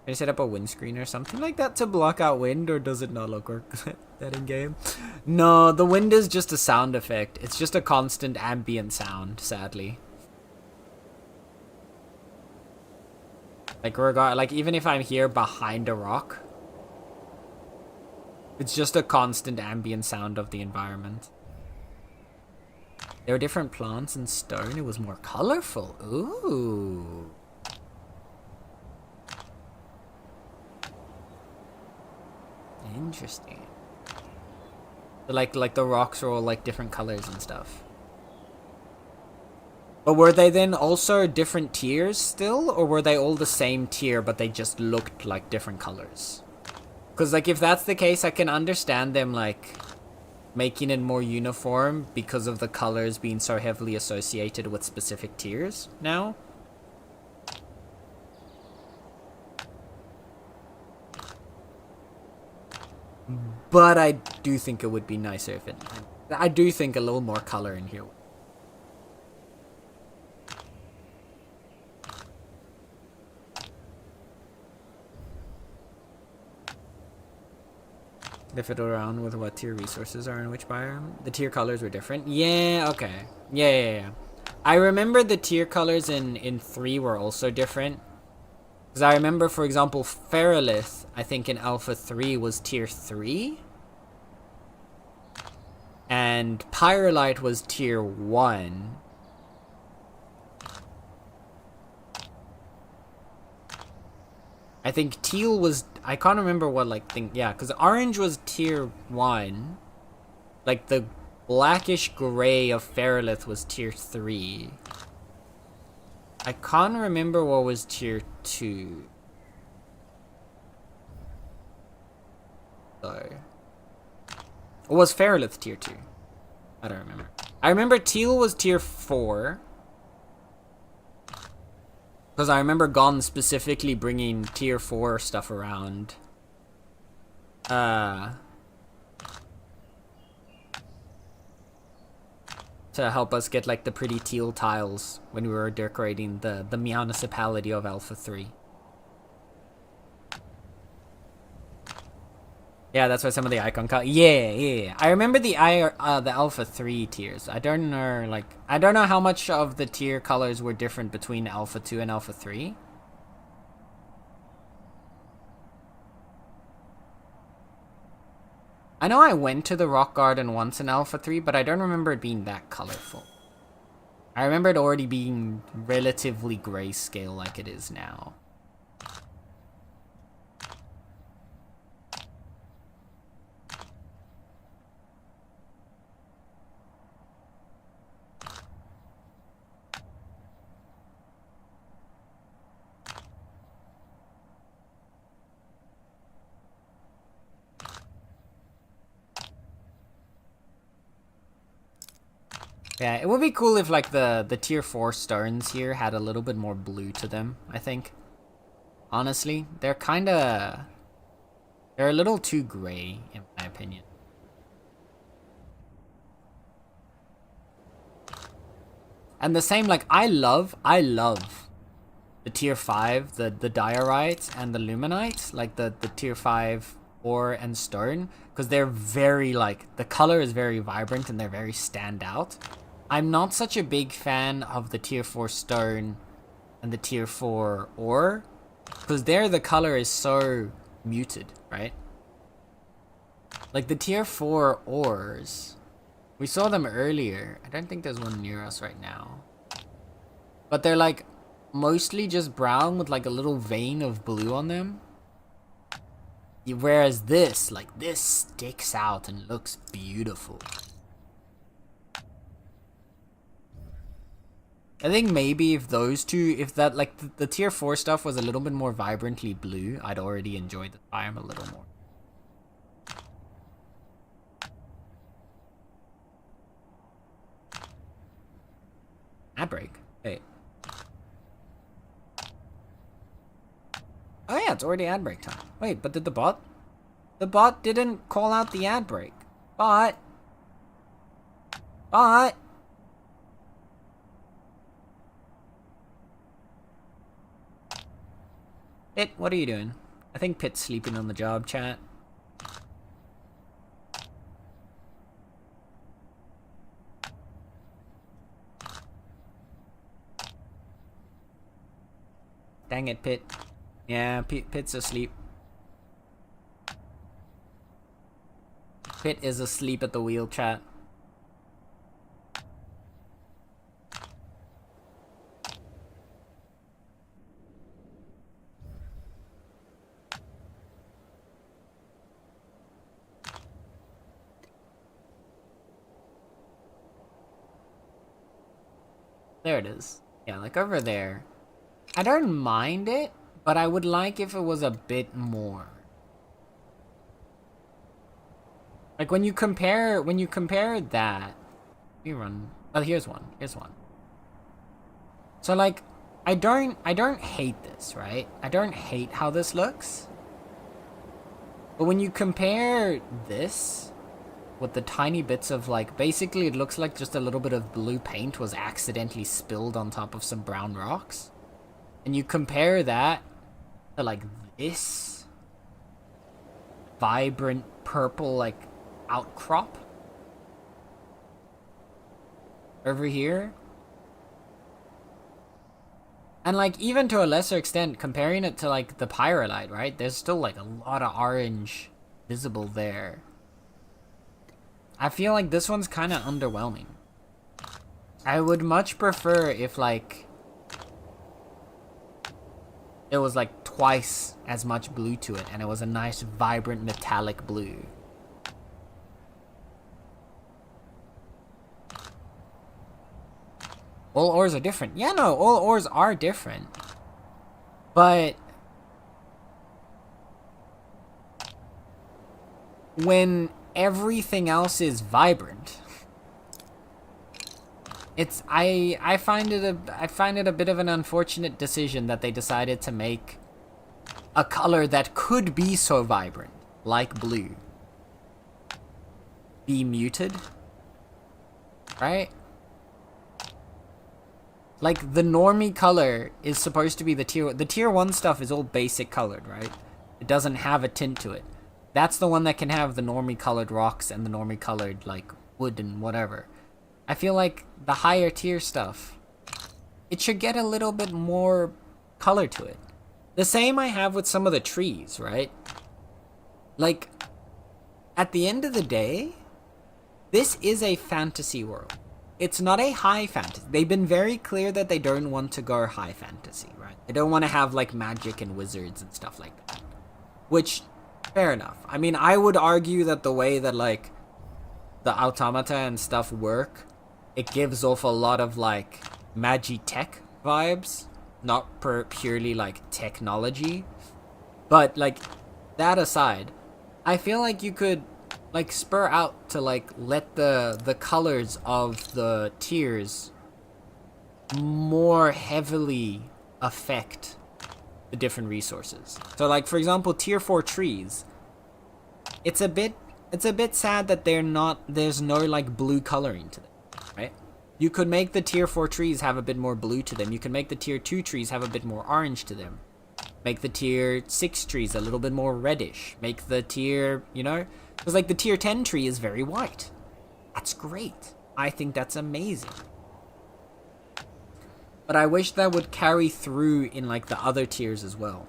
Can I set up a windscreen or something like that to block out wind, or does it not look like that in game? No, the wind is just a sound effect. It's just a constant ambient sound, sadly. Like even if I'm here behind a rock, it's just a constant ambient sound of the environment. There were different plants and stone. It was more colorful. Ooh. Interesting. So like the rocks are all like different colors and stuff. But were they then also different tiers still, or were they all the same tier but they just looked like different colors? Because like if that's the case, I can understand them like making it more uniform because of the colors being so heavily associated with specific tiers now. But I do think it would be nicer if it... I do think a little more color in here. They fiddle around with what tier resources are in which biome. The tier colors were different. Yeah, okay. Yeah. I remember the tier colors in 3 were also different. Because I remember, for example, Feralith, I think in Alpha 3 was tier 3. And Pyrolite was tier 1. I think Teal was... I can't remember what, like, thing... Yeah, because Orange was tier 1. Like, the blackish gray of Feralith was tier 3. I can't remember what was tier 2. So... Or was Feralith tier 2? I don't remember. I remember Teal was tier 4. Because I remember Gon specifically bringing tier 4 stuff around. To help us get like the pretty teal tiles when we were decorating the Meownicipality of Alpha 3. Yeah, that's why some of the icon color. Yeah. I remember the the Alpha 3 tiers. I don't know how much of the tier colors were different between Alpha 2 and Alpha 3. I know I went to the Rock Garden once in Alpha 3, but I don't remember it being that colorful. I remember it already being relatively grayscale like it is now. Yeah, it would be cool if like the tier 4 Sterns here had a little bit more blue to them, I think. Honestly, they're a little too gray in my opinion. And the same, like, I love the tier 5, the Diorites and the Luminites, like the tier 5 Ore and Stern, because they're very, like, the color is very vibrant and they're very stand out. I'm not such a big fan of the tier 4 Stern and the tier 4 Ore, because there the color is so muted, right? Like the tier 4 Ores, we saw them earlier. I don't think there's one near us right now. But they're like mostly just brown with like a little vein of blue on them. Whereas this sticks out and looks beautiful. I think maybe if those two, if that, like, the tier 4 stuff was a little bit more vibrantly blue, I'd already enjoy the biome a little more. Ad break? Wait. Oh yeah, it's already ad break time. Wait, but did the bot? The bot didn't call out the ad break. Bot! Pit, what are you doing? I think Pit's sleeping on the job, chat. Dang it, Pit. Yeah, Pit's asleep. Pit is asleep at the wheel, chat. There it is. Yeah, like over there. I don't mind it, but I would like if it was a bit more. Like when you compare that, let me run. Oh, here's one. So like, I don't hate this, right? I don't hate how this looks. But when you compare this with the tiny bits of, like, basically it looks like just a little bit of blue paint was accidentally spilled on top of some brown rocks. And you compare that to, like, this vibrant purple, like, outcrop over here. And, like, even to a lesser extent, comparing it to, like, the pyrrolite, right? There's still, like, a lot of orange visible there. I feel like this one's kind of underwhelming. I would much prefer if, like, it was, like, twice as much blue to it, and it was a nice, vibrant, metallic blue. All ores are different. Yeah, no, all ores are different. But when everything else is vibrant, it's I find it a bit of an unfortunate decision that they decided to make a color that could be so vibrant, like blue, be muted, right? Like, the normie color is supposed to be the tier 1 stuff is all basic colored, right? It doesn't have a tint to it. That's the one that can have the normally colored rocks and the normally colored, like, wood and whatever. I feel like the higher tier stuff, it should get a little bit more color to it. The same I have with some of the trees, right? Like, at the end of the day, this is a fantasy world. It's not a high fantasy. They've been very clear that they don't want to go high fantasy, right? They don't want to have, like, magic and wizards and stuff like that. Which, fair enough. I mean, I would argue that the way that, like, the automata and stuff work, it gives off a lot of, like, magi-tech vibes. Not purely, like, technology. But, like, that aside, I feel like you could, like, spur out to, like, let the colors of the tiers more heavily affect the different resources. So, like, for example, tier 4 trees, it's a bit sad that there's no, like, blue coloring to them, right? You could make the tier 4 trees have a bit more blue to them. You can make the tier 2 trees have a bit more orange to them. Make the tier 6 trees a little bit more reddish. Make the tier, you know? Because, like, the tier 10 tree is very white. That's great. I think that's amazing. But I wish that would carry through in, like, the other tiers as well.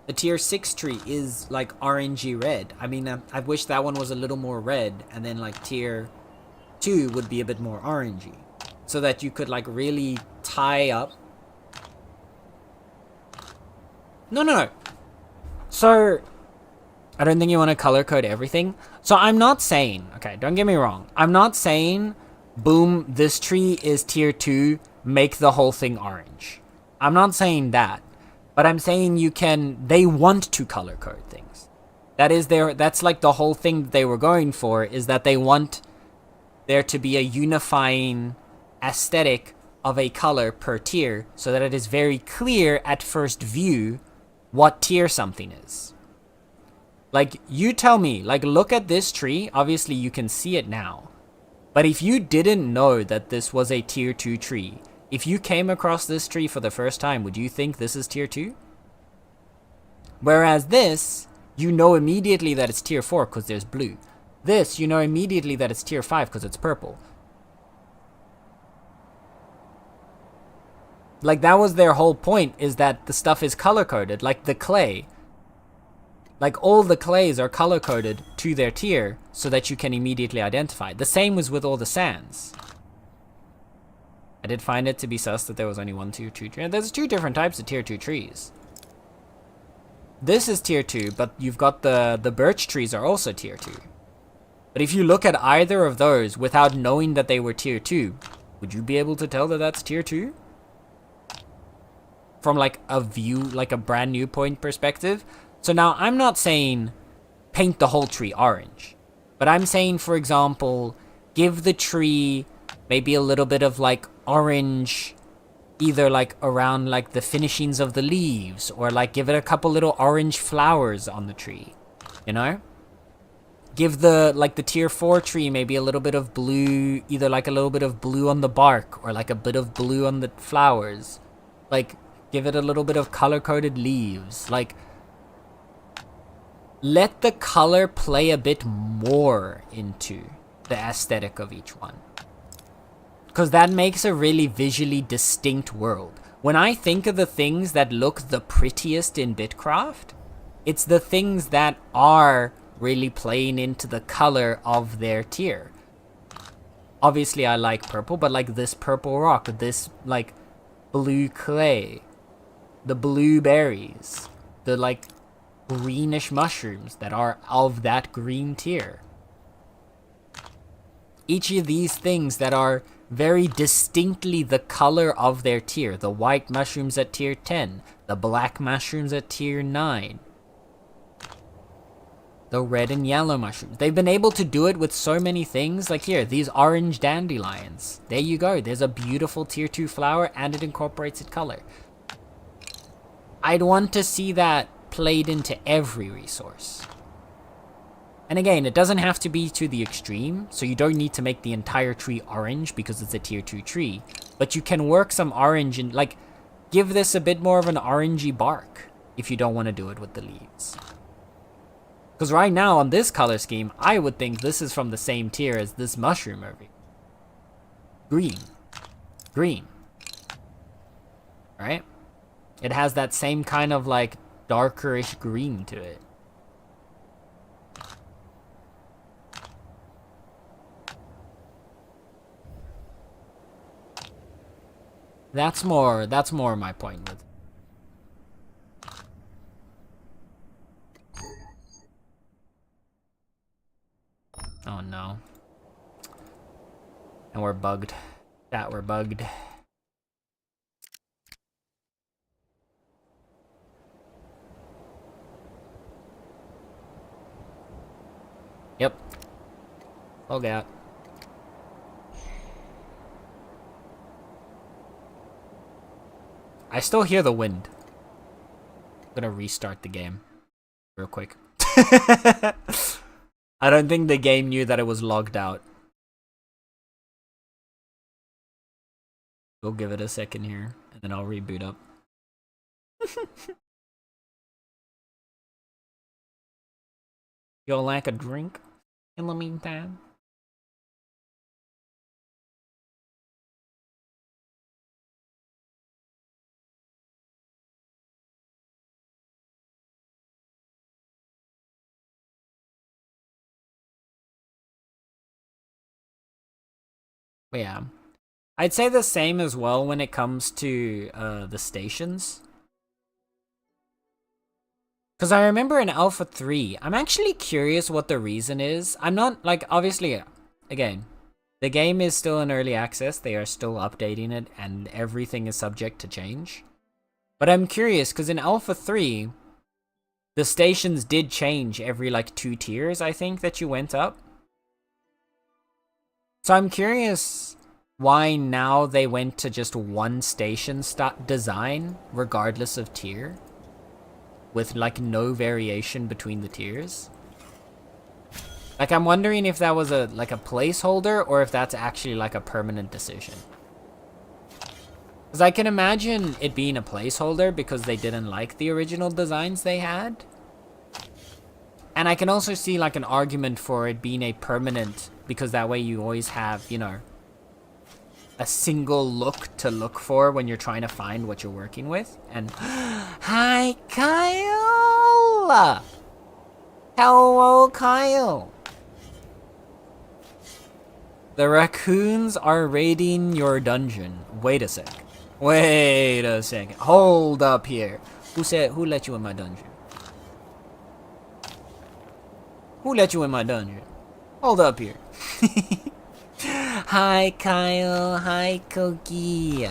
The tier 6 tree is, like, orangey red. I mean, I wish that one was a little more red. And then, like, tier 2 would be a bit more orangey. So that you could, like, really tie up. No. So, I don't think you want to color code everything. So I'm not saying, okay, don't get me wrong. I'm not saying, boom, this tree is tier 2, make the whole thing orange. I'm not saying that. But I'm saying they want to color code things. That's like the whole thing they were going for, is that they want there to be a unifying aesthetic of a color per tier, so that it is very clear at first view what tier something is. Like, you tell me, like, look at this tree. Obviously, you can see it now. But if you didn't know that this was a tier 2 tree, if you came across this tree for the first time, would you think this is tier 2? Whereas this, you know immediately that it's tier 4 because there's blue. This, you know immediately that it's tier 5 because it's purple. Like, that was their whole point, is that the stuff is color-coded. Like the clay. Like, all the clays are color-coded to their tier so that you can immediately identify. The same was with all the sands. I did find it to be sus that there was only one tier 2 tree. There's 2 different types of tier 2 trees. This is tier 2, but you've got the birch trees are also tier 2. But if you look at either of those without knowing that they were tier 2, would you be able to tell that that's tier 2? From, like, a view, like a brand new point perspective. So now, I'm not saying paint the whole tree orange. But I'm saying, for example, give the tree maybe a little bit of, like, orange, either, like, around, like, the finishings of the leaves, or, like, give it a couple little orange flowers on the tree, you know? Give the tier 4 tree maybe a little bit of blue, either, like, a little bit of blue on the bark, or, like, a bit of blue on the flowers. Like, give it a little bit of color-coded leaves. Like, let the color play a bit more into the aesthetic of each one. Because that makes a really visually distinct world. When I think of the things that look the prettiest in Bitcraft, it's the things that are really playing into the color of their tier. Obviously, I like purple, but like this purple rock, this like blue clay, the blueberries, the like greenish mushrooms that are of that green tier. Each of these things that are very distinctly the color of their tier. The white mushrooms at tier 10, the black mushrooms at tier 9, the red and yellow mushrooms. They've been able to do it with so many things. Like here, these orange dandelions. There you go. There's a beautiful tier 2 flower and it incorporates its color. I'd want to see that played into every resource. And again, it doesn't have to be to the extreme, so you don't need to make the entire tree orange because it's a tier 2 tree. But you can work some orange and, like, give this a bit more of an orangey bark if you don't want to do it with the leaves. Because right now on this color scheme, I would think this is from the same tier as this mushroom over here. Green. Green. Right? It has that same kind of like darkerish green to it. That's more my point with it. Oh no. And we're bugged. We're bugged. Yep. Log out. I still hear the wind. I'm gonna restart the game real quick. I don't think the game knew that it was logged out. We'll give it a second here, and then I'll reboot up. You'll like a drink in the meantime? But yeah. I'd say the same as well when it comes to the stations. Because I remember in Alpha 3, I'm actually curious what the reason is. I'm not, like, obviously, again, the game is still in early access. They are still updating it, and everything is subject to change. But I'm curious, because in Alpha 3, the stations did change every, like, 2 tiers, I think, that you went up. So I'm curious why now they went to just one station design, regardless of tier, with like no variation between the tiers. Like, I'm wondering if that was a placeholder or if that's actually like a permanent decision. Because I can imagine it being a placeholder because they didn't like the original designs they had. And I can also see like an argument for it being a permanent, because that way you always have, you know, a single look to look for when you're trying to find what you're working with. And hi, Kyle! Hello, Kyle! The raccoons are raiding your dungeon. Wait a sec. Wait a second. Hold up here. Who let you in my dungeon? Who let you in my dungeon? Hold up here. Hi, Kyle. Hi, Koki.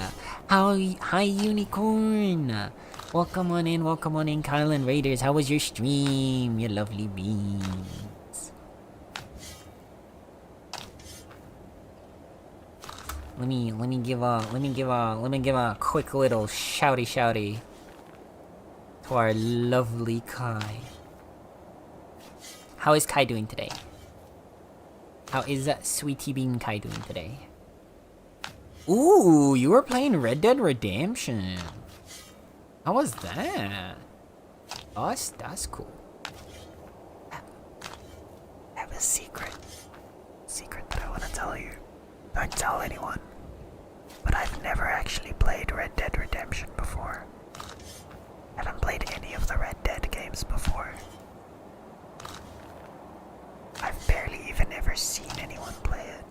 Hi, Unicorn. Welcome on in, Kyle and Raiders. How was your stream, you lovely beans? Let me give a quick little shouty to our lovely Kai. How is Kai doing today? How is that Sweetie Bean Kai doing today? Ooh, you were playing Red Dead Redemption. How was that? Oh, that's cool. I have a secret. Secret that I want to tell you. Don't tell anyone. But I've never actually played Red Dead Redemption before. I haven't played any of the Red Dead games before. I've barely even ever seen anyone play it.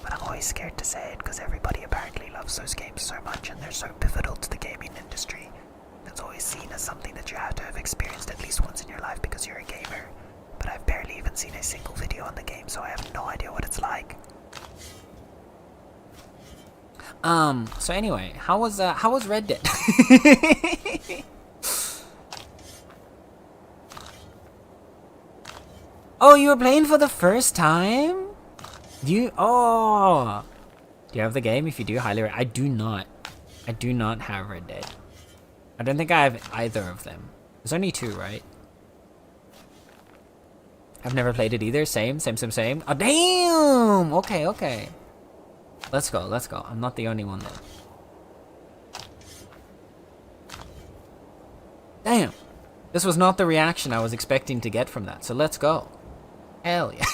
But I'm always scared to say it because everybody apparently loves those games so much and they're so pivotal to the gaming industry. It's always seen as something that you have to have experienced at least once in your life because you're a gamer. But I've barely even seen a single video on the game, so I have no idea what it's like. So anyway, how was Red Dead? Oh, you were playing for the first time? Do you have the game? If you do, I do not. I do not have Red Dead. I don't think I have either of them. There's only 2, right? I've never played it either. Same. Oh, damn! Okay. Let's go. I'm not the only one there. Damn! This was not the reaction I was expecting to get from that, so let's go. Hell yeah.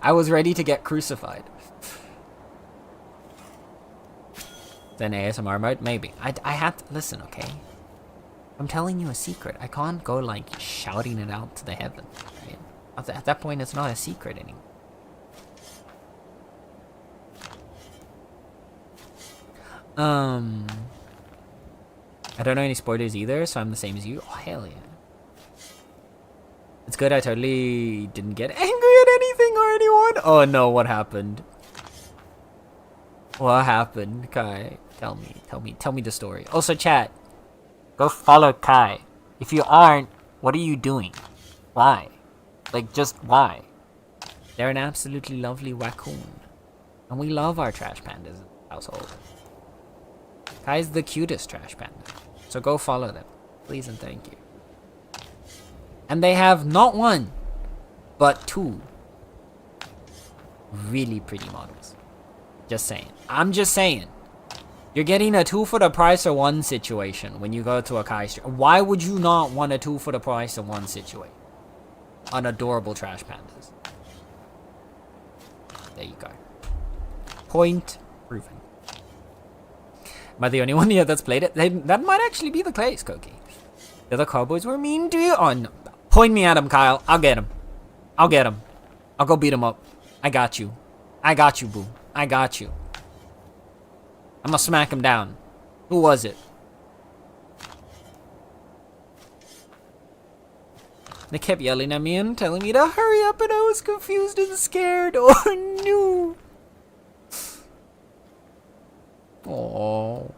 I was ready to get crucified. Then ASMR mode? Maybe. I had to listen, okay? I'm telling you a secret. I can't go like shouting it out to the heavens. Right? At that point, it's not a secret anymore. I don't know any spoilers either, so I'm the same as you. Oh, hell yeah. It's good I totally didn't get angry at anything or anyone. Oh no, what happened? What happened, Kai? Tell me the story. Also, chat, go follow Kai. If you aren't, what are you doing? Why? Like, just why? They're an absolutely lovely raccoon. And we love our trash pandas in the household. Kai's the cutest trash panda. So go follow them. Please and thank you. And they have not one, but two really pretty models. Just saying. I'm just saying. You're getting a 2 for the price of 1 situation when you go to a Kai stream. Why would you not want a 2 for the price of 1 situation? On adorable trash pandas. There you go. Point proven. Am I the only one here that's played it? That might actually be the case, Koki. The other cowboys were mean to you? Oh, no. Point me at him, Kyle. I'll get him. I'll get him. I'll go beat him up. I got you. I got you, boo. I got you. I'm gonna smack him down. Who was it? They kept yelling at me and telling me to hurry up, and I was confused and scared. Oh, no. Oh.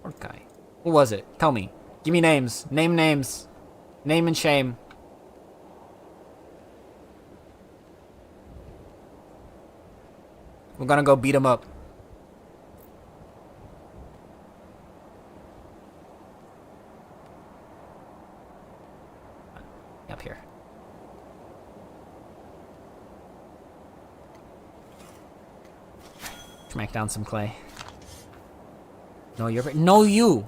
Poor guy. Who was it? Tell me. Give me names. Name names. Name and shame. We're gonna go beat him up. Up here. Smack down some clay. No, you're no you.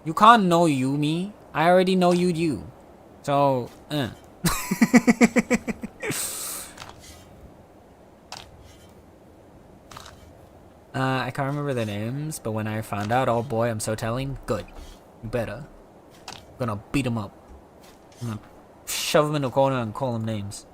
You can't know you me. I already know you. So, I can't remember their names, but when I found out, oh boy, I'm so telling. Good. You better. I'm gonna beat them up. I'm gonna shove them in the corner and call them names.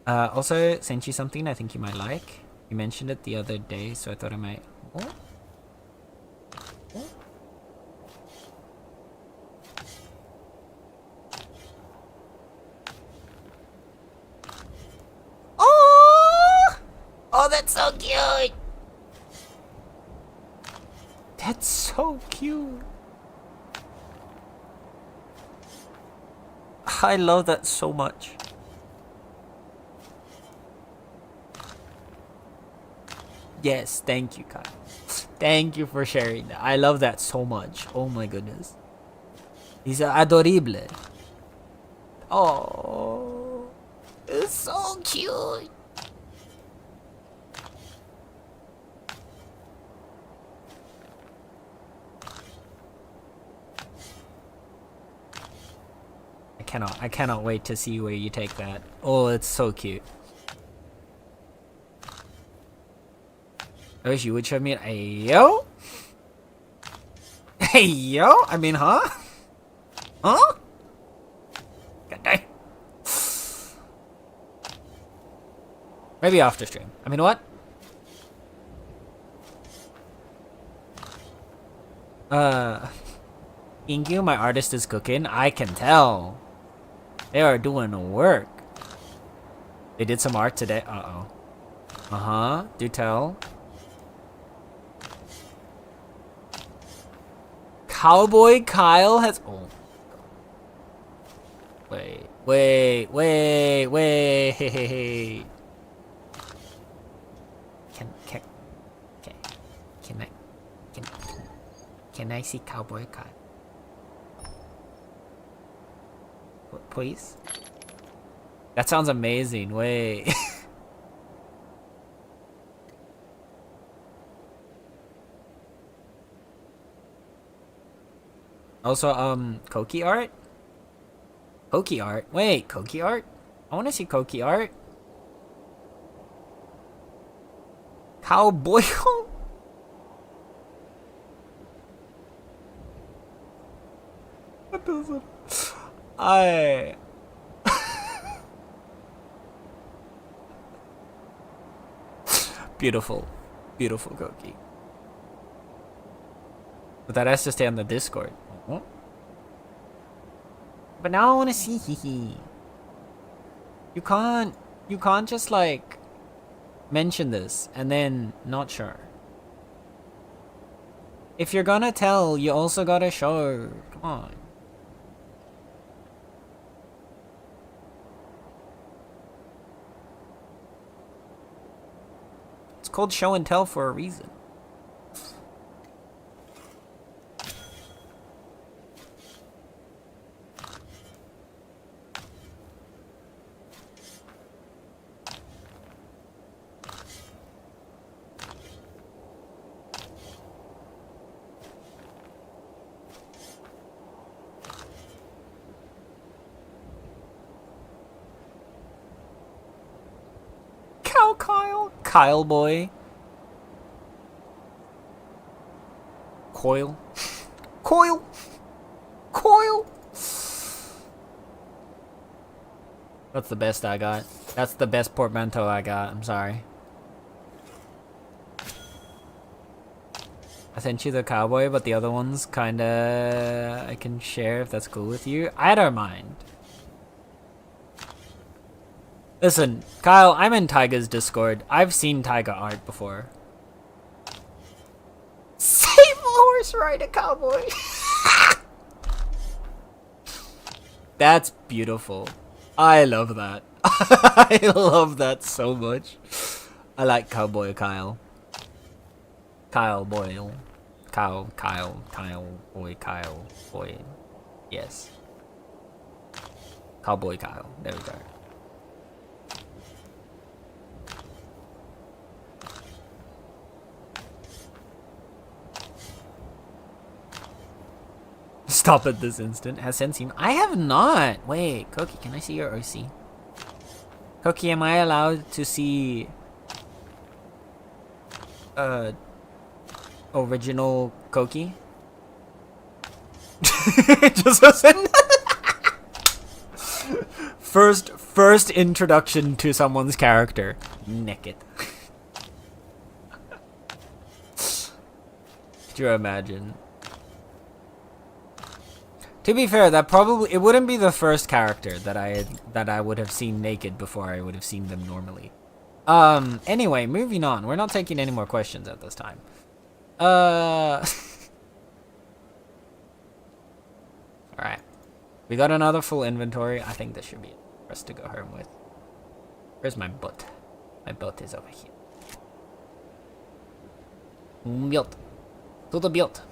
Also, sent you something I think you might like. You mentioned it the other day, so I thought I might... Oh? Oh! Oh, that's so cute! That's so cute. I love that so much. Yes, thank you, Kai. Thank you for sharing that. I love that so much. Oh my goodness. He's adorable. Oh, it's so cute. I cannot wait to see where you take that. Oh, it's so cute. I wish you would show me a yo. Hey yo, I mean, huh? Huh? God dang. Maybe after stream. I mean, what? Ingyu, my artist is cooking. I can tell. They are doing the work. They did some art today. Uh-oh. Uh-huh. Do tell. Cowboy Kyle has... Oh. Wait. Can I see Cowboy Kyle? Please? That sounds amazing. Wait. Also, Koki art? Koki art? Wait, Koki art? I want to see Koki art. Cowboy. What does it? I. Beautiful. Beautiful Koki. But that has to stay on the Discord. But now I want to see Hihi. You can't just like mention this and then not sure. If you're gonna tell, you also gotta show. Come on. It's called show and tell for a reason. Kyle boy. Coil. Coil. Coil. That's the best I got. That's the best portmanteau I got. I'm sorry. I sent you the cowboy, but the other ones kinda I can share if that's cool with you. I don't mind. Listen, Kyle, I'm in Taiga's Discord. I've seen Taiga art before. Save a horse, ride a cowboy. That's beautiful. I love that. I love that so much. I like Cowboy Kyle. Kyle Boyle. Kyle, boy, Kyle, boy. Yes. Cowboy Kyle. There we go. Stop at this instant. Has Sensei? I have not. Wait, Koki, can I see your OC? Koki, am I allowed to see original Koki? Just a sentence. First introduction to someone's character. Naked. Could you imagine? To be fair, that probably it wouldn't be the first character that I would have seen naked before I would have seen them normally. Anyway, moving on. We're not taking any more questions at this time. Alright. We got another full inventory. I think this should be it for us to go home with. Where's my butt? My butt is over here. Built. To the built.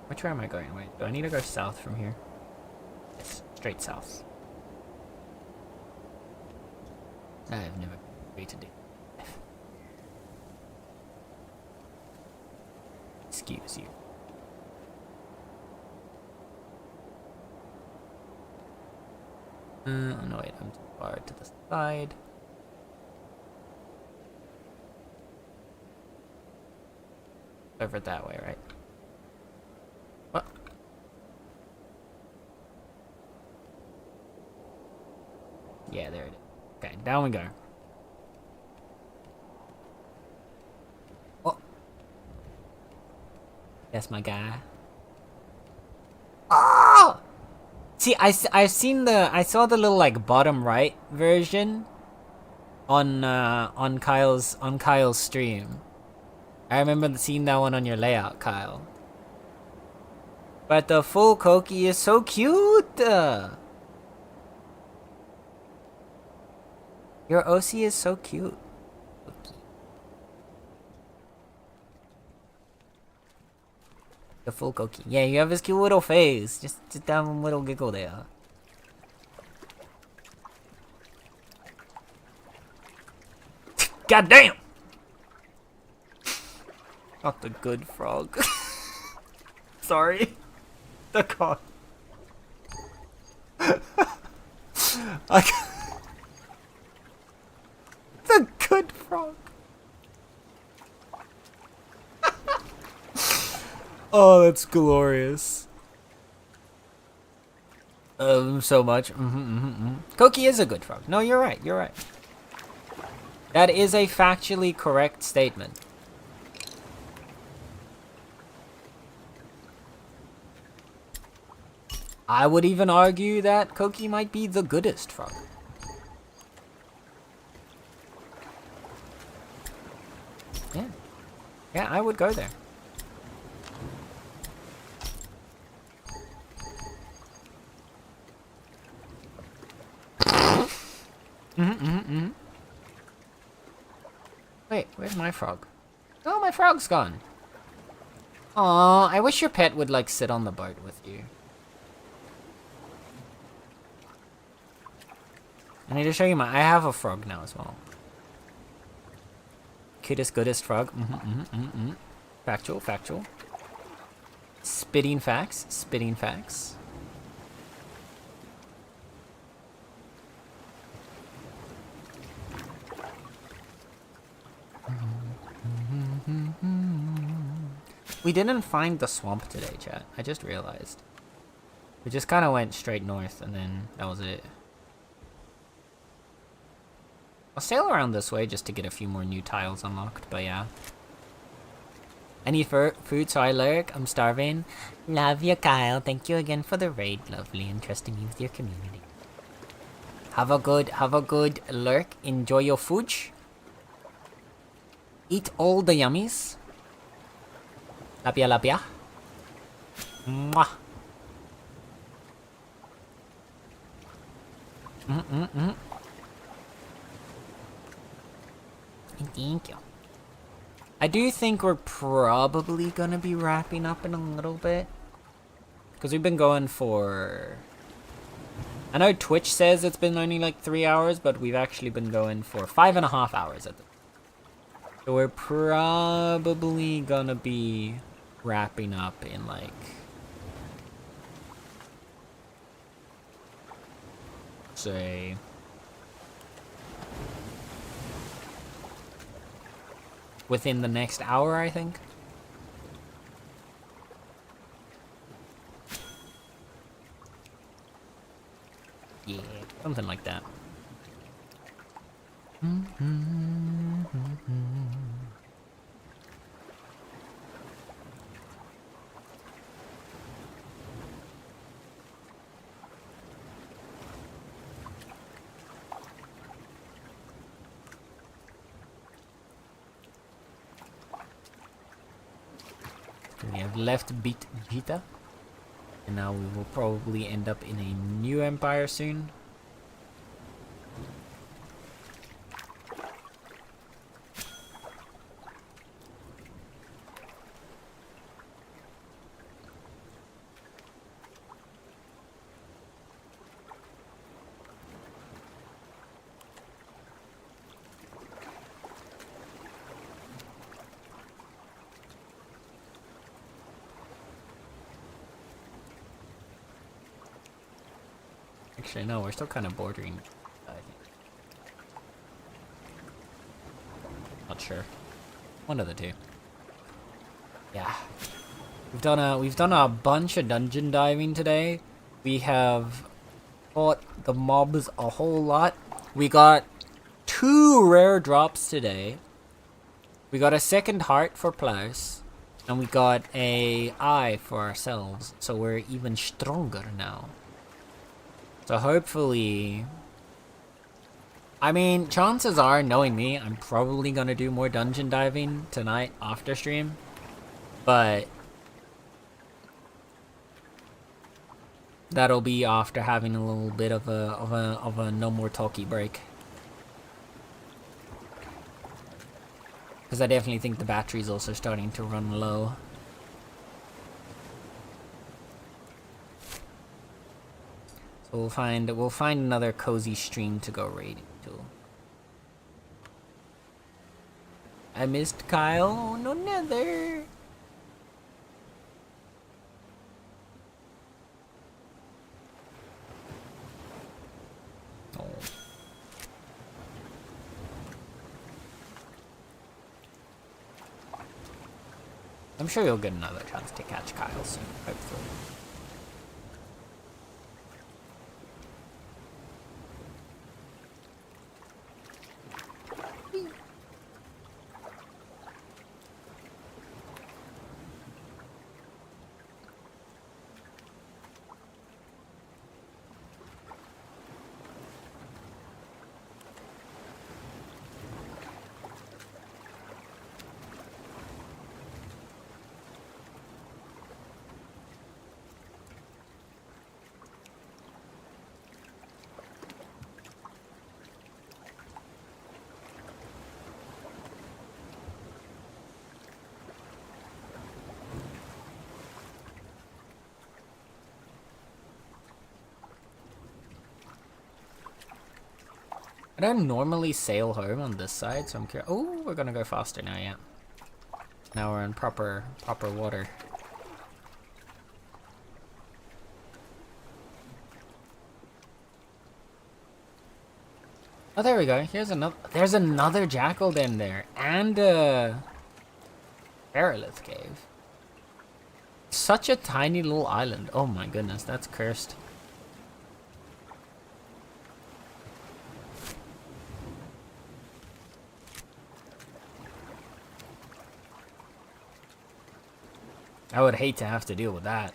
Which way am I going? Wait, do I need to go south from here? Yes, straight south. I've never waited. Excuse you. No wait, I'm too far to the side. Over that way, right? What? Yeah, there it is. Okay, down we go. Oh. That's my guy. Oh! See, I saw the little like bottom right version on Kyle's stream. I remember seeing that one on your layout, Kyle. But the full Koki is so cute. Your OC is so cute. The full Koki. Yeah, you have his cute little face. Just have a little giggle there. God damn! Not the good frog. Sorry. The god. The good frog. Oh, that's glorious. So much. Koki is a good frog. No, you're right. You're right. That is a factually correct statement. I would even argue that Koki might be the goodest frog. Yeah. Yeah, I would go there. Wait, where's my frog? Oh, my frog's gone. Aw, I wish your pet would, like, sit on the boat with you. I need to show you my... I have a frog now as well. Cutest, goodest frog. Factual, factual. Spitting facts, spitting facts. We didn't find the swamp today, chat. I just realized. We just kind of went straight north and then that was it. I'll sail around this way just to get a few more new tiles unlocked, but yeah. I need food, so I lurk. I'm starving. Love you, Kyle. Thank you again for the raid. Lovely and trusting you with your community. Have a good lurk. Enjoy your food. Eat all the yummies. Lapia, lapia. Mwah. Thank you. I do think we're probably gonna be wrapping up in a little bit. Because we've been going for... I know Twitch says it's been only like 3 hours, but we've actually been going for 5.5 hours at the... So we're probably gonna be wrapping up in like... say... within the next hour, I think. Yeah, something like that. We have left beat Vita, and now we will probably end up in a new empire soon. Actually, no, we're still kind of bordering. I think. Not sure. One of the two. Yeah. We've done a bunch of dungeon diving today. We have fought the mobs a whole lot. We got 2 rare drops today. We got a second heart for Plaus. And we got a eye for ourselves. So we're even stronger now. So hopefully... I mean, chances are, knowing me, I'm probably gonna do more dungeon diving tonight after stream. But... that'll be after having a little bit of a no more talky break. Because I definitely think the battery's also starting to run low. We'll find another cozy stream to go raiding to. I missed Kyle. Oh, no, nether. Oh. I'm sure you'll get another chance to catch Kyle soon, hopefully. I don't normally sail home on this side, so I'm curious. Oh, we're gonna go faster now, yeah. Now we're in proper water. Oh, there we go. There's another jackal den there, and a Aerolith cave. Such a tiny little island. Oh my goodness, that's cursed. I would hate to have to deal with that.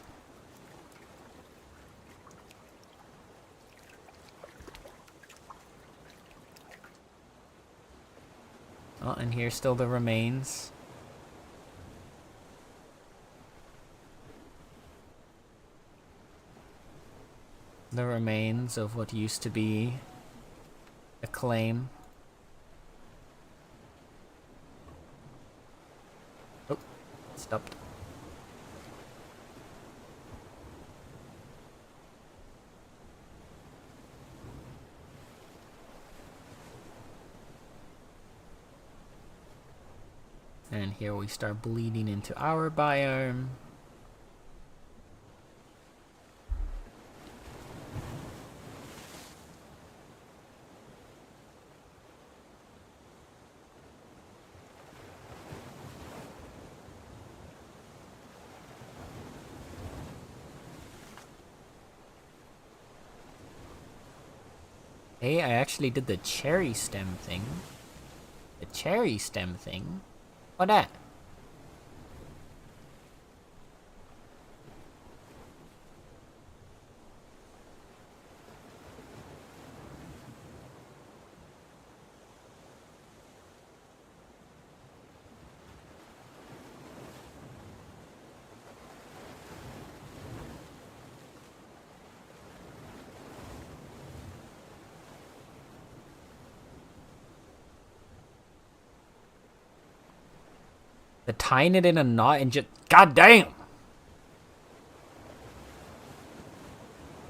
Oh, and here's still the remains. The remains of what used to be a claim. Oh, stopped. And here we start bleeding into our biome. Hey, I actually did the cherry stem thing. The cherry stem thing? What that? The tying it in a knot and just... God damn!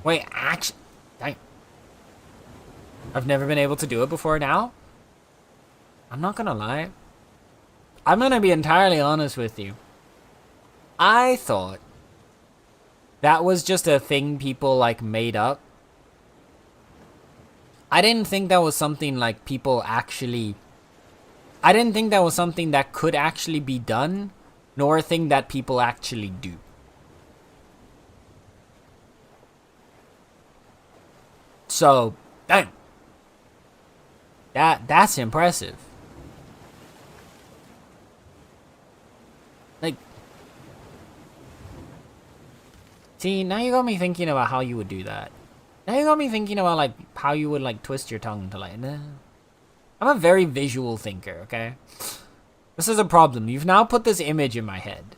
Wait, actually... Damn. I've never been able to do it before now? I'm not gonna lie. I'm gonna be entirely honest with you. I thought that was just a thing people, like, made up. I didn't think that was something, like, people actually... I didn't think that was something that could actually be done, nor a thing that people actually do. So, damn. That's impressive. Like, see, now you got me thinking about how you would do that. Now you got me thinking about, like, how you would, like, twist your tongue to, like, nah. I'm a very visual thinker, okay? This is a problem. You've now put this image in my head.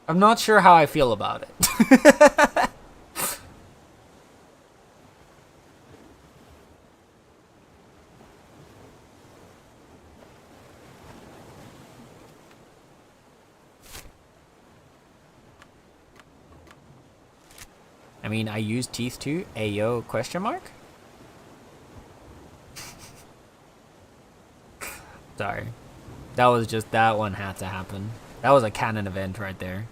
I'm not sure how I feel about it. I mean, I use teeth too. Ayo, question mark? Sorry. That was just, that one had to happen. That was a canon event right there.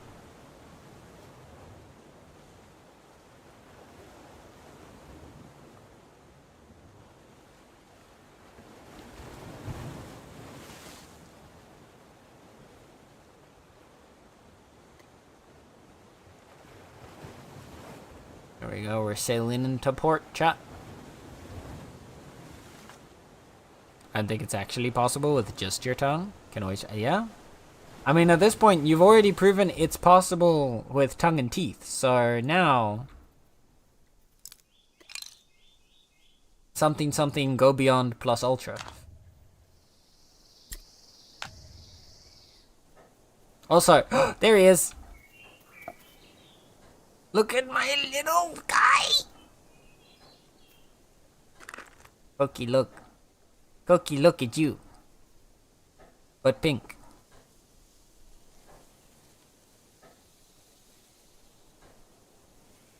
There we go, we're sailing into port, chat. I think it's actually possible with just your tongue. Can always, yeah. I mean, at this point, you've already proven it's possible with tongue and teeth. So now, something go beyond plus ultra. Also, there he is. Look at my little guy. Cookie, look. Cookie, look at you. But pink.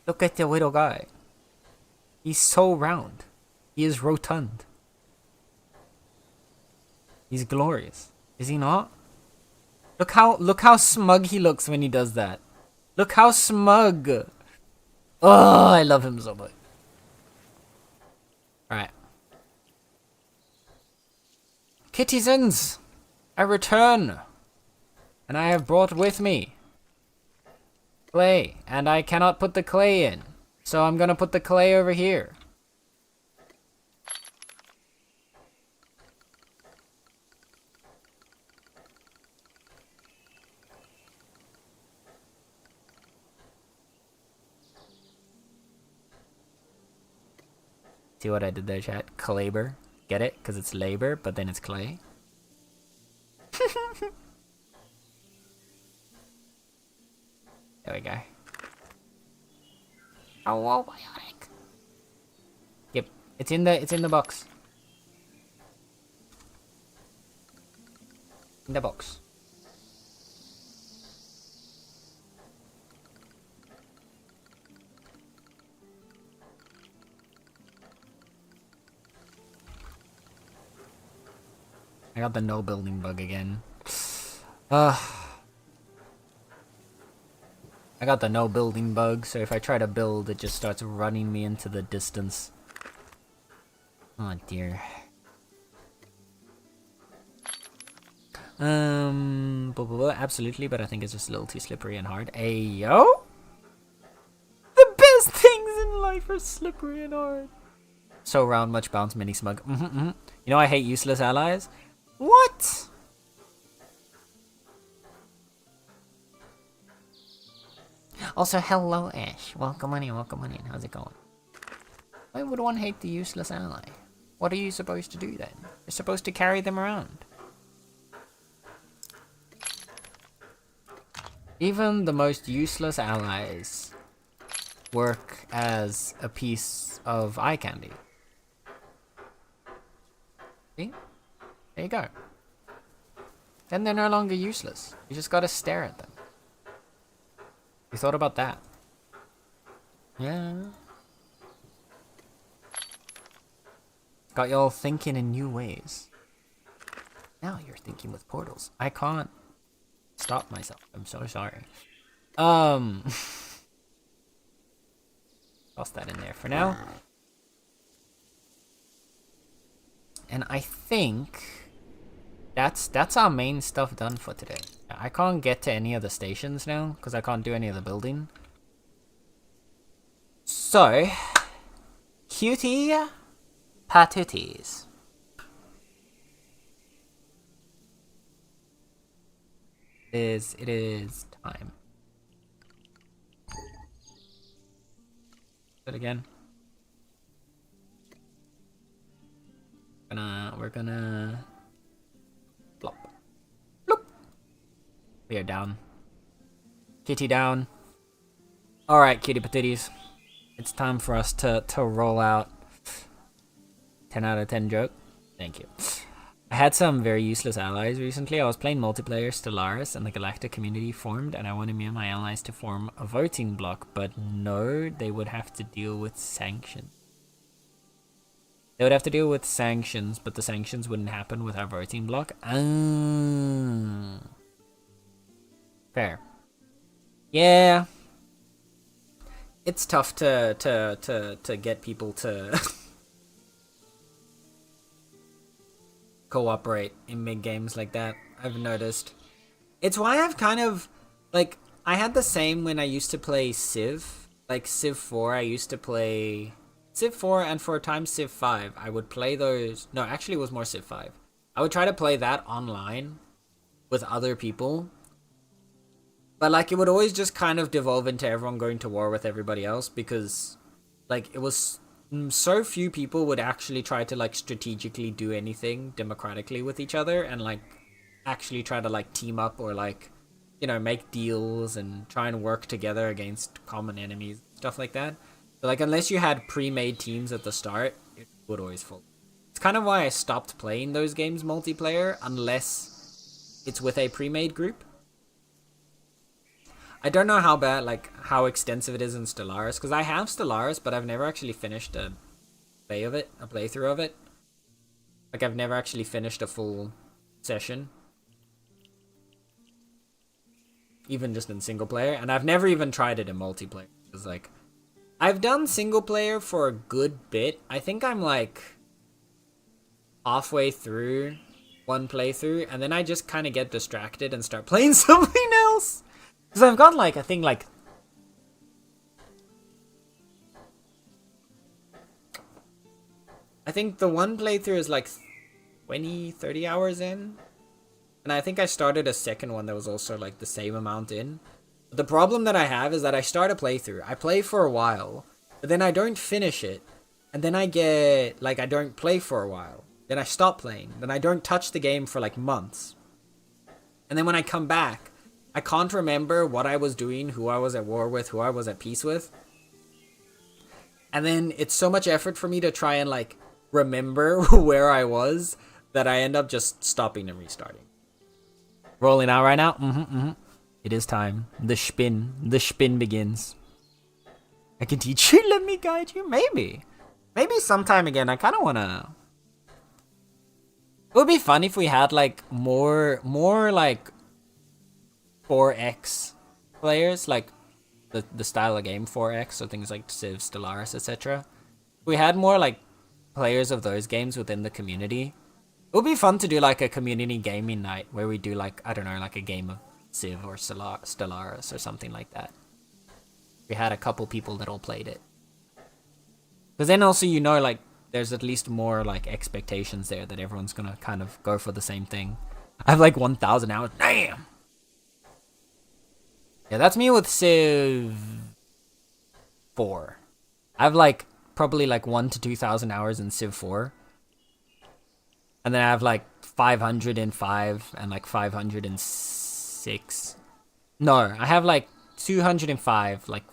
Look at the little guy. He's so round. He is rotund. He's glorious. Is he not? Look how smug he looks when he does that. Look how smug. Oh, I love him so much. Alright. Kittizens, I return. And I have brought with me clay. And I cannot put the clay in. So I'm gonna put the clay over here. See what I did there, chat? Clayber. Get it? Because it's labor, but then it's clay. There we go. Oh, biotic. Yep, it's in the box. In the box. I got the no building bug again. I got the no building bug, so if I try to build, it just starts running me into the distance. Oh dear. Absolutely, but I think it's just a little too slippery and hard. Ayo! The best things in life are slippery and hard. So round, much bounce, mini smug. You know I hate useless allies? What? Also, hello Ash. Welcome on in, welcome on in. How's it going? Why would one hate the useless ally? What are you supposed to do then? You're supposed to carry them around. Even the most useless allies work as a piece of eye candy. See? There you go. Then they're no longer useless. You just gotta stare at them. You thought about that? Yeah. Got y'all thinking in new ways. Now you're thinking with portals. I can't stop myself. I'm so sorry. Toss that in there for now. And I think that's our main stuff done for today. I can't get to any of the stations now because I can't do any of the building. So, cutie patooties. It is time. Do it again. We're gonna plop. Bloop. We are down. Kitty down. Alright, kitty patooties. It's time for us to roll out 10 out of 10 joke. Thank you. I had some very useless allies recently. I was playing multiplayer Stellaris and the Galactic community formed, and I wanted me and my allies to form a voting bloc, but no, they would have to deal with sanctions. They would have to deal with sanctions, but the sanctions wouldn't happen with our voting bloc. Fair. Yeah. It's tough to get people to cooperate in mid games like that. I've noticed. It's why I've kind of like I had the same when I used to play Civ, like Civ 4. I used to play Civ 4 and for a time Civ 5. I would play those. No, actually it was more Civ 5. I would try to play that online with other people. But like it would always just kind of devolve into everyone going to war with everybody else because like it was so few people would actually try to like strategically do anything democratically with each other and like actually try to like team up or like, you know, make deals and try and work together against common enemies, stuff like that. So like unless you had pre-made teams at the start, it would always fall. It's kind of why I stopped playing those games multiplayer unless it's with a pre-made group. I don't know how extensive it is in Stellaris, because I have Stellaris, but I've never actually finished a playthrough of it. Like, I've never actually finished a full session. Even just in single player, and I've never even tried it in multiplayer. Because, like, I've done single player for a good bit. I think I'm, like, halfway through one playthrough, and then I just kind of get distracted and start playing something else. Because I've got, like, I think, like... I think the one playthrough is, like, 20, 30 hours in. And I think I started a second one that was also, like, the same amount in. But the problem that I have is that I start a playthrough. I play for a while, but then I don't finish it. And then I get, like, I don't play for a while. Then I stop playing. Then I don't touch the game for, like, months. And then when I come back, I can't remember what I was doing, who I was at war with, who I was at peace with. And then it's so much effort for me to try and, like, remember where I was that I end up just stopping and restarting. Rolling out right now? It is time. The spin begins. I can teach you, let me guide you. Maybe sometime again. I kind of want to... It would be fun if we had, like, more like... 4X players, like the style of game 4X, so things like Civ, Stellaris, etc. We had more like players of those games within the community. It would be fun to do like a community gaming night where we do like, I don't know, like a game of Civ or Stellaris or something like that. We had a couple people that all played it. Because then also, you know, like there's at least more like expectations there that everyone's gonna kind of go for the same thing. I have like 1,000 hours. Damn! Yeah, that's me with Civ 4. I have like probably like 1,000 to 2,000 hours in Civ 4. And then I have like 505 and like 506. No, I have like 205, like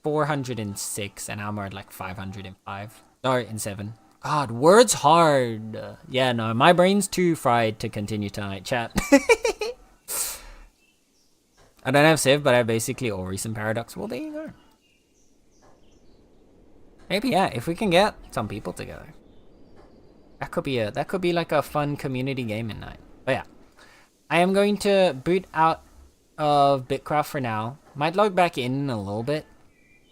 406, and I'm at like 505. Or in 7. God, words hard. Yeah, no, my brain's too fried to continue tonight, chat. I don't have Civ, but I have basically all recent Paradox. Well, there you go. Maybe, yeah, if we can get some people together. That could be like a fun community gaming night. But yeah. I am going to boot out of Bitcraft for now. Might log back in a little bit,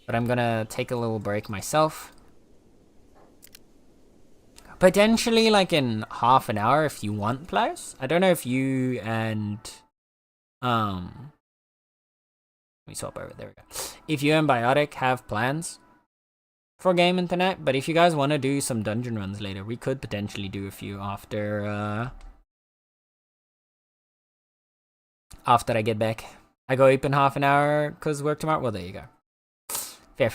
but I'm gonna take a little break myself. Potentially like in half an hour if you want, players. I don't know if you and let me swap over. There we go. If you and Biotic have plans for gaming tonight, but if you guys want to do some dungeon runs later, we could potentially do a few after I get back. I go up in half an hour because work tomorrow. Well, there you go. Fair.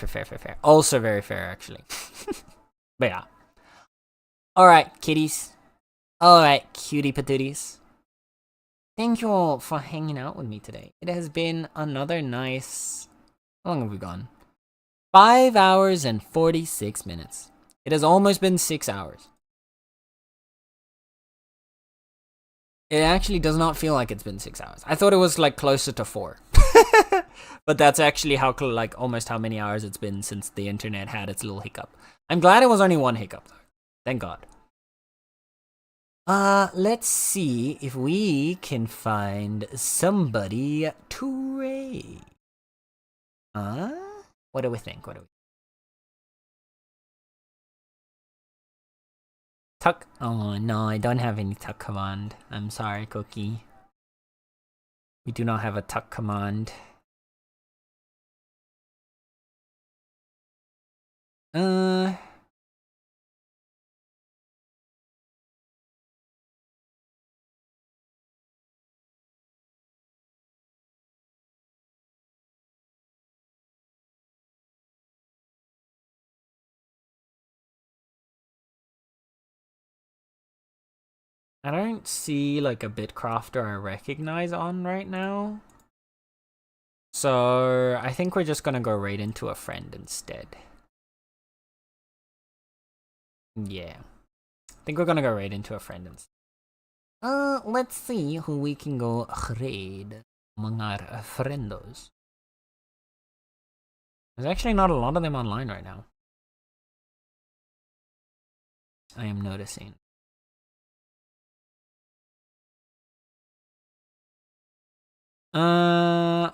Also very fair, actually. But yeah. Alright, kitties. Alright, cutie patooties. Thank you all for hanging out with me today. It has been another nice... How long have we gone? 5 hours and 46 minutes. It has almost been 6 hours. It actually does not feel like it's been 6 hours. I thought it was like closer to 4. But that's actually how like almost how many hours it's been since the internet had its little hiccup. I'm glad it was only one hiccup though. Thank God. Let's see if we can find somebody to raid. What do we think? Tuck. Oh no, I don't have any tuck command. I'm sorry, Cookie. We do not have a tuck command. I don't see like a Bitcrafter I recognize on right now. So I think we're just gonna go right into a friend instead. Yeah. I think we're gonna go right into a friend instead. Let's see who we can go raid among our friendos. There's actually not a lot of them online right now. I am noticing.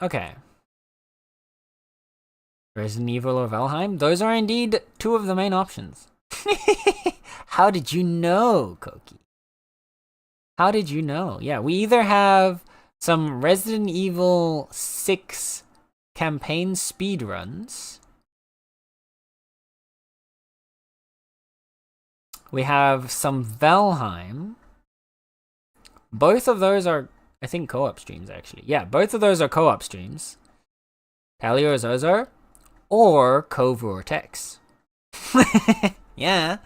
Okay. Resident Evil or Valheim? Those are indeed two of the main options. How did you know, Koki? How did you know? Yeah, we either have some Resident Evil 6 campaign speedruns. We have some Valheim. Both of those are, I think, co-op streams, actually. Yeah, both of those are co-op streams. Talio or Zozo, or Kovu or Tex. Yeah,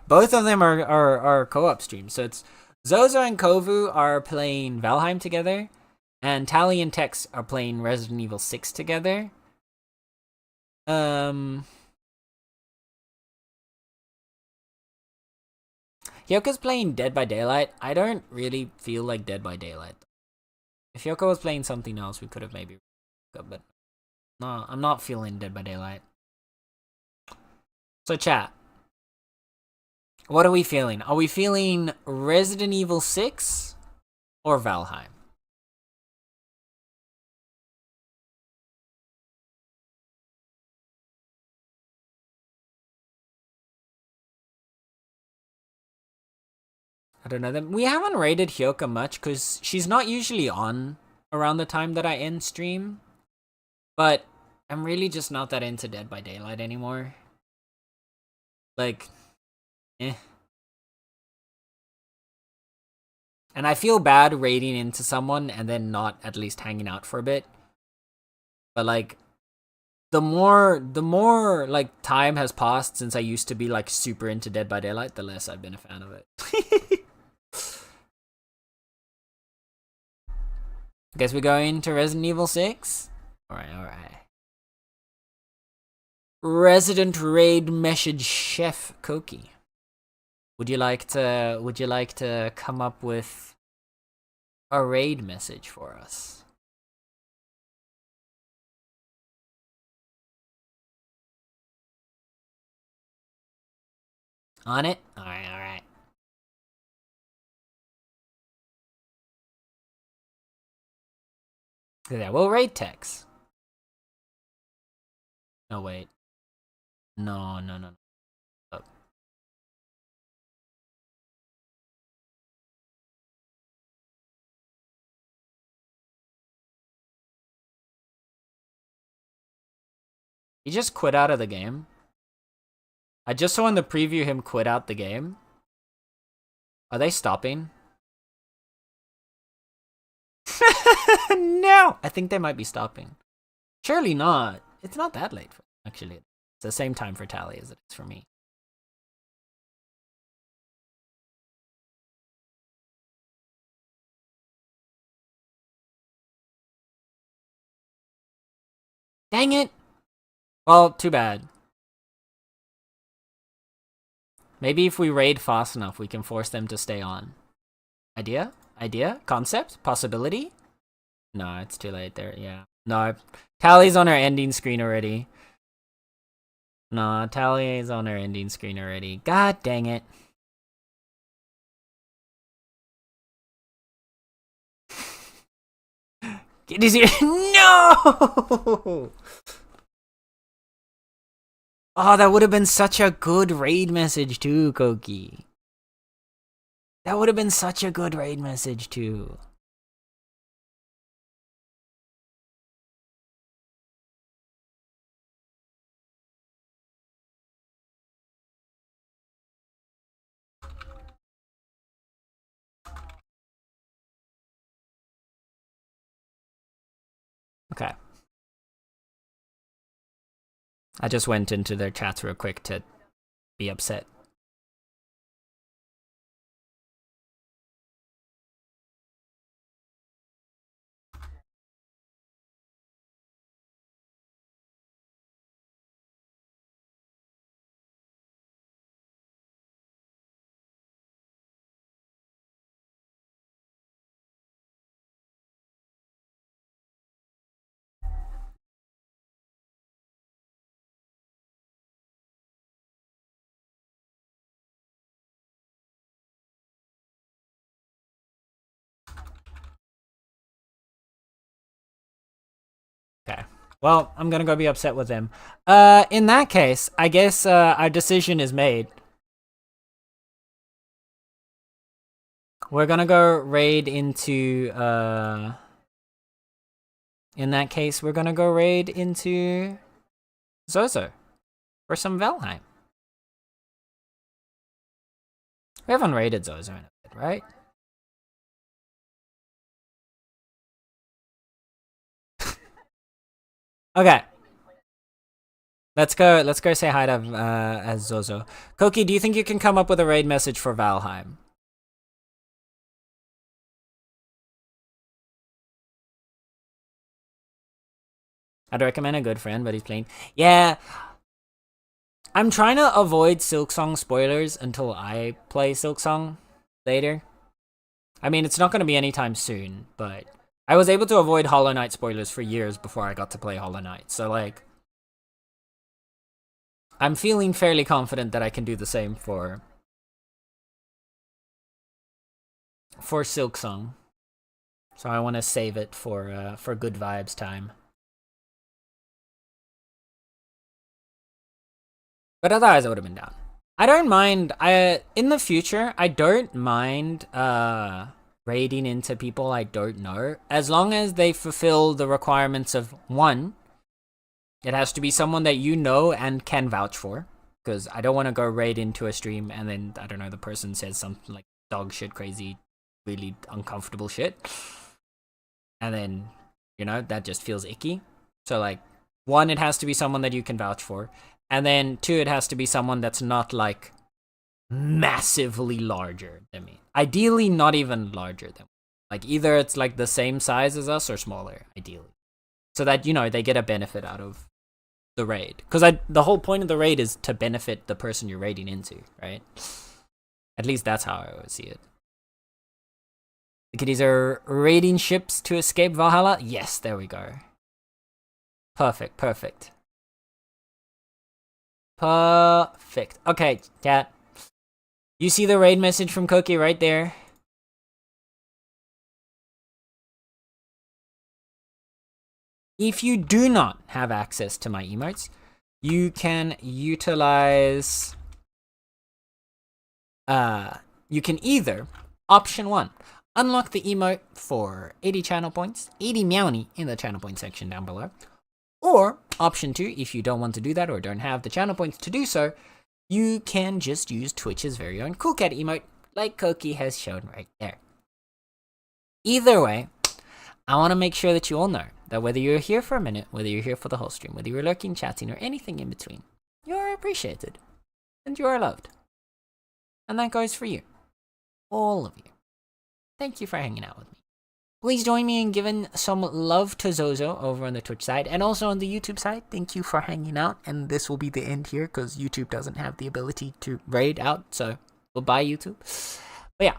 both of them are co-op streams. So it's Zozo and Kovu are playing Valheim together, and Tally and Tex are playing Resident Evil 6 together. Hyoko's playing Dead by Daylight. I don't really feel like Dead by Daylight. If Hyoko was playing something else, we could have maybe, but no, I'm not feeling Dead by Daylight. So chat, what are we feeling? Are we feeling Resident Evil 6 or Valheim? I don't know. We haven't rated Hyoka much because she's not usually on around the time that I end stream. But I'm really just not that into Dead by Daylight anymore. Like, eh. And I feel bad raiding into someone and then not at least hanging out for a bit. But like, the more like time has passed since I used to be like super into Dead by Daylight, the less I've been a fan of it. Guess we go into Resident Evil 6? Alright. Resident Raid Message Chef Koki. Would you like to come up with a raid message for us? On it? Alright. Yeah, we'll raid Tex. No, wait. No. Oh. He just quit out of the game. I just saw in the preview him quit out the game. Are they stopping? No! I think they might be stopping. Surely not. It's not that late, actually. It's the same time for Tally as it is for me. Dang it! Well, too bad. Maybe if we raid fast enough, we can force them to stay on. Idea? idea, concept, possibility. No, it's too late there. Yeah. No, Tally's on our ending screen already. No, Tally is on our ending screen already. God dang it. It is here. No! Oh, that would have been such a good raid message too, Koki. That would have been such a good raid message too. Okay. I just went into their chats real quick to be upset. Okay. Well, I'm gonna go be upset with them. In that case, I guess our decision is made. We're gonna go raid into in that case, we're gonna go raid into Zozo for some Valheim. We haven't raided Zozo in a bit, right? Okay. Let's go say hi to as Zozo. Koki, do you think you can come up with a raid message for Valheim? I'd recommend a good friend, but he's playing. Yeah. I'm trying to avoid Silksong spoilers until I play Silksong later. I mean, it's not going to be anytime soon, but I was able to avoid Hollow Knight spoilers for years before I got to play Hollow Knight. So, like, I'm feeling fairly confident that I can do the same for Silksong. So I want to save it for good vibes time. But otherwise, I would have been down. I don't mind. In the future, I don't mind raiding into people I don't know, as long as they fulfill the requirements of one. It has to be someone that you know and can vouch for, because I don't want to go raid into a stream and then I don't know, the person says something like dog shit, crazy, really uncomfortable shit, and then that just feels icky. So like, one, it has to be someone that you can vouch for. And then 2, it has to be someone that's not like massively larger than me. Ideally, not even larger than me. Like either it's like the same size as us or smaller, ideally. So that, they get a benefit out of the raid. Because the whole point of the raid is to benefit the person you're raiding into, right? At least that's how I always see it. The kiddies are raiding ships to escape Valhalla? Yes, there we go. Perfect, perfect. Perfect. Okay, chat. You see the raid message from Koki right there? If you do not have access to my emotes, you can utilize... you can either, option 1, unlock the emote for 80 channel points, 80 Meownie in the channel point section down below. Or, option 2, if you don't want to do that or don't have the channel points to do so, you can just use Twitch's very own Cool Cat emote, like Koki has shown right there. Either way, I want to make sure that you all know that whether you're here for a minute, whether you're here for the whole stream, whether you're lurking, chatting, or anything in between, you're appreciated, and you are loved. And that goes for you. All of you. Thank you for hanging out with me. Please join me in giving some love to Zozo over on the Twitch side and also on the YouTube side. Thank you for hanging out. And this will be the end here because YouTube doesn't have the ability to raid out. So goodbye, YouTube. But yeah,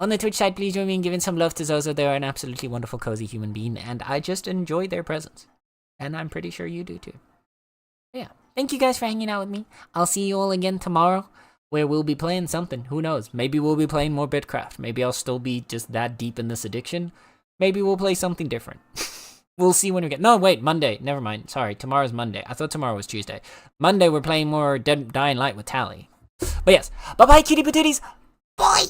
on the Twitch side, please join me in giving some love to Zozo. They're an absolutely wonderful, cozy human being, and I just enjoy their presence. And I'm pretty sure you do too. Yeah. Thank you guys for hanging out with me. I'll see you all again tomorrow, where we'll be playing something. Who knows? Maybe we'll be playing more Bitcraft. Maybe I'll still be just that deep in this addiction. Maybe we'll play something different. We'll see when we get... No, wait, Monday. Never mind. Sorry, tomorrow's Monday. I thought tomorrow was Tuesday. Monday, we're playing more Dead Dying Light with Tally. But yes, bye-bye, cutie patooties. Bye!